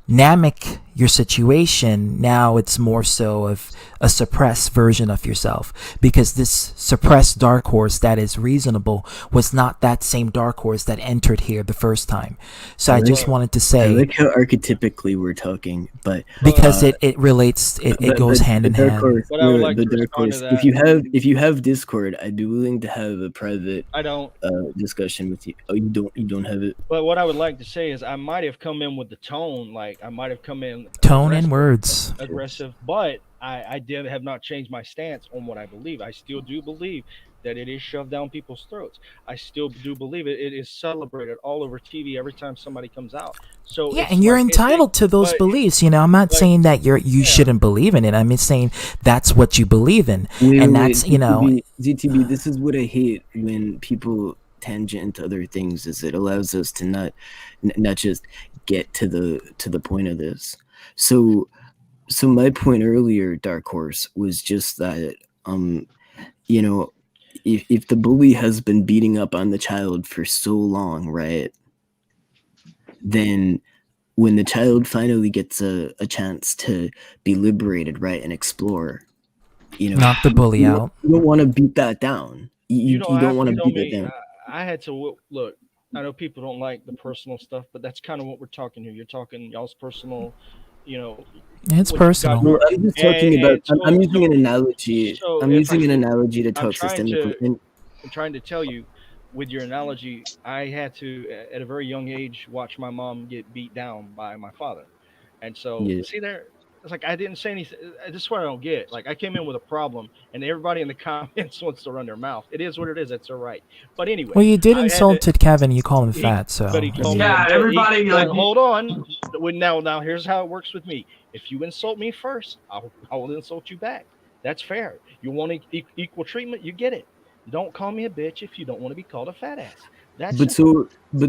Namek your situation, now it's more so of a suppressed version of yourself, because this suppressed Dark Horse that is reasonable was not that same Dark Horse that entered here the first time. So I just wanted to say, I like how archetypically we're talking, but because it relates, it goes hand in hand. But I would like to respond to that. If you have Discord, I'd be willing to have a private I don't discussion with you. Oh, you don't have it. But what I would like to say is I might have come in with the tone, like I might have come in Tone and words. aggressive, but I have not changed my stance on what I believe. I still do believe that it is shoved down people's throats. I still do believe it is celebrated all over TV every time somebody comes out. So yeah, and you're entitled to those beliefs. You know, I'm not saying that you shouldn't believe in it. I'm just saying that's what you believe in, and that's ZTB. This is what I hate when people tangent into other things. Is it allows us to not just get to the point of this. So my point earlier, Dark Horse, was just that if the bully has been beating up on the child for so long, right, then when the child finally gets a chance to be liberated, right, and explore, knock the bully out. You don't want to beat that down. You don't want to beat it down. I had to look. I know people don't like the personal stuff, but that's kind of what we're talking here. You're talking y'all's personal, It's personal. Well, I'm just talking about. I'm using an analogy. I'm using an analogy to talk systemically. I'm trying to tell you, with your analogy, I had to, at a very young age, watch my mom get beat down by my father, and so see there. It's like I didn't say anything. This is what I don't get. Like I came in with a problem, and everybody in the comments wants to run their mouth. It is what it is. That's all right. But anyway, well, you did insult Kevin. You call him fat, so but he called everybody. Hold on. Now here's how it works with me. If you insult me first, I will insult you back. That's fair. You want equal treatment, you get it. Don't call me a bitch if you don't want to be called a fat ass. But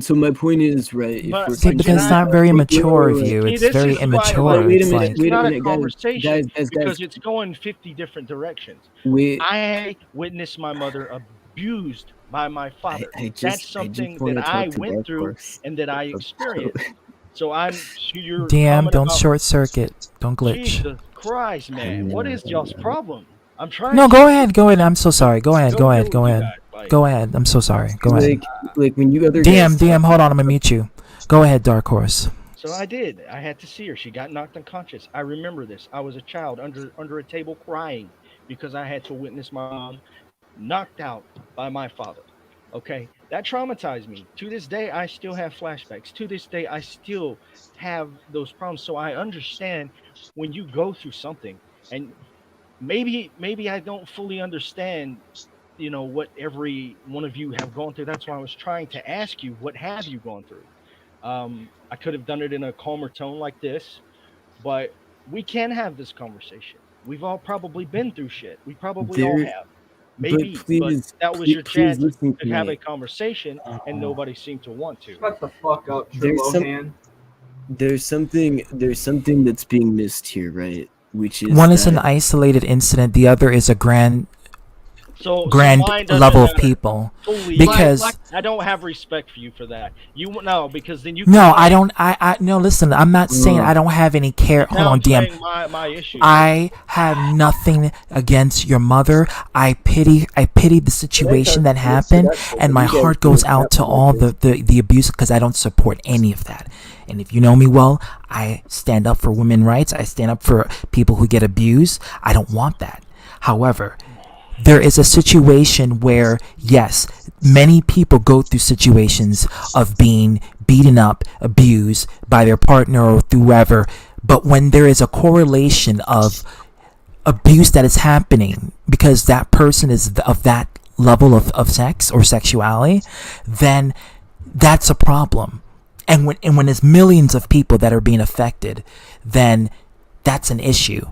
so my point is, right? But it's not very mature of you. It's very immature. Wait a minute, wait not a a minute, conversation guys. because it's going 50 different directions. I witnessed my mother abused by my father. That's something that I went through and that I experienced. So you're DM, don't short circuit. Don't glitch. Jesus Christ, man. What is y'all's problem? I'm trying. No, go ahead. I'm so sorry. Go ahead. Go ahead. I'm so sorry. Go ahead. Like when you other DM, hold on. I'm gonna mute you. Go ahead, Dark Horse. So I did. I had to see her. She got knocked unconscious. I remember this. I was a child under a table crying because I had to witness my mom knocked out by my father. Okay, that traumatized me. To this day, I still have flashbacks. To this day, I still have those problems. So I understand when you go through something, and maybe I don't fully understand, what every one of you have gone through. That's why I was trying to ask you, what have you gone through? I could have done it in a calmer tone like this, but we can have this conversation. We've all probably been through shit. We probably all have. Maybe, but that was your chance to have a conversation, and nobody seemed to want to. Shut the fuck up, True There's something that's being missed here, right? Which is one is an isolated incident, the other is a grand grand mine doesn't level of matter. people, Believe because me, I don't have respect for you for that. You no, because then you. no, I don't. I no. Listen, I'm not saying I don't have any care. Hold on, DM. My issue. I have nothing against your mother. I pity the situation that happened, and my heart goes out to all the abuse, because I don't support any of that. And if you know me well, I stand up for women's rights. I stand up for people who get abused. I don't want that. However, there is a situation where, yes, many people go through situations of being beaten up, abused by their partner or whoever. But when there is a correlation of abuse that is happening because that person is of that level of sex or sexuality, then that's a problem. And when there's millions of people that are being affected, then that's an issue.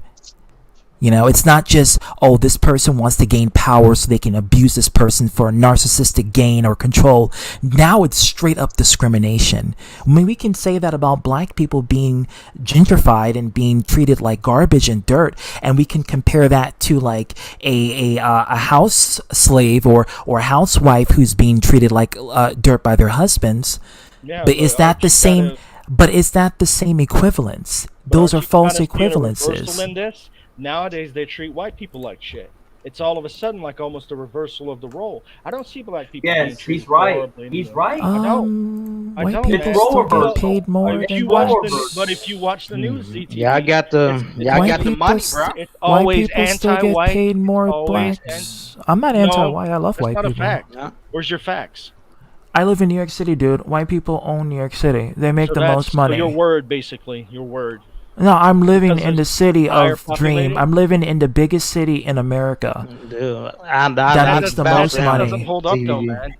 You know, it's not just, oh, this person wants to gain power so they can abuse this person for a narcissistic gain or control. Now it's straight up discrimination. I mean, we can say that about black people being gentrified and being treated like garbage and dirt, and we can compare that to like a house slave or a housewife who's being treated like dirt by their husbands. Yeah, but is that the same? But is that the same equivalence? Those are false equivalences. Nowadays, they treat white people like shit. It's all of a sudden like almost a reversal of the role. I don't see black people. Yes, he's right. He's right. I don't. White people still get paid more than black. But if you watch the news, ZTV, Yeah, I got the money, bro. It's always white people still get paid more always blacks. I'm not anti-white. I love white That's people. not a fact. Where's your facts? I live in New York City, dude. White people own New York City. They make the most money. So your word, basically, your word. No, I'm living in the city higher of dream. I'm living in the biggest city in America. Dude, that makes the most That money. doesn't hold up, though, man.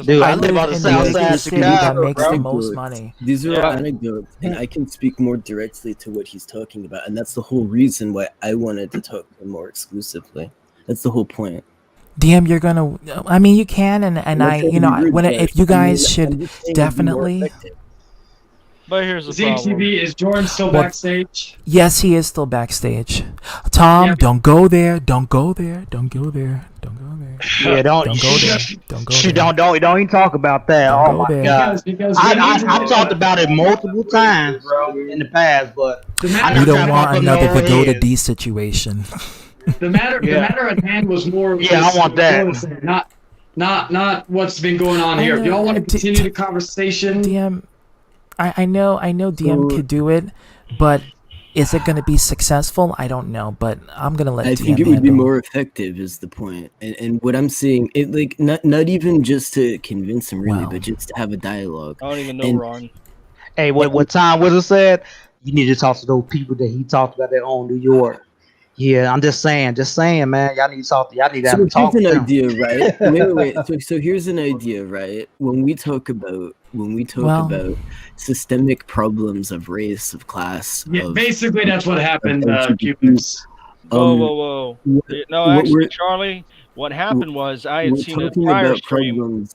Dude, I live live on the in south the side of city that Chicago, makes bro. the most money. These are all anecdotes, and I can speak more directly to what he's talking about, and that's the whole reason why I wanted to talk to him more exclusively. That's the whole point. DM, you're gonna. I mean, you can, and I, you know, when if you guys should definitely. But here's the problem. ZTV, is Jordan still backstage? Yes, he is still backstage. Tom, don't go there. Don't go there. Don't go there. Don't go there. Yeah, don't go there. Don't go there. Don't even talk about that. Don't Oh go my there. god! Because I talked about it multiple times in the past, but We don't want another the go to D situation. The matter at hand was more. Yeah, I want that. Not what's been going on here. If y'all want to continue the conversation, DM, I know DM could do it, but is it going to be successful? I don't know, but I'm going to let I DM think it would be handle. more effective is the point. And what I'm seeing, it like not even just to convince him really, but just to have a dialogue. I don't even know, Ron. Hey, what Tom Wizard said? You need to talk to those people that he talked about that own New York. Yeah, I'm just saying, man. Y'all need to talk. Y'all need to have a talk. Here's an idea, right? wait. So here's an idea, right? When we talk about systemic problems of race, of class, yeah, of, basically that's what happened. LGBTs, Whoa. No, actually, Charlie, what happened was I had seen a prior stream.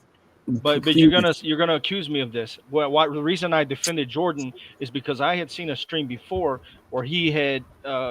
But you're gonna accuse me of this. Well, the reason I defended Jordan is because I had seen a stream before where he had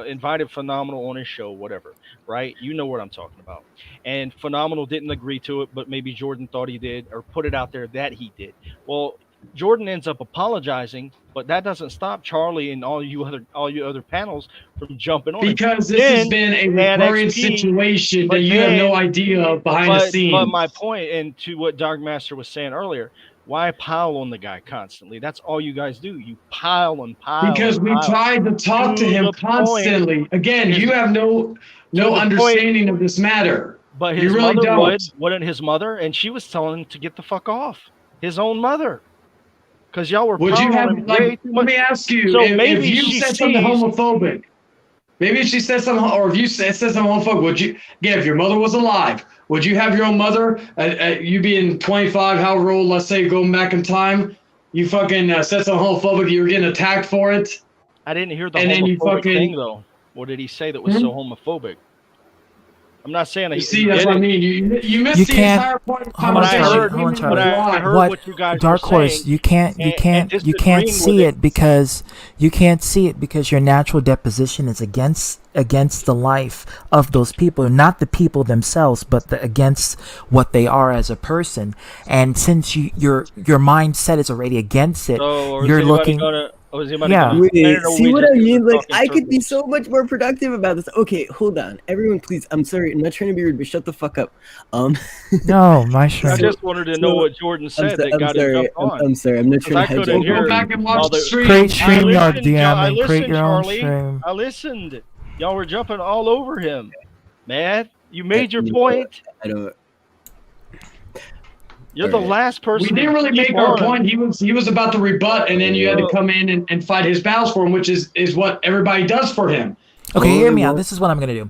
invited Phenomenal on his show, whatever, right? You know what I'm talking about. And Phenomenal didn't agree to it, but maybe Jordan thought he did, or put it out there that he did. Well, Jordan ends up apologizing, but that doesn't stop Charlie and all you other panels from jumping on because him. this has been a recurring situation that you have no idea of behind the scenes. But my point, and to what Dark Master was saying earlier, why pile on the guy constantly? That's all you guys do. You pile and pile. Because we tried to talk to him constantly. Again, you have no understanding of this matter. But his mother wouldn't his mother, and she was telling him to get the fuck off. His own mother. Because y'all were would you have let me ask you, so if you said something homophobic, maybe if she said something, or if you said something homophobic, would you, again, if your mother was alive, would you have your own mother, you being 25, however old, let's say, going back in time, you fucking said something homophobic, you were getting attacked for it? I didn't hear the homophobic thing, though. What did he say that was so homophobic? I'm not saying that You he see, that's did what I it. mean. You missed You the can't- entire point of the Hold on, conversation. Charlie. heard- Hold on, You Charlie. I heard What? what you guys Dark were Horse, saying, you can't and see disagreeing with it because your natural deposition is against the life of those people, not the people themselves, but against what they are as a person. And since your mindset is already against it, So, you're looking. Yeah. Wait, see what I mean? Like, talking I could be circles? so much more productive about this. Okay, hold on. Everyone, please. I'm sorry. I'm not trying to be rude, but shut the fuck up. No, my friend. I just wanted to know what Jordan said that got him jumped on. I'm sorry. I'm not Because trying I to couldn't hijack hear. Go back and watch all the stream. Create I StreamYard listened, I DM and create listened, your own Charlie. stream. I listened. Y'all were jumping all over him, man. You made your You know point. I don't. You're the last We person. didn't really to make keep our on. point. He was about to rebut, and then you had to come in and fight his battles for him, which is what everybody does for him. Okay, hear me out. This is what I'm gonna do.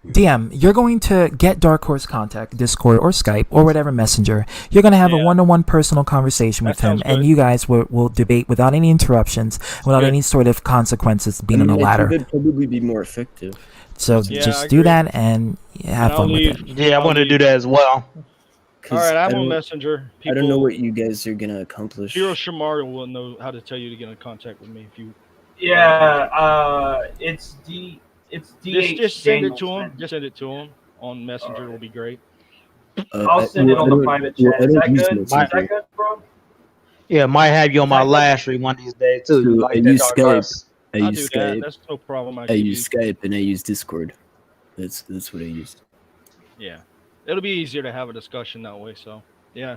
DM, you're going to get Dark Horse contact, Discord or Skype or whatever messenger. You're going to have a one-on-one personal conversation with him, and you guys will debate without any interruptions, without any sort of consequences being on a ladder. That'd probably be more effective. So just do that and have fun with it. Yeah, I want to do that as well. All right, I'm I on don't- Messenger. I don't know what you guys are gonna accomplish. Hiro Shamari will know how to tell you to get in contact with me if you. Yeah, it's Just send it to him. Just send it to him on Messenger. Will be great. I'll send it on the private chat. Is that good? Is that good, bro? Yeah, might have you on my live stream one of these days too. You So like I that use Dark Skype. Horse? I I'll use do that. Skype. That's no problem. I use Skype and I use Discord. That's what I use. Yeah, it'll be easier to have a discussion that way. So yeah.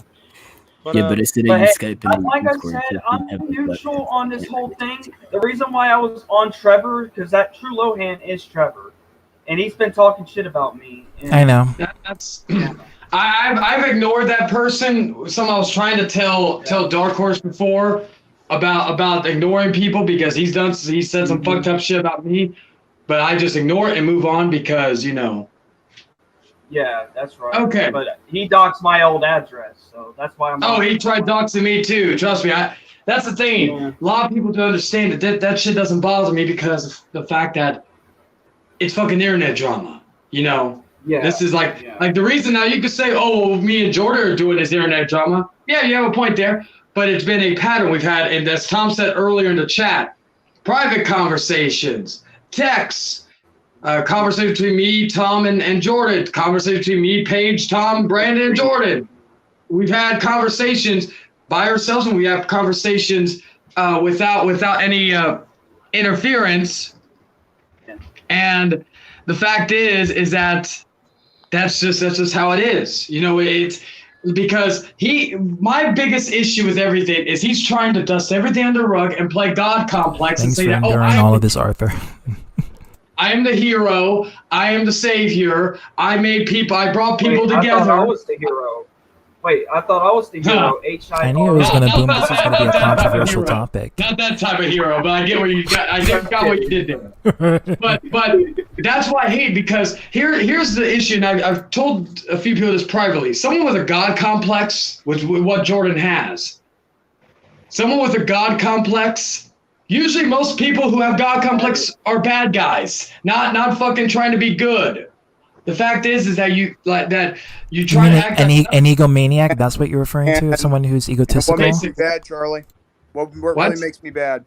But I said I use Skype and like I Discord. said, so I'm have a neutral on this whole thing. The reason why I was on Trevor, because that True Lohan is Trevor, and he's been talking shit about me. And I know. That's I've ignored that person. Something I was trying to tell Dark Horse before about ignoring people because he said some fucked up shit about me, but I just ignore it and move on because Yeah, that's right. Okay. But he doxed my old address, so that's why I'm. Oh, he tried doxing me too. Trust me. That's the thing. Yeah. A lot of people don't understand that shit doesn't bother me because of the fact that it's fucking internet drama. Yeah. This is like the reason now you could say, oh, me and Jordan are doing this internet drama. Yeah, you have a point there. But it's been a pattern we've had, and as Tom said earlier in the chat, private conversations, texts, conversation between me, Tom, and Jordan, conversation between me, Paige, Tom, Brandon, and Jordan. We've had conversations by ourselves, and we have conversations without any interference. And the fact is that that's just how it is. It's because my biggest issue with everything is he's trying to dust everything under the rug and play God complex Thanks and for say that, enduring all of this, Arthur. I am the hero. I am the savior. I brought people Wait, together. I thought I was the hero. Wait, I thought I was the hero. I knew it was going to boom. This was going to be a controversial topic. Not that type of hero, but I get what you got. I got what you did there. But that's why I hate, because here's the issue, and I've told a few people this privately. Someone with a God complex, with what Jordan has, someone with a God complex. Usually, most people who have God complex are bad guys, not fucking trying to be good. The fact is that you try to act an egomaniac. That's what you're referring to? Someone who's egotistical? What makes me bad, Charlie? What really makes me bad?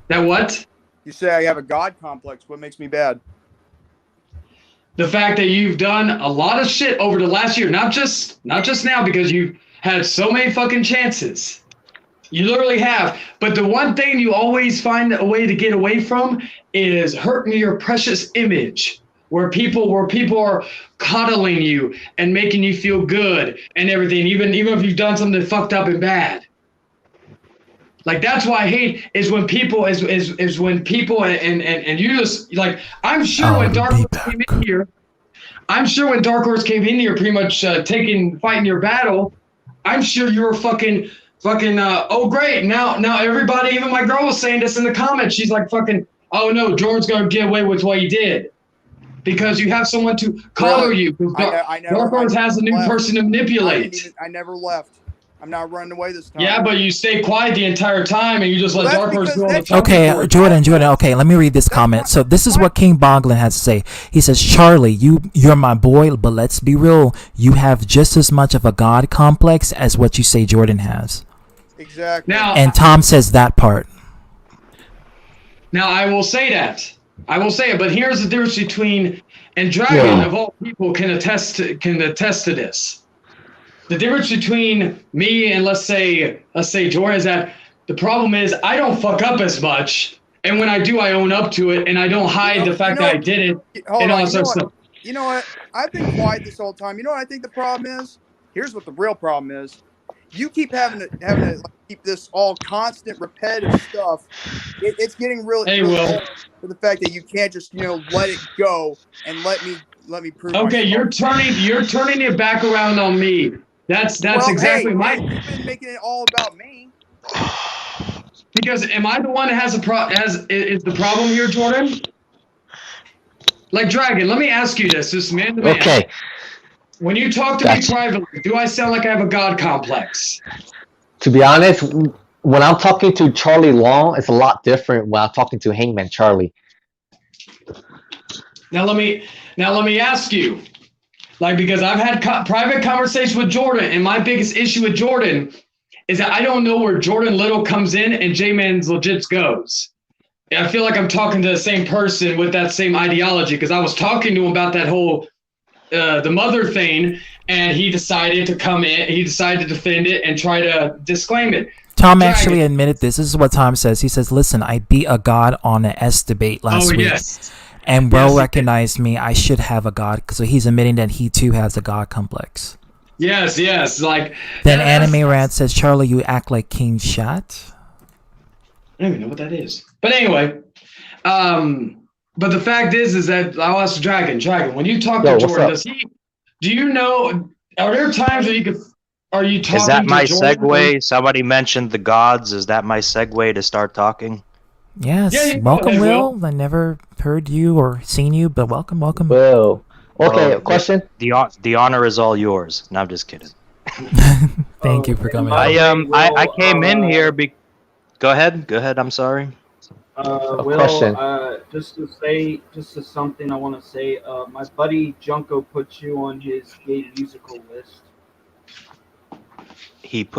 That what? You say I have a God complex. What makes me bad? The fact that you've done a lot of shit over the last year, not just now, because you've had so many fucking chances. You literally have. But the one thing you always find a way to get away from is hurting your precious image, where people are coddling you and making you feel good and everything, even if you've done something fucked up and bad. Like, that's why I hate is when people is when people and you just, like, I'm sure when Dark Horse came in here, pretty much fighting your battle, I'm sure you were fucking oh great, now everybody, even my girl was saying this in the comments, she's like fucking, oh no, Jordan's gonna get away with what he did. Because you have someone to coddle you. Dark Horse has a new person to manipulate. I never left. I'm not running away this time. Yeah, but you stay quiet the entire time, and you just let Well, Dark Horse that's go on the because talking Okay, board. Jordan. Okay, let me read this comment. So this is what King Boglin has to say. He says, "Charlie, you're my boy, but let's be real. You have just as much of a god complex as what you say Jordan has." Exactly. Now, And Tom says that part. Now, I will say that. I will say it, but here's the difference between, and Dragon of all people can attest to this. The difference between me and let's say Jordan is that the problem is I don't fuck up as much, and when I do, I own up to it, and I don't hide the fact that I did it and all that sort of stuff. You know what? I've been quiet this whole time. You know what I think the problem is? Here's what the real problem is. You keep having to like, keep this all constant repetitive stuff. It's getting really old for the fact that you can't just let it go and let me prove. Okay, you're turning it back around on me. That's exactly my. You've been making it all about me. Because am I the one that has is the problem here, Jordan? Like Dragon, let me ask you this man to man. Okay. When you talk to me privately, do I sound like I have a god complex? To be honest, when I'm talking to Charlie Long, it's a lot different when I'm talking to Hangman Charlie. Now let me ask you, like, because I've had private conversations with Jordan, and my biggest issue with Jordan is that I don't know where Jordan Little comes in and J-Man's Legits goes. I feel like I'm talking to the same person with that same ideology, because I was talking to him about that whole the mother thing, and he decided to come in. He decided to defend it and try to disclaim it. Tom actually admitted this. This is what Tom says. He says, "Listen, I beat a god on an S debate last week, and recognized me. I should have a god." So he's admitting that he too has a god complex. Yes. Like then, Anime Rant says, "Charlie, you act like King Shot." I don't even know what that is. But anyway, but the fact is that I'll ask Dragon, when you talk to Jordan, do you know, are there times where are you talking to Jordan? Is that my segue? Somebody mentioned the gods. Is that my segue to start talking? Yes. Welcome, Will. I never heard you or seen you, but welcome. Will. Okay, question? The honor is all yours. No, I'm just kidding. Thank you for coming. I came in here Go ahead. I'm sorry. Will, question. Just to something I want to say. My buddy Junko put you on his gay musical list.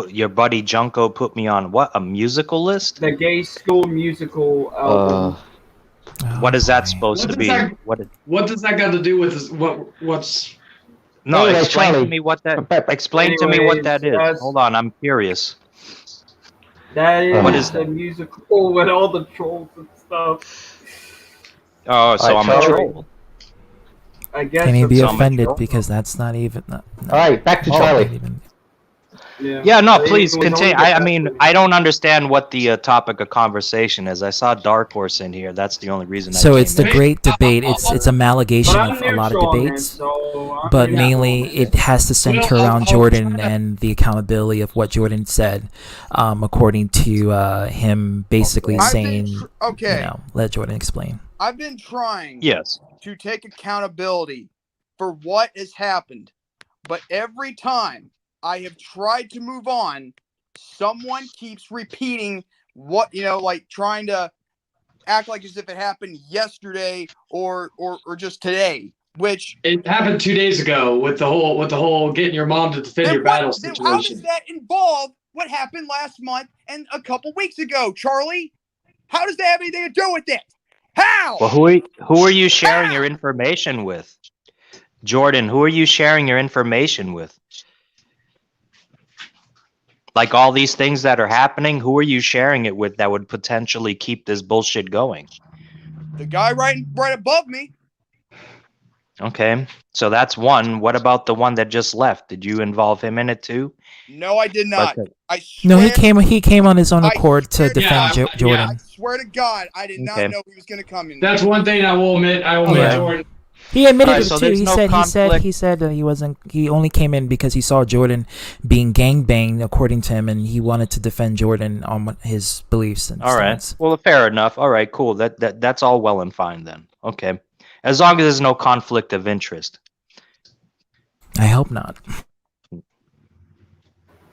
Your buddy Junko put me on what? A musical list? The Gay School Musical album. What is that supposed to be? What does that got to do with this, what's? No, explain to me what that. Explain to me what that is. Hold on, I'm curious. That is what is the musical with all the trolls and stuff. Oh, so I'm a troll. I guess. Can he be offended because that's not even? All right, back to Charlie. Yeah, no, please continue. I mean, I don't understand what the topic of conversation is. I saw Dark Horse in here. That's the only reason. So it's the great debate. It's amalgamation of a lot of debates, but mainly it has to center around Jordan and the accountability of what Jordan said, according to him basically saying, let Jordan explain. I've been trying to take accountability for what has happened, but every time I have tried to move on, someone keeps repeating what, like trying to act like as if it happened yesterday or just today, which it happened 2 days ago with the whole getting your mom to defend your battle situation. How does that involve what happened last month and a couple weeks ago, Charlie? How does that have anything to do with it? How? Well, who are you sharing your information with? Jordan, who are you sharing your information with? Like all these things that are happening, who are you sharing it with that would potentially keep this bullshit going? The guy right above me. Okay, so that's one. What about the one that just left? Did you involve him in it too? No, I did not. Okay. No, he came on his own accord to defend Jordan. I swear to God, I did not know he was going to come in. That's one thing I will admit. Jordan. He admitted it too. He said he wasn't. He only came in because he saw Jordan being gangbanged, according to him, and he wanted to defend Jordan on his beliefs and stance. Right. Well, fair enough. All right, cool. That's all well and fine then. Okay, as long as there's no conflict of interest. I hope not.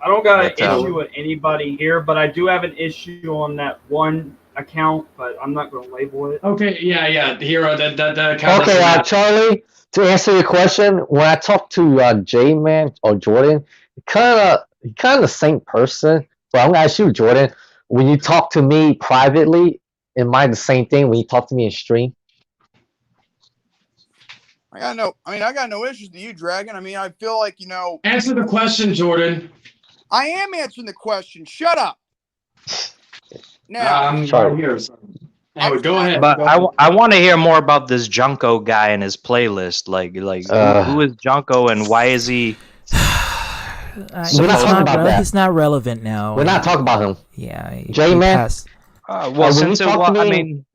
I don't got an But, issue with anybody here, but I do have an issue on that one account, but I'm not going to label it. Okay, yeah, Hero, that account Okay, doesn't matter. Charlie, to answer your question, when I talk to J-Man or Jordan, kind of the same person. But I'm gonna ask you, Jordan, when you talk to me privately, am I the same thing when you talk to me in stream? I got no issues to you, Dragon. I mean, I feel like, Answer the question, Jordan. I am answering the question. Shut up. Now, I'm right here. So. Anyway, go ahead. But Go ahead. I want to hear more about this Junko guy and his playlist. Like who is Junko and why is he? We're not talking about that. He's not relevant now. We're not talking about him. Yeah, J-Man. Well, since it was, I mean,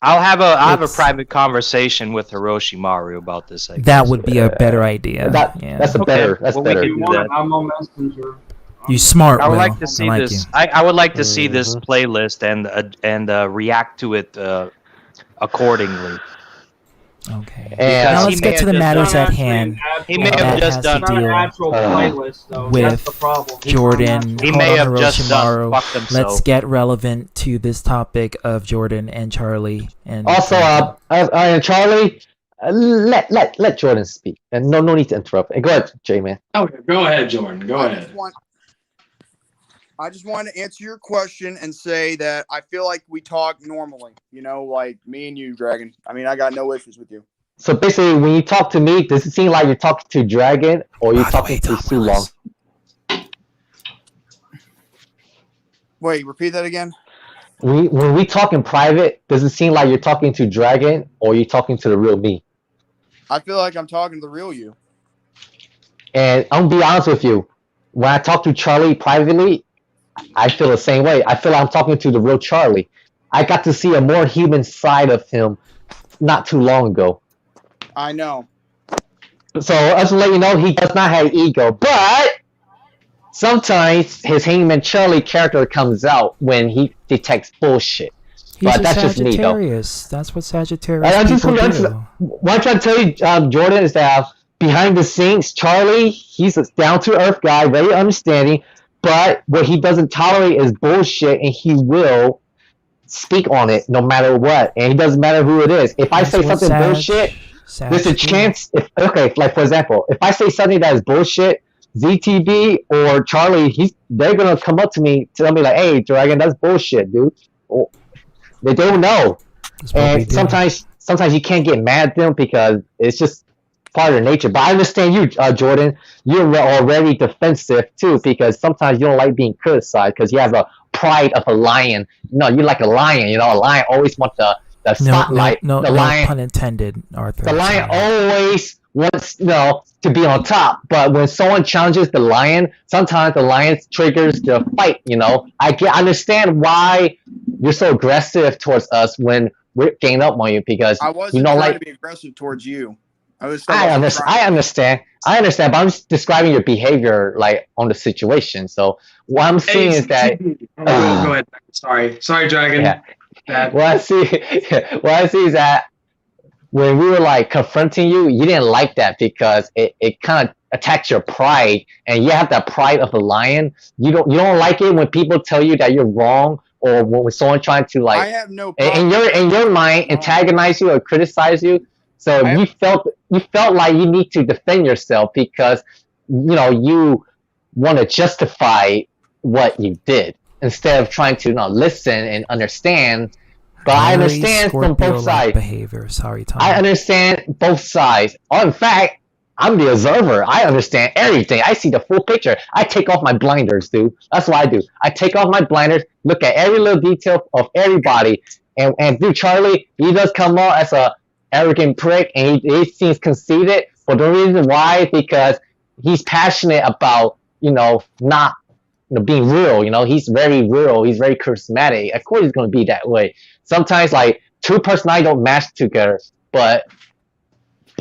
I'll have a private conversation with Hiroshi about this. I guess. That would be a better idea. That's better. That's better. If you want, I'm on Messenger. You smart. I would Will. like to see this. You. I would like to see this playlist and react to it accordingly. Okay. And now let's get to the matters at hand. He may have just done an actual playlist, though. With That's the problem. Jordan. He may have just done fuck himself. Let's get relevant to this topic of Jordan and Charlie. And also, Charlie, let Jordan speak, and no need to interrupt. And go ahead, J-Man. Okay, go ahead, Jordan. Go ahead. I just want to answer your question and say that I feel like we talk normally, like me and you, Dragon. I mean, I got no issues with you. So basically, when you talk to me, does it seem like you're talking to Dragon or you're talking to Sue Long? Wait, repeat that again? When we talk in private, does it seem like you're talking to Dragon or you're talking to the real me? I feel like I'm talking to the real you. And I'm gonna be honest with you. When I talk to Charlie privately, I feel the same way. I feel like I'm talking to the real Charlie. I got to see a more human side of him not too long ago. I know. So just to let you know, he does not have ego, but sometimes his Hangman Charlie character comes out when he detects bullshit. He's but that's just me, though. That's what Sagittarius people do. What I'm trying to tell you, Jordan, is that behind the scenes, Charlie, he's a down-to-earth guy, very understanding, but what he doesn't tolerate is bullshit, and he will speak on it no matter what. And it doesn't matter who it is. If I say something bullshit, there's a chance. Like for example, if I say something that is bullshit, ZTB or Charlie, they're gonna come up to me, tell me like, "Hey, Dragon, that's bullshit, dude." They don't know, and sometimes you can't get mad at them because it's just part of their nature. But I understand you, Jordan. You're already defensive too because sometimes you don't like being criticized because you have a pride of a lion. You're like a lion. A lion always wants the spotlight. No pun intended, Arthur. The lion always wants to be on top. But when someone challenges the lion, sometimes the lion triggers the fight. I understand why you're so aggressive towards us when we're ganging up on you because I wasn't trying to be aggressive towards you. I understand, but I'm just describing your behavior like on the situation. So what I'm seeing is that. Go ahead. Sorry, Dragon. Yeah. What I see is that when we were like confronting you, you didn't like that because it kind of attacks your pride, and you have that pride of a lion. You don't like it when people tell you that you're wrong, or when someone trying to like I have no problem. in your mind antagonize you or criticize you. So you felt like you need to defend yourself because you want to justify what you did instead of trying to listen and understand. But I understand from both sides. Behavior. Sorry, Tom. I understand both sides. In fact, I'm the observer. I understand everything. I see the full picture. I take off my blinders, dude. That's what I do. I take off my blinders, look at every little detail of everybody. And dude, Charlie, he does come out as a arrogant prick, and he seems conceited. But the reason why is because he's passionate about, not being real. He's very real. He's very charismatic. Of course, he's going to be that way. Sometimes, like, two personalities don't match together, but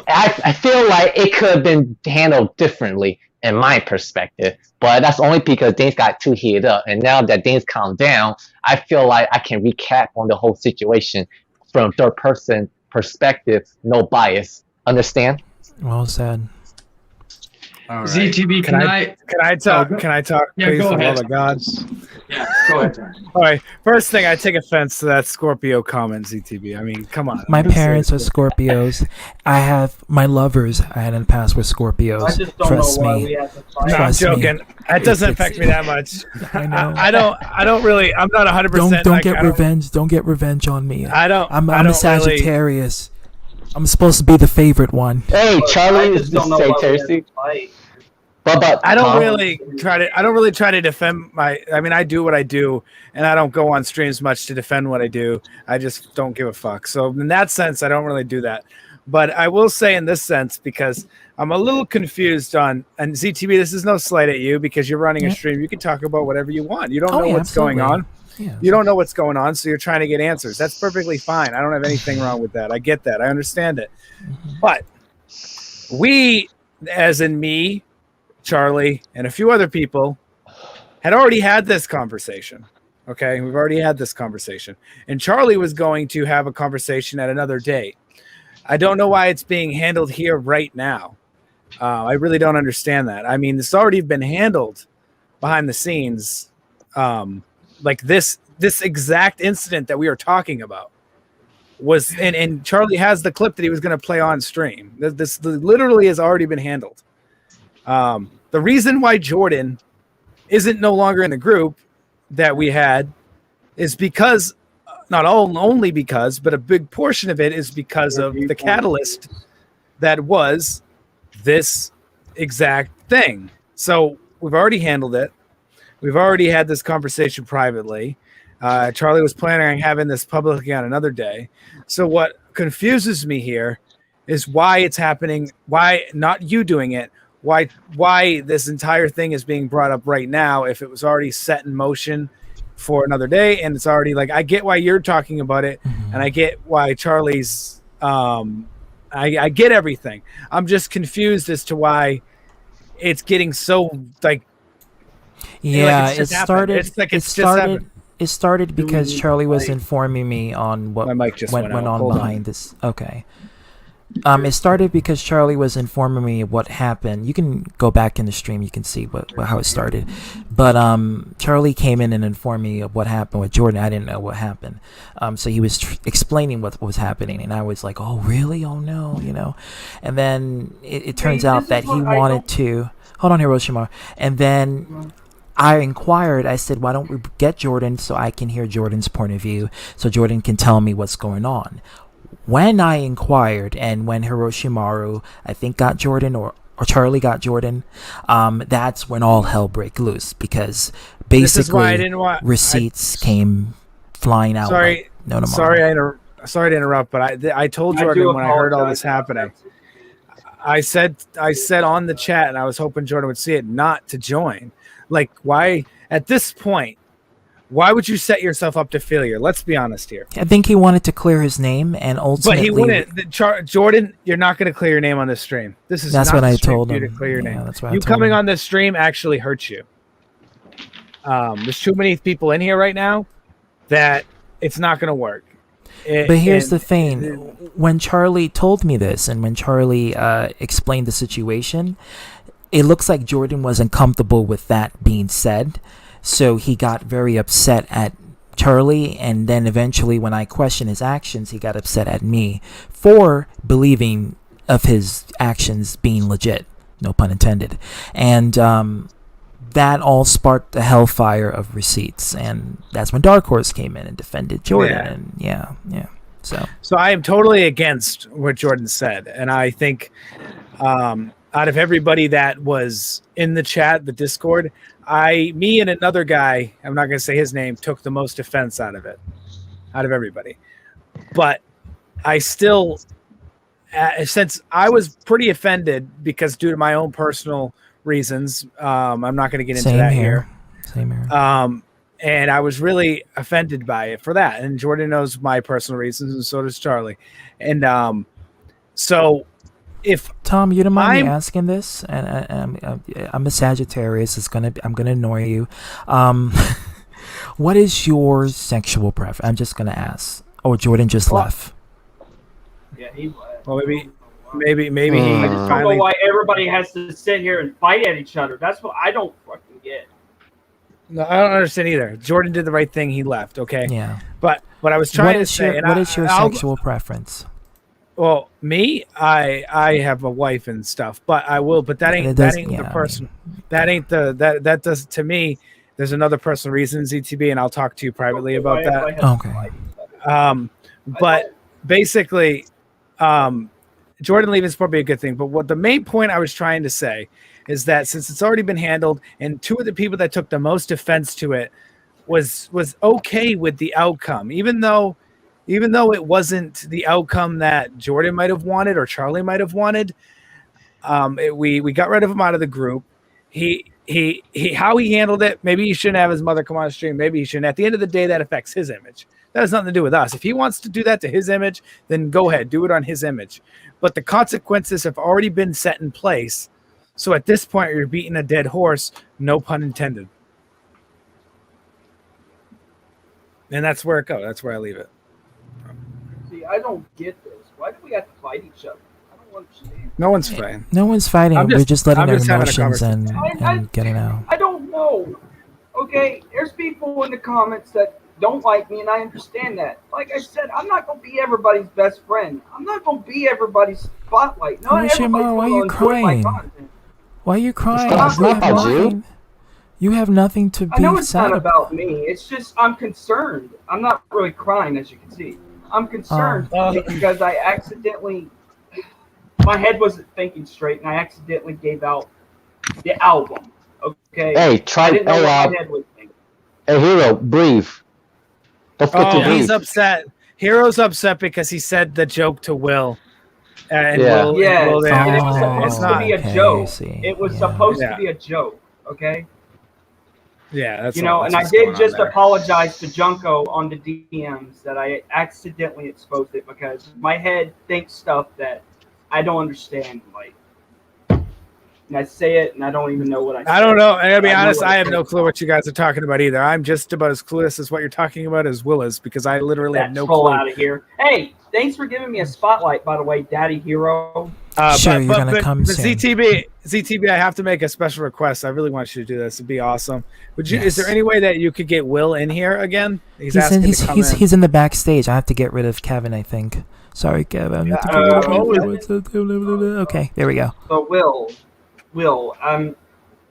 I feel like it could have been handled differently in my perspective. But that's only because things got too heated up. And now that things calmed down, I feel like I can recap on the whole situation from third person perspective, no bias. Understand? Well said. All right. ZTB, Can I talk? Can I talk, Yeah, please, go for the ahead. love of God? Yeah, go ahead. All right. First thing, I take offense to that Scorpio comment, ZTB. I mean, come on. My parents are Seriously. Scorpios. I have my lovers I had in the past were Scorpios. I just don't Trust know why me. we have to fight. No, I'm Trust me. joking. That doesn't affect me that much. I know. I don't really. I'm not 100%. Don't like, get I don't- revenge. Don't get revenge on me. I'm I a don't Sagittarius. I'm supposed to be the favorite one. Hey, Charlie I is just the don't know why we have to Sagittarius. fight. But I don't Tom, really try to. I don't really try to defend my. I mean, I do what I do, and I don't go on streams much to defend what I do. I just don't give a fuck. So in that sense, I don't really do that. But I will say in this sense, because I'm a little confused on, and ZTB, this is no slight at you because you're running a stream. You can talk about whatever you want. You don't know what's going on. Yeah. You don't know what's going on, so you're trying to get answers. That's perfectly fine. I don't have anything wrong with that. I get that. I understand it. But we, as in me, Charlie, and a few other people, had already had this conversation. Okay, we've already had this conversation. And Charlie was going to have a conversation at another date. I don't know why it's being handled here right now. I really don't understand that. I mean, it's already been handled behind the scenes. Like this exact incident that we are talking about was, and Charlie has the clip that he was going to play on stream. This literally has already been handled. The reason why Jordan isn't no longer in the group that we had is because, not only because, but a big portion of it is because of the catalyst that was this exact thing. So we've already handled it. We've already had this conversation privately. Charlie was planning on having this publicly on another day. So what confuses me here is why it's happening, why not you doing it, why this entire thing is being brought up right now if it was already set in motion for another day. And it's already like, I get why you're talking about it, and I get why Charlie's I get everything. I'm just confused as to why it's getting so like, Yeah, like it's it just happened. started. It's like it it's just happened. started. It started because Charlie was informing me on what My mic just went went out. on Hold on. behind this. Okay. It started because Charlie was informing me what happened. You can go back in the stream. You can see how it started. But Charlie came in and informed me of what happened with Jordan. I didn't know what happened. So he was explaining what was happening, and I was like, "Oh, really? Oh no!" You know. And then it turns out that he wanted to. Hold on, Hiroshima. And then I inquired. I said, "Why don't we get Jordan so I can hear Jordan's point of view, so Jordan can tell me what's going on?" When I inquired, and when Hiroshimaru, I think, got Jordan, or Charlie got Jordan, that's when all hell broke loose, because This is why I basically didn't want receipts came flying out. Sorry, like no tomorrow. sorry to interrupt, but I told I do Jordan when I heard all apologize. this happening. I said on the chat, and I was hoping Jordan would see it, not to join. Like, why at this point? Why would you set yourself up to failure? Let's be honest here. I think he wanted to clear his name, and But ultimately, he wouldn't. Jordan, you're not going to clear your name on this stream. This is That's not what the I stream told for you him. to clear your Yeah, name. that's what I You told coming him. on this stream actually hurts you. There's too many people in here right now that it's not going to work. But here's the thing. When Charlie told me this, and when Charlie explained the situation, it looks like Jordan wasn't comfortable with that being said. So he got very upset at Charlie, and then eventually when I questioned his actions, he got upset at me for believing of his actions being legit. No pun intended. And that all sparked the hellfire of receipts, and that's when Dark Horse came in and defended Jordan. Yeah. And yeah. So I am totally against what Jordan said, and I think out of everybody that was in the chat, the Discord, me and another guy, I'm not going to say his name, took the most offense out of it, out of everybody. But I still, since I was pretty offended because due to my own personal reasons, I'm not going to get into that here. Same here. And I was really offended by it for that. And Jordan knows my personal reasons, and so does Charlie. And so if Tom, you don't mind me asking this, and I'm a Sagittarius. I'm gonna annoy you. What is your sexual preference? I'm just gonna ask. Oh, Jordan just left. Yeah, he well, Maybe I he just don't know finally. why everybody has to sit here and fight at each other. That's what I don't fucking get. No, I don't understand either. Jordan did the right thing. He left. Okay. Yeah. But what I was What trying to is say, your and what is your I'll- sexual preference? Well, me, I have a wife and stuff, but I will. But that It ain't does- that ain't yeah, the I person. That ain't the that does to me. There's another personal reason, ZTB, and I'll talk to you privately about that. Okay. But basically, Jordan leaving is probably a good thing. But what the main point I was trying to say is that since it's already been handled, and two of the people that took the most offense to it was okay with the outcome, even though it wasn't the outcome that Jordan might have wanted or Charlie might have wanted. We got rid of him out of the group. He how he handled it. Maybe he shouldn't have his mother come on stream. Maybe he shouldn't. At the end of the day, that affects his image. That has nothing to do with us. If he wants to do that to his image, then go ahead, do it on his image. But the consequences have already been set in place. So at this point, you're beating a dead horse. No pun intended. And that's where it goes. That's where I leave it. See, I don't get this. Why do we have to fight each other? I don't understand. No one's fighting. No one's fighting. I'm We're just- just letting I'm our just having a emotions conversation. and getting out. I don't know. Okay, there's people in the comments that don't like me, and I understand that. Like I said, I'm not gonna be everybody's best friend. I'm not gonna be everybody's spotlight. Not Horacio everybody's Mara, why are gonna you enjoy my crying? content. Why are you crying? It's not about you. You have nothing to I know be it's sad not about. about me. It's just I'm concerned. I'm not really crying, as you can see. I'm concerned because I accidentally, my head wasn't thinking straight, and I accidentally gave out the album. Okay. Hey, try. I didn't know Hey, what my head was thinking. hey, Hero, breathe. Don't forget to breathe. He's upset. Hero's upset because he said the joke to Will. And Yeah. Will, Yes, Will and it was it's supposed not. to be a okay, I joke. see. It was Yeah. supposed Yeah. to be a joke. Okay. Yeah, that's You know, all. and That's I what's going did on just there. apologize to Junko on the DMs that I accidentally exposed it because my head thinks stuff that I don't understand. Like, and I say it, and I don't even know what I say. I don't know. I gotta be I know honest, what I I have say. no clue what you guys are talking about either. I'm just about as clueless as what you're talking about as Will is because I literally have That no troll clue. out of here. Hey, thanks for giving me a spotlight, by the way, Daddy Hero. Sure, you're gonna come soon. ZTB, I have to make a special request. I really want you to do this. It'd be awesome. Would you? Is Yes. there any way that you could get Will in here again? He's asking in, to come in. he's in the backstage. I have to get rid of Kevin, I think. Sorry, Kevin. I have to get rid of Kevin. Okay, there we go. So, Will, I'm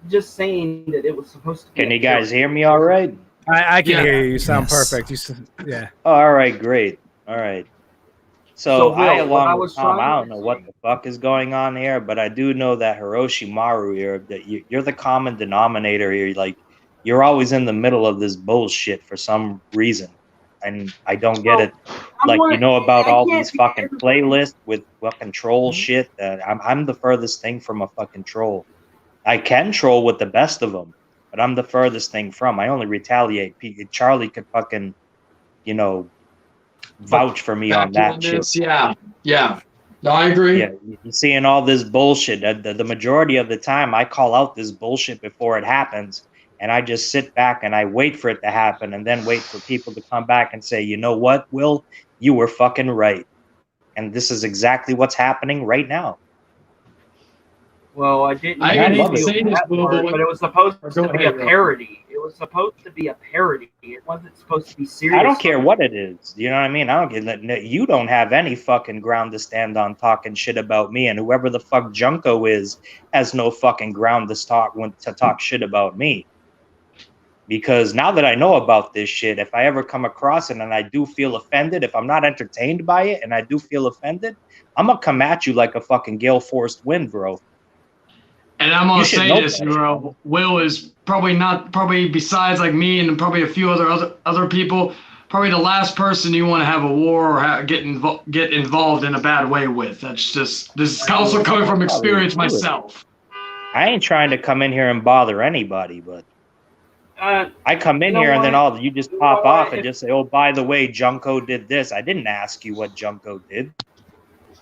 just saying that it was supposed to be. Can you guys hear me all right? I can hear you. You sound Yes. perfect. Yeah. Oh, all right, great. All right. So, So, Will, I, what I along was with Tom, trying I to don't know what the fuck is going on here, but I do know that Hiroshi Maru here, that you're the common denominator here. Like, you're always in the middle of this bullshit for some reason. And I don't get it. Like, you know about all these fucking playlists with fucking troll shit. That I'm the furthest thing from a fucking troll. I can troll with the best of them, but I'm the furthest thing from. I only retaliate. Charlie could fucking, you know, vouch for me on that shit. Yeah. No, I agree. Yeah, you're seeing all this bullshit. The majority of the time, I call out this bullshit before it happens, and I just sit back and I wait for it to happen, and then wait for people to come back and say, you know what, Will, you were fucking right. And this is exactly what's happening right now. Well, I didn't. I mean hate to to say do this, that Will, part, but it was supposed Go to be a ahead, Will. parody. It was supposed to be a parody. It wasn't supposed to be serious. I don't care what it is. You know what I mean? I don't get. You don't have any fucking ground to stand on talking shit about me, and whoever the fuck Junko is has no fucking ground to talk shit about me. Because now that I know about this shit, if I ever come across it and I do feel offended, if I'm not entertained by it and I do feel offended, I'm gonna come at you like a fucking gale force wind, bro. And I'm You gonna should say know this, better. bro. Will is probably besides like me and probably a few other people, probably the last person you want to have a war or get involved in a bad way with. This is also coming from experience myself. I ain't trying to come in here and bother anybody, but I come in you know here and then what? you just You pop know off what? and just say, oh, by the way, Junko did this. I didn't ask you what Junko did.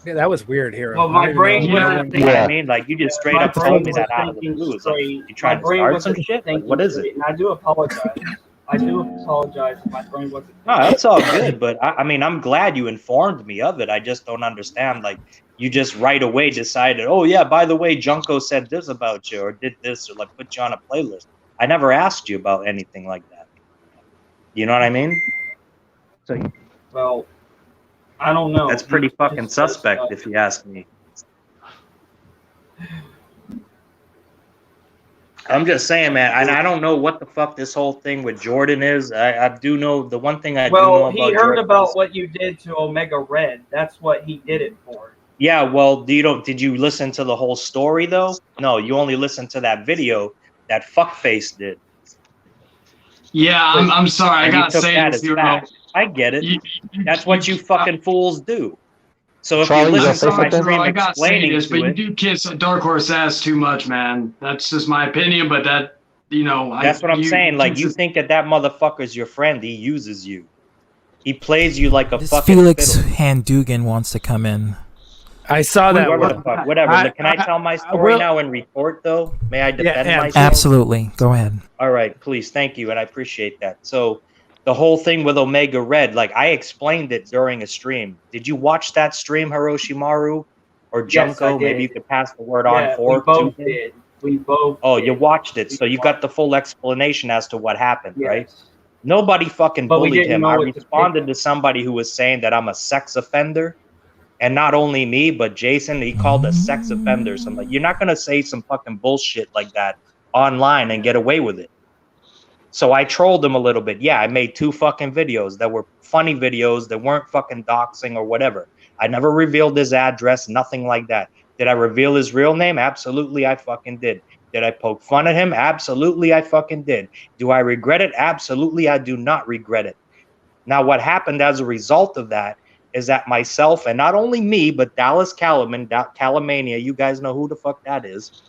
Yeah, that was weird, Hero. Well, my brain You know wasn't what I thinking. mean? Like, you just straight My up brain told me was that out of the thinking blue. It's like, straight. you trying My to brain start wasn't some shit? Like, thinking what is it? straight, and I do apologize. I do apologize if my brain wasn't. No, that's all good. But I mean, I'm glad you informed me of it. I just don't understand. Like, you just right away decided, oh yeah, by the way, Junko said this about you, or did this, or like put you on a playlist. I never asked you about anything like that. You know what I mean? So, well, I don't know. That's pretty fucking suspect, if you ask me. I'm just saying, man, and I don't know what the fuck this whole thing with Jordan is. I do know the one thing I do know about he heard Jordan about is, what you did to Omega Red. That's what he did it for. yeah, well, did you listen to the whole story though? No, you only listened to that video that fuckface did. Yeah, I'm sorry. I And you gotta took say that this, as you know. fact. I get it. That's what you fucking fools do. So if Charlie, you you listen to gonna say my something? stream I gotta say explaining this, to but you it, do kiss a Dark Horse ass too much, man. That's just my opinion, but that, you know, that's what I'm saying. Like, you think that motherfucker's your friend. He uses you. He plays you like a This fucking Felix fiddle. Handugan wants to come in. I saw that Whoever one. the fuck, whatever. Can I tell my story now and report, though? May I defend myself? Absolutely. Go ahead. All right, please. Thank you, and I appreciate that. So, the whole thing with Omega Red, like, I explained it during a stream. Did you watch that stream, Hiroshimaru or Junko? Yes, I did. Maybe you could pass the word on for we both to him. did. We both. Oh, did. you watched it, so you got the full explanation as to what happened, Yes. right? Nobody fucking But we bullied didn't him. know I what to responded to somebody who was saying that I'm a sex offender. And not only me, but Jason, he called us sex offenders. I'm like, you're not going to say some fucking bullshit like that online and get away with it. So I trolled him a little bit. Yeah, I made 2 fucking videos that were funny videos that weren't fucking doxing or whatever. I never revealed his address, nothing like that. Did I reveal his real name? Absolutely, I fucking did. Did I poke fun at him? Absolutely, I fucking did. Do I regret it? Absolutely, I do not regret it. Now, what happened as a result of that is that myself, and not only me, but Dallas Calaman, Calamania, you guys know who the fuck that is,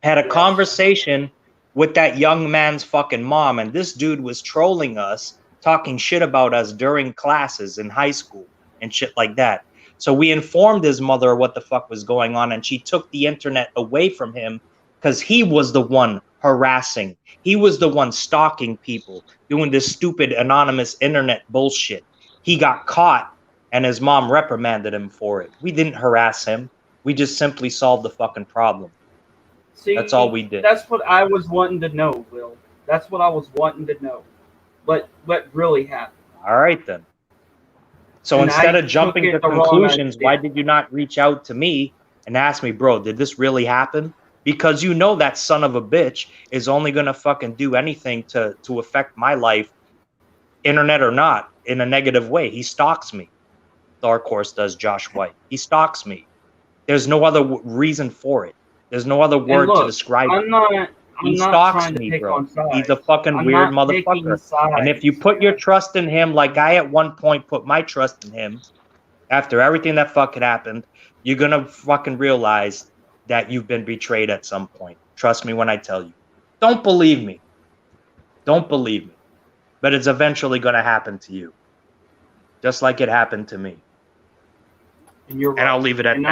had a conversation with that young man's fucking mom, and this dude was trolling us, talking shit about us during classes in high school and shit like that. So we informed his mother what the fuck was going on, and she took the internet away from him because he was the one harassing. He was the one stalking people, doing this stupid anonymous internet bullshit. He got caught, and his mom reprimanded him for it. We didn't harass him. We just simply solved the fucking problem. See, that's all we did. That's what I was wanting to know, Will. That's what I was wanting to know. What really happened? All right, then. So And instead I of jumping took to it the wrong conclusions, idea. why did you not reach out to me and ask me, bro, did this really happen? Because you know that son of a bitch is only going to fucking do anything to affect my life, internet or not, in a negative way. He stalks me. Dark Horse does, Josh White. He stalks me. There's no other reason for it. There's no other word to describe it. He stalks me, bro. He's a fucking weird motherfucker. And if you put your trust in him, like I at one point put my trust in him, after everything that fucking happened, you're gonna fucking realize that you've been betrayed at some point. Trust me when I tell you. Don't believe me. Don't believe me. But it's eventually gonna happen to you. Just like it happened to me. And you're right. And I'll leave it at and that.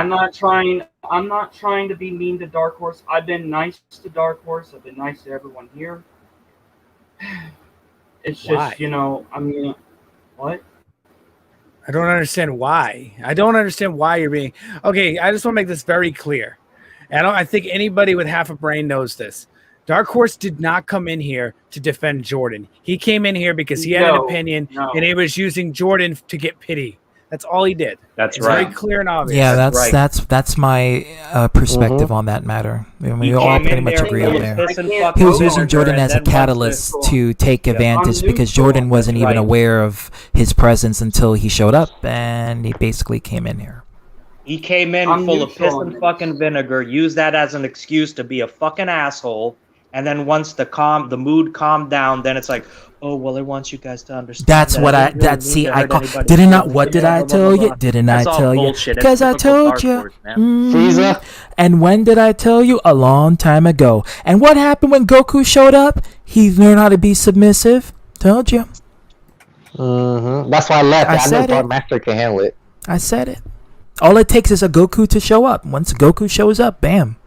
I'm not trying to be mean to Dark Horse. I've been nice to Dark Horse. I've been nice to everyone here. It's just, Why? you know, I mean, what? I don't understand why. I don't understand why you're being okay. I just want to make this very clear. I think anybody with half a brain knows this. Dark Horse did not come in here to defend Jordan. He came in here because he had an opinion and he was using Jordan to get pity. That's all he did. That's it's right. very clear and obvious. Yeah, that's my perspective on that matter. I mean, we all pretty much agree on there. He was using Jordan as a catalyst to take advantage because Jordan wasn't even aware of his presence until he showed up, and he basically came in here. He came in full of piss and fucking vinegar, used that as an excuse to be a fucking asshole, and then once the mood calmed down, then it's like, oh well, I want you guys to understand. That's what I didn't not. What did I tell you? Didn't I tell you? Because I told you. Frieza. And when did I tell you? A long time ago. And what happened when Goku showed up? He learned how to be submissive. Told you. That's why I left. I never thought Master can handle it. I said it. All it takes is a Goku to show up. Once Goku shows up, bam.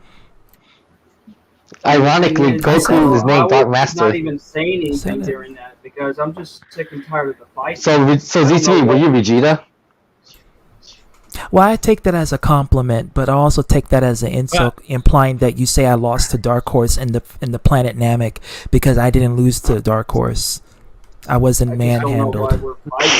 Ironically, And Goku is I named Dark was Master. not even saying anything Said it. during that because I'm just sick and tired of the fight. So I don't ZTV, know were what- you Vegeta? Well, I take that as a compliment, but I also take that as an insult, implying that you say I lost to Dark Horse in the planet Namek because I didn't lose to Dark Horse. I wasn't I just don't know why manhandled. we're fighting.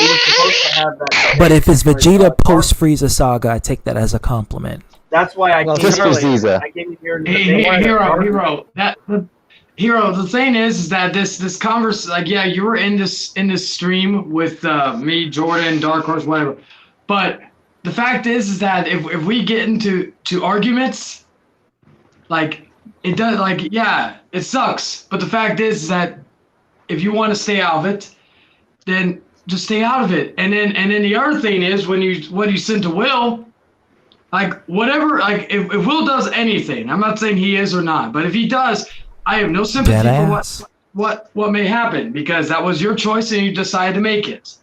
We were supposed to have that. But if it's Vegeta post Frieza saga, I take that as a compliment. That's why I came just here. Frieza. I came here. Hero. The thing is that this converse, like, yeah, you were in this stream with me, Jordan, Dark Horse, whatever. But the fact is that if we get into arguments, like, it does, like, yeah, it sucks. But the fact is that if you want to stay out of it, then just stay out of it. And then the other thing is when you send to Will, like, whatever, like, if Will does anything, I'm not saying he is or not, but if he does, I have no sympathy for what may happen, because that was your choice and you decided to make it.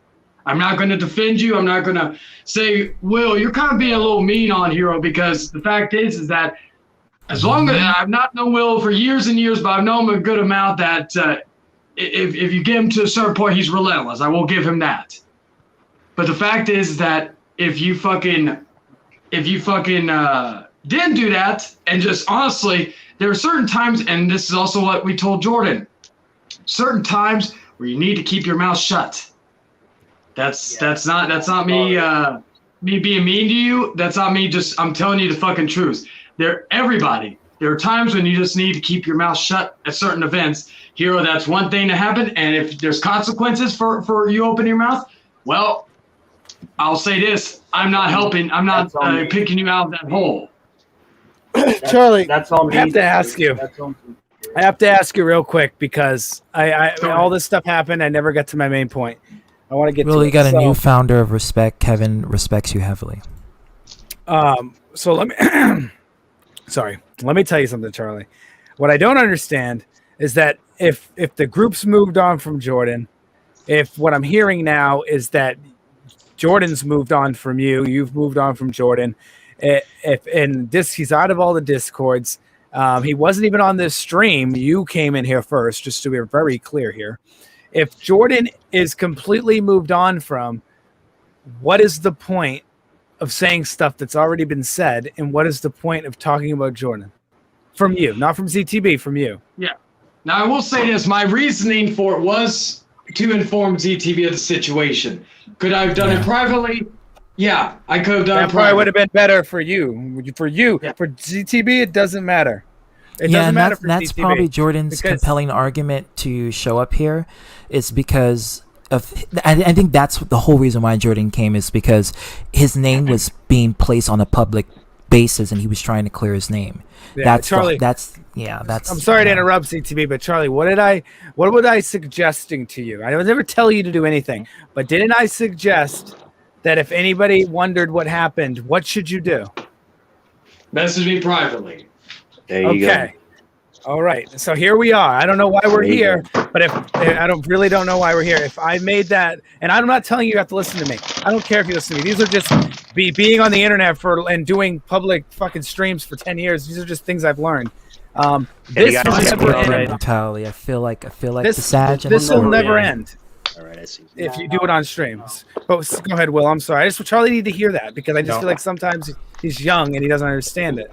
I'm not going to defend you. I'm not going to say, Will, you're kind of being a little mean on Hero, because the fact is that as long as I've not known Will for years and years, but I've known him a good amount, that if you get him to a certain point, he's relentless. I will give him that. But the fact is that if you fucking didn't do that, and just honestly, there are certain times, and this is also what we told Jordan, certain times where you need to keep your mouth shut. That's not me me being mean to you. That's not me I'm telling you the fucking truth. There are times when you just need to keep your mouth shut at certain events. Hero, that's one thing to happen, and if there's consequences for you opening your mouth, well, I'll say this: I'm not helping. I'm not picking you out of that hole. Charlie, That's all. I have to ask you. I have to ask you real quick, because I all this stuff happened. I never got to my main point. I want to get. Well, to you got it. a new founder of respect. Kevin respects you heavily. So let me. Sorry, let me tell you something, Charlie. What I don't understand is that if the group's moved on from Jordan, if what I'm hearing now is that Jordan's moved on from you, you've moved on from Jordan. He's out of all the discords. He wasn't even on this stream. You came in here first, just to be very clear here. If Jordan is completely moved on from, what is the point of saying stuff that's already been said, and what is the point of talking about Jordan? From you, not from ZTB, from you. Yeah. Now, I will say this. My reasoning for it was to inform ZTB of the situation. Could I have done it privately? Yeah, I could have done That it probably would privately. have been better for you. For ZTB, it doesn't matter. It Yeah, doesn't and matter that's for ZTB, probably Jordan's because- compelling argument to show up here. Is because of I think that's the whole reason why Jordan came, is because his name was being placed on a public basis and he was trying to clear his name. Yeah, That's Charlie. that's. I'm sorry to interrupt, CTV, but Charlie, what was I suggesting to you? I would never tell you to do anything, but didn't I suggest that if anybody wondered what happened, what should you do? Message me privately. There you go. All right. So here we are. I don't know why we're There you here, but if I don't know why we're here. If I made that, and I'm not telling you have to listen to me. I don't care if you listen to me. These are just being on the internet and doing public fucking streams for 10 years. These are just things I've learned. This will never end. Mentality. I feel like the This Sag. will never end. All right, I see. If you do it on streams. But go ahead, Will. I'm sorry. Charlie need to hear that, because I just feel like sometimes he's young and he doesn't understand it.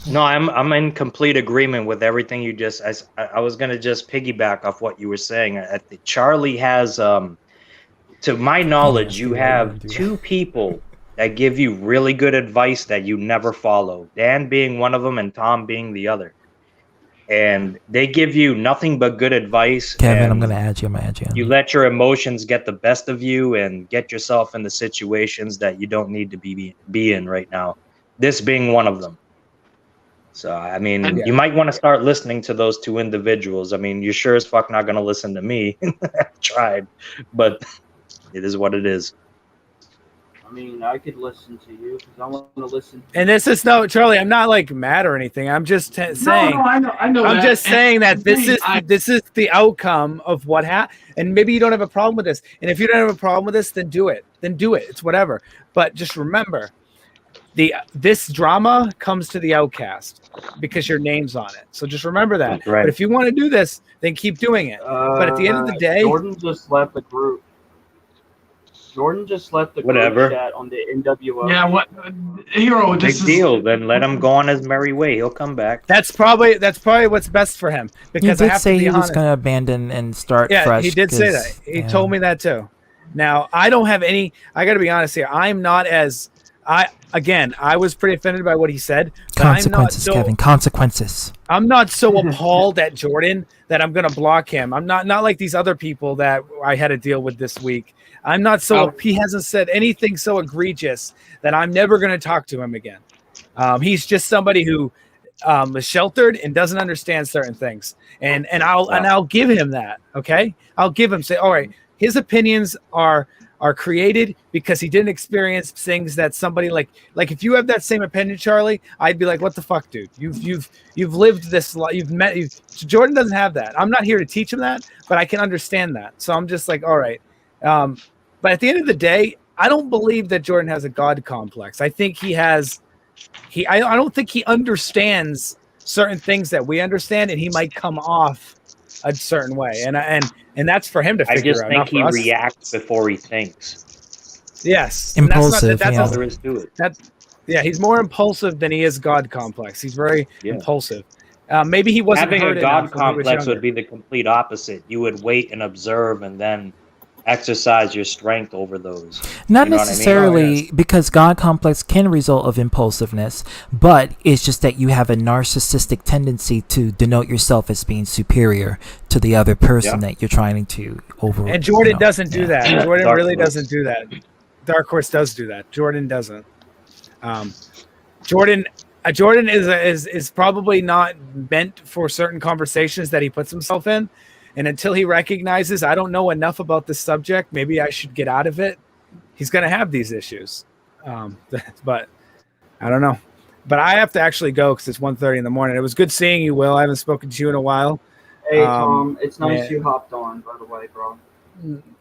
No, I'm in complete agreement with everything you just. I was gonna just piggyback off what you were saying. Charlie has, to my knowledge, you have two people that give you really good advice that you never follow. Dan being one of them, and Tom being the other. And they give you nothing but good advice. Kevin, I'm and gonna add you. You let your emotions get the best of you and get yourself into situations that you don't need to be in right now. This being one of them. So, I mean, you might want to start listening to those two individuals. I mean, you're sure as fuck not going to listen to me. I've tried, but it is what it is. I mean, I could listen to you because I want to listen. And this is Charlie. I'm not like mad or anything. I'm just saying. No, I know. I'm that. just saying that And this is the outcome of what happened. And maybe you don't have a problem with this. And if you don't have a problem with this, then do it. Then do it. It's whatever. But just remember, this drama comes to the outcast because your name's on it. So just remember that. Right. But if you want to do this, then keep doing it. But at the end of the day, Jordan just left the group. Jordan just left the Whatever. group chat on the NWO. Yeah, what hero? Big This is deal. Then let him go on his merry way. He'll come back. that's probably what's best for him. He Because I did have say to be he was honest. going to abandon and start Yeah, fresh. he did say that. 'cause, He yeah. told me that too. Now, I don't have any. I got to be honest here. I'm not as. I was pretty offended by what he said. But Consequences, Kevin. Consequences. I'm not so appalled at Jordan that I'm going to block him. I'm not like these other people that I had to deal with this week. I'm not so. He hasn't said anything so egregious that I'm never going to talk to him again. He's just somebody who is sheltered and doesn't understand certain things, and I'll give him that. Okay, I'll give him all right. His opinions are created because he didn't experience things that somebody like if you have that same opinion, Charlie, I'd be like, what the fuck, dude? You've lived this life. Jordan doesn't have that. I'm not here to teach him that, but I can understand that. So I'm just like, all right. But at the end of the day, I don't believe that Jordan has a God complex. I think he has. I don't think he understands certain things that we understand, and he might come off a certain way, and that's for him to figure out. I just think he reacts before he thinks. Yes, Impulsive. That's all there is to it. He's more impulsive than he is God complex. He's very impulsive. Maybe he wasn't Having hurt a God enough when he was complex younger. would be the complete opposite. You would wait and observe, and then exercise your strength over those. Not You know what I mean? necessarily because God complex can result of impulsiveness, but it's just that you have a narcissistic tendency to denote yourself as being superior to the other person that you're trying to over. And Jordan doesn't do that. Jordan Dark really Horse. doesn't do that. Dark Horse does do that. Jordan doesn't. Jordan is probably not meant for certain conversations that he puts himself in. And until he recognizes, I don't know enough about this subject, maybe I should get out of it, he's going to have these issues. But I don't know. But I have to actually go because it's 1:30 in the morning. It was good seeing you, Will. I haven't spoken to you in a while. Hey, Tom, it's nice you hopped on, by the way, bro.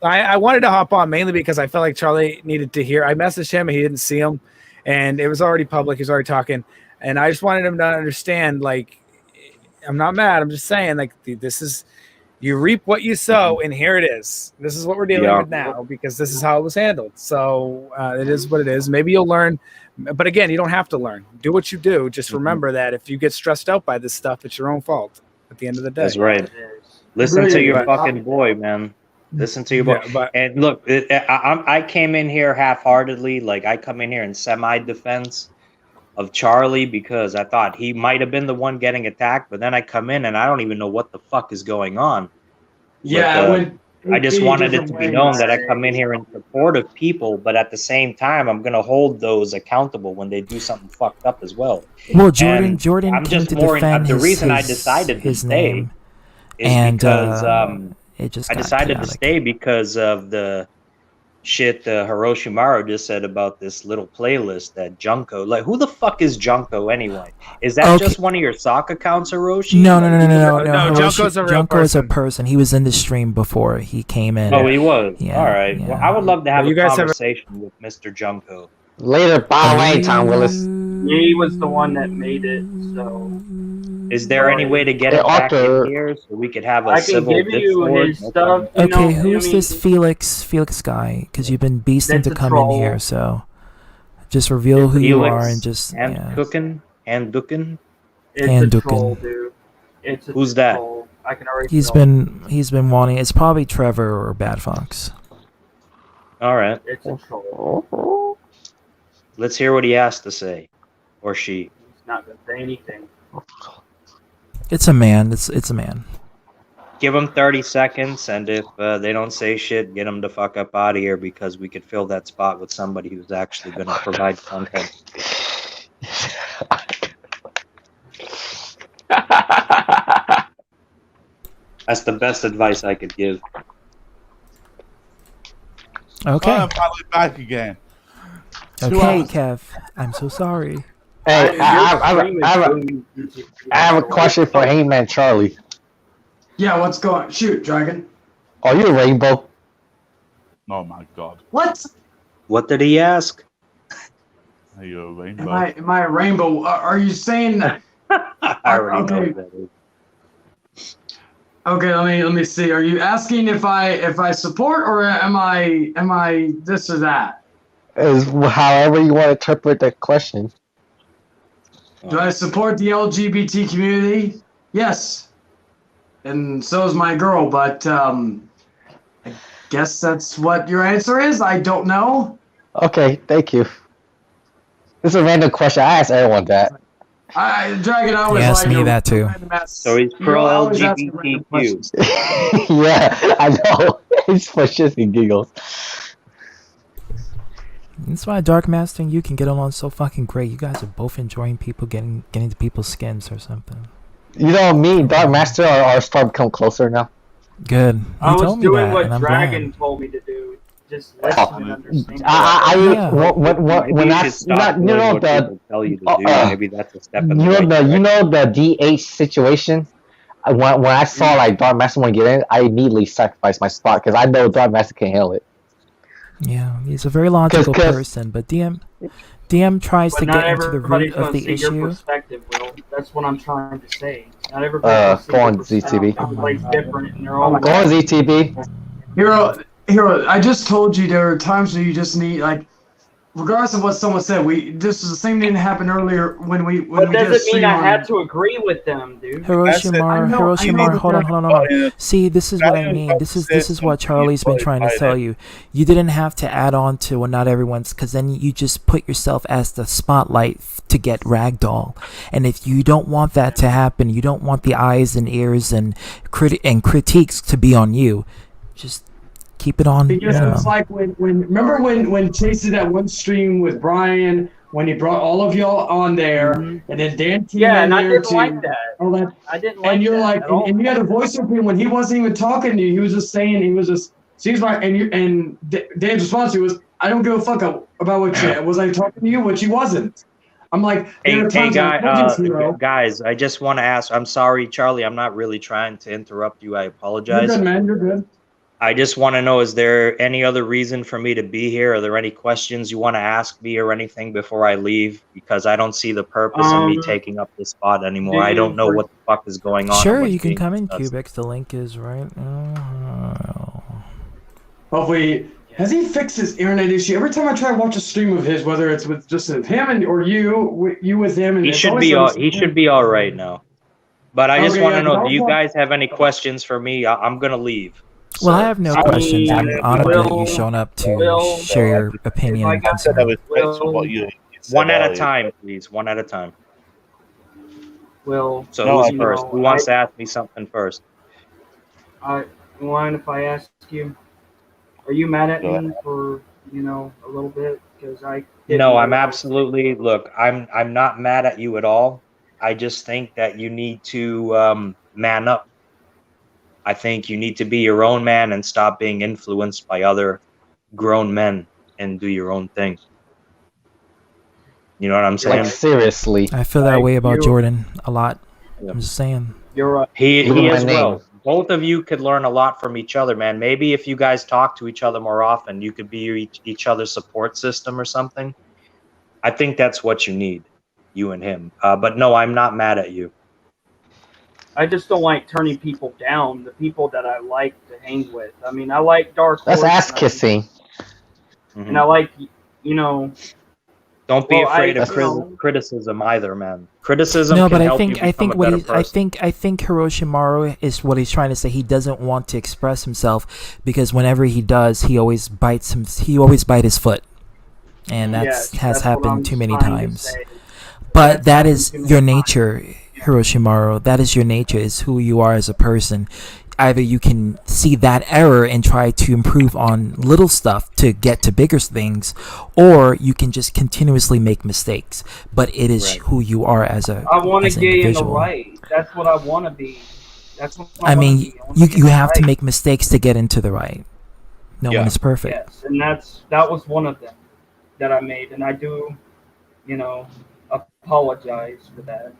I wanted to hop on mainly because I felt like Charlie needed to hear. I messaged him and he didn't see him. And it was already public. He was already talking. And I just wanted him to understand, like, I'm not mad. I'm just saying, like, this is... You reap what you sow, and here it is. This is what we're dealing with now because this is how it was handled. So it is what it is. Maybe you'll learn, but again, you don't have to learn. Do what you do. Just remember that if you get stressed out by this stuff, it's your own fault at the end of the day. That's right. Listen to your fucking boy, man. Listen to your boy. And look, I came in here half-heartedly. Like, I come in here in semi-defense of Charlie because I thought he might have been the one getting attacked, but then I come in and I don't even know what the fuck is going on. Yeah, But, I just wanted it to be known that I come in here in support of people, but at the same time, I'm gonna hold those accountable when they do something fucked up as well. Well, Jordan I'm came just to more defend the reason I his decided to his stay name, is and because it just I got decided chaotic. to stay because of the shit Hiroshi Maru just said about this little playlist that Junko. Like, who the fuck is Junko anyway? Is that just one of your sock accounts, Hiroshi? No. Junko's a real Junko is a person. He was in the stream before he came in. Oh, he was. Yeah, All right. yeah. Well, I would love to have You a guys have a- conversation with Mr. Junko. Later, by the way, Tom Willis. Yeah, he was the one that made it, so... Is there any way to get it back in here so we could have a I can civil give you discord? his stuff. You Okay, know, who's I mean, this Felix guy? Because you've been beasting That's to a come troll. in here, so just reveal who you Felix are and just and yeah. cooking and dooking. It's and a troll, Dukin. dude. It's a Who's that? troll. I can already He's tell. been wanting. It's probably Trevor or Bad Fox. All right. It's a troll. Let's hear what he has to say, or she. He's not gonna say anything. It's a man. It's a man. Give them 30 seconds, and if they don't say shit, get them the fuck up out of here because we could fill that spot with somebody who's actually going to provide content. That's the best advice I could give. Okay. I'm finally back again. Okay, Kev. I'm so sorry. Hey, I have a question for Heyman Charlie. Yeah, what's going? Shoot, Dragon. Are you a rainbow? Oh my god. What? What did he ask? Are you a rainbow? Am I a rainbow? Are you saying? I already know okay. what that is. Okay, let me see. Are you asking if I support or am I this or that? Is however you want to interpret the question. Do I support the LGBT community? Yes. And so is my girl, but I guess that's what your answer is. I don't know. Okay, thank you. This is a random question. I ask everyone that. Dragon, I always He asked like me a that too. random ass. So he's You pro always ask me random LGBTQ. questions. Yeah, I know. It's for shits and giggles. That's why Dark Master and you can get along so fucking great. You guys are both enjoying people getting into people's skins or something. You know, me and Dark Master are starting to come closer now. Good. I He was told me doing that, what and I'm Dragon glad. told me to do. Just listen and understand. When I you should stop you doing know what the people tell you to do. Maybe that's a step in the you know right the direction. DH situation. When I saw like Dark Master want to get in, I immediately sacrificed my spot because I know Dark Master can handle it. Yeah, he's a very logical person, but DM tries But to not get into the root everybody's of going to the see your issue. perspective, Will. That's what I'm trying to say. Not everybody's Go going on to see your ZTB. perspective. Everybody's different in their own Go on ZTB. Hero, I just told you there are times where you just need like, regardless of what someone said, this is the same thing that happened earlier when we But did a doesn't stream mean I on. had to agree with them, dude. Hiroshima, hold on. See, this is what I mean. This is what Charlie's been trying to tell you. You didn't have to add on to well, not everyone's, because then you just put yourself as the spotlight to get ragdoll. And if you don't want that to happen, you don't want the eyes and ears and critiques to be on you. Just keep it on Because minimum. it's like remember when Chase did that one stream with Brian when he brought all of y'all on there, and then Dan came in and I there didn't too. like that. All that. I didn't like And you're that like, at all. and you had a voice of him when he wasn't even talking to you. He was just saying, he was just. Seems like, and Dan's response to you was, "I don't give a fuck about what you was I talking to you, what you wasn't." I'm like, there are times guys, I just want to ask. I'm sorry, Charlie. I'm not really trying to interrupt you. I apologize. You're good, man. You're good. I just want to know, is there any other reason for me to be here? Are there any questions you want to ask me or anything before I leave? Because I don't see the purpose of me taking up this spot anymore. I don't know what the fuck is going on. Sure, you can come in, Cubics. The link is right. Hopefully, has he fixed his internet issue? Every time I try to watch a stream of his, whether it's with just him or you with him, and he should be all right now. But I just want to know, do you guys have any questions for me? I'm gonna leave. Well, I have no questions. I'm honored that you shown up to share your opinion and concern. One at a time, please. One at a time. Will. So who's first? Who wants to ask me something first? You mind if I ask you? Are you mad at me for a little bit because I? No, I'm absolutely. Look, I'm not mad at you at all. I just think that you need to man up. I think you need to be your own man and stop being influenced by other grown men and do your own thing. You know what I'm saying? Like, seriously. I feel that way about Jordan a lot. I'm just saying. You're right. He as well. Both of you could learn a lot from each other, man. Maybe if you guys talk to each other more often, you could be each other's support system or something. I think that's what you need, you and him. But no, I'm not mad at you. I just don't like turning people down, the people that I like to hang with. I mean, I like Dark Horse. That's ass kissing. And I like, Don't be afraid of criticism either, man. Criticism. No, can but help I think you become a better person. I think Hiroshima is what he's trying to say. He doesn't want to express himself because whenever he does, he always bites his foot, and has happened too many times. But that is your nature, Hiroshima. That is your nature. Is who you are as a person. Either you can see that error and try to improve on little stuff to get to bigger things, or you can just continuously make mistakes. But it is who you are as a I want to get in the individual. right. That's what I want to be. That's what I mean, you have to make mistakes to get into the right. No one is perfect. Yes, and that was one of them that I made, and I do, apologize for that.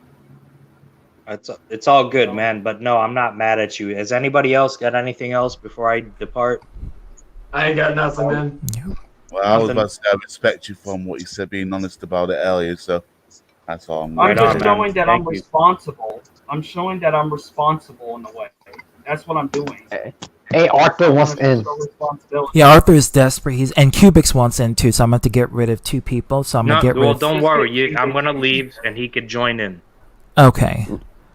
It's all good, man. But no, I'm not mad at you. Has anybody else got anything else before I depart? I ain't got nothing, man. Well, I was about to say I respect you from what you said, being honest about it earlier. So that's all. I'm just showing that I'm responsible. I'm showing that I'm responsible in a way. That's what I'm doing. Hey, Arthur I wants want to in. show responsibility. Yeah, Arthur is desperate. And Cubics wants in too, so I'm going to get rid of 2 people. So I'm No, going to get rid well, of. don't worry. I'm gonna leave, and he could join in. Okay.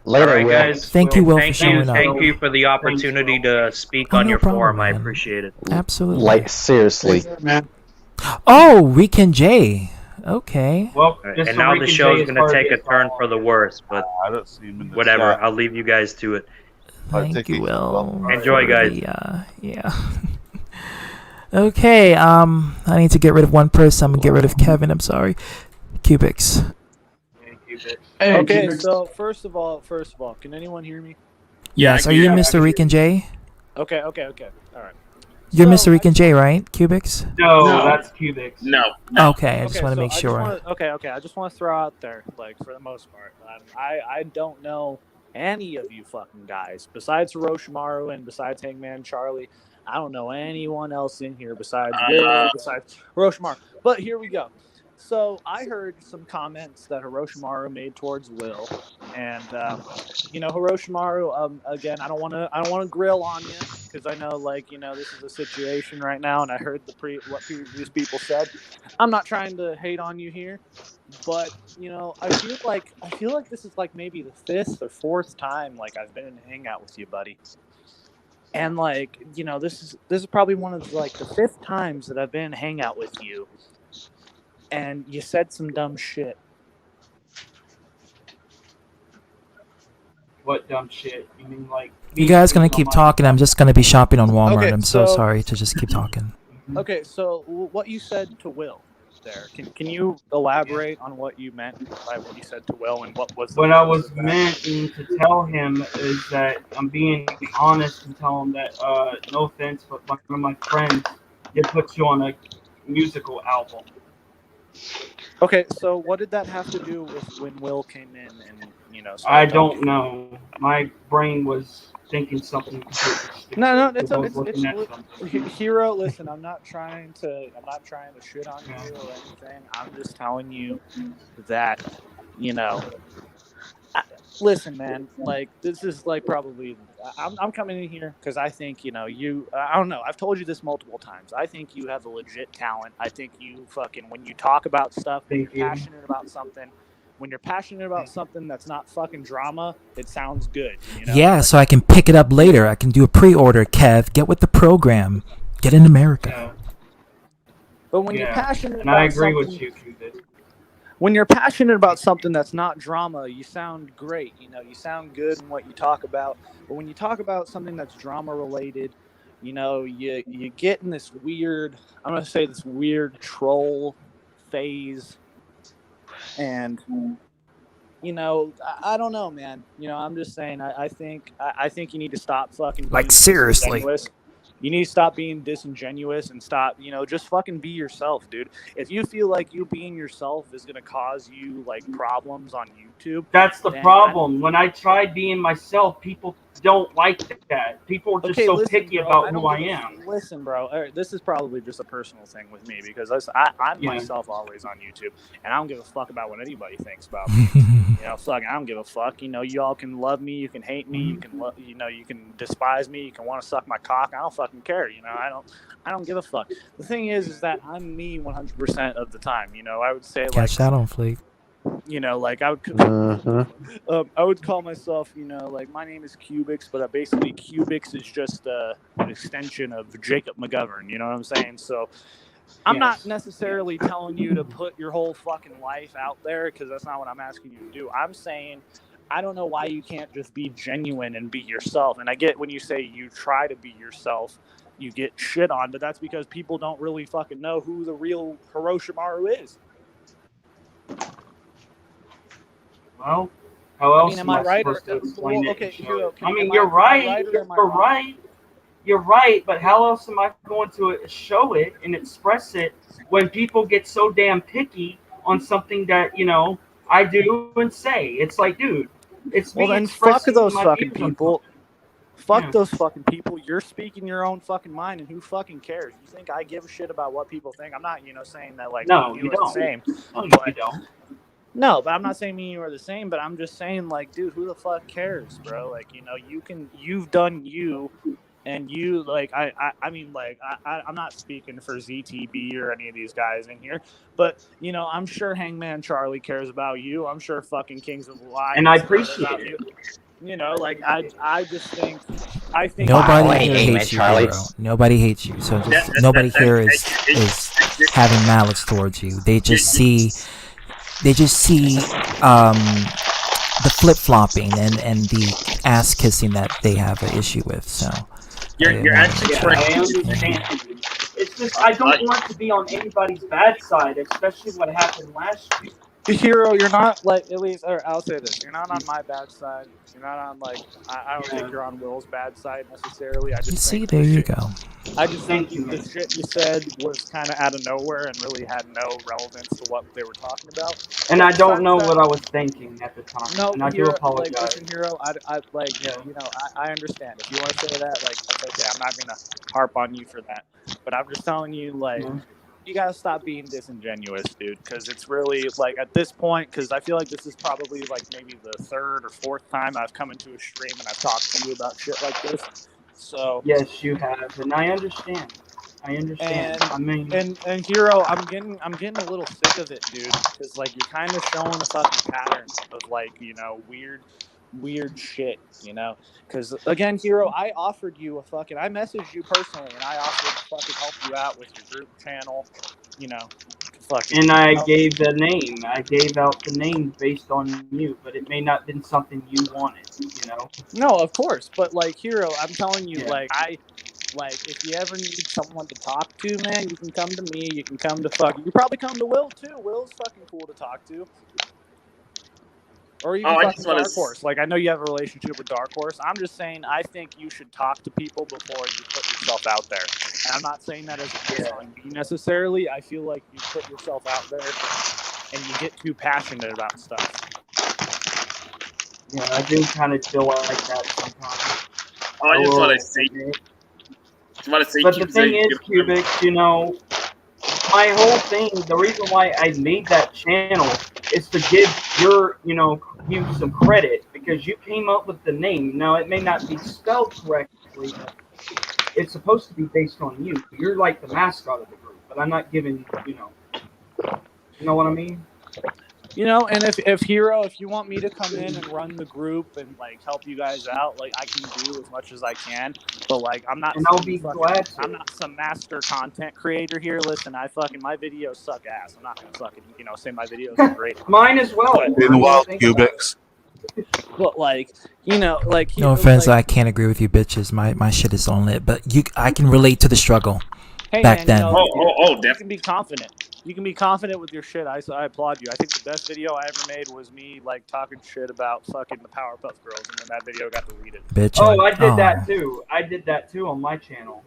Later, All right, Will. guys. Thank you, Will, for Thank showing you. up. Thank you for the opportunity to speak Oh, on no your problem, forum. I man. appreciate it. Absolutely. Like, seriously. Man. Oh, Rican J. Okay. Well, And now the show's gonna take a turn for the worse, but I don't see him in the whatever. chat. I'll leave you guys to it. Thank you, Will. Enjoy, for guys. the, yeah. Okay. I need to get rid of one person. I'm gonna get rid of Kevin. I'm sorry. Cubics. Hey, Okay, Cubics. so first of all, can anyone hear me? Yes. Are you Mr. Rican J? Okay. All right. You're Mr. Rican J, right? Cubics. No, that's Cubics. No. Okay. I just want to make sure. I just want to throw out there, like, for the most part, I don't know any of you fucking guys besides Hiroshima and besides Hangman Charlie. I don't know anyone else in here besides besides Hiroshima. But here we go. So I heard some comments that Hiroshima made towards Will, and Hiroshima. Again, I don't want to grill on you because I know, like, this is a situation right now, and I heard what previous people said. I'm not trying to hate on you here, but I feel like this is like maybe the 5th or 4th time like I've been in a hangout with you, buddy. And like, this is probably one of like the 5th times that I've been in a hangout with you. And you said some dumb shit. What dumb shit? You mean like? You guys gonna keep talking? I'm just gonna be shopping on Walmart. Okay, I'm so so- sorry to just keep talking. Okay, so what you said to Will there, can you elaborate on what you meant by what you said to Will and what was the What I purpose was of that? meant to tell him is that I'm being honest and tell him that no offense, but one of my friends did put you on a musical album. Okay, so what did that have to do with when Will came in and I started don't talking? know. My brain was thinking something completely stupid. No, because I was looking at something. Hero. Listen, I'm not trying to shit on you or anything. I'm just telling you that, listen, man. Like, this is like probably I'm coming in here because I think you. I don't know. I've told you this multiple times. I think you have a legit talent. I think you fucking when you talk about stuff, when you're passionate about something. When you're passionate about something that's not fucking drama, it sounds good. Yeah, so I can pick it up later. I can do a pre-order. Kev, get with the program. Get in America. But when you're passionate and about I agree something, with you, Cupid. when you're passionate about something that's not drama, you sound great. You sound good in what you talk about. But when you talk about something that's drama related, you get in this weird, I'm gonna say this weird troll phase. And I don't know, man. I'm just saying. I think you need to stop fucking being Like, seriously. disingenuous. You need to stop being disingenuous and stop. Just fucking be yourself, dude. If you feel like you being yourself is gonna cause you like problems on YouTube, That's the then problem. When I try being myself, people don't like that. People are just so listen, picky bro, about don't who I give a- am. Listen, bro. This is probably just a personal thing with me because I'm Yeah. myself always on YouTube, and I don't give a fuck about what anybody thinks about me. Fuck, I don't give a fuck. Y'all can love me, you can hate me, you can you can despise me, you can want to suck my cock. I don't fucking care. I don't give a fuck. The thing is that I'm me 100% of the time. I would say Catch that on Fleek. like I would I would call myself, like my name is Cubics, but basically Cubics is just an extension of Jacob McGovern. You know what I'm saying? So I'm not necessarily telling you to put your whole fucking life out there because that's not what I'm asking you to do. I'm saying I don't know why you can't just be genuine and be yourself. And I get when you say you try to be yourself, you get shit on, but that's because people don't really fucking know who the real Hiroshimaru is. Well, how else am I right? supposed to explain it? Okay, and show Hero, it? I mean, you're right. You're wrong? right. You're right. But how else am I going to show it and express it when people get so damn picky on something that I do and say? It's like, dude, it's me Well, then fuck expressing those my fucking views on people. Fuck Yeah. those fucking people. You're speaking your own fucking mind, and who fucking cares? You think I give a shit about what people think? I'm not, saying that like No, me and you you are the don't. same. No, you But don't. no, but I'm not saying me and you are the same. But I'm just saying, like, dude, who the fuck cares, bro? Like, you've done you, and you like, I mean, like, I'm not speaking for ZTB or any of these guys in here, but I'm sure Hangman Charlie cares about you. I'm sure fucking Kings of Alliance And I cares appreciate about it. you. Like, I just think, Nobody Wow, here hey, man, hates you, Charlie. Hero. Nobody hates you. So just nobody here is having malice towards you. They just see the flip flopping and the ass kissing that they have an issue with. So You're actually Yeah, trying I to understand. It's just I don't want to be on anybody's bad side, especially what happened last year. Hero, you're not like, at least, or I'll say this: you're not on my bad side. You're not on like, I don't think you're on Will's bad side necessarily. I you just see, think there you go. I just think Thank you, the man. shit you said was kind of out of nowhere and really had no relevance to what they were talking about. And But I don't besides know that, what I was thinking at the time, no, and I do Hero, apologize. like, listen, Hero, I like, Yeah. I understand. If you want to say that, like, that's okay. I'm not gonna harp on you for that. But I'm just telling you, like, Yeah. you gotta stop being disingenuous, dude. Because it's really like at this point, because I feel like this is probably like maybe the third or fourth time I've come into a stream and I've talked to you about shit like this. So Yes, you have, and I understand. I understand. and I mean, and Hero, I'm getting a little sick of it, dude. Because like you're kind of showing a fucking pattern of like weird shit, Because again, Hero, I offered you I messaged you personally, and I offered to fucking help you out with your group channel, fucking. and I gave the name. I gave out the name based on you, but it may not have been something you wanted. No, of course, but like Hero, I'm telling you, Yeah. if you ever need someone to talk to, man, you can come to me. You can come to you probably come to Will too. Will's fucking cool to talk to. Or even I fucking just want Dark to. Horse. Like, I know you have a relationship with Dark Horse. I'm just saying, I think you should talk to people before you put yourself out there. And I'm not saying that as a diss on me necessarily. I feel like you put yourself out there and you get too passionate about stuff. Yeah, I do kind of feel like that sometimes. I just want to say. But the thing is, Cubics, my whole thing, the reason why I made that channel is to give you some credit because you came up with the name. Now, it may not be spelled correctly, but it's supposed to be based on you. You're like the mascot of the group, but I'm not giving, you know what I mean? And if Hero, if you want me to come in and run the group and like help you guys out, like I can do as much as I can. But like I'm not. And I'll be glad to. I'm not some master content creator here. Listen, my videos suck ass. I'm not gonna fucking say my videos are great. Mine as well. Been a while, Cubics. But like No offense, I can't agree with you, bitches. My shit is on lit, but I can relate to the struggle Hey, back man, then. You can be confident. You can be confident with your shit. I applaud you. I think the best video I ever made was me like talking shit about fucking the Powerpuff Girls, and then that video got deleted. Bitch. Oh, I did that too. I did that too on my channel.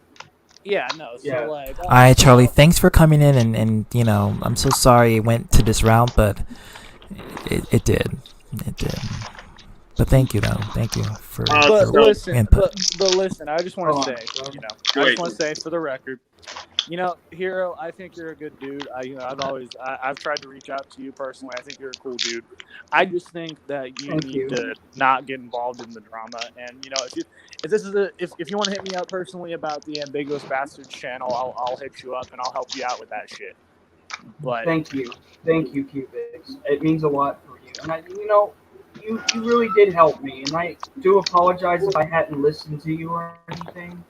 Yeah, no. So Yeah. like. All right, Charlie. Thanks for coming in, and I'm so sorry it went to this route, but it did. It did. But thank you, though. Thank you for your input. But listen, I just want to say, I just want to say for the record, Hero, I think you're a good dude. I've tried to reach out to you personally. I think you're a cool dude. I just think that you need to not get involved in the drama. And if you want to hit me up personally about the Ambiguous Bastards channel, I'll hit you up and I'll help you out with that shit. But thank you, Cubics. It means a lot for you, and you really did help me, and I do apologize if I hadn't listened to you or anything.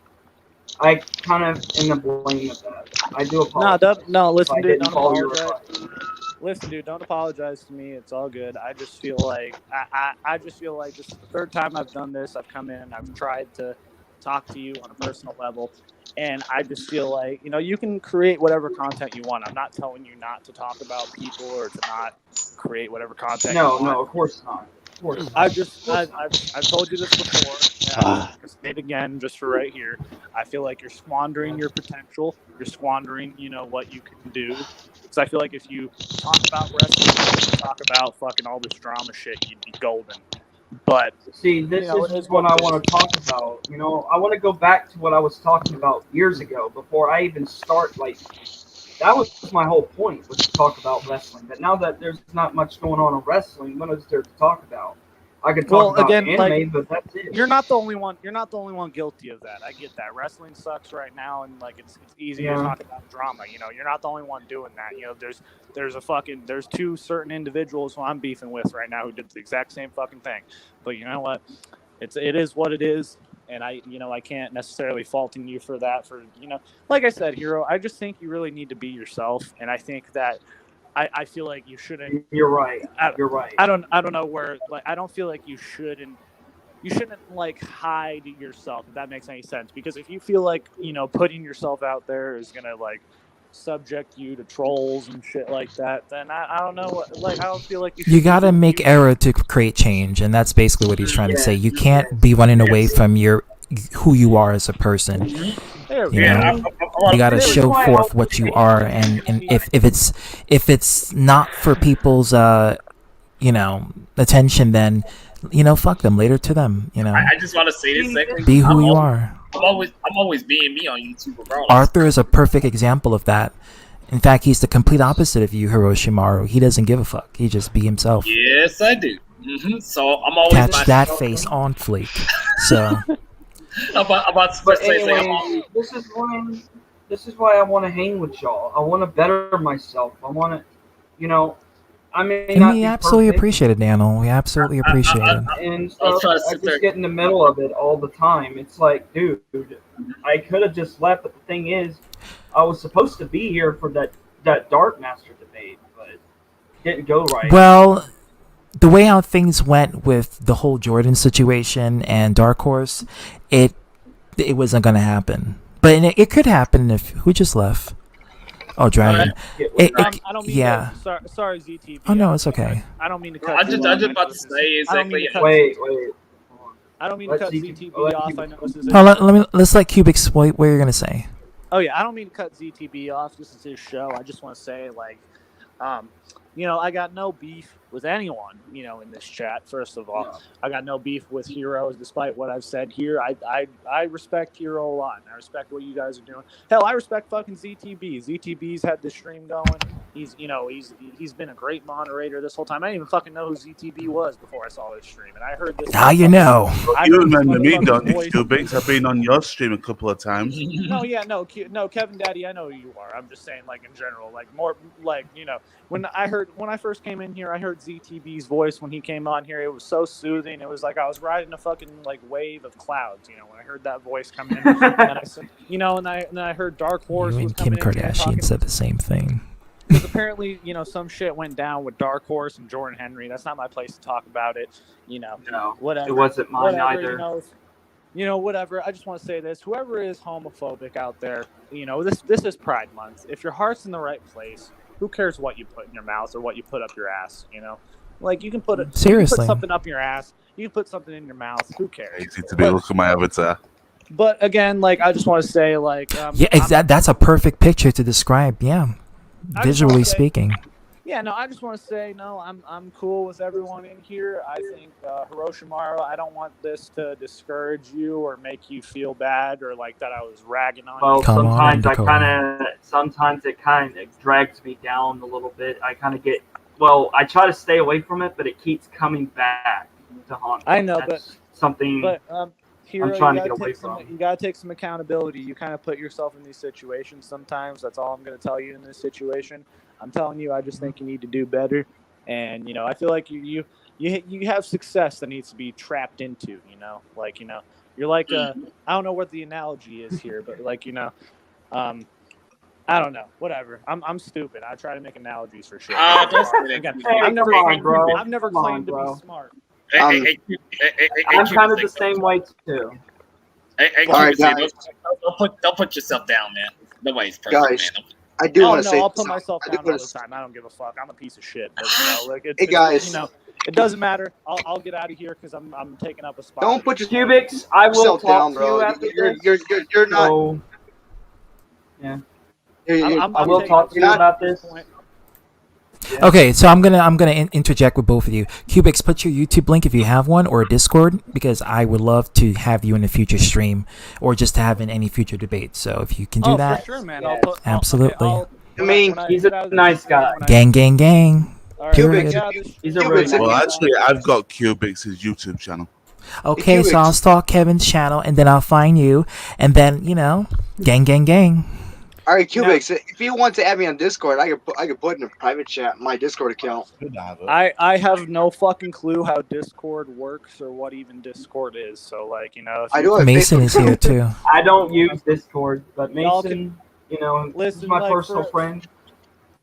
I kind of am the blame of that. I do apologize. Listen, dude, don't follow your apologize. advice. Listen, dude, don't apologize to me. It's all good. I just feel like I just feel like this is the third time I've done this. I've come in and I've tried to talk to you on a personal level. And I just feel like, you can create whatever content you want. I'm not telling you not to talk about people or to not create whatever content you want. No, of course not. Of course. I've told you this before. And I'm going to say it again just for right here. I feel like you're squandering your potential. You're squandering, what you can do. Because I feel like if you talk about wrestling, talk about fucking all this drama shit, you'd be golden. But See, this it is what what I it want to talk about. I want to go back to what I was talking about years ago before I even start. Like, that was my whole point, was to talk about wrestling. But now that there's not much going on in wrestling, what is there to talk about? I could talk about again, anime, but that's it. You're not the only one. You're not the only one guilty of that. I get that. Wrestling sucks right now, and it's easy to Yeah. talk about drama. You're not the only one doing that. There's two certain individuals who I'm beefing with right now who did the exact same fucking thing. But you know what? It is what it is, and I can't necessarily fault you for that. Like I said, Hero, I just think you really need to be yourself, and I think that. I feel like you shouldn't. You're right. You're right. I don't know where. I don't feel like you shouldn't hide yourself, if that makes any sense. Because if you feel like putting yourself out there is gonna subject you to trolls and shit like that, then I don't know. I don't feel like You gotta make error to create change, and that's basically what he's trying to say. You can't be running away from who you are as a person. You know, you gotta show forth what you are, and if it's not for people's attention, then fuck them. Later to them. I just want to say this second. Be who you are. I'm always being me on YouTube, regardless. Arthur is a perfect example of that. In fact, he's the complete opposite of you, Hiroshimaru. He doesn't give a fuck. He just be himself. Yes, I do. So I'm always Catch that face on fleek. So. But anyway, this is why I want to hang with y'all. I want to better myself. I want to, I may and not we be absolutely perfect, appreciate it, Daniel. We absolutely appreciate it. and stuff. I just get in the middle of it all the time. It's like, dude, I could have just left, but the thing is, I was supposed to be here for that Dark Master debate, but it didn't go right. Well, the way how things went with the whole Jordan situation and Dark Horse, it wasn't going to happen. But it could happen if who just left. Oh, Dragon. I don't mean yeah. sorry, ZTV. Oh no, it's okay. I don't mean to cut. I just about to say exactly. Wait. I don't mean to cut ZTV off. I know this is. Let's let Cubic exploit what you're gonna say. Oh yeah, I don't mean to cut ZTB off. This is his show. I just want to say I got no beef with anyone, in this chat. First of all, I got no beef with Heroes, despite what I've said here. I respect Hero a lot, and I respect what you guys are doing. Hell, I respect fucking ZTB. ZTB's had this stream going. He's been a great moderator this whole time. I didn't even fucking know who ZTB was before I saw this stream, and I heard this. Now you know. You remember me, don't you, Cubics? I've been on your stream a couple of times. No, Kevin Daddy, I know who you are. I'm just saying, in general, more, when I first came in here, I heard ZTB's voice when he came on here. It was so soothing. It was like I was riding a fucking wave of clouds. When I heard that voice come in, and I heard Dark Horse. You was and Kim coming in Kardashian said the same thing. Because apparently, some shit went down with Dark Horse and Jordan Henry. That's not my place to talk about it. No, whatever. It wasn't mine either. Whatever. I just want to say this: whoever is homophobic out there, this is Pride Month. If your heart's in the right place, who cares what you put in your mouth or what you put up your ass? You can put Seriously. You can put something up your ass. You can put something in your mouth. Who cares? Easy to be. Look at my avatar. But again, I just want to say, that's a perfect picture to describe. Yeah, visually speaking. Yeah, no, I just want to say, no, I'm cool with everyone in here. I think Hiroshimaru, I don't want this to discourage you or make you feel bad or that I was ragging on you. Well, sometimes it kind of drags me down a little bit. I kind of get, I try to stay away from it, but it keeps coming back to haunt me. I know, That's something Hero, I'm trying to get away from. You got to take some accountability. You kind of put yourself in these situations sometimes. That's all I'm going to tell you in this situation. I'm telling you, I just think you need to do better. And, I feel like you have success that needs to be trapped into, you're like I don't know what the analogy is here, but I don't know. Whatever. I'm stupid. I try to make analogies for shit. I've never claimed to be smart. I'm kind of the same way too. All right, guys. Don't put yourself down, man. Nobody's perfect, Guys, man. I do want to say. I'll put myself down all the time. I don't give a fuck. I'm a piece of shit. But, hey guys, it doesn't matter. I'll get out of here because I'm taking up a spot. Don't put your Cubics. I will talk down, to bro. you after You're not. So, yeah. I will talk to you about this. Yeah. Okay, so I'm gonna interject with both of you. Cubix, put your YouTube link if you have one, or a Discord, because I would love to have you in a future stream, or just to have in any future debate. So if you can do Oh, that, for sure, man. absolutely. I mean, He's a nice guy. Gang, gang, gang. All right, Period. yeah, this, He's a really nice Well, guy. actually, I've got Cubix's YouTube channel. Okay, so I'll stalk Kevin's channel, and then I'll find you, and then gang, gang, gang. All right, Cubix. If you want to add me on Discord, I could put in a private chat my Discord account. I have no fucking clue how Discord works or what even Discord is. So like if I do have Mason is here too. I don't use Discord, but Y'all Mason, listen, he's my like, personal friend.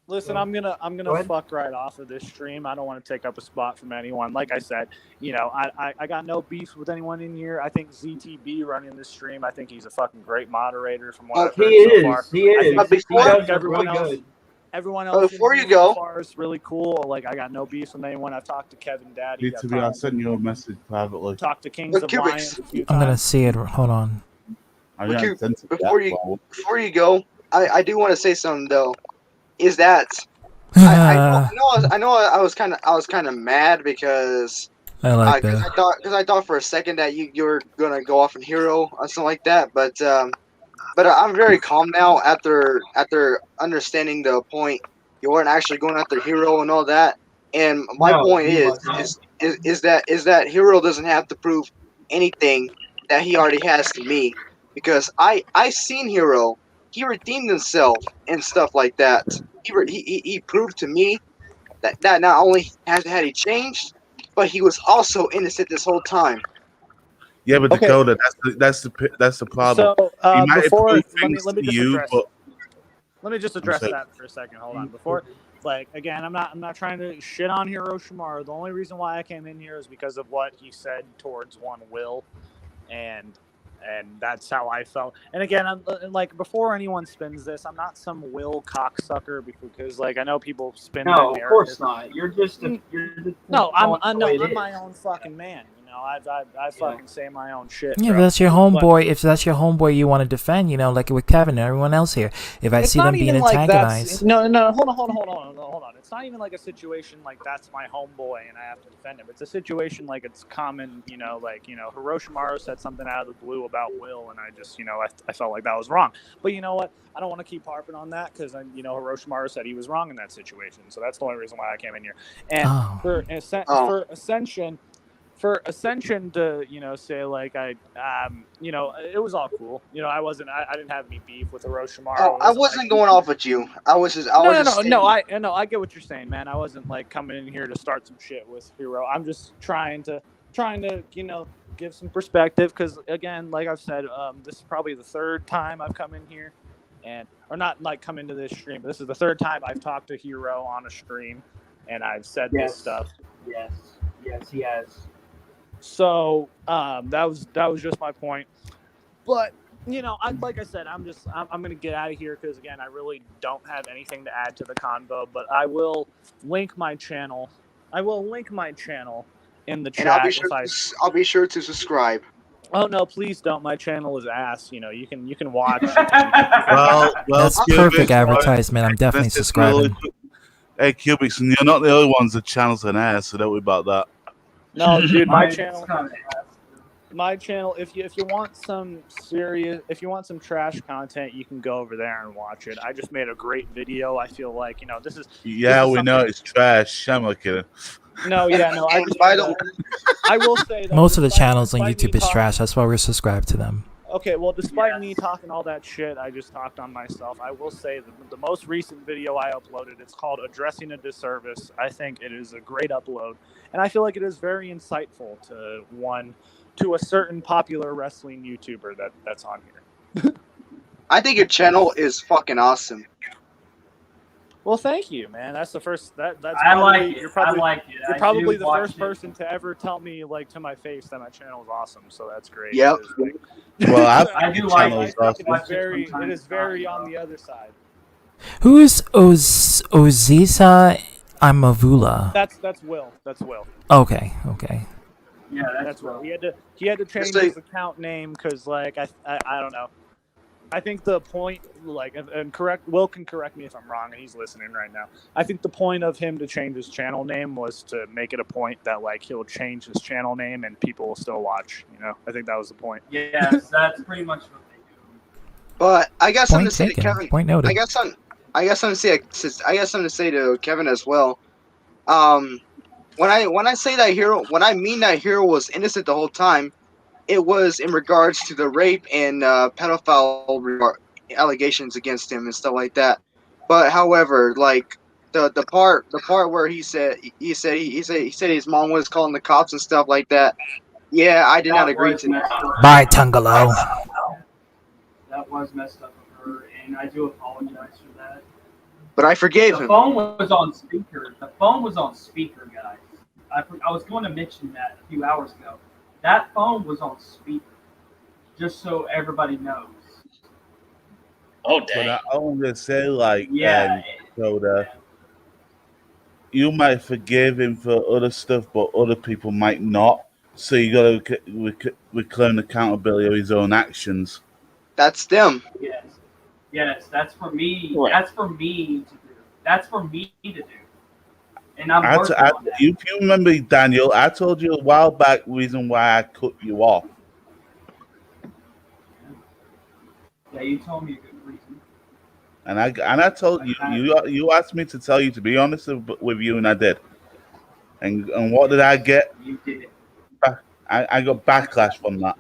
Listen, I'm gonna fuck right off of this stream. I don't want to take up a spot from anyone. Like I said, I got no beef with anyone in here. I think ZTB running this stream. I think he's a fucking great moderator from what I've heard so far. He is. I think Before- everyone really else, good. everyone else before in you here go- so far is really cool. Like I got no beef with anyone. I've talked to Kevin Daddy. I've I sent you a message privately. talked to Kings But of Cubix, Lions a few I'm gonna times. see it. Hold on. I But haven't sent it before yet, you but before you go, I do want to say something though. Is that I know I was kind of mad because I like because that. I thought for a second that you were gonna go off in hero or something like that, but I'm very calm now after understanding the point. You weren't actually going after hero and all that. And my No, point he is that hero doesn't have to prove anything that he already has to me, because I seen hero. He redeemed himself and stuff like that. He proved to me that not only had he changed, but he was also innocent this whole time. yeah, but Okay. Dakota, that's the problem. So He might have before proved let me things let me to just you, address but let me just address sorry. that for a second. Hold on. Before, like again, I'm not trying to shit on Hiroshima. The only reason why I came in here is because of what he said towards one Will, and that's how I felt. And again, I'm like before anyone spins this, I'm not some Will cocksucker because like I know people spin that No, of narrative. course not. You're just No, I'm the way it I'm is. my own fucking man. I fucking say my own shit. Yeah, if bro. that's your But- homeboy. If that's your homeboy, you want to defend. Like with Kevin and everyone else here. If I It's see not them being even like antagonized, no, hold on. It's not even like a situation like that's my homeboy and I have to defend him. It's a situation like it's common, Hiroshima said something out of the blue about Will, and I just, I felt like that was wrong. But you know what? I don't want to keep harping on that because, Hiroshima said he was wrong in that situation. So that's the only reason why I came in here. And for Ascension to say like it was all cool. I didn't have any beef with Hiroshima. Oh, I wasn't going off at you. I was just I get what you're saying, man. I wasn't like coming in here to start some shit with Hero. I'm just trying to give some perspective because again, like I've said, this is probably the third time I've come in here, or not like come into this stream. But this is the third time I've talked to Hero on a stream, and I've said this stuff. Yes, he has. So that was just my point. But like I said, I'm gonna get out of here because again, I really don't have anything to add to the convo. But I will link my channel. In the and I'll chat. I'll be sure to subscribe. Oh no, please don't. My channel is ass. You can watch. well, that's Cubix, perfect advertisement. I'm definitely this is subscribing. Hey, Cubix, and you're not the only ones that channel's an ass, so don't worry about that. No, dude, my Mine's channel. kinda My channel. If you want some trash content, you can go over there and watch it. I just made a great video. I feel like this is. Yeah, this is we know something- it's trash. I'm not kidding. No, yeah, no. I will say that Most of the despite- channels on despite YouTube me is talking- trash. That's why we're subscribed to them. Okay, well, despite me talking all that shit, I just talked on myself. I will say that the most recent video I uploaded, it's called Addressing a Disservice. I think it is a great upload, and I feel like it is very insightful to a certain popular wrestling YouTuber that's on here. I think your channel is fucking awesome. Well, thank you, man. That's the first. That's I probably, like it. You're probably, I like it. You're I probably do the watch first it. person to ever tell me, like, to my face, that my channel is awesome. So that's great. Yep. Well, I do your like channel it. is awesome. It is very on the other side. Who's Ozisa Amavula? That's Will. That's Will. Okay. Yeah, That's Will. He had to change say- his account name because, like, I don't know. I think the point, like, and correct, Will can correct me if I'm wrong, and he's listening right now. I think the point of him to change his channel name was to make it a point that, like, he'll change his channel name and people will still watch. You know, I think that was the point. Yes, that's pretty much what they do. But I got something Point to say to taken. Kevin. Point noted. I got something to say to Kevin as well. When I say that hero, when I mean that hero was innocent the whole time, it was in regards to the rape and pedophile allegations against him and stuff like that. But however, like the part where he said his mom was calling the cops and stuff like that. Yeah, I did not agree to that. Bye, Tungalo. That was messed up of her, and I do apologize for that. But I forgave The him. phone was on speaker. The phone was on speaker, guys. I was going to mention that a few hours ago. That phone was on speaker, just so everybody knows. Oh, But dang. I want to say, like, Yeah. Coda, you might forgive him for other stuff, but other people might not. So you got to reclaim accountability of his own actions. That's them. Yes, that's for me. Right. That's for me to do. That's for me to do. And I'm working on that. If you remember, Daniel, I told you a while back reason why I cut you off. Yeah, you told me a good reason. And I told you, you asked me to tell you to be honest with you, and I did. And what did I get? You did it. I got backlash from that.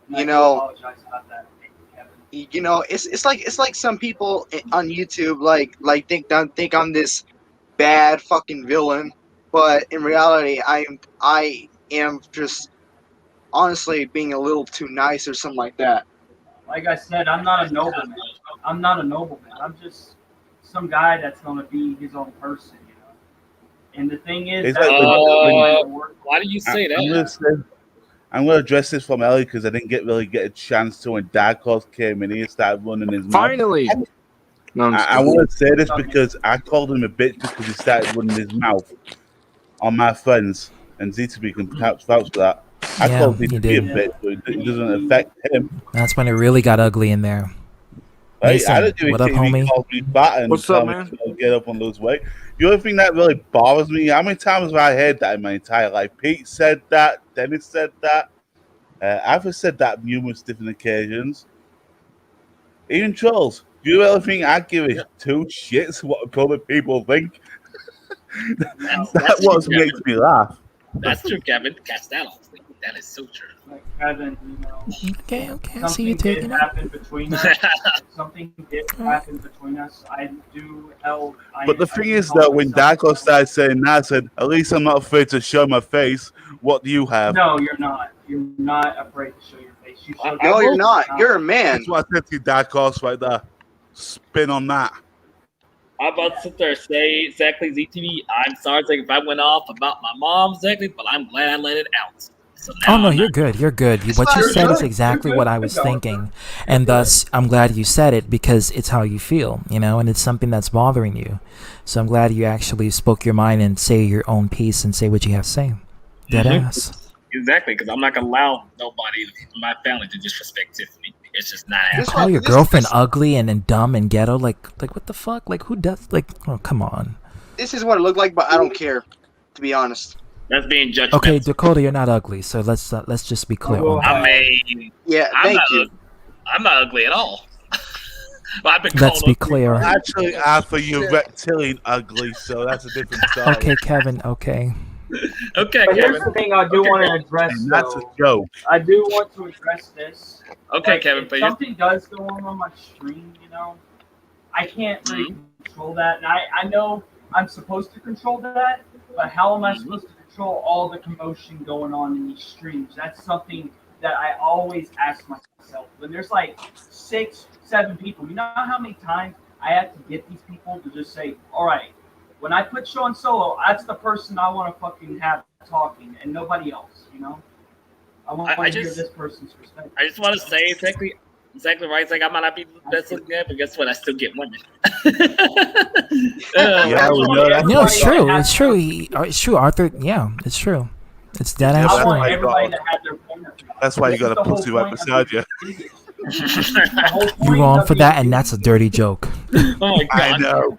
You know, Apologize about that. you know, it's like some people on YouTube like think I'm this bad fucking villain, but in reality, I am just honestly being a little too nice or something like that. Like I said, I'm not a nobleman. I'm not a nobleman. I'm just some guy that's gonna be his own person, you know. And the thing is, It's that's like why do you say that? I'm gonna address this from Ellie because I didn't really get a chance to when Dark Horse came in. He started running his mouth. Finally. No, I want to say this because I called him a bitch because he started running his mouth on my friends, and ZTB can vouch for that. I Yeah, called him you to be a did. bitch, but it doesn't affect him. That's when it really got ugly in there. Right? Mason, I don't give a what up, shit if he homie? calls me fat and What's tell up, me man? to get up and lose weight. The only thing that really bothers me, how many times have I heard that in my entire life? Pete said that, Dennis said that, I've said that numerous different occasions. Even trolls. Do you really think I give a two shits what other people think? That's what true, makes me laugh. That's true, Kevin. Catch that off. That is so true. like Kevin, you know. Okay, I see you Something did taking it. happen between us. Something did happen between us. I do help. But the thing is, though, when Darko started saying that, I said, at least I'm not afraid to show my face. What do you have? No, you're not. You're not afraid to show your face. You showed No, you're not. You're a man. That's what I said to you, Darko, right there. Spin on that. I'm about to sit there and say exactly ZTV. I'm sorry if I went off about my mom exactly, but I'm glad I let it out. So Oh now no, I'm you're not- good. You're good. What you You're said is good. exactly You're what good. I was You're good. thinking, and thus I'm glad you said it because it's how you feel, you know, and it's something that's bothering you. So I'm glad you actually spoke your mind and say your own piece and say what you have to say. Dead ass. Exactly, because I'm not gonna allow nobody in my family to disrespect Tiffany. It's just not You happening. call your girlfriend ugly and dumb and ghetto, like what the fuck? Like who does? Like, oh come on. This is what it looked like, but I don't care, to be honest. That's being judgmental. Okay, Dakota, you're not ugly, so let's just be clear on that. I mean, Yeah, I'm thank not, you. I'm not ugly at all. But I've been Let's called be ugly. clear. Actually, Arthur, you're reptilian ugly, so that's a different story. Okay, Kevin. Okay. Okay, But here's Kevin. the thing I do want to address, And that's a though. joke. I do want to address this. Okay, Like, Kevin, if please. something does go on my stream, you know, I can't really control that. And I know I'm supposed to control that, but how am I supposed to control all the commotion going on in these streams? That's something that I always ask myself. When there's like 6, 7 people, you know how many times I have to get these people to just say, all right, when I put Sean Solo, that's the person I want to fucking have talking and nobody else, you know? I want to hear this person's perspective. I just want to say exactly right. It's like I might not be the best looking guy, but guess what? I still get women. Yeah, we know that. No, it's true. It's true. It's true, Arthur. Yeah, it's true. It's dead I ass want true. everybody to have their point That's why you got a The whole pussy right point of beside you. The whole You point wrong of for the that, and that's a dirty joke. Oh my I god. know.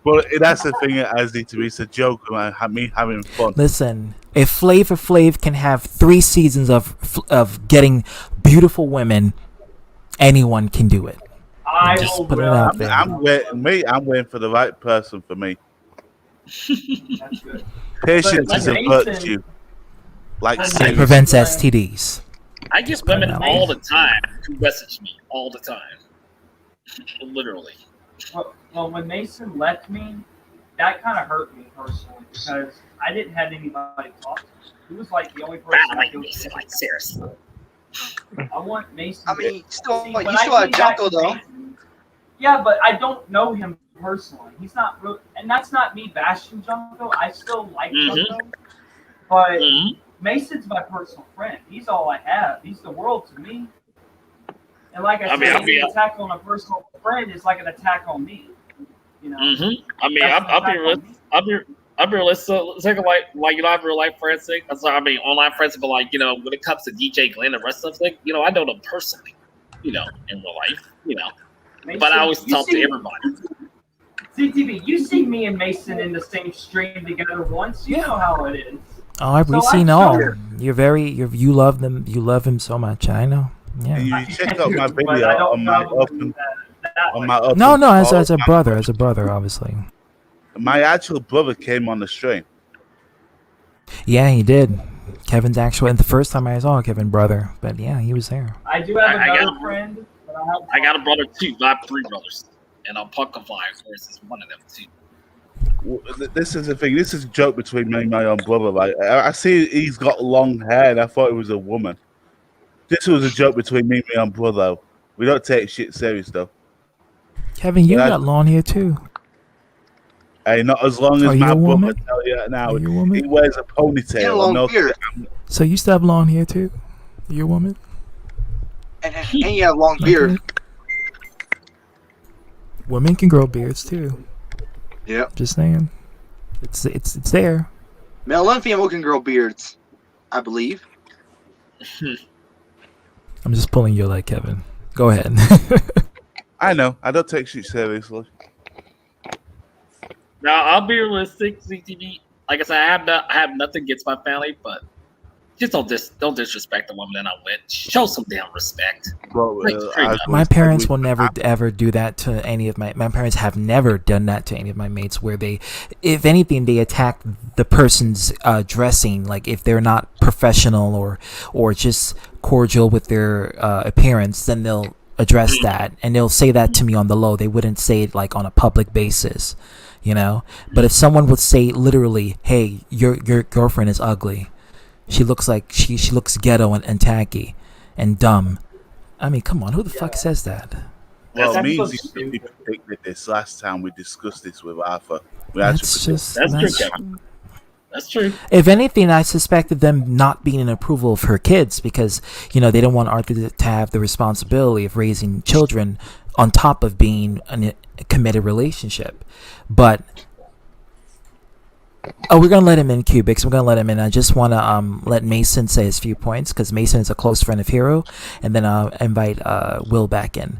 But that's the thing, as it to be. It's a joke, man. Me having fun. Listen, if Flavor Flav can have 3 seasons of getting beautiful women, anyone can do it. I Just will put it will. out there. I'm waiting for the right person for me. That's good. Patience But is a Mason- virtue. Like It sin. prevents STDs. I get put it women out all the time who message me all the time. Literally. Well, when Mason left me, that kind of hurt me personally because I didn't have anybody to talk to. He was like the only person I Like could Mason, like seriously. I want Mason. I mean, still, See, you when still I had came back Junko to though. Mason- Yeah, but I don't know him personally. He's not real, and that's not me bashing Junko. I still like Junko, but Mason's my personal friend. He's all I have. He's the world to me. And like I said, any attack on a personal friend is like an attack on me. You know. I mean, That's an I'll be attack real. on me. I'll be real. So, like you know, I have real life friends. I mean, online friends. But like, you know, when it comes to DJ Glenn and the rest of them, like, you know, I know them personally. You know, in real life. You know, Mason, but I always you talk to see- everybody. CTV, you see me and Mason in the same stream together once. You know how it is. Oh, we've So seen I all. showed- You love them. You love him so much. I know. Yeah. You check out my But video I don't on my know open. that On my open No, as call. a brother, obviously. My actual brother came on the stream. Yeah, he did. Kevin's actually, and the first time I saw Kevin brother, but yeah, he was there. I do have I another got- friend, but I got a brother too. I have 3 brothers, and Puckafly, of course, is one of them too. This is the thing. This is a joke between me and my own brother. Like I see, he's got long hair, and I thought it was a woman. This was a joke between me and my own brother. We don't take shit serious though. Kevin, you But got long hair too. Hey, not as long Are as you my a brother. woman? Tell you that now. Are you a woman? He wears a ponytail. He had a and long no- beard. So you still have long hair too? You a woman? And you have long beard. Okay. Women can grow beards too. Yep. Just saying. It's there. Male and female can grow beards, I believe. I'm just pulling your leg, Kevin. Go ahead. I know. I don't take shit seriously. Now I'll be realistic, CTV. Like I said, I have nothing against my family, but just don't disrespect the woman that I'm with. Show some damn respect. Well, Like, straight up. My parents will never ever do that to any of my parents have never done that to any of my mates where they, if anything, they attack the person's dressing, like if they're not professional or just cordial with their appearance, then they'll address that and they'll say that to me on the low. They wouldn't say it like on a public basis, you know. But if someone would say literally, hey, your girlfriend is ugly, she looks like she looks ghetto and tacky and dumb, I mean, come on, who the fuck says that? Well, That's me so and Steve predicted this last time we discussed this with Arthur. We That's actually just That's true, Kevin. That's true. If anything, I suspected them not being in approval of her kids because, you know, they don't want Arthur to have the responsibility of raising children on top of being in a committed relationship. But we're gonna let him in, Cubics. We're gonna let him in. I just want to let Mason say his few points because Mason is a close friend of Hero, and then I'll invite Will back in.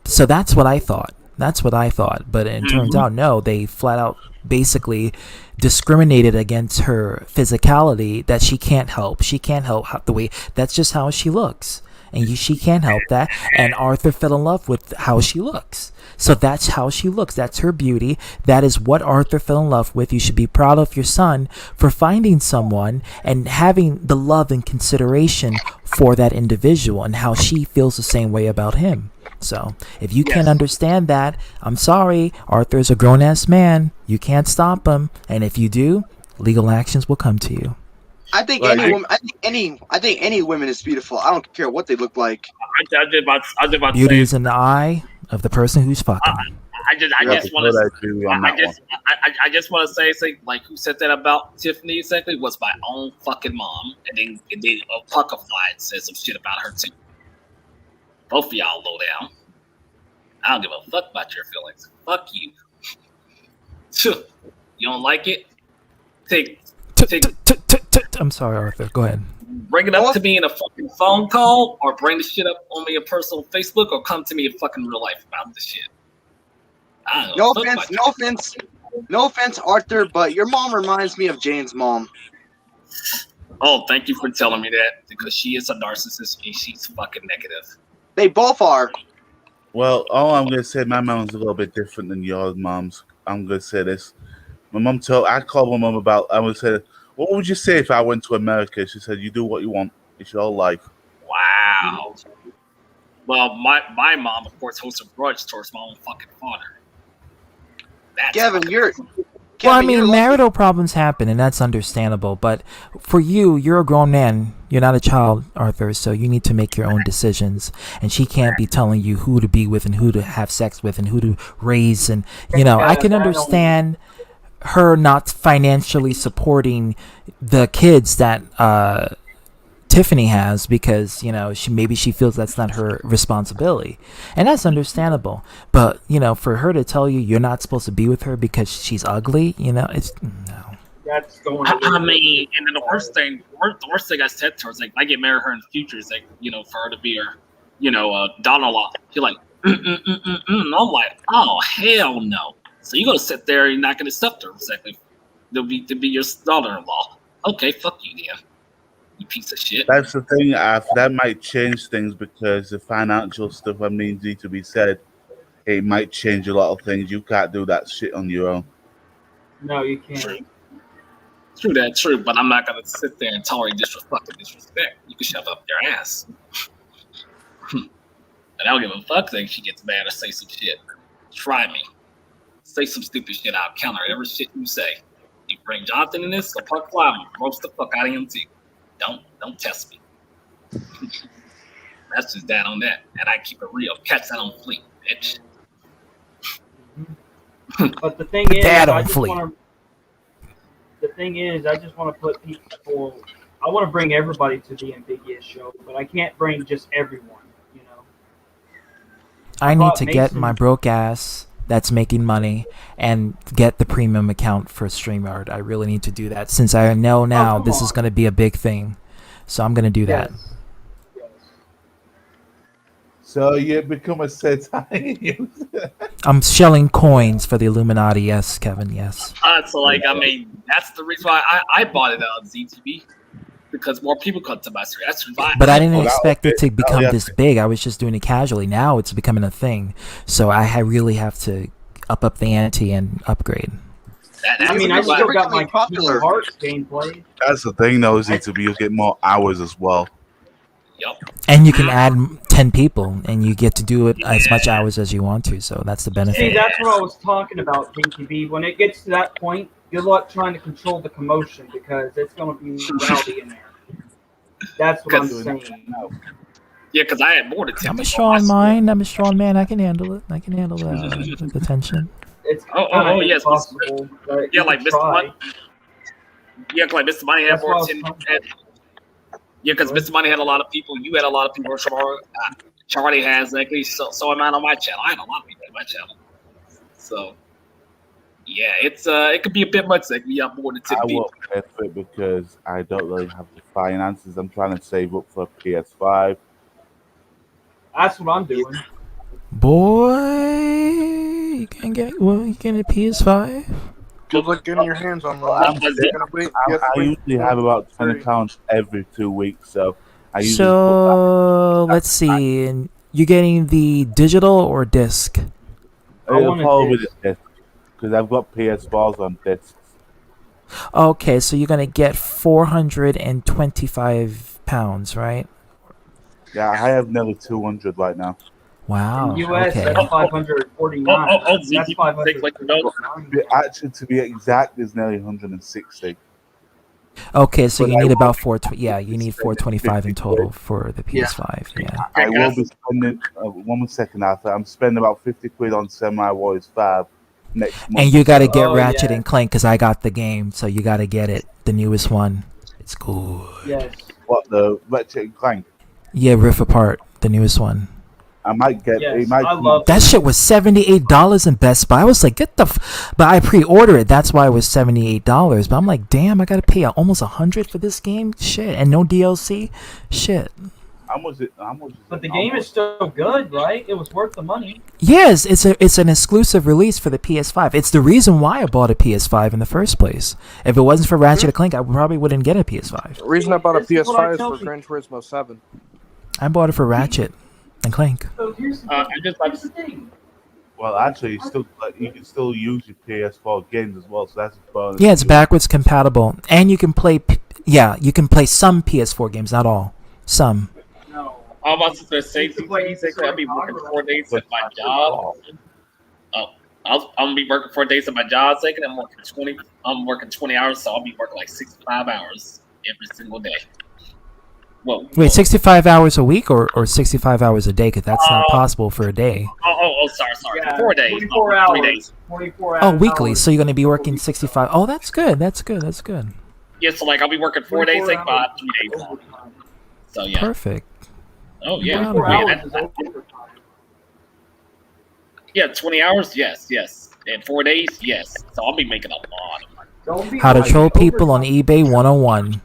So that's what I thought. But it turns out no, they flat out basically discriminated against her physicality that she can't help. She can't help the way that's just how she looks. And she can't help that. And Arthur fell in love with how she looks. So that's how she looks. That's her beauty. That is what Arthur fell in love with. You should be proud of your son for finding someone and having the love and consideration for that individual and how she feels the same way about him. So if you can't understand that, I'm sorry. Arthur's a grown-ass man. You can't stop him. And if you do, legal actions will come to you. I think Well, any woman. I think any woman is beautiful. I don't care what they look like. I did about Beauty say, is in the eye of the person who's fucking. I just want to say like who said that about Tiffany exactly was my own fucking mom, and then Puckafly said some shit about her too. Both of y'all low down. I don't give a fuck about your feelings. Fuck you. You don't like it? Take. I'm sorry, Arthur. Go ahead. Bring it up to me in a fucking phone call, or bring the shit up on me in personal Facebook, or come to me in fucking real life about this shit. I don't know. No offense, Arthur, but your mom reminds me of Jane's mom. Oh, thank you for telling me that, because she is a narcissist and she's fucking negative. They both are. Well, all I'm gonna say, my mom's a little bit different than your mom's. I'm gonna say this. I called my mom about. I would say, what would you say if I went to America? She said, "You do what you want. It's your life." Wow. Well, my mom, of course, holds a grudge towards my own fucking father. Kevin, Well, I mean, marital problems happen, and that's understandable. But for you, you're a grown man. You're not a child, Arthur, so you need to make your own decisions. And she can't be telling you who to be with and who to have sex with and who to raise. And, I can understand her not financially supporting the kids that Tiffany has because, she feels that's not her responsibility. And that's understandable. But, for her to tell you you're not supposed to be with her because she's ugly, it's no. That's going I mean, and then the worst thing I said to her is like, if I get married her in the future, is like, for her to be her, daughter-in-law. She's like, I'm like, oh, hell no. So you're going to sit there and you're not going to accept her, exactly. To be your daughter-in-law. Okay, fuck you, then. You piece of shit. That's the thing. That might change things because the financial stuff needs to be said. It might change a lot of things. You can't do that shit on your own. No, you can't. True, but I'm not gonna sit there and tolerate disrespect. You can shove up your ass. And I don't give a fuck if she gets mad or say some shit. Try me. Say some stupid shit, I'll counter every shit you say. You bring Jonathan in this, or Park Climb, roast the fuck out of him too. Don't test me. That's just that on that. And I keep it real. Catch that on fleek, bitch. But the thing is, Dad on I just fleek. want to put people. I want to bring everybody to the Ambiguous show, but I can't bring just everyone. I need to get my broke ass that's making money and get the premium account for StreamYard. I really need to do that since I know now this is going to be a big thing. So I'm going to do that. So you become a satire. I'm shelling coins for the Illuminati. Yes, Kevin. Yes. So I mean, that's the reason why I bought it on ZTV. Because more people come to my stream. That's why. But I didn't expect it to become this big. I was just doing it casually. Now it's becoming a thing. So I really have to up the ante and upgrade. I still got my popular Hearts gameplay. That's the thing, though, ZTV. You get more hours as well. Yep. And you can add 10 people, and you get to do it as much hours as you want to. So that's the benefit. See, that's what I was talking about, DTV. When it gets to that point, good luck trying to control the commotion because it's going to be rowdy in there. That's what I'm saying. Yeah, because I had more than 10 I'm a strong mind. I'm a strong man. I can handle it. I can handle the tension. It's yes. possible. Yeah, like Mr. Money. Yeah, like Mr. Money had more than 10. Yeah, because Mr. Money had a lot of people. You had a lot of people. Charlie has exactly so amount on my channel. I had a lot of people on my channel. So yeah, it could be a bit much. Like we have more than 10 people. I won't pay for it because I don't really have the finances. I'm trying to save up for a PS5. That's what I'm doing. Boy, you can get a PS5. Good luck getting your hands on one. I usually have about 10 accounts every 2 weeks, so I usually. So let's see. And you're getting the digital or disc? It'll probably be the disc because I've got PS4s on discs. Okay, so you're gonna get 425 pounds, right? Yeah, I have nearly 200 right now. Wow. US, okay. that's 549. That's 549. Actually, to be exact, is nearly 160. Okay, so you need about 425 in total for the PS5. Yeah. I will be spending 1 second after. I'm spending about 50 quid on Samurai Warriors 5 next month. And you got to get Ratchet and Clank because I got the game, so you got to get it, the newest one. It's good. Yes. What, the Ratchet and Clank? Yeah, Rift Apart, the newest one. I might get. Yes, it might I come love up. That shit was $78 in Best Buy. I was like, get the. But I pre-ordered it. That's why it was $78. But I'm like, damn, I gotta pay almost $100 for this game. Shit, and no DLC. Shit. How much is it? But the game is still good, right? It was worth the money. Yes, it's an exclusive release for the PS5. It's the reason why I bought a PS5 in the first place. If it wasn't for Ratchet and Clank, I probably wouldn't get a PS5. The reason I bought a This is what I PS5 is tell for Gran Turismo 7. I bought it for Ratchet and Clank. So here's the thing. Well, actually, you can still use your PS4 games as well. So that's a bonus. Yeah, it's backwards compatible, and you can play. You can play some PS4 games, not all. Some. I'm about to say, I'll be working 4 days at my job. I'm gonna be working 4 days at my job. Second, I'm working 20 hours, so I'll be working like 65 hours every single day. Well, Wait, 65 hours a week or 65 hours a day? Because that's not possible for a day. Sorry. Yeah, 4 days, 24 no, hours. 3 days. 24 Oh, hours. weekly. So you're going to be working 65. Oh, that's good. That's good. Yeah, so like I'll be working 4 days, 24 like hours. 3 days off. So yeah. Perfect. Oh yeah. 24 Yeah, hours is overtime. yeah, 20 hours, yes. And 4 days, yes. So I'll be making a lot of money. Don't be How to like troll people on overtime. eBay 101.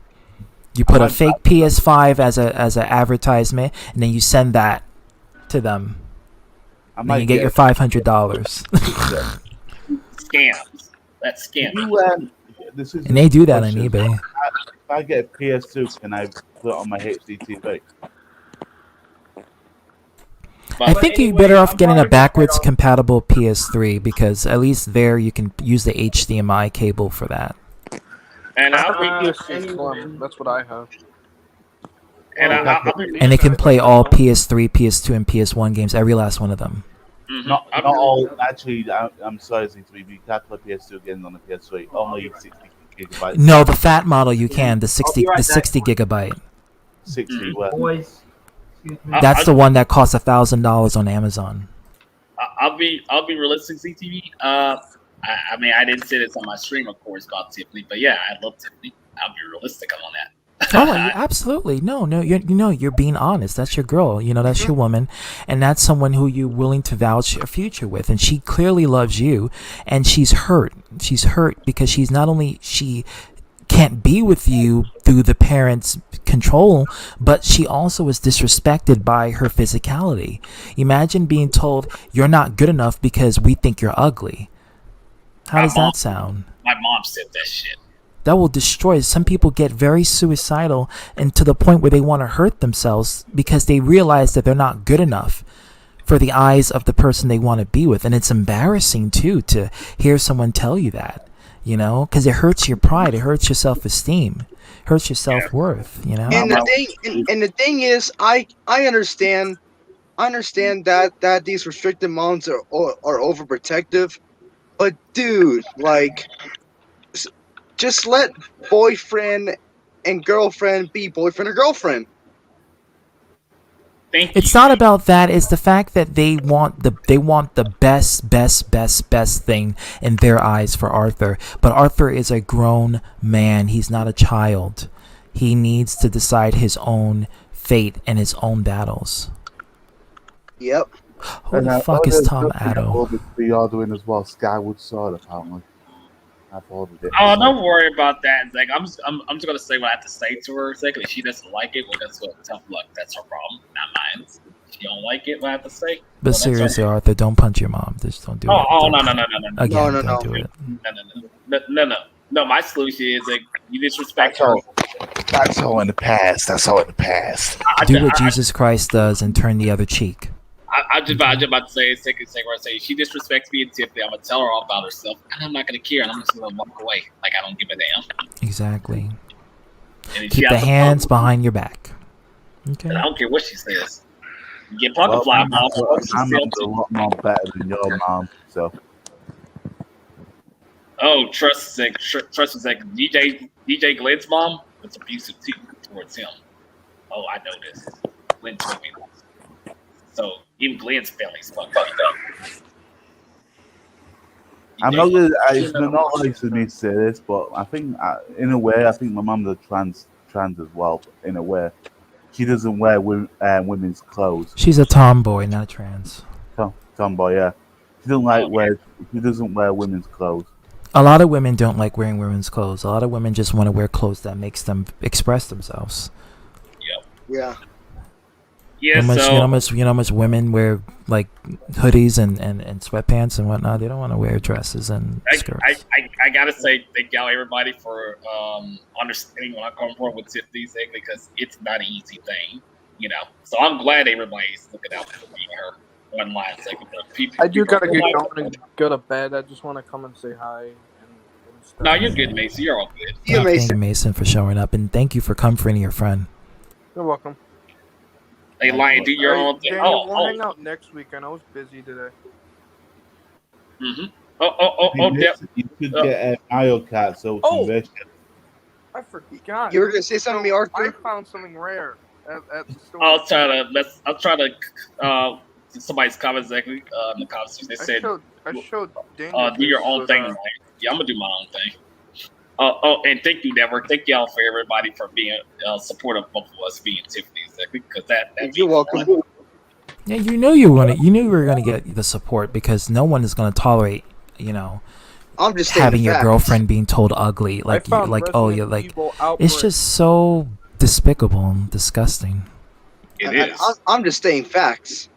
You put a fake PS5 as an advertisement, and then you send that to them. And then you get your $500. Scams. That's scam. And they do that on eBay. If I get a PS2, can I put it on my HD TV? I think you're better off getting a backwards compatible PS3 because at least there you can use the HDMI cable for that. And I'll be That's what I have. And it can play all PS3, PS2, and PS1 games, every last one of them. Not all. Actually, I'm sorry, CTV, you can't play PS2 games on the PS3. Only 60 gigabytes. No, the fat model you can, the 60 gigabyte. 60 well. Boys. That's the one that costs $1,000 on Amazon. I'll be realistic, CTV. I mean, I didn't say this on my stream, of course, about Tiffany, but yeah, I love Tiffany. I'll be realistic on that. Oh, absolutely. No, you're being honest. That's your girl. That's your woman, and that's someone who you're willing to vouch a future with. And she clearly loves you, and she's hurt. She's hurt because she can't be with you through the parents' control, but she also is disrespected by her physicality. Imagine being told you're not good enough because we think you're ugly. How does that sound? My mom said that shit. That will destroy. Some people get very suicidal and to the point where they want to hurt themselves because they realize that they're not good enough for the eyes of the person they want to be with. And it's embarrassing too to hear someone tell you that, because it hurts your pride, it hurts your self-esteem, hurts your self-worth, And the thing is, I understand that these restricted moms are overprotective, but dude, like, just let boyfriend and girlfriend be boyfriend or girlfriend. It's not about that. It's the fact that they want the best thing in their eyes for Arthur. But Arthur is a grown man. He's not a child. He needs to decide his own fate and his own battles. Yep. Who the fuck is Tom Addo? We are doing as well. Skyward Sword, apparently. I've ordered it. Oh, don't worry about that. Like, I'm just gonna say what I have to say to her. Secondly, if she doesn't like it, well, that's what tough luck. That's her problem, not mine. If she don't like it, what I have to say. But seriously, Arthur, don't punch your mom. Just don't do it. Oh, no. Again, don't do it. No, my solution is like you disrespect her. That's all in the past. Do what Jesus Christ does and turn the other cheek. I'm just about to say a second where I say she disrespects me and Tiffany. I'm gonna tell her all about herself, and I'm not gonna care. And I'm just gonna walk away like I don't give a damn. Exactly. And if she Keep has the a hands problem, behind your back. Okay. I don't care what she says. You get pocket fly I'm mom. a lot more better than your mom, so. Oh, trust is like DJ Glenn's mom was abusive too towards him. Oh, I know this. Glenn told me this. So even Glenn's family's fucked up. I'm not gonna. It's not nice of me to say this, but I think, in a way, I think my mum's a trans as well. In a way, she doesn't wear women's clothes. She's a tomboy, not trans. Tomboy, yeah. She doesn't wear women's clothes. A lot of women don't like wearing women's clothes. A lot of women just want to wear clothes that makes them express themselves. Yeah. You know how much women wear like hoodies and sweatpants and whatnot. They don't want to wear dresses and skirts. I gotta say thank y'all everybody for understanding what I'm coming from with Tiffany because it's not an easy thing, you know. So I'm glad everybody's looking out for me and her. One last second, I do gotta get going and go to bed. I just want to come and say hi. And stuff. No, you're good, Mason. You're all good. Thank you, Mason, for showing up, and thank you for comforting your friend. You're welcome. Hey, Lion, do your own thing. Daniel, we'll hang out next week. I know it's busy today. You could get Mario Kart so convention. I forgot. You were gonna say something to me, Arthur? I found something rare at the store. I'll try to somebody's comments exactly in the comments. They said I showed Daniel. Do your own thing. Right? Yeah, I'm gonna do my own thing. And thank you, Network. Thank y'all for everybody for being supportive of both of us being Tiffany, exactly, because that you're welcome. Yeah, you knew you were gonna get the support because no one is gonna tolerate, you know, I'm just having your facts. girlfriend being told ugly, it's just so despicable and disgusting. I'm just stating facts.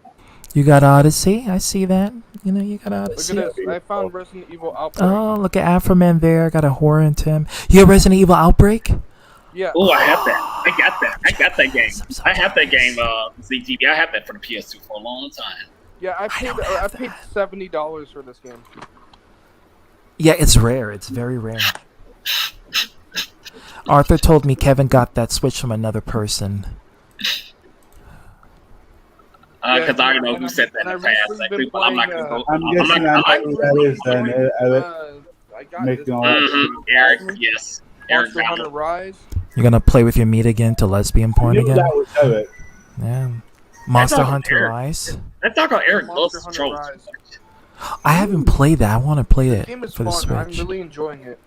You got Odyssey, I see that. You know, you got Odyssey. Look at this. I found Resident Evil Outbreak. Oh, look at Afroman there. Got a horror into him. You have Resident Evil Outbreak? Yeah. Oh, I have that. I got that game. I have that game, ZTV. I have that for the PS2 for a long time. Yeah, I paid $70 for this game. Yeah, it's rare. It's very rare. Arthur told me Kevin got that Switch from another person. Because I don't know who said that in the past. Actually, but I'm not going to go. I'm guessing I know who that is then. Eric, yes. Eric Monster Hunter Rise. You're gonna play with your meat again to lesbian porn You knew again? that would do it. Yeah. Monster Hunter Rise. That's not how Eric loves trolls. I haven't played that. I want to play The it game is for the fun. I'm Switch. really enjoying it.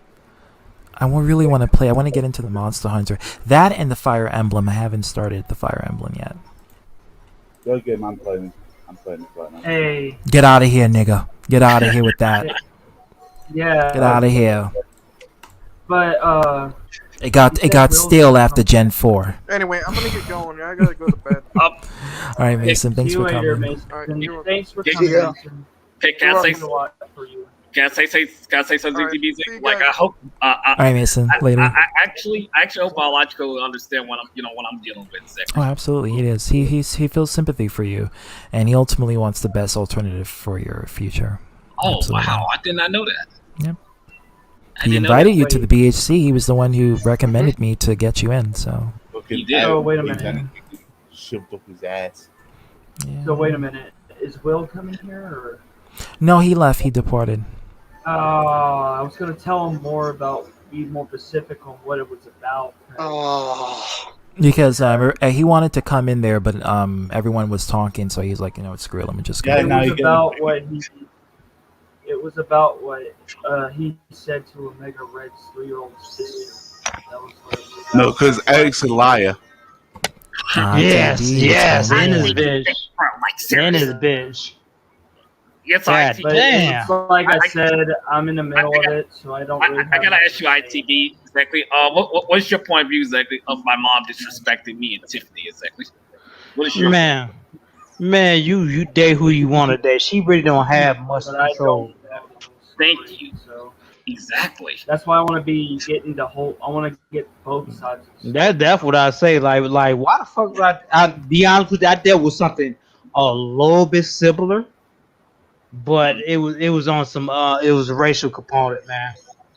Really want to play. I want to get into the Monster Hunter. That and the Fire Emblem. I haven't started the Fire Emblem yet. Good game. I'm playing it right now. Hey. Get out of here, nigga. Get out of here with that. Yeah. Get out of here. But It got stale after Gen 4. Anyway, I'm gonna get going. I gotta go to bed. All right, Mason. Thanks see for you later, coming. Mason. Alright, Thanks for Yeah. coming, Mason. Hey, can I say For you. Can I say something, ZTV? Like, I hope. All right, Mason. Later. I actually hope biological will understand what I'm dealing with. Oh, absolutely, it is. He feels sympathy for you, and he ultimately wants the best alternative for your future. Oh Absolutely. wow! I did not know that. Yep. He invited you to the BHC. He was the one who recommended me to get you in. So. He did. Oh, wait a minute. Shoved up his ass. Yeah. So wait a minute. Is Will coming here or? No, he left. He departed. I was gonna tell him be more specific on what it was about. Because he wanted to come in there, but everyone was talking, so he's like, screw it, let me just go. It was about what he said to Omega Red's 3-year-old sister. That was No, because Eric's a liar. Yes, in his bitch. Like, In his bitch. Yes, God But damn. it's like I said, I'm in the middle of it, so I don't really I gotta ask you, ITB, exactly. What's your point of view exactly of my mom disrespecting me and Tiffany exactly? What is your Man, you date who you want to date. She really don't have much control. Thank you. So exactly. that's why I want to be getting the whole. I want to get both sides. That's what I say. Like why the fuck would I be honest with you, I dealt with something a little bit simpler, but it was on some it was a racial component, man.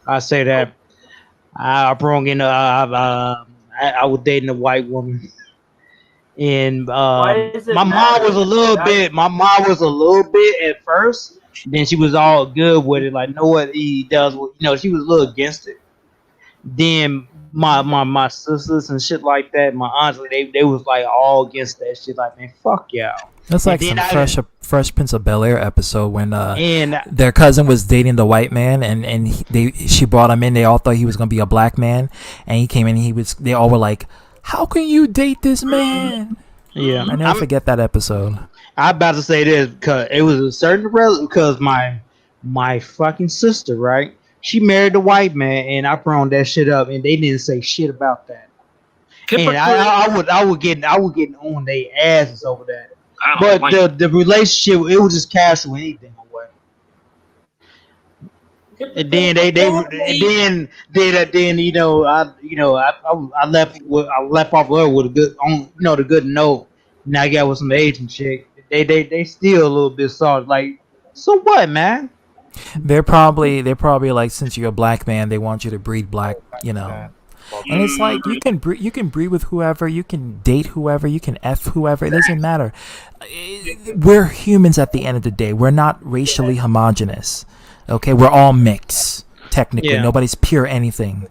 I say that. I brought in I was dating a white woman. And my mom was a little bit at first. Then she was all good with it, like know what he does. She was a little against it. Then my sisters and shit like that, my aunts, they was like all against that shit. Like, man, fuck y'all. That's like And some then Fresh Prince of Bel-Air episode when their cousin was dating the white man, and she brought him in. They all thought he was gonna be a black man, and he came in. They all were like, How can you date this man? Yeah, I never forget that episode. I about to say this because it was a certain because my fucking sister, right? She married a white man, and I brought that shit up, and they didn't say shit about that. And I would get on their asses over that. But the relationship, it was just casual, anything away. And then then I left off with a good the good note. Now I got with some Asian chick. They still a little bit soft. Like, so what, man? They're probably like, since you're a black man, they want you to breed black, And it's like you can breed with whoever, you can date whoever, you can F whoever. It doesn't matter. We're humans at the end of the day. We're not racially homogenous. Okay, we're all mixed. Technically, nobody's pure anything.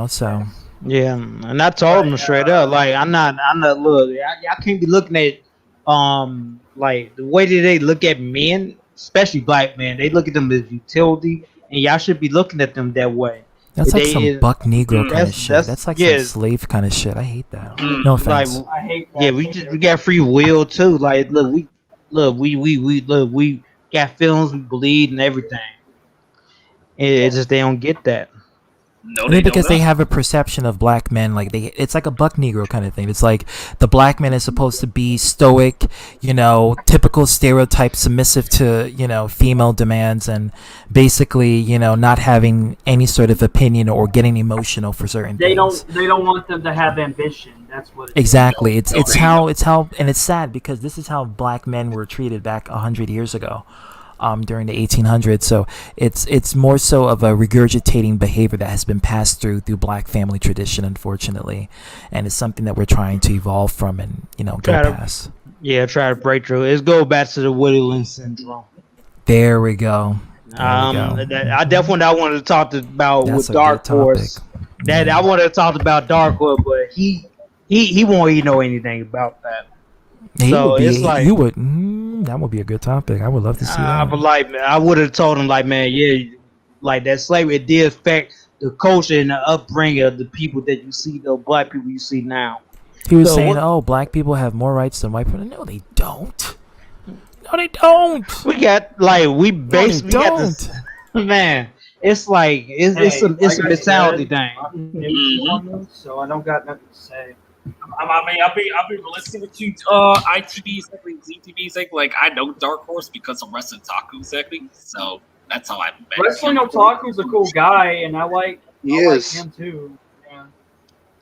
So. Yeah, and I told them straight up, like, I'm not. Look, I can't be looking at, like the way that they look at men, especially black men. They look at them as utility, and y'all should be looking at them that way. That's like some buck Negro kind of shit. That's like some slave kind of shit. I hate that. No offense. Like, I hate that. Yeah, we got free will too. Like, we got feelings, we bleed and everything. It's just they don't get that. I mean, because they have a perception of black men, like it's like a buck Negro kind of thing. It's like the black man is supposed to be stoic, typical stereotype, submissive to, female demands, and basically, not having any sort of opinion or getting emotional for certain things. They don't want them to have ambition. That's what. Exactly. It's how, and it's sad because this is how black men were treated back 100 years ago. During the 1800s, so it's more so of a regurgitating behavior that has been passed through black family tradition, unfortunately, and it's something that we're trying to evolve from and go past. Yeah, try to break through. Let's go back to the Woody Allen syndrome. There we go. I definitely wanted to talk about with Dark Horse. That I wanted to talk about Dark Horse, but he won't know anything about that. That would be a good topic. I would love to see that. But I would have told him, like that slavery, it did affect the culture and the upbringing of the people that you see, the black people you see now. He was saying, black people have more rights than white people. No, they don't. No, they don't. We got this, man. It's like it's a mentality thing. So I don't got nothing to say. I'll be realistic with you. ITV exactly, ZTV exactly. Like, I know Dark Horse because of Wrestling Otaku exactly. So that's how I met Wrestling Otaku's a cool guy, and I like him too.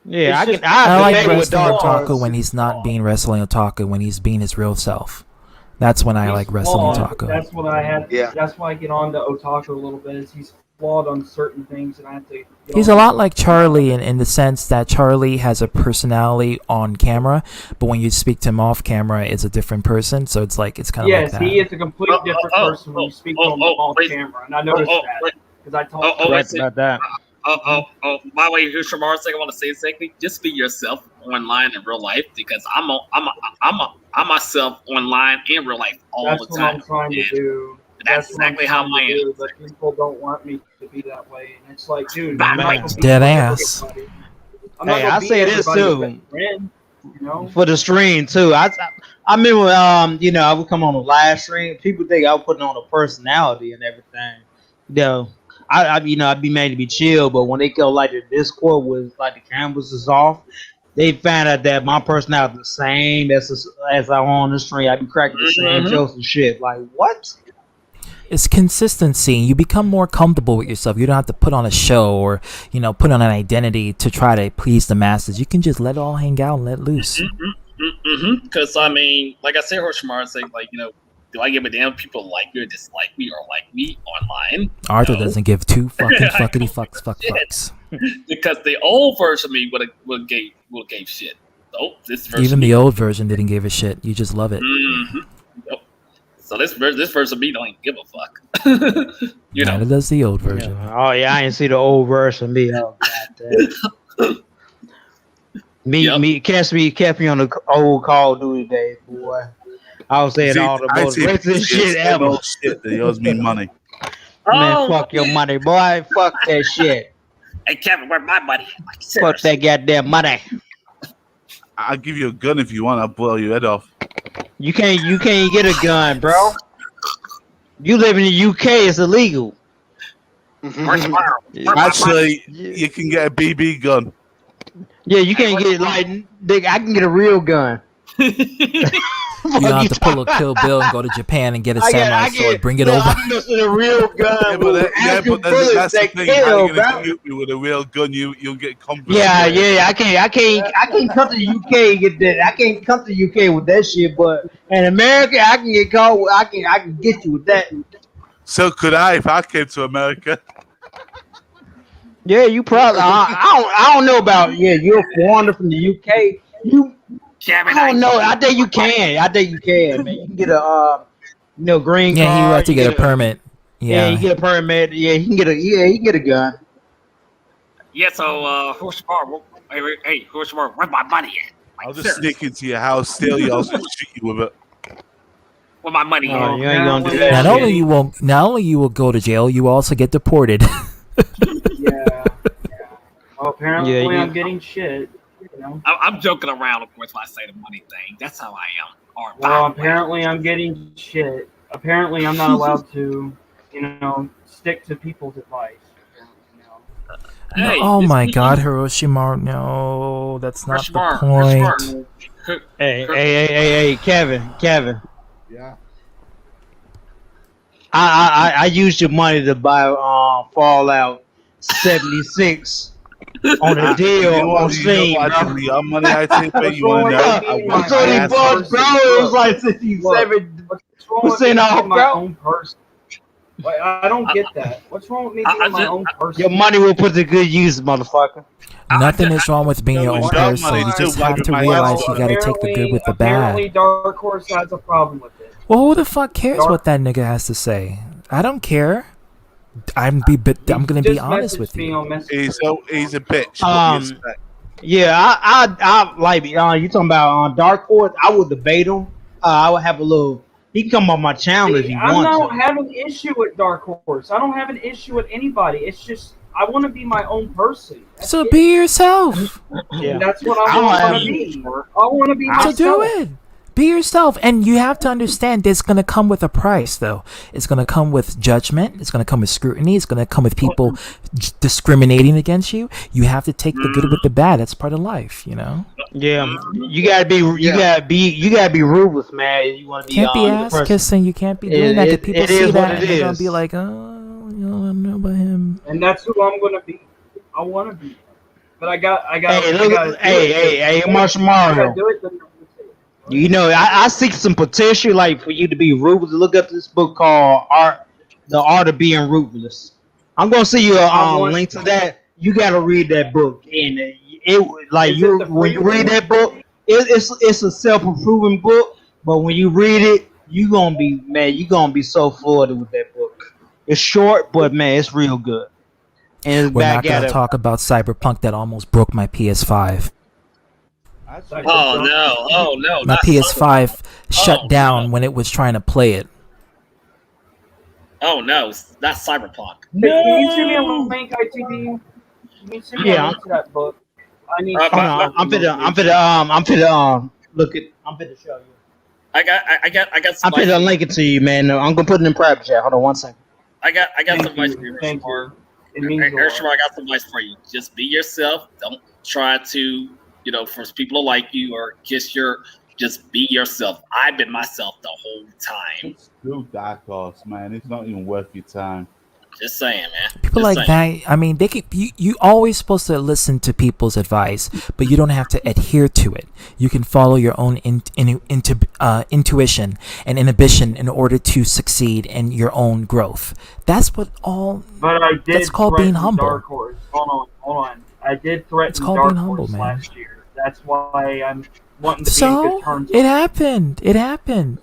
Yeah, I like Wrestling Otaku when he's not being Wrestling Otaku, when he's being his real self. That's when I like Wrestling Otaku. That's what I had. Yeah. That's why I get on to Otaku a little bit. Is he's flawed on certain things, and I have to. He's a lot like Charlie in the sense that Charlie has a personality on camera, but when you speak to him off camera, it's a different person. So it's kind of like that. Yes, he is a completely different person when you speak to him off camera, and I noticed that because I talked about that. By the way, here's Shamar saying I want to say exactly. Just be yourself online in real life because I'm myself online in real life all the time. That's what I'm trying to do. That's exactly how I am. But people don't want me to be that way, and it's like, dude, dead ass. Hey, I say this too. For the stream too. I remember, I would come on the live stream. People think I was putting on a personality and everything. I'd be made to be chill, but when they go like the Discord was like the cameras is off, they found out that my personality is the same as I'm on the stream. I'd be cracking the same jokes and shit. Like, what? It's consistency. You become more comfortable with yourself. You don't have to put on a show or, put on an identity to try to please the masses. You can just let it all hang out and let loose. Because, I mean, like I said, Hoshimar said, do I give a damn if people like me or dislike me or like me online? Arthur doesn't give two fuckity fucks. Because the old version of me would gave shit. So this version even the old version didn't give a shit. You just love it. Yep. So this version of me don't even give a fuck. Neither does the old version. Yeah. Oh yeah, I didn't see the old version of me. Oh goddamn. Me kept me on the old Call of Duty days, boy. I was saying all the most racist shit ever. Shit, they owes me money. Man, fuck your money, boy. Fuck that shit. Hey, Kevin, where's my money? Like, Fuck that goddamn money. I'll give you a gun if you want. I'll blow your head off. You can't get a gun, bro. You live in the UK, it's illegal. Actually, you can get a BB gun. Yeah, you can't get like I can get a real gun. You don't have to pull a Kill Bill and go to Japan and get a samurai sword. Bring it over. I'm just in a real gun. Yeah, but that's the thing. How you gonna shoot me with a real gun? You'll get confident. Yeah. I can't come to the UK and get that. I can't come to the UK with that shit. But in America, I can get caught. I can get you with that. So could I if I came to America. Yeah, you probably. I don't know about. Yeah, you're a foreigner from the UK. I don't know. I think you can. Man. You can get a green card. Yeah, you have to get a permit. Yeah, you get a permit. Yeah, you can get a gun. Yeah, so who's tomorrow? Hey, who's tomorrow? Where's my money at? Like, I'll just sneak into your house, steal yours, and shoot you with it. Where my money at? You ain't gonna do that. Not only you will go to jail, you will also get deported. Yeah. Well, apparently I'm getting shit. You know? I'm joking around, of course, when I say the money thing. That's how I am. Well, apparently I'm getting shit. Apparently I'm not allowed to, stick to people's advice. Hey, oh my God, Hiroshima! No, that's not the point. Hey, Kevin. Yeah. I used your money to buy Fallout 76 on a deal on Steam, bro. Your money, I take it. You want to know? $20, bro. It was like 67% off, bro. Wait, I don't get that. What's wrong with me being my own person? Your money will put to good use, motherfucker. Nothing is wrong with being your own person. You just have to realize you got to take the good with the Apparently, bad. Dark Horse has a problem with it. Well, who the fuck cares what that nigga has to say? I don't care. I'm gonna be honest with you. He's a bitch. Yeah, I like you talking about Dark Horse. I would debate him. I would have a little. He can come on my channel if he I wants. don't have an issue with Dark Horse. I don't have an issue with anybody. It's just I want to be my own person. So be yourself. Yeah. That's what I want to be. I want to be myself. So do it. Be yourself. And you have to understand it's going to come with a price, though. It's going to come with judgment. It's going to come with scrutiny. It's going to come with people discriminating against you. You have to take the good with the bad. That's part of life, Yeah, you gotta be ruthless, man. You want to be. Can't be ass kissing. You can't be doing that. People see that and they're going to be like, oh, I don't know about him. And that's who I'm going to be. I want to be. But I got. Hey, Marshall Mario. I seek some potential, like for you to be ruthless. Look up this book called The Art of Being Ruthless. I'm gonna send you a link to that. You gotta read that book, and when you read that book, it's a self-improving book. But when you read it, you're gonna be so flooded with that book. It's short, but man, it's real good. And we're not gonna talk about Cyberpunk that almost broke my PS5. Oh no! My PS5 shut down when it was trying to play it. Oh no! That's Cyberpunk. No! Can you send me a link, ITV? Can you send me a link to that book? I need. I'm finna look it. I'm finna show you. I got. I'm finna link it to you, man. I'm gonna put it in private chat. Hold on one second. I got some advice for you. Thank you. I got some advice for you. Just be yourself. Don't try to. For people to like you or just be yourself. I've been myself the whole time. Screw Dark Horse, man. It's not even worth your time. Just saying, man. People like that. I mean, you always supposed to listen to people's advice, but you don't have to adhere to it. You can follow your own intuition and inhibition in order to succeed in your own growth. That's what all. But I did. That's called being humble. Dark Horse. Hold on. I did threaten Dark Horse last year. That's why I'm wanting to be in good terms. It happened.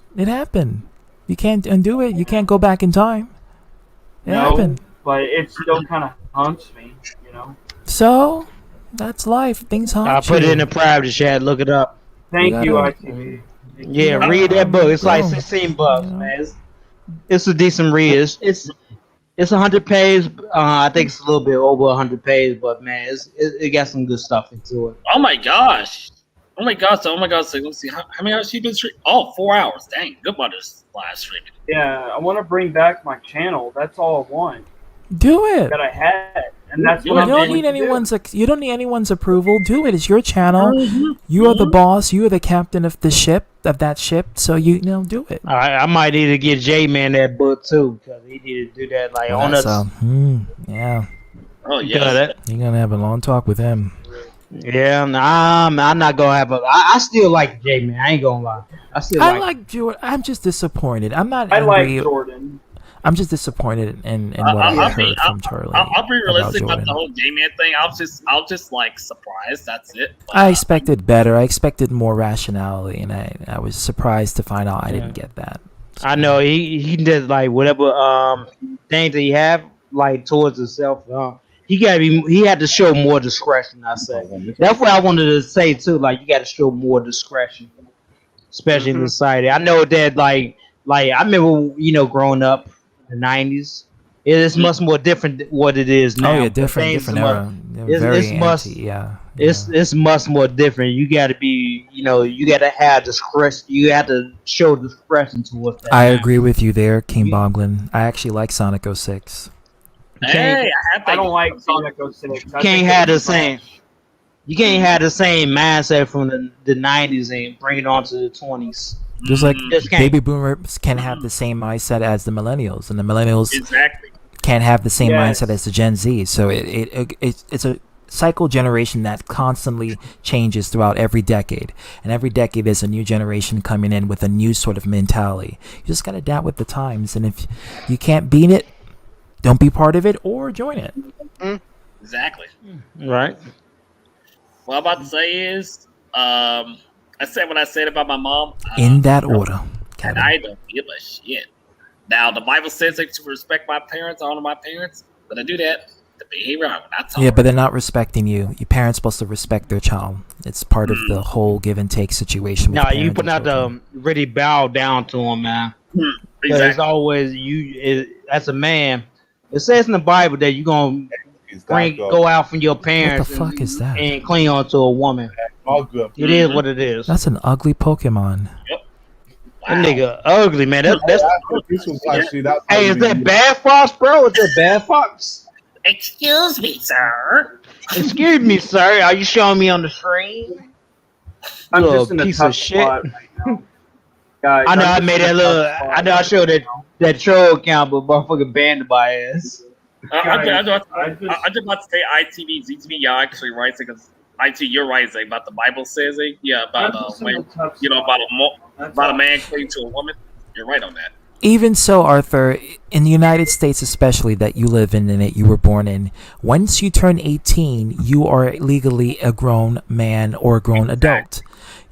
You can't undo it. You can't go back in time. It happened. But it still kind of haunts me, So, that's life. Things haunt you. I put it in the private chat. Look it up. Thank you, ITV. Yeah, read that book. It's like $16, man. It's a decent read. It's It's 100 pages. I think it's a little bit over 100 pages, but man, it got some good stuff into it. Oh my gosh. Oh my gosh. Oh my gosh. So let's see. How many hours you been streaming? Oh, 4 hours. Dang. Good about this live streaming. Yeah, I want to bring back my channel. That's all I want. Do it. That I had, and that's You what I'm don't going need to do. you don't need anyone's approval. Do it. It's your channel. You are the boss. You are the captain of the ship, of that ship. So you know, do it. I might need to get J-Man that book too, because he need to do that like on us. Yeah. Oh yeah. You're gonna have a long talk with him. Yeah, I'm not gonna have I still like J-Man. I ain't gonna lie. I like Jordan. I'm just disappointed. I'm not I angry. like Jordan. I'm just disappointed in what I heard from Charlie. I'll be realistic about Jordan. the whole J-Man thing. I'll just like surprised. That's it. I expected better. I expected more rationality, and I was surprised to find out I didn't get that. I know he did like whatever things that he have like towards himself. He had to show more discretion. I say that's what I wanted to say too. Like you got to show more discretion, especially in society. I know that like I remember growing up in the 90s. It is much more different than what it is now. Oh yeah, different era. It's much more different. You got to be, you got to have discretion. You have to show discretion towards that. I agree with you there, King Boglin. I actually like Sonic 06. Hey, I don't like Sonic 06. You can't have the same. You can't have the same mindset from the 90s and bring it on to the 20s. Just like Just can't. baby boomers can have the same mindset as the millennials, and the millennials Exactly. can't have the same Yes. mindset as the Gen Z. So it's a cycle generation that constantly changes throughout every decade, and every decade there's a new generation coming in with a new sort of mentality. You just got to adapt with the times, and if you can't beat it, don't be part of it or join it. Exactly. Right. What I'm about to say is, I said what I said about my mom. In that order. And I don't give a shit. Now, the Bible says that to respect my parents, honor my parents. But I do that, the behavior I will not tolerate. Yeah, but they're not respecting you. Your parents supposed to respect their child. It's part of the whole give and take situation. With No, you parents put and out children. to really bow down to him, man. Because it's always as a man. It says in the Bible that you're gonna go out from your parents. What the fuck is that? And cling on to a woman. It is what it is. That's an ugly Pokemon. That nigga ugly, man. That's This was actually that. hey, is that Bad Fox, bro? Is that Bad Fox? Excuse me, sir. Excuse me, sir. Are you showing me on the screen? I'm Little just in a piece tough of shit. spot right now. Guys, I know I'm I just made in a that little. tough spot. I know I showed that troll account, but motherfucking banned my ass. I'm just about to say ITV, ZTV, y'all actually right because IT, you're right Zay, about the Bible says it. Yeah, about about a man clinging to a woman. You're right on that. Even so, Arthur, in the United States especially that you live in and that you were born in, once you turn 18, you are legally a grown man or a grown adult.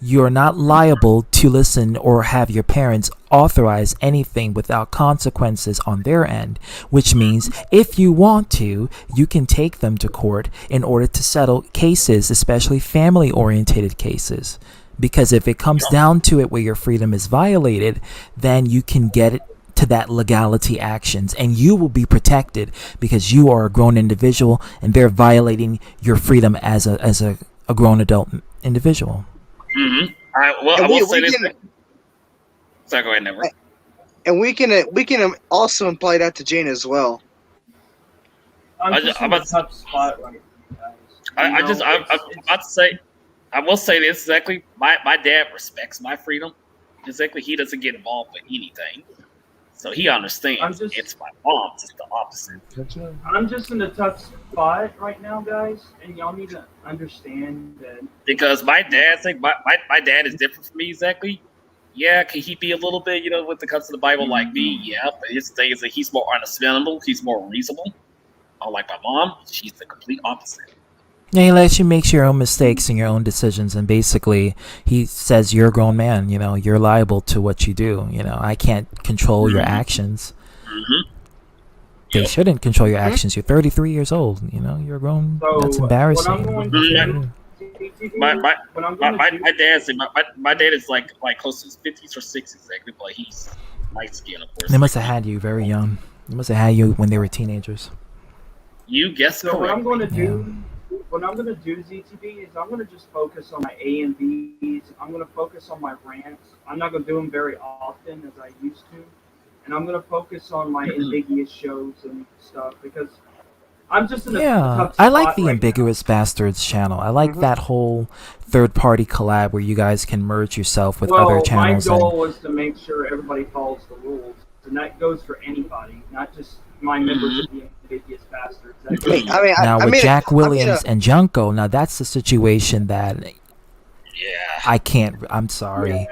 You are not liable to listen or have your parents authorize anything without consequences on their end, which means if you want to, you can take them to court in order to settle cases, especially family-oriented cases. Because if it comes down to it where your freedom is violated, then you can get it to that legality actions and you will be protected because you are a grown individual and they're violating your freedom as a grown adult individual. Mm-hmm. All right. Well, And I will we say this. can- Sorry, go ahead, Never. And we can also apply that to Jane as well. I'm just in a tough spot right now. I'm about to say, I will say this exactly. My dad respects my freedom. Exactly, he doesn't get involved with anything, so he understands. It's my mom's. It's the opposite. I'm just in a tough spot right now, guys, and y'all need to understand that. Because my dad's like my dad is different from me exactly. Yeah, can he be a little bit, when it comes to the Bible like me? Yeah, but his thing is that he's more understandable. He's more reasonable. Unlike my mom, she's the complete opposite. Yeah, he lets you make your own mistakes and your own decisions, and basically he says you're a grown man, you're liable to what you do. I can't control your actions. They shouldn't control your actions. You're 33 years old, you're grown. So, That's embarrassing. My dad is like close to his 50s or 60s exactly, but he's light skinned, of course. They must have had you very young. They must have had you when they were teenagers. You guessed So what I'm correctly. going to do, ZTV, is I'm going to just focus on my A and Bs. I'm going to focus on my rants. I'm not going to do them very often as I used to, and I'm going to focus on my ambiguous shows and stuff because I'm just in a tough I like spot the right Ambiguous Bastards channel. I like that whole third-party collab where you guys can merge yourself with other channels. My goal was to make sure everybody follows the rules, and that goes for anybody, not just my members of the Ambiguous Bastards. That goes Now with Jack Williams and Junko, now that's the situation that I can't. I'm sorry.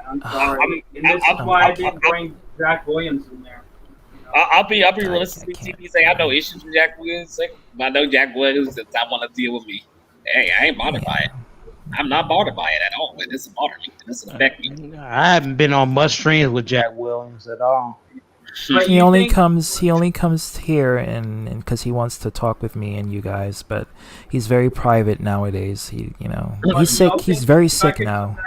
I'm sorry, and this is why I didn't bring Jack Williams in there. I'll be realistic with TV saying I have no issues with Jack Williams, but I know Jack Williams does not want to deal with me. Hey, I ain't bothered by it. I'm not bothered by it at all. It doesn't bother me. It doesn't affect me. I haven't been on much streams with Jack Williams at all. He only comes here and because he wants to talk with me and you guys, but he's very private nowadays. He's sick. He's very sick now.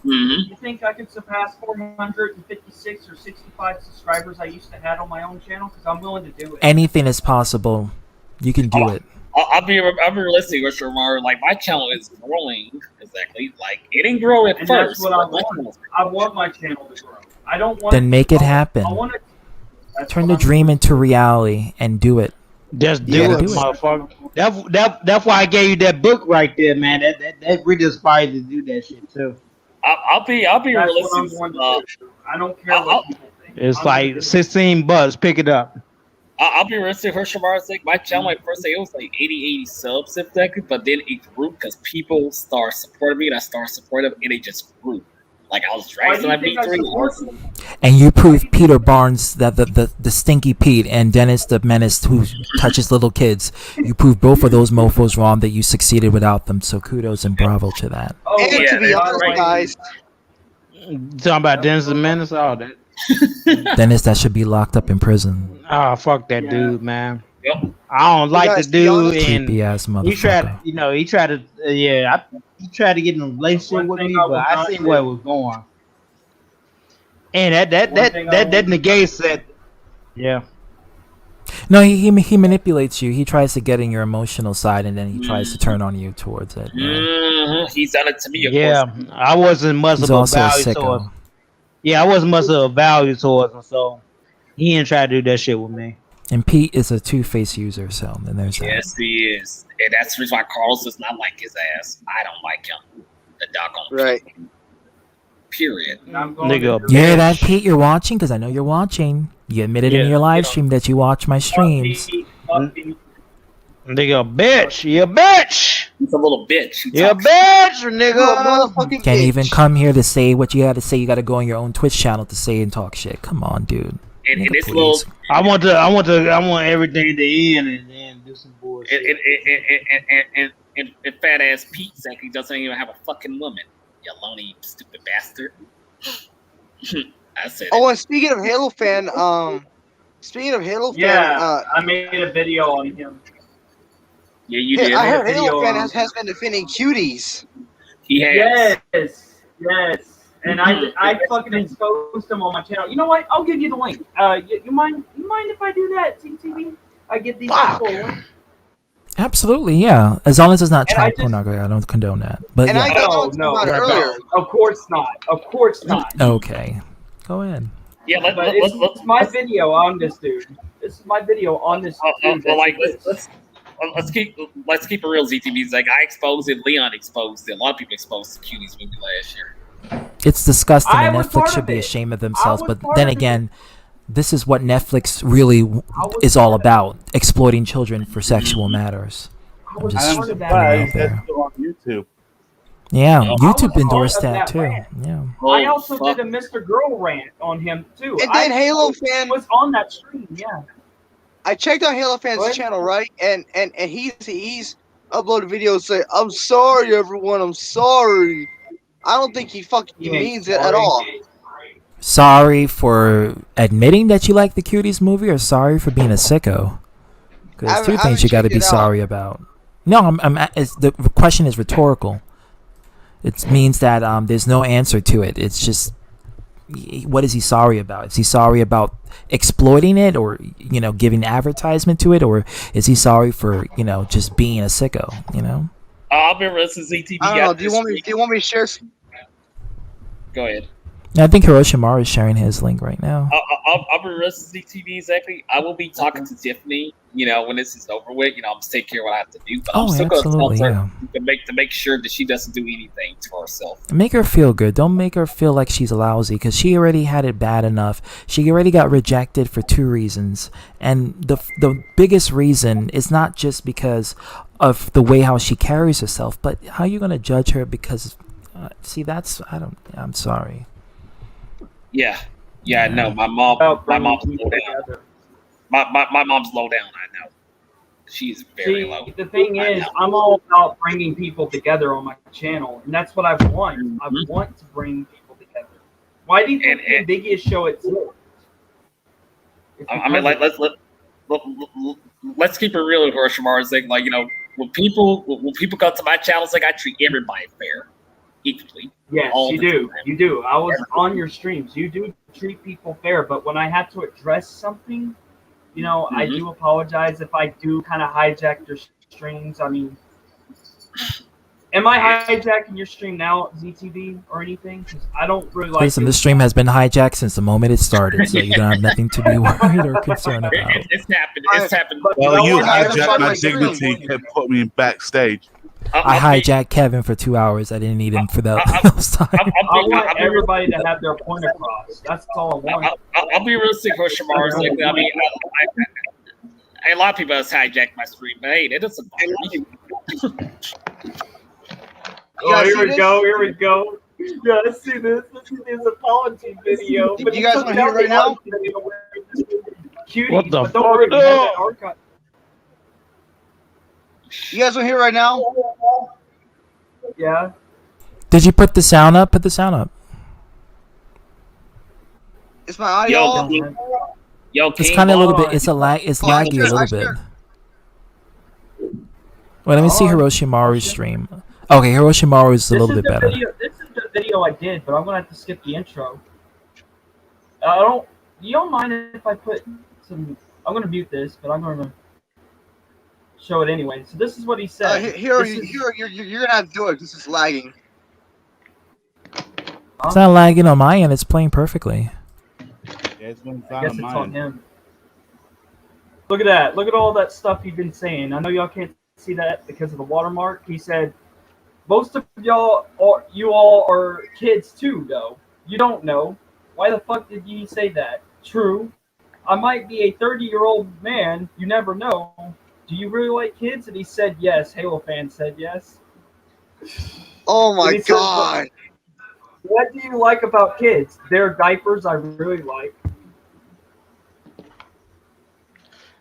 You think I could surpass 456 or 65 subscribers I used to have on my own channel? Because I'm willing to do it. Anything is possible. You can do it. I'll be realistic with Shamar. Like my channel is growing exactly. Like it didn't grow at And first. that's what I want. I want my channel to grow. I don't want. Then make it happen. I want it. Turn the dream into reality and do it. Just do it, motherfucker. That's why I gave you that book right there, man. That really inspired you to do that shit too. I'll be That's realistic. what I'm going to do. I don't care what people think. It's like $16. Pick it up. I'll be realistic for Shamar's sake. My channel, like first day, it was like 80 subs, exactly. But then it grew because people start supporting me, and I started supporting them, and it just grew. Like I was dragging my V3. And you proved Peter Barnes that the stinky Pete and Dennis the Menace who touches little kids. You proved both of those mofos wrong that you succeeded without them. So kudos and bravo to that. And to be honest, guys, Talking about Dennis the Menace, all that. Dennis that should be locked up in prison. Oh, fuck that dude, man. I don't like the dude, and Creepy ass he tried, motherfucker. he tried to, he tried to get in a relationship with me, but I seen where it was going. And that negates that. Yeah. No, he manipulates you. He tries to get in your emotional side, and then he tries to turn on you towards it. He's done it to me. Of course. I wasn't much He's of a also a value sicko. towards. Yeah, I wasn't much of a value towards him, so he didn't try to do that shit with me. And Pete is a two-faced user, so then there's that. Yes, he is, and that's the reason why Carlos does not like his ass. I don't like him. The doggone right. Period. You hear that, Pete? You're watching? Because I know you're watching. You admitted in your live stream that you watch my streams. Nigga, bitch. You a bitch. He's a little bitch. You a bitch, nigga. Can't even come here to say what you got to say. You got to go on your own Twitch channel to say and talk shit. Come on, dude. And Nigga, this please. little, I want everything to end and then do some bullshit. and fat ass Pete exactly doesn't even have a fucking woman. You lonely stupid bastard. I said. Oh, and speaking of Halo fan, I made a video on him. Yeah, you did. I heard Halo fan has been defending cuties. He has. Yes. And I fucking exposed him on my channel. You know what? I'll give you the link. You mind if I do that, TTV? I get these people. Absolutely, yeah. As long as it's not child pornography, I don't condone that. But And yeah. I got about it earlier. Of course not. Okay, go ahead. Yeah, it's my video on this dude. This is my video on this dude. Let's keep it real, ZTVs. Like I exposed it, Leon exposed it. A lot of people exposed the cuties movie last year. It's disgusting, and was Netflix part should of be it. ashamed of themselves. I was But part then of again, this is what Netflix really is all about: exploiting children for sexual matters. I'm just putting it out there. Still on YouTube. Yeah, I YouTube was endorsed part of that that too. rant. Yeah. I also did a Mr. Girl rant on him too. And then Halo fan was on that stream. Yeah. I checked out Halo fan's channel, right? And he's uploaded videos saying, "I'm sorry, everyone. I'm sorry." I don't think he fucking means it at all. Sorry for admitting that you like the Cuties movie, or sorry for being a sicko? Because there's two things you got to be sorry about. No, the question is rhetorical. It means that there's no answer to it. It's just what is he sorry about? Is he sorry about exploiting it, or giving advertisement to it, or is he sorry for just being a sicko? I'll be listening to ZTV. I don't know. Do you want me to share? Go ahead. I think Hiroshima is sharing his link right now. I'll be listening to ZTV exactly. I will be talking to Tiffany. When this is over with, I'm just take care of what I have to do. But I'm still going to tell her to make sure that she doesn't do anything to herself. Make her feel good. Don't make her feel like she's lousy, because she already had it bad enough. She already got rejected for 2 reasons, and the biggest reason is not just because of the way how she carries herself, but how you're going to judge her because. I'm sorry. Yeah. No, my mom's low down. My mom's low down. I know. She's very low. The thing is, I'm all about bringing people together on my channel, and that's what I want. I want to bring people together. Why do you think the biggest show exists? I mean, let's keep it real with Hiroshima. It's like when people come to my channel, it's like I treat everybody fair, equally. Yes, you do. You do. I was on your streams. You do treat people fair, but when I have to address something, I do apologize if I do kind of hijack your streams. I mean, am I hijacking your stream now, ZTV, or anything? Because I don't really like. Listen, this stream has been hijacked since the moment it started, so you don't have nothing to be worried or concerned about. It's happened. It's happened. Well, you hijacked my dignity and put me backstage. I hijacked Kevin for 2 hours. I didn't need him for those time. I want everybody to have their point across. That's all I want. I'll be realistic for Shamar. I mean, a lot of people have hijacked my stream, but hey, that doesn't bother me. Oh, here we go. Here we go. Yeah, let's see this. Let's see this apology video. You guys want to hear it right now? Cutie, What the but don't worry, we have that archive. You guys want to hear it right now? Yeah. Did you put the sound up? Put the sound up. Is my audio off? It's kind of a little bit. It's laggy a little bit. Well, let me see Hiroshimaru's stream. Okay, Hiroshimaru is a little bit better. This is the video I did, but I'm gonna have to skip the intro. You don't mind if I put some? I'm gonna mute this, but I'm gonna show it anyway. So this is what he said. You're gonna have to do it because it's lagging. It's not lagging on my end. It's playing perfectly. Yeah, it's I guess it's on him. Look at that. Look at all that stuff you've been saying. I know y'all can't see that because of the watermark. He said, most of you all are kids too, though. You don't know. Why the fuck did you say that? True. I might be a 30-year-old man. You never know. Do you really like kids? And he said yes. Halo fan said yes. Oh my god. What do you like about kids? Their diapers I really like.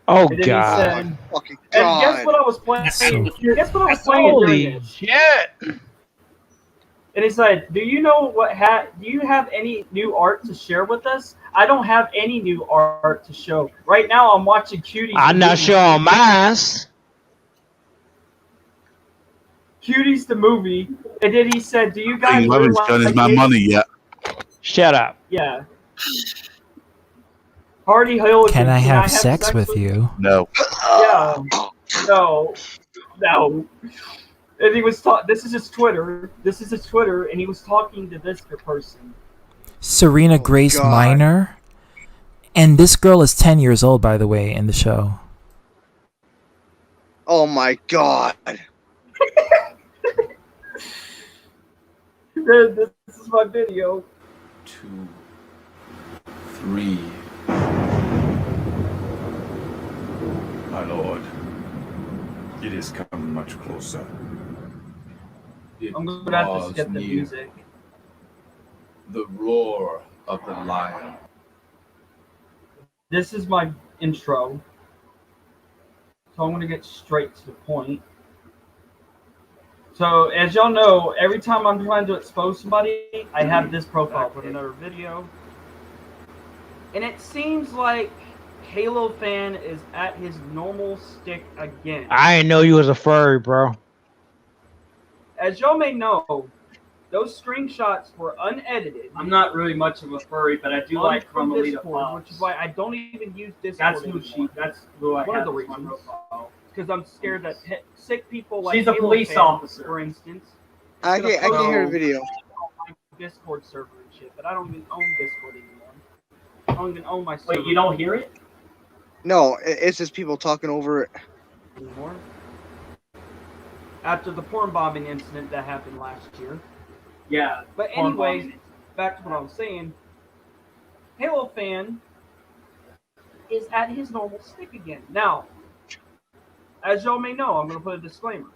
Oh and god. Said, and guess what I was playing? Guess what I was playing? Holy shit. And he said, do you know do you have any new art to share with us? I don't have any new art to show. Right now I'm watching Cuties. I'm not showing mine. Cuties the movie. And then he said, do you guys you haven't shown my money yet. Shut up. Yeah. Hardy Hill. Can I have sex with you? No. Yeah. No. And he was this is his Twitter. And he was talking to this person. Serena Grace Minor. And this girl is 10 years old, by the way, in the show. Oh my god. This is my video. 2, 3. My lord, it is coming much closer. I'm going to have to skip the music. The roar of the lion. This is my intro. So I'm going to get straight to the point. So, as y'all know, every time I'm trying to expose somebody, I have this profile for another video. And it seems like Halo fan is at his normal stick again. I didn't know you was a furry, bro. As y'all may know, Those screenshots were unedited. I'm not really much of a furry, but I do like from Carmelita Discord, Fox. which is why I don't even use Discord. That's who anymore. that's who I One have of the as my reasons. profile. Because I'm scared that sick people like She's a Halo police fans, officer. for instance. I can hear the video. My Discord server and shit, but I don't even own Discord anymore. I don't even own my server. Wait, you don't hear it? No, it's just people talking over it. Anymore. After the porn bombing incident that happened last year. Yeah. But porn anyways, bombing. back to what I was saying. Halo fan is at his normal stick again. Now, as y'all may know, I'm going to put a disclaimer.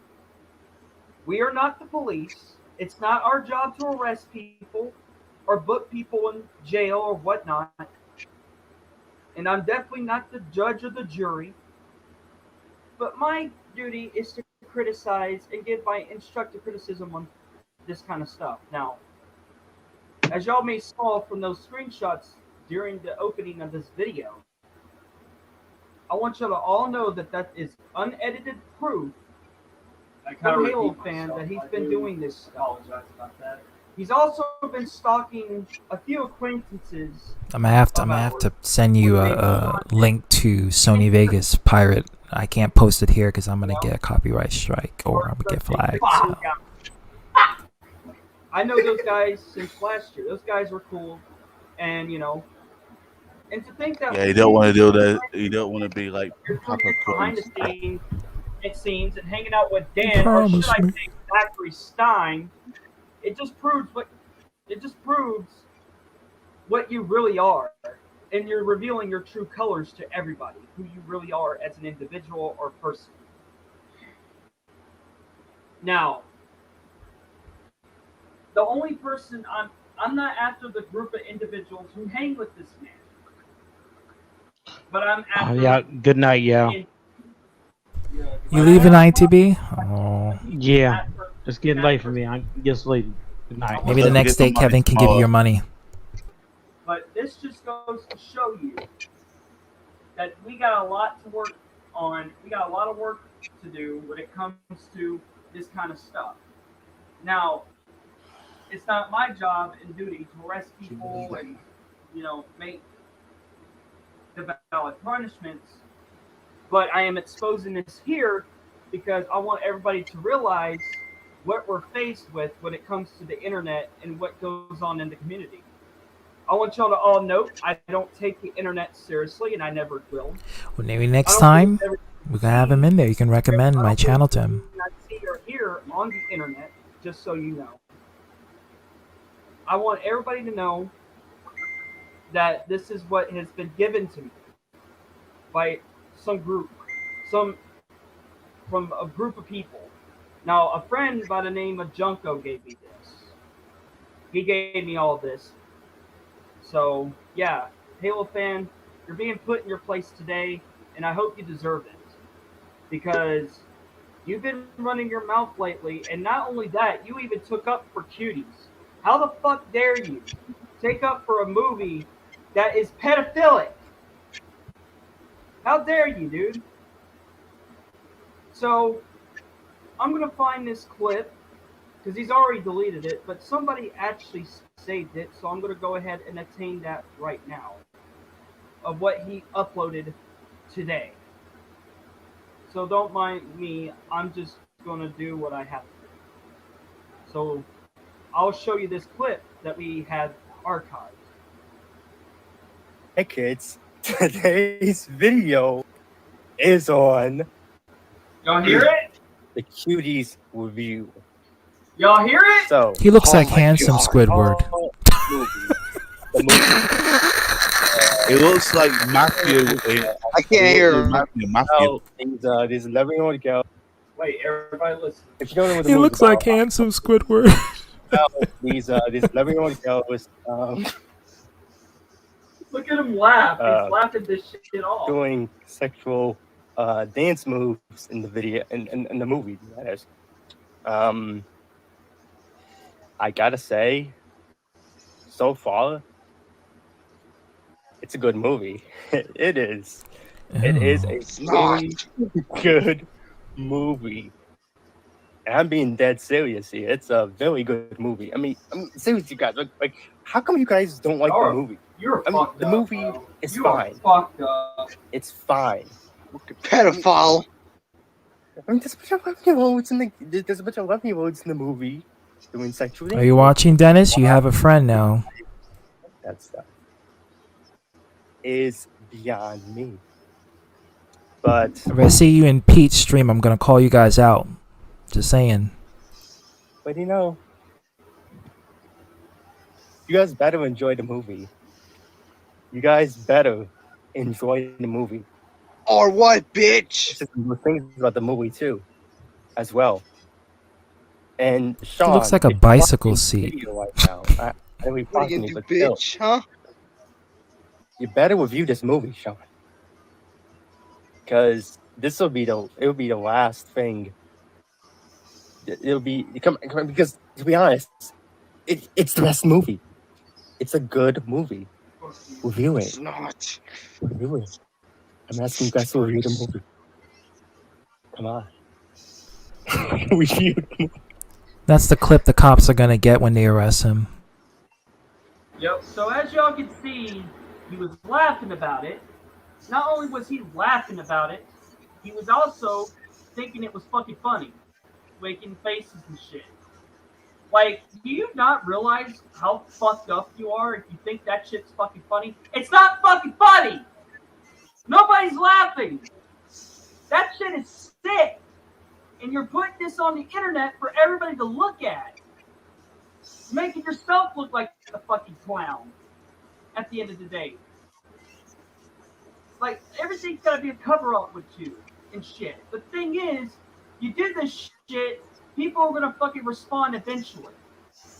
We are not the police. It's not our job to arrest people or put people in jail or whatnot. And I'm definitely not the judge or the jury. But my duty is to criticize and give my constructive criticism on this kind of stuff. Now, as y'all may saw from those screenshots during the opening of this video, I want y'all to all know that that is unedited proof from Halo fan that he's been doing this stuff. Apologize about that. He's also been stalking a few acquaintances. I'm gonna have to send you a link to Sony Vegas Pirate. I can't post it here because I'm gonna get a copyright strike or I'm gonna get flagged. So. I know those guys since last year. Those guys were cool, and and to think that Yeah, you don't want to do that. You don't want to be like Papa behind Crumb. the scenes and hanging out with Dan, or should I say Zachary Stein, it just proves what you really are, and you're revealing your true colors to everybody, who you really are as an individual or person. Now, the only person I'm not after the group of individuals who hang with this man, but I'm after. Oh, yeah. Good night, yeah. You leaving ITB? Oh. Yeah. It's getting late for me. I'm just leaving. Good night. Maybe the next day Kevin can give you your money. But this just goes to show you that we got a lot to work on. We got a lot of work to do when it comes to this kind of stuff. Now, it's not my job and duty to arrest people and, make the valid punishments, but I am exposing this here because I want everybody to realize what we're faced with when it comes to the internet and what goes on in the community. I want y'all to all note I don't take the internet seriously, and I never will. Well, maybe next time we can have him in there. You can recommend my channel to him. I see or hear on the internet, just so you know. I want everybody to know that this is what has been given to me by some group, from a group of people. Now, a friend by the name of Junko gave me this. He gave me all this. So, yeah, Halo fan, you're being put in your place today, and I hope you deserve it. Because you've been running your mouth lately, and not only that, you even took up for Cuties. How the fuck dare you take up for a movie that is pedophilic? How dare you, dude? So, I'm going to find this clip, because he's already deleted it, but somebody actually saved it, so I'm going to go ahead and attain that right now, of what he uploaded today. So don't mind me, I'm just going to do what I have to do. So, I'll show you this clip that we had archived. Hey kids, today's video is on Y'all hear it? the Cuties review. Y'all hear it? So He looks like handsome Squidward. It looks like Matthew. I can't hear him. Matthew. These 11-year-old girls. Wait, everybody listen. If you don't know what the He movie's looks like about, handsome Squidward. these 11-year-old girls Look at him laugh. He's laughing this shit off. doing sexual dance moves in the video in the movie. That is. I gotta say, so far, it's a good movie. It is. It is a very good movie. And I'm being dead serious here. It's a very good movie. I mean, seriously, guys. Like, how come you guys don't like the movie? You're I mean, fucked the up, movie bro. is You are fine. fucked up. It's fine. Pedophile. I mean, there's a bunch of 11-year-olds in the movie doing sexual. Are you watching, Dennis? You have a friend now. That stuff is beyond me. But If I see you in Pete's stream, I'm gonna call you guys out. Just saying. But you know, you guys better enjoy the movie. You guys better enjoy the movie. Or what, bitch? There's things about the movie too, as well. And Sean, It looks like a if you're bicycle watching seat. the video right now, I know you're What are you talking gonna to me, do, but still, bitch? Huh? you better review this movie, Sean, because it'll be the last thing. It'll be because, to be honest, it's the best movie. It's a good movie. Review it. It's not. Review it. I'm asking you guys to review the movie. Come on. Review the movie. That's the clip the cops are gonna get when they arrest him. Yep. So as y'all can see, he was laughing about it. Not only was he laughing about it, he was also thinking it was fucking funny, making faces and shit. Like, do you not realize how fucked up you are if you think that shit's fucking funny? It's not fucking funny! Nobody's laughing! That shit is sick! And you're putting this on the internet for everybody to look at. Making yourself look like a fucking clown at the end of the day. Like, everything's gotta be a cover-up with you and shit. The thing is, you do this shit, people are gonna fucking respond eventually.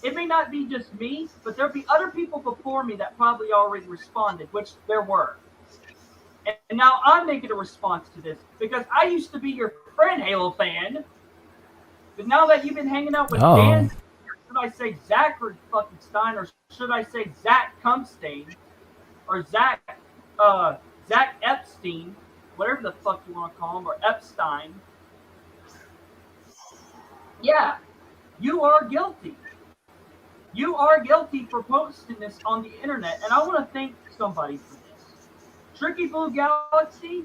It may not be just me, but there'll be other people before me that probably already responded, which there were. And now I'm making a response to this because I used to be your friend, Halo fan. But now that you've been hanging out with Dan, should I say Zachary fucking Stein, or should I say Zach Cumstein, or Zach Epstein, whatever the fuck you want to call him, or Epstein? Yeah, you are guilty. You are guilty for posting this on the internet, and I want to thank somebody for this. Tricky Blue Galaxy,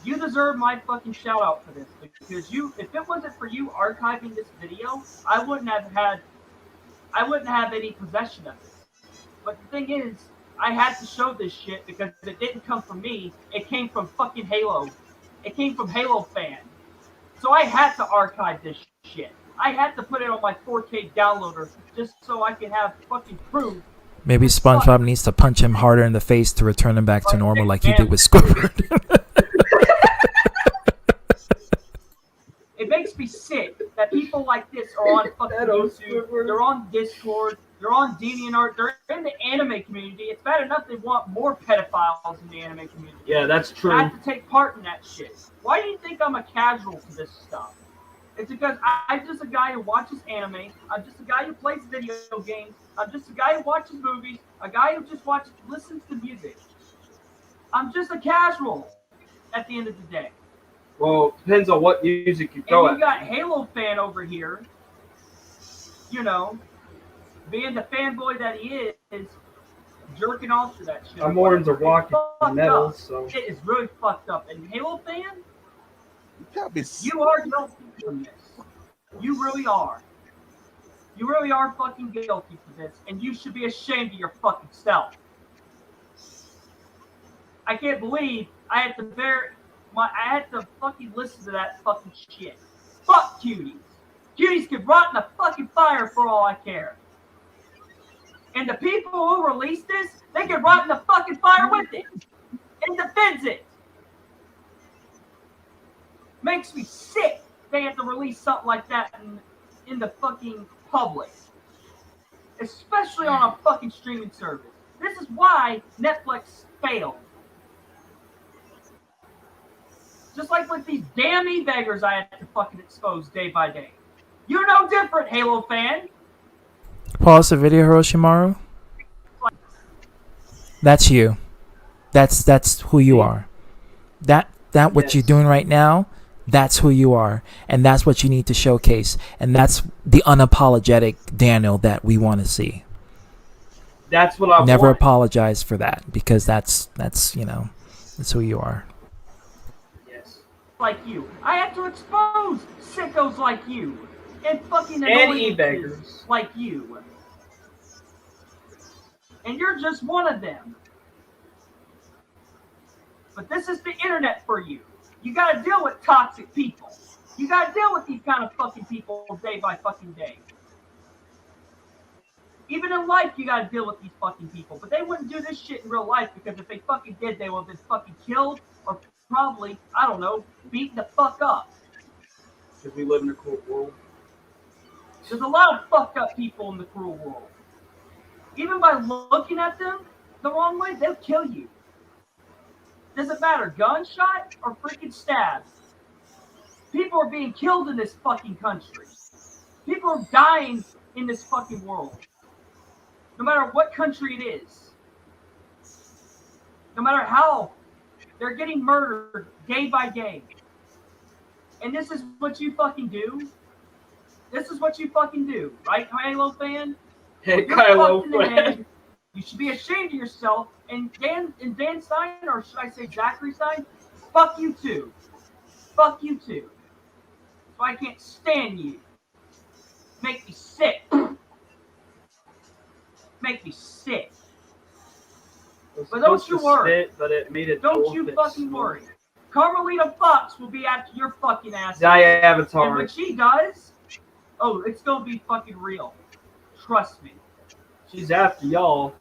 you deserve my fucking shout out for this, because if it wasn't for you archiving this video, I wouldn't have any possession of it. But the thing is, I had to show this shit because it didn't come from me. It came from fucking Halo. It came from Halo fan. So I had to archive this shit. I had to put it on my 4K downloader just so I could have fucking proof. Maybe SpongeBob needs to punch him harder in the face to return him back to normal like he did with Squidward. It makes me sick that people like this are on fucking YouTube, they're on Discord, they're on DeviantArt, they're in the anime community. It's bad enough they want more pedophiles in the anime community. Yeah, that's true. I have to take part in that shit. Why do you think I'm a casual to this stuff? It's because I'm just a guy who watches anime. I'm just a guy who plays video games. I'm just a guy who watches movies. A guy who just listens to music. I'm just a casual at the end of the day. Well, depends on what music you And go you at. got Halo fan over here, you know, being the fanboy that he is, jerking off to that shit. I'm more into rock and metal, so. It is really fucked up. And Halo fan, You are guilty from this. You really are. You really are fucking guilty for this, and you should be ashamed of your fucking self. I can't believe I had to fucking listen to that fucking shit. Fuck cuties. Cuties could rot in the fucking fire for all I care. And the people who released this, they could rot in the fucking fire with it. And defends it. Makes me sick they have to release something like that in the fucking public. Especially on a fucking streaming service. This is why Netflix failed. Just like with these damn e-beggars I had to fucking expose day by day. You're no different, Halo fan. Pause the video, Hiroshimaru. That's you. That's who you are. That what you're doing right now, That's who you are, and that's what you need to showcase, and that's the unapologetic Daniel that we want to see. That's what I Never want. apologize for that, because that's that's who you are. Yes. Like you. I have to expose sickos like you. And fucking And annoyances e-beggars. like you. And you're just one of them. But this is the internet for you. You gotta deal with toxic people. You gotta deal with these kind of fucking people day by fucking day. Even in life, you gotta deal with these fucking people. But they wouldn't do this shit in real life, because if they fucking did, they would have been fucking killed or probably, I don't know, beaten the fuck up. Because we live in a cruel world. There's a lot of fucked up people in the cruel world. Even by looking at them the wrong way, they'll kill you. Doesn't matter, gunshot or freaking stab. People are being killed in this fucking country. People are dying in this fucking world. No matter what country it is. No matter how, they're getting murdered day by day. And this is what you fucking do? This is what you fucking do, right, Halo fan? Hey, You're Kylo fucked in the fan. head. You should be ashamed of yourself. And Dan Stein, or should I say Zachary Stein, fuck you too. Fuck you too. So I can't stand you. Make me sick. Make me sick. But don't you worry. Spit, but it made it Don't you fucking worry. Carmelita Fox will be after your fucking ass. Zaya Avatar. And when she does, oh, it's gonna be fucking real. Trust me. She's after y'all.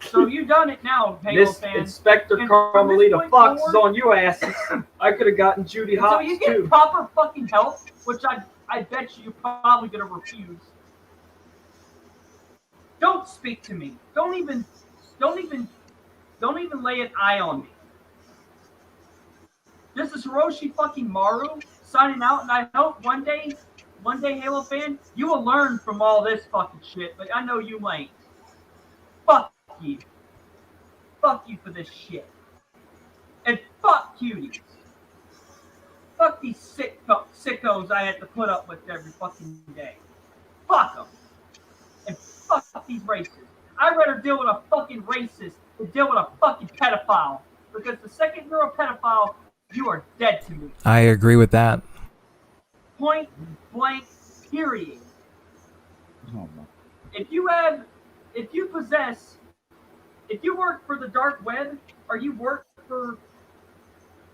So you done it now, Halo Miss fan. Inspector And from this Carmelita point Fox is forward- on your asses. I could have gotten Judy Until Hopps you get too. proper fucking help, which I bet you're probably gonna refuse. Don't speak to me. Don't even lay an eye on me. This is Hiroshi fucking Maru signing out, and I hope one day, Halo fan, you will learn from all this fucking shit, but I know you ain't. Fuck you. Fuck you for this shit. And fuck cuties. Fuck these sickos I had to put up with every fucking day. Fuck them. And fuck these racists. I'd rather deal with a fucking racist than deal with a fucking pedophile. Because the second you're a pedophile, you are dead to me. I agree with that. Point blank, period. Oh, If you work for the dark web, or you work for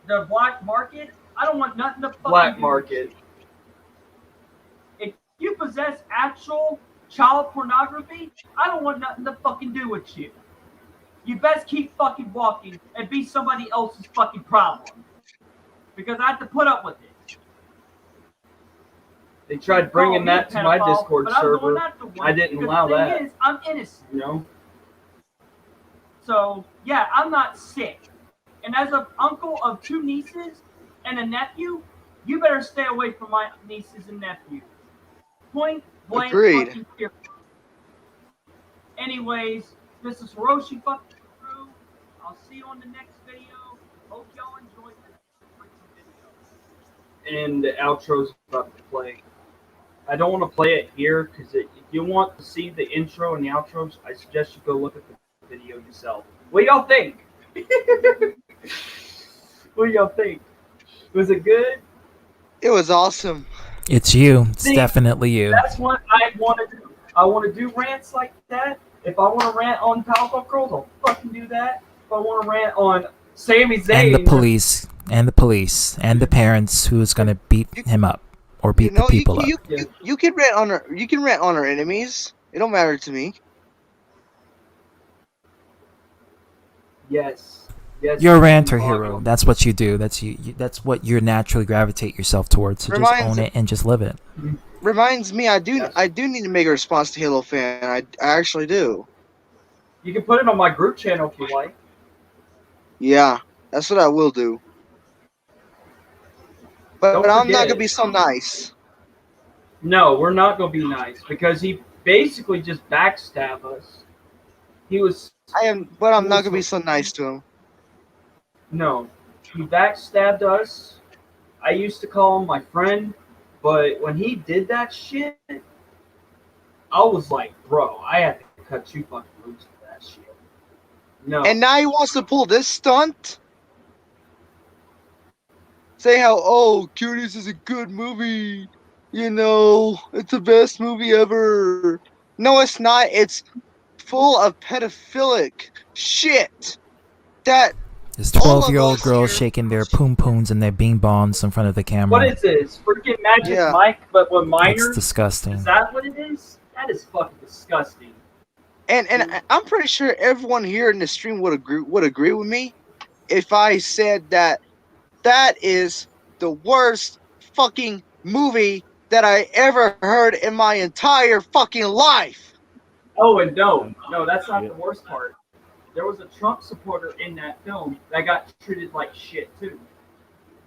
the black market, I don't want nothing to fucking Black do market. If you possess actual child pornography, I don't want nothing to fucking do with you. You best keep fucking walking and be somebody else's fucking problem. Because I have to put up with it. They tried bringing Call me that to my pedophile, Discord but I'm server. going after one, I didn't because allow the thing that. is, I'm innocent. You know? So, yeah, I'm not sick. And as an uncle of 2 nieces and a nephew, you better stay away from my nieces and nephew. Point blank. Agreed. Fucking period. Anyways, this is Hiroshi fucking Crew. I'll see you on the next video. Hope y'all enjoyed this freaking video. And the outro's about to play. I don't want to play it here because if you want to see the intro and the outros, I suggest you go look at the video yourself. What do y'all think? What do y'all think? Was it good? It was awesome. It's you. It's See, definitely you. That's what I want to do. I want to do rants like that. If I want to rant on Powerpuff Girls, I'll fucking do that. If I want to rant on Sami Zayn, And the police. And the police. And the parents who's going to beat him up. Or beat the people up. You can rant on our enemies. It don't matter to me. Yes. Yes. You're a ranter hero. That's what you do. That's you. That's what you naturally gravitate yourself towards. So just own it and just live it. Reminds me, I do need to make a response to Halo fan. I actually do. You can put it on my group channel if you like. Yeah, that's what I will do. But Don't I'm forget not it. gonna be so nice. No, we're not gonna be nice because he basically just backstabbed us. He was. But I'm not gonna be so nice to him. No, he backstabbed us, I used to call him my friend, but when he did that shit, I was like, bro, I had to cut you fucking loose for that shit. No. And now he wants to pull this stunt? Say how, oh, Cuties is a good movie. You know, it's the best movie ever. No, it's not. It's full of pedophilic shit that There's all of 12-year-old us girls here. shaking their poom pooms and their bing bongs in front of the camera. What is this? Freaking Magic Yeah. Mike, but with minors? It's disgusting. Is that what it is? That is fucking disgusting. And I'm pretty sure everyone here in the stream would agree with me if I said that is the worst fucking movie that I ever heard in my entire fucking life. Oh, and no, that's not the worst part. There was a Trump supporter in that film that got treated like shit too.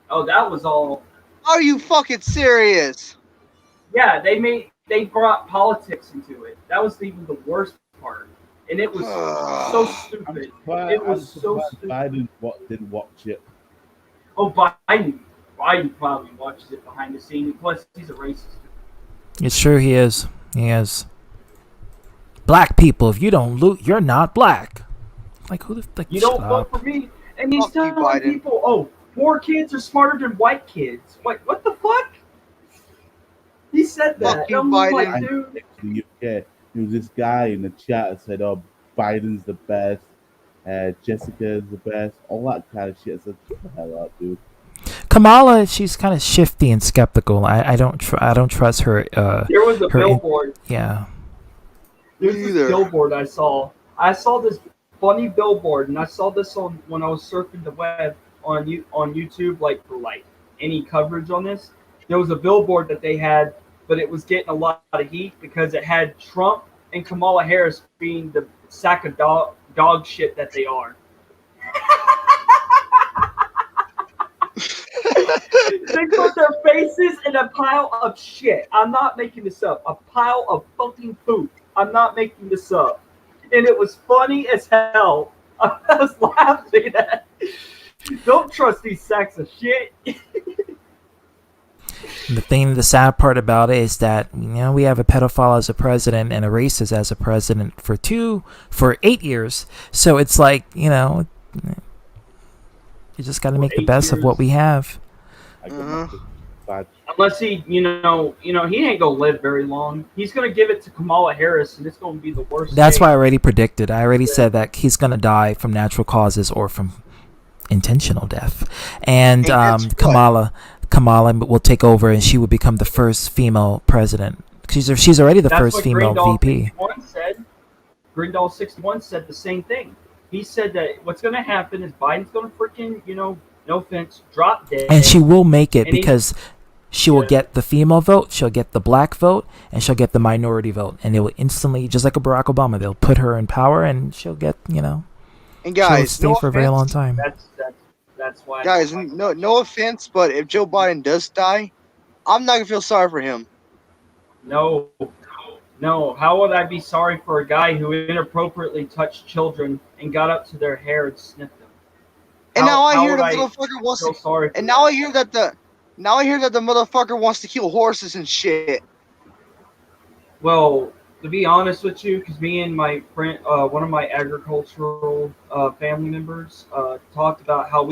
Oh, that was all. Are you fucking serious? Yeah, they brought politics into it. That was even the worst part, and it was so stupid. It was so stupid. Biden didn't watch it. Oh, Biden probably watches it behind the scenes. Plus, he's a racist. It's true he is. He is. Black people, if you don't loot, you're not black. Like, who the fuck? You don't vote for me, and he's telling people, "Oh, poor kids are smarter than white kids." Like, what the fuck? He said that. Fuck you, I'm Biden. like, dude. In the UK, there was this guy in the chat that said, "Oh, Biden's the best, Jessica's the best," all that kind of shit. I said, "Shut the hell up, dude." Kamala, she's kind of shifty and skeptical. I don't trust her. There was a billboard. Yeah. There's this billboard I saw. I saw this funny billboard, and I saw this on when I was surfing the web on YouTube, like for like any coverage on this. There was a billboard that they had, but it was getting a lot of heat because it had Trump and Kamala Harris being the sack of dog shit that they are. They put their faces in a pile of shit. I'm not making this up. A pile of fucking poop. I'm not making this up. And it was funny as hell. I was laughing at. Don't trust these sacks of shit. The sad part about it is that, we have a pedophile as a president and a racist as a president for 8 years. So it's like, you just got to make the best of what we have. Unless he, he ain't gonna live very long. He's gonna give it to Kamala Harris, and it's gonna be the worst. That's why I already predicted. I already said that he's gonna die from natural causes or from intentional death. And Kamala will take over, and she will become the first female president. She's already the first female VP. Grindal 61 said the same thing. He said that what's gonna happen is Biden's gonna freaking, no offense, drop dead. And she will make it because she will get the female vote, she'll get the black vote, and she'll get the minority vote. And it will instantly, just like a Barack Obama, they'll put her in power, and she'll get, And guys, she'll stay for a very long time. That's why. Guys, no offense, but if Joe Biden does die, I'm not gonna feel sorry for him. No. How would I be sorry for a guy who inappropriately touched children and got up to their hair and sniffed them? And now I hear the motherfucker wants to. And now I hear that the motherfucker wants to kill horses and shit. Well, to be honest with you, because me and my friend, one of my agricultural family members, talked about how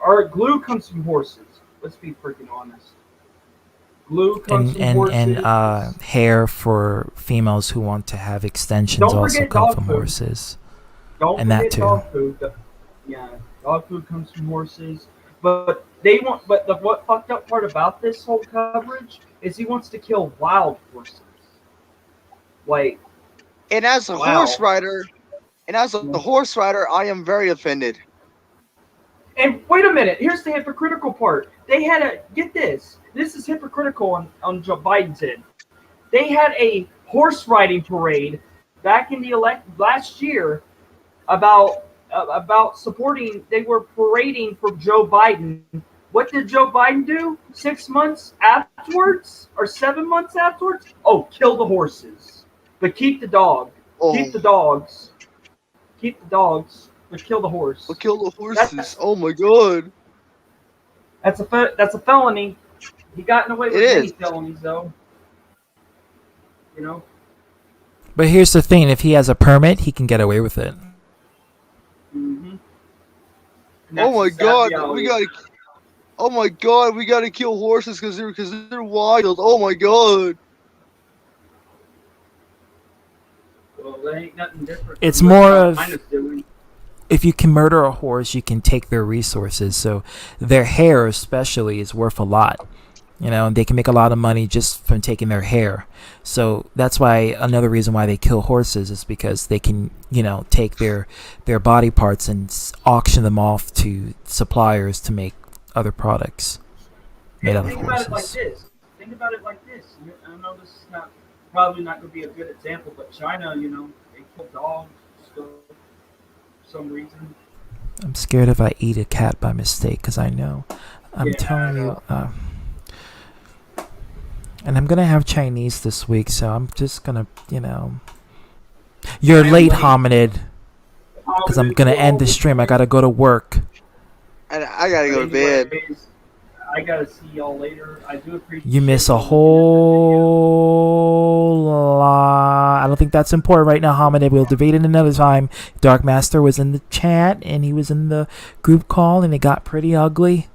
our glue comes from horses. Let's be freaking honest. Glue comes from horses. And hair for females who want to have extensions also come from horses. Don't forget dog food. Yeah, dog food comes from horses. But what fucked up part about this whole coverage is he wants to kill wild horses. Like, and as a horse rider, I am very offended. And wait a minute, here's the hypocritical part. They had get this. This is hypocritical on Joe Biden's end. They had a horse riding parade back in the last year about supporting. They were parading for Joe Biden. What did Joe Biden do 6 months afterwards or 7 months afterwards? Oh, kill the horses, but keep the dog. Keep the dogs. Keep the dogs, but kill the horse. But kill the horses. Oh my god. That's a felony. He gotten away with It many is. felonies though. You know. But here's the thing: if he has a permit, he can get away with it. Mm-hmm. Oh my god, we gotta. Oh my god, we gotta kill horses because they're wild. Oh my god. Well, there ain't nothing different. It's from what more South of China's doing. if you can murder a horse, you can take their resources. So their hair, especially, is worth a lot. You know, and they can make a lot of money just from taking their hair. So that's why another reason why they kill horses is because they can, you know, take their body parts and auction them off to suppliers to make other products made out of Think about it like horses. this. Think about it like this. I know this is probably not going to be a good example, but China, you know, they kill dogs still for some reason. I'm scared if I eat a cat by mistake because I know. I'm Yeah, telling you. And I'm going to have Chinese this week, so I'm just going to, you know. You're late, Hominid. Because I'm going to end the stream. I got to go to work. And I gotta go to bed. Anyways, I got to see y'all later. I do appreciate You miss a whole lot. I don't think that's important right now, Hominid. We'll debate it another time. Dark Master was in the chat, and he was in the group call, and it got pretty ugly.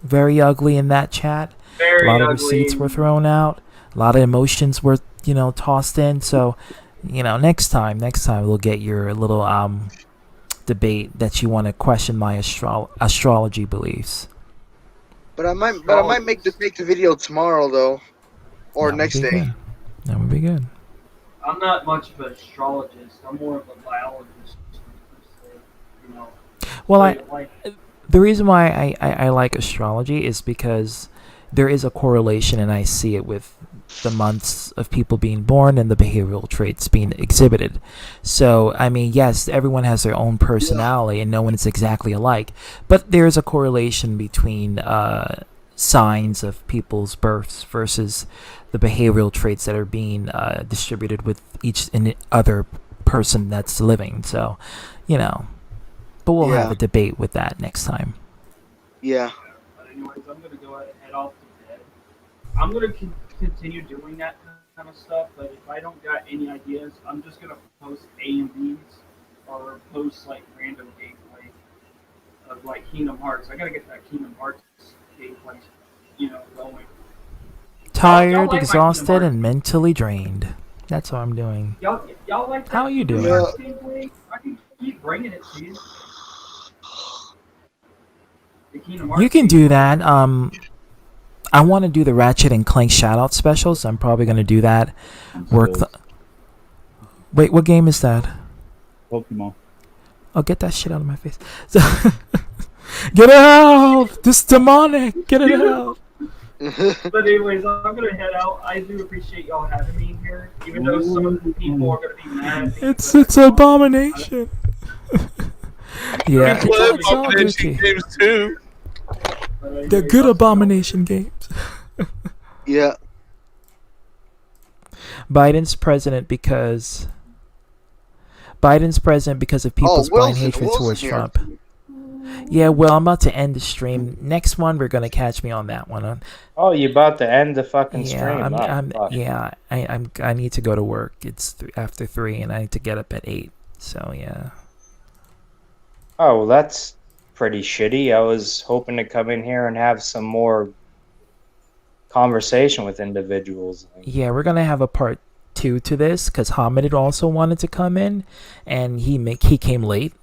Very ugly in that chat. Very a lot ugly. of receipts were thrown out. A lot of emotions were, you know, tossed in. So, you know, next time we'll get your little debate that you want to question my astrology beliefs. But I might make the video tomorrow though, or That would next be day. good. That would be good. I'm not much of an astrologist. I'm more of a biologist. You know. Well, Like, the reason why I like astrology is because there is a correlation, and I see it with the months of people being born and the behavioral traits being exhibited. So, I mean, yes, everyone has their own personality, and no one is exactly alike. But there is a correlation between signs of people's births versus the behavioral traits that are being distributed with each and other person that's living. So, you know. But we'll have a debate with that next time. Yeah. But anyways, I'm gonna go ahead and head off to bed. I'm gonna continue doing that kind of stuff, but if I don't got any ideas, I'm just gonna post A and B's or post like random gameplay of like Kingdom Hearts. I gotta get that Kingdom Hearts gameplay, you know, going. Tired, Y'all like my exhausted, Kingdom and mentally drained. That's what I'm doing. Y'all like that How are you Kingdom doing? Hearts gameplay? I can keep bringing it to you. The Kingdom Hearts You can do that. I want to do the Ratchet and Clank shoutout special, so I'm probably going to do that. Wait, what game is that? Pokemon. Oh, get that shit out of my face. So get it out! This is demonic! Get it out! But anyways, I'm gonna head out. I do appreciate y'all having me here, even though some of the people are gonna be mad. at me, It's but abomination. Yeah, We play it's all Abomination Gucci. games too. They're good abomination games. Yeah. Biden's president because of people's blind hatred towards here. Trump. Yeah, well, I'm about to end the stream. Next one, we're gonna catch me on that one. Oh, you about to end the fucking Yeah, stream? I need to go to work. It's after 3, and I need to get up at 8. So yeah. Oh, well, that's pretty shitty. I was hoping to come in here and have some more conversation with individuals. Yeah, we're gonna have a part 2 to this because Hamid also wanted to come in, and he came late,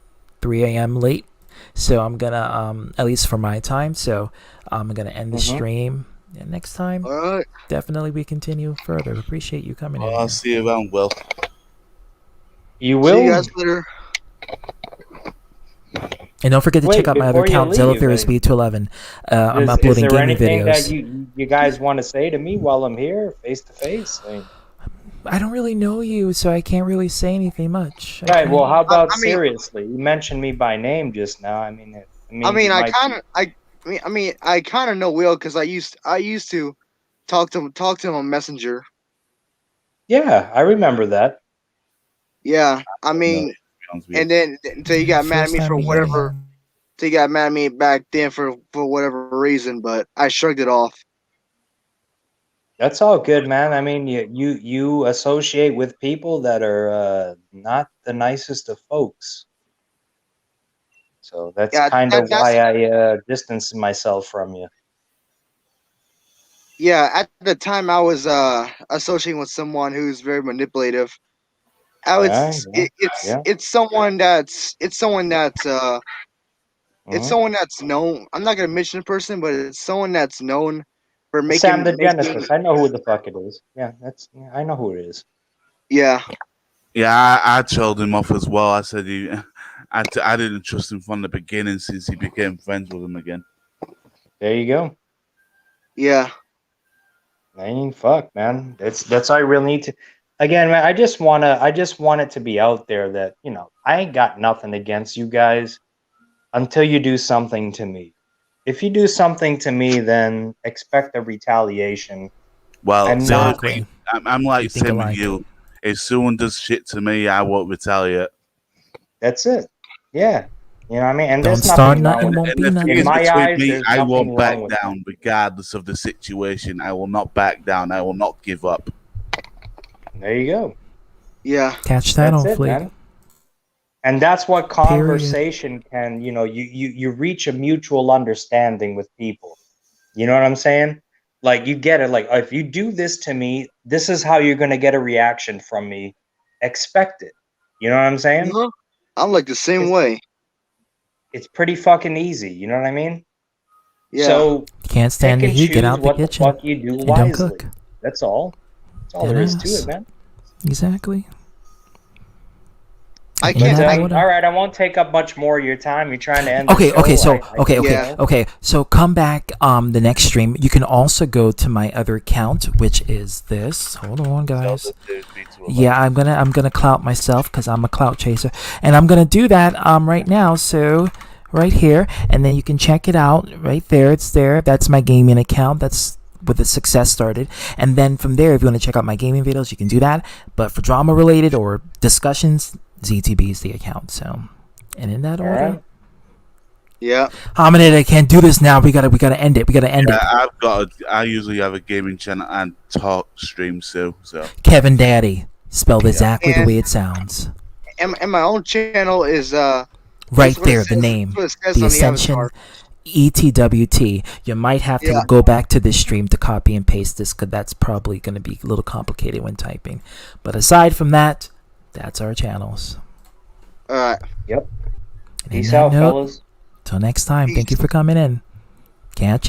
3 a.m. late. So I'm gonna at least for my time. So I'm gonna end the stream. And next time, definitely we continue further. Appreciate you coming in. I'll see you around, Will. You will. See you guys later. And don't forget to check out my other account, ZellaTheoristB211. I'm uploading is there gaming anything videos. that you guys want to say to me while I'm here, face to face? I don't really know you, so I can't really say anything much. Right. Well, how about seriously? You mentioned me by name just now. I kind of know Will because I used to talk to him on Messenger. Yeah, I remember that. Yeah, I mean, and then so he got mad at me for whatever So he got mad at me back then for whatever reason, but I shrugged it off. That's all good, man. I mean, you associate with people that are not the nicest of folks. So that's kind of why I distance myself from you. Yeah, at the time I was associating with someone who's very manipulative. It's someone that's known. I'm not gonna mention the person, but it's someone that's known for Sam making the Genesis. I know who the fuck it is. Yeah, I know who it is. Yeah. Yeah, I told him off as well. I said I didn't trust him from the beginning since he became friends with him again. There you go. Yeah. I mean, fuck, man. That's all I really need to. Again, man, I just want it to be out there that, you know, I ain't got nothing against you guys until you do something to me. If you do something to me, then expect a retaliation. Well, and exactly. I'm like same with you. If someone does shit to me, I won't retaliate. That's it. Yeah. You know what I mean? And Don't there's start nothing nothing, wrong won't with be it. nothing. In my eyes, me, there's I nothing won't back wrong with down regardless of the situation. I will not back down. I will not give up. There you go. Yeah. Catch that That's on it, fleek. man. And that's what conversation can, you know, you reach a mutual understanding with people. You know what I'm saying? Like, you get it. Like, if you do this to me, this is how you're going to get a reaction from me. Expect it. You know what I'm saying? I'm like the same way. It's pretty fucking easy. You know what I mean? Yeah. So Can't stand the pick and heat, get choose out the what kitchen the fuck you do and don't wisely. cook. That's all. That's all there is to Deadass. it, man. Exactly. But, all right, I won't take up much more of your time. You're trying to end the show. Okay. So come back the next stream. You can also go to my other account, which is this. Hold on, guys. Yeah, I'm gonna clout myself because I'm a clout chaser, and I'm gonna do that right now. So right here, and then you can check it out right there. It's there. That's my gaming account. That's with the success started, and then from there, if you want to check out my gaming videos, you can do that. But for drama related or discussions, ZTB is the account. So, and in that order. Right. Yeah. Hominid, I can't do this now. We gotta end it. I usually have a gaming channel and talk stream too. So Kevin Daddy, spelled exactly the way it sounds. And my own channel is Right there, the name, the Ascension ETWT. You might have to go back to this stream to copy and paste this, because that's probably going to be a little complicated when typing. But aside from that, that's our channels. All right. Yep. And Peace out, fellas. Till next time. Thank you for coming in. Catch ya.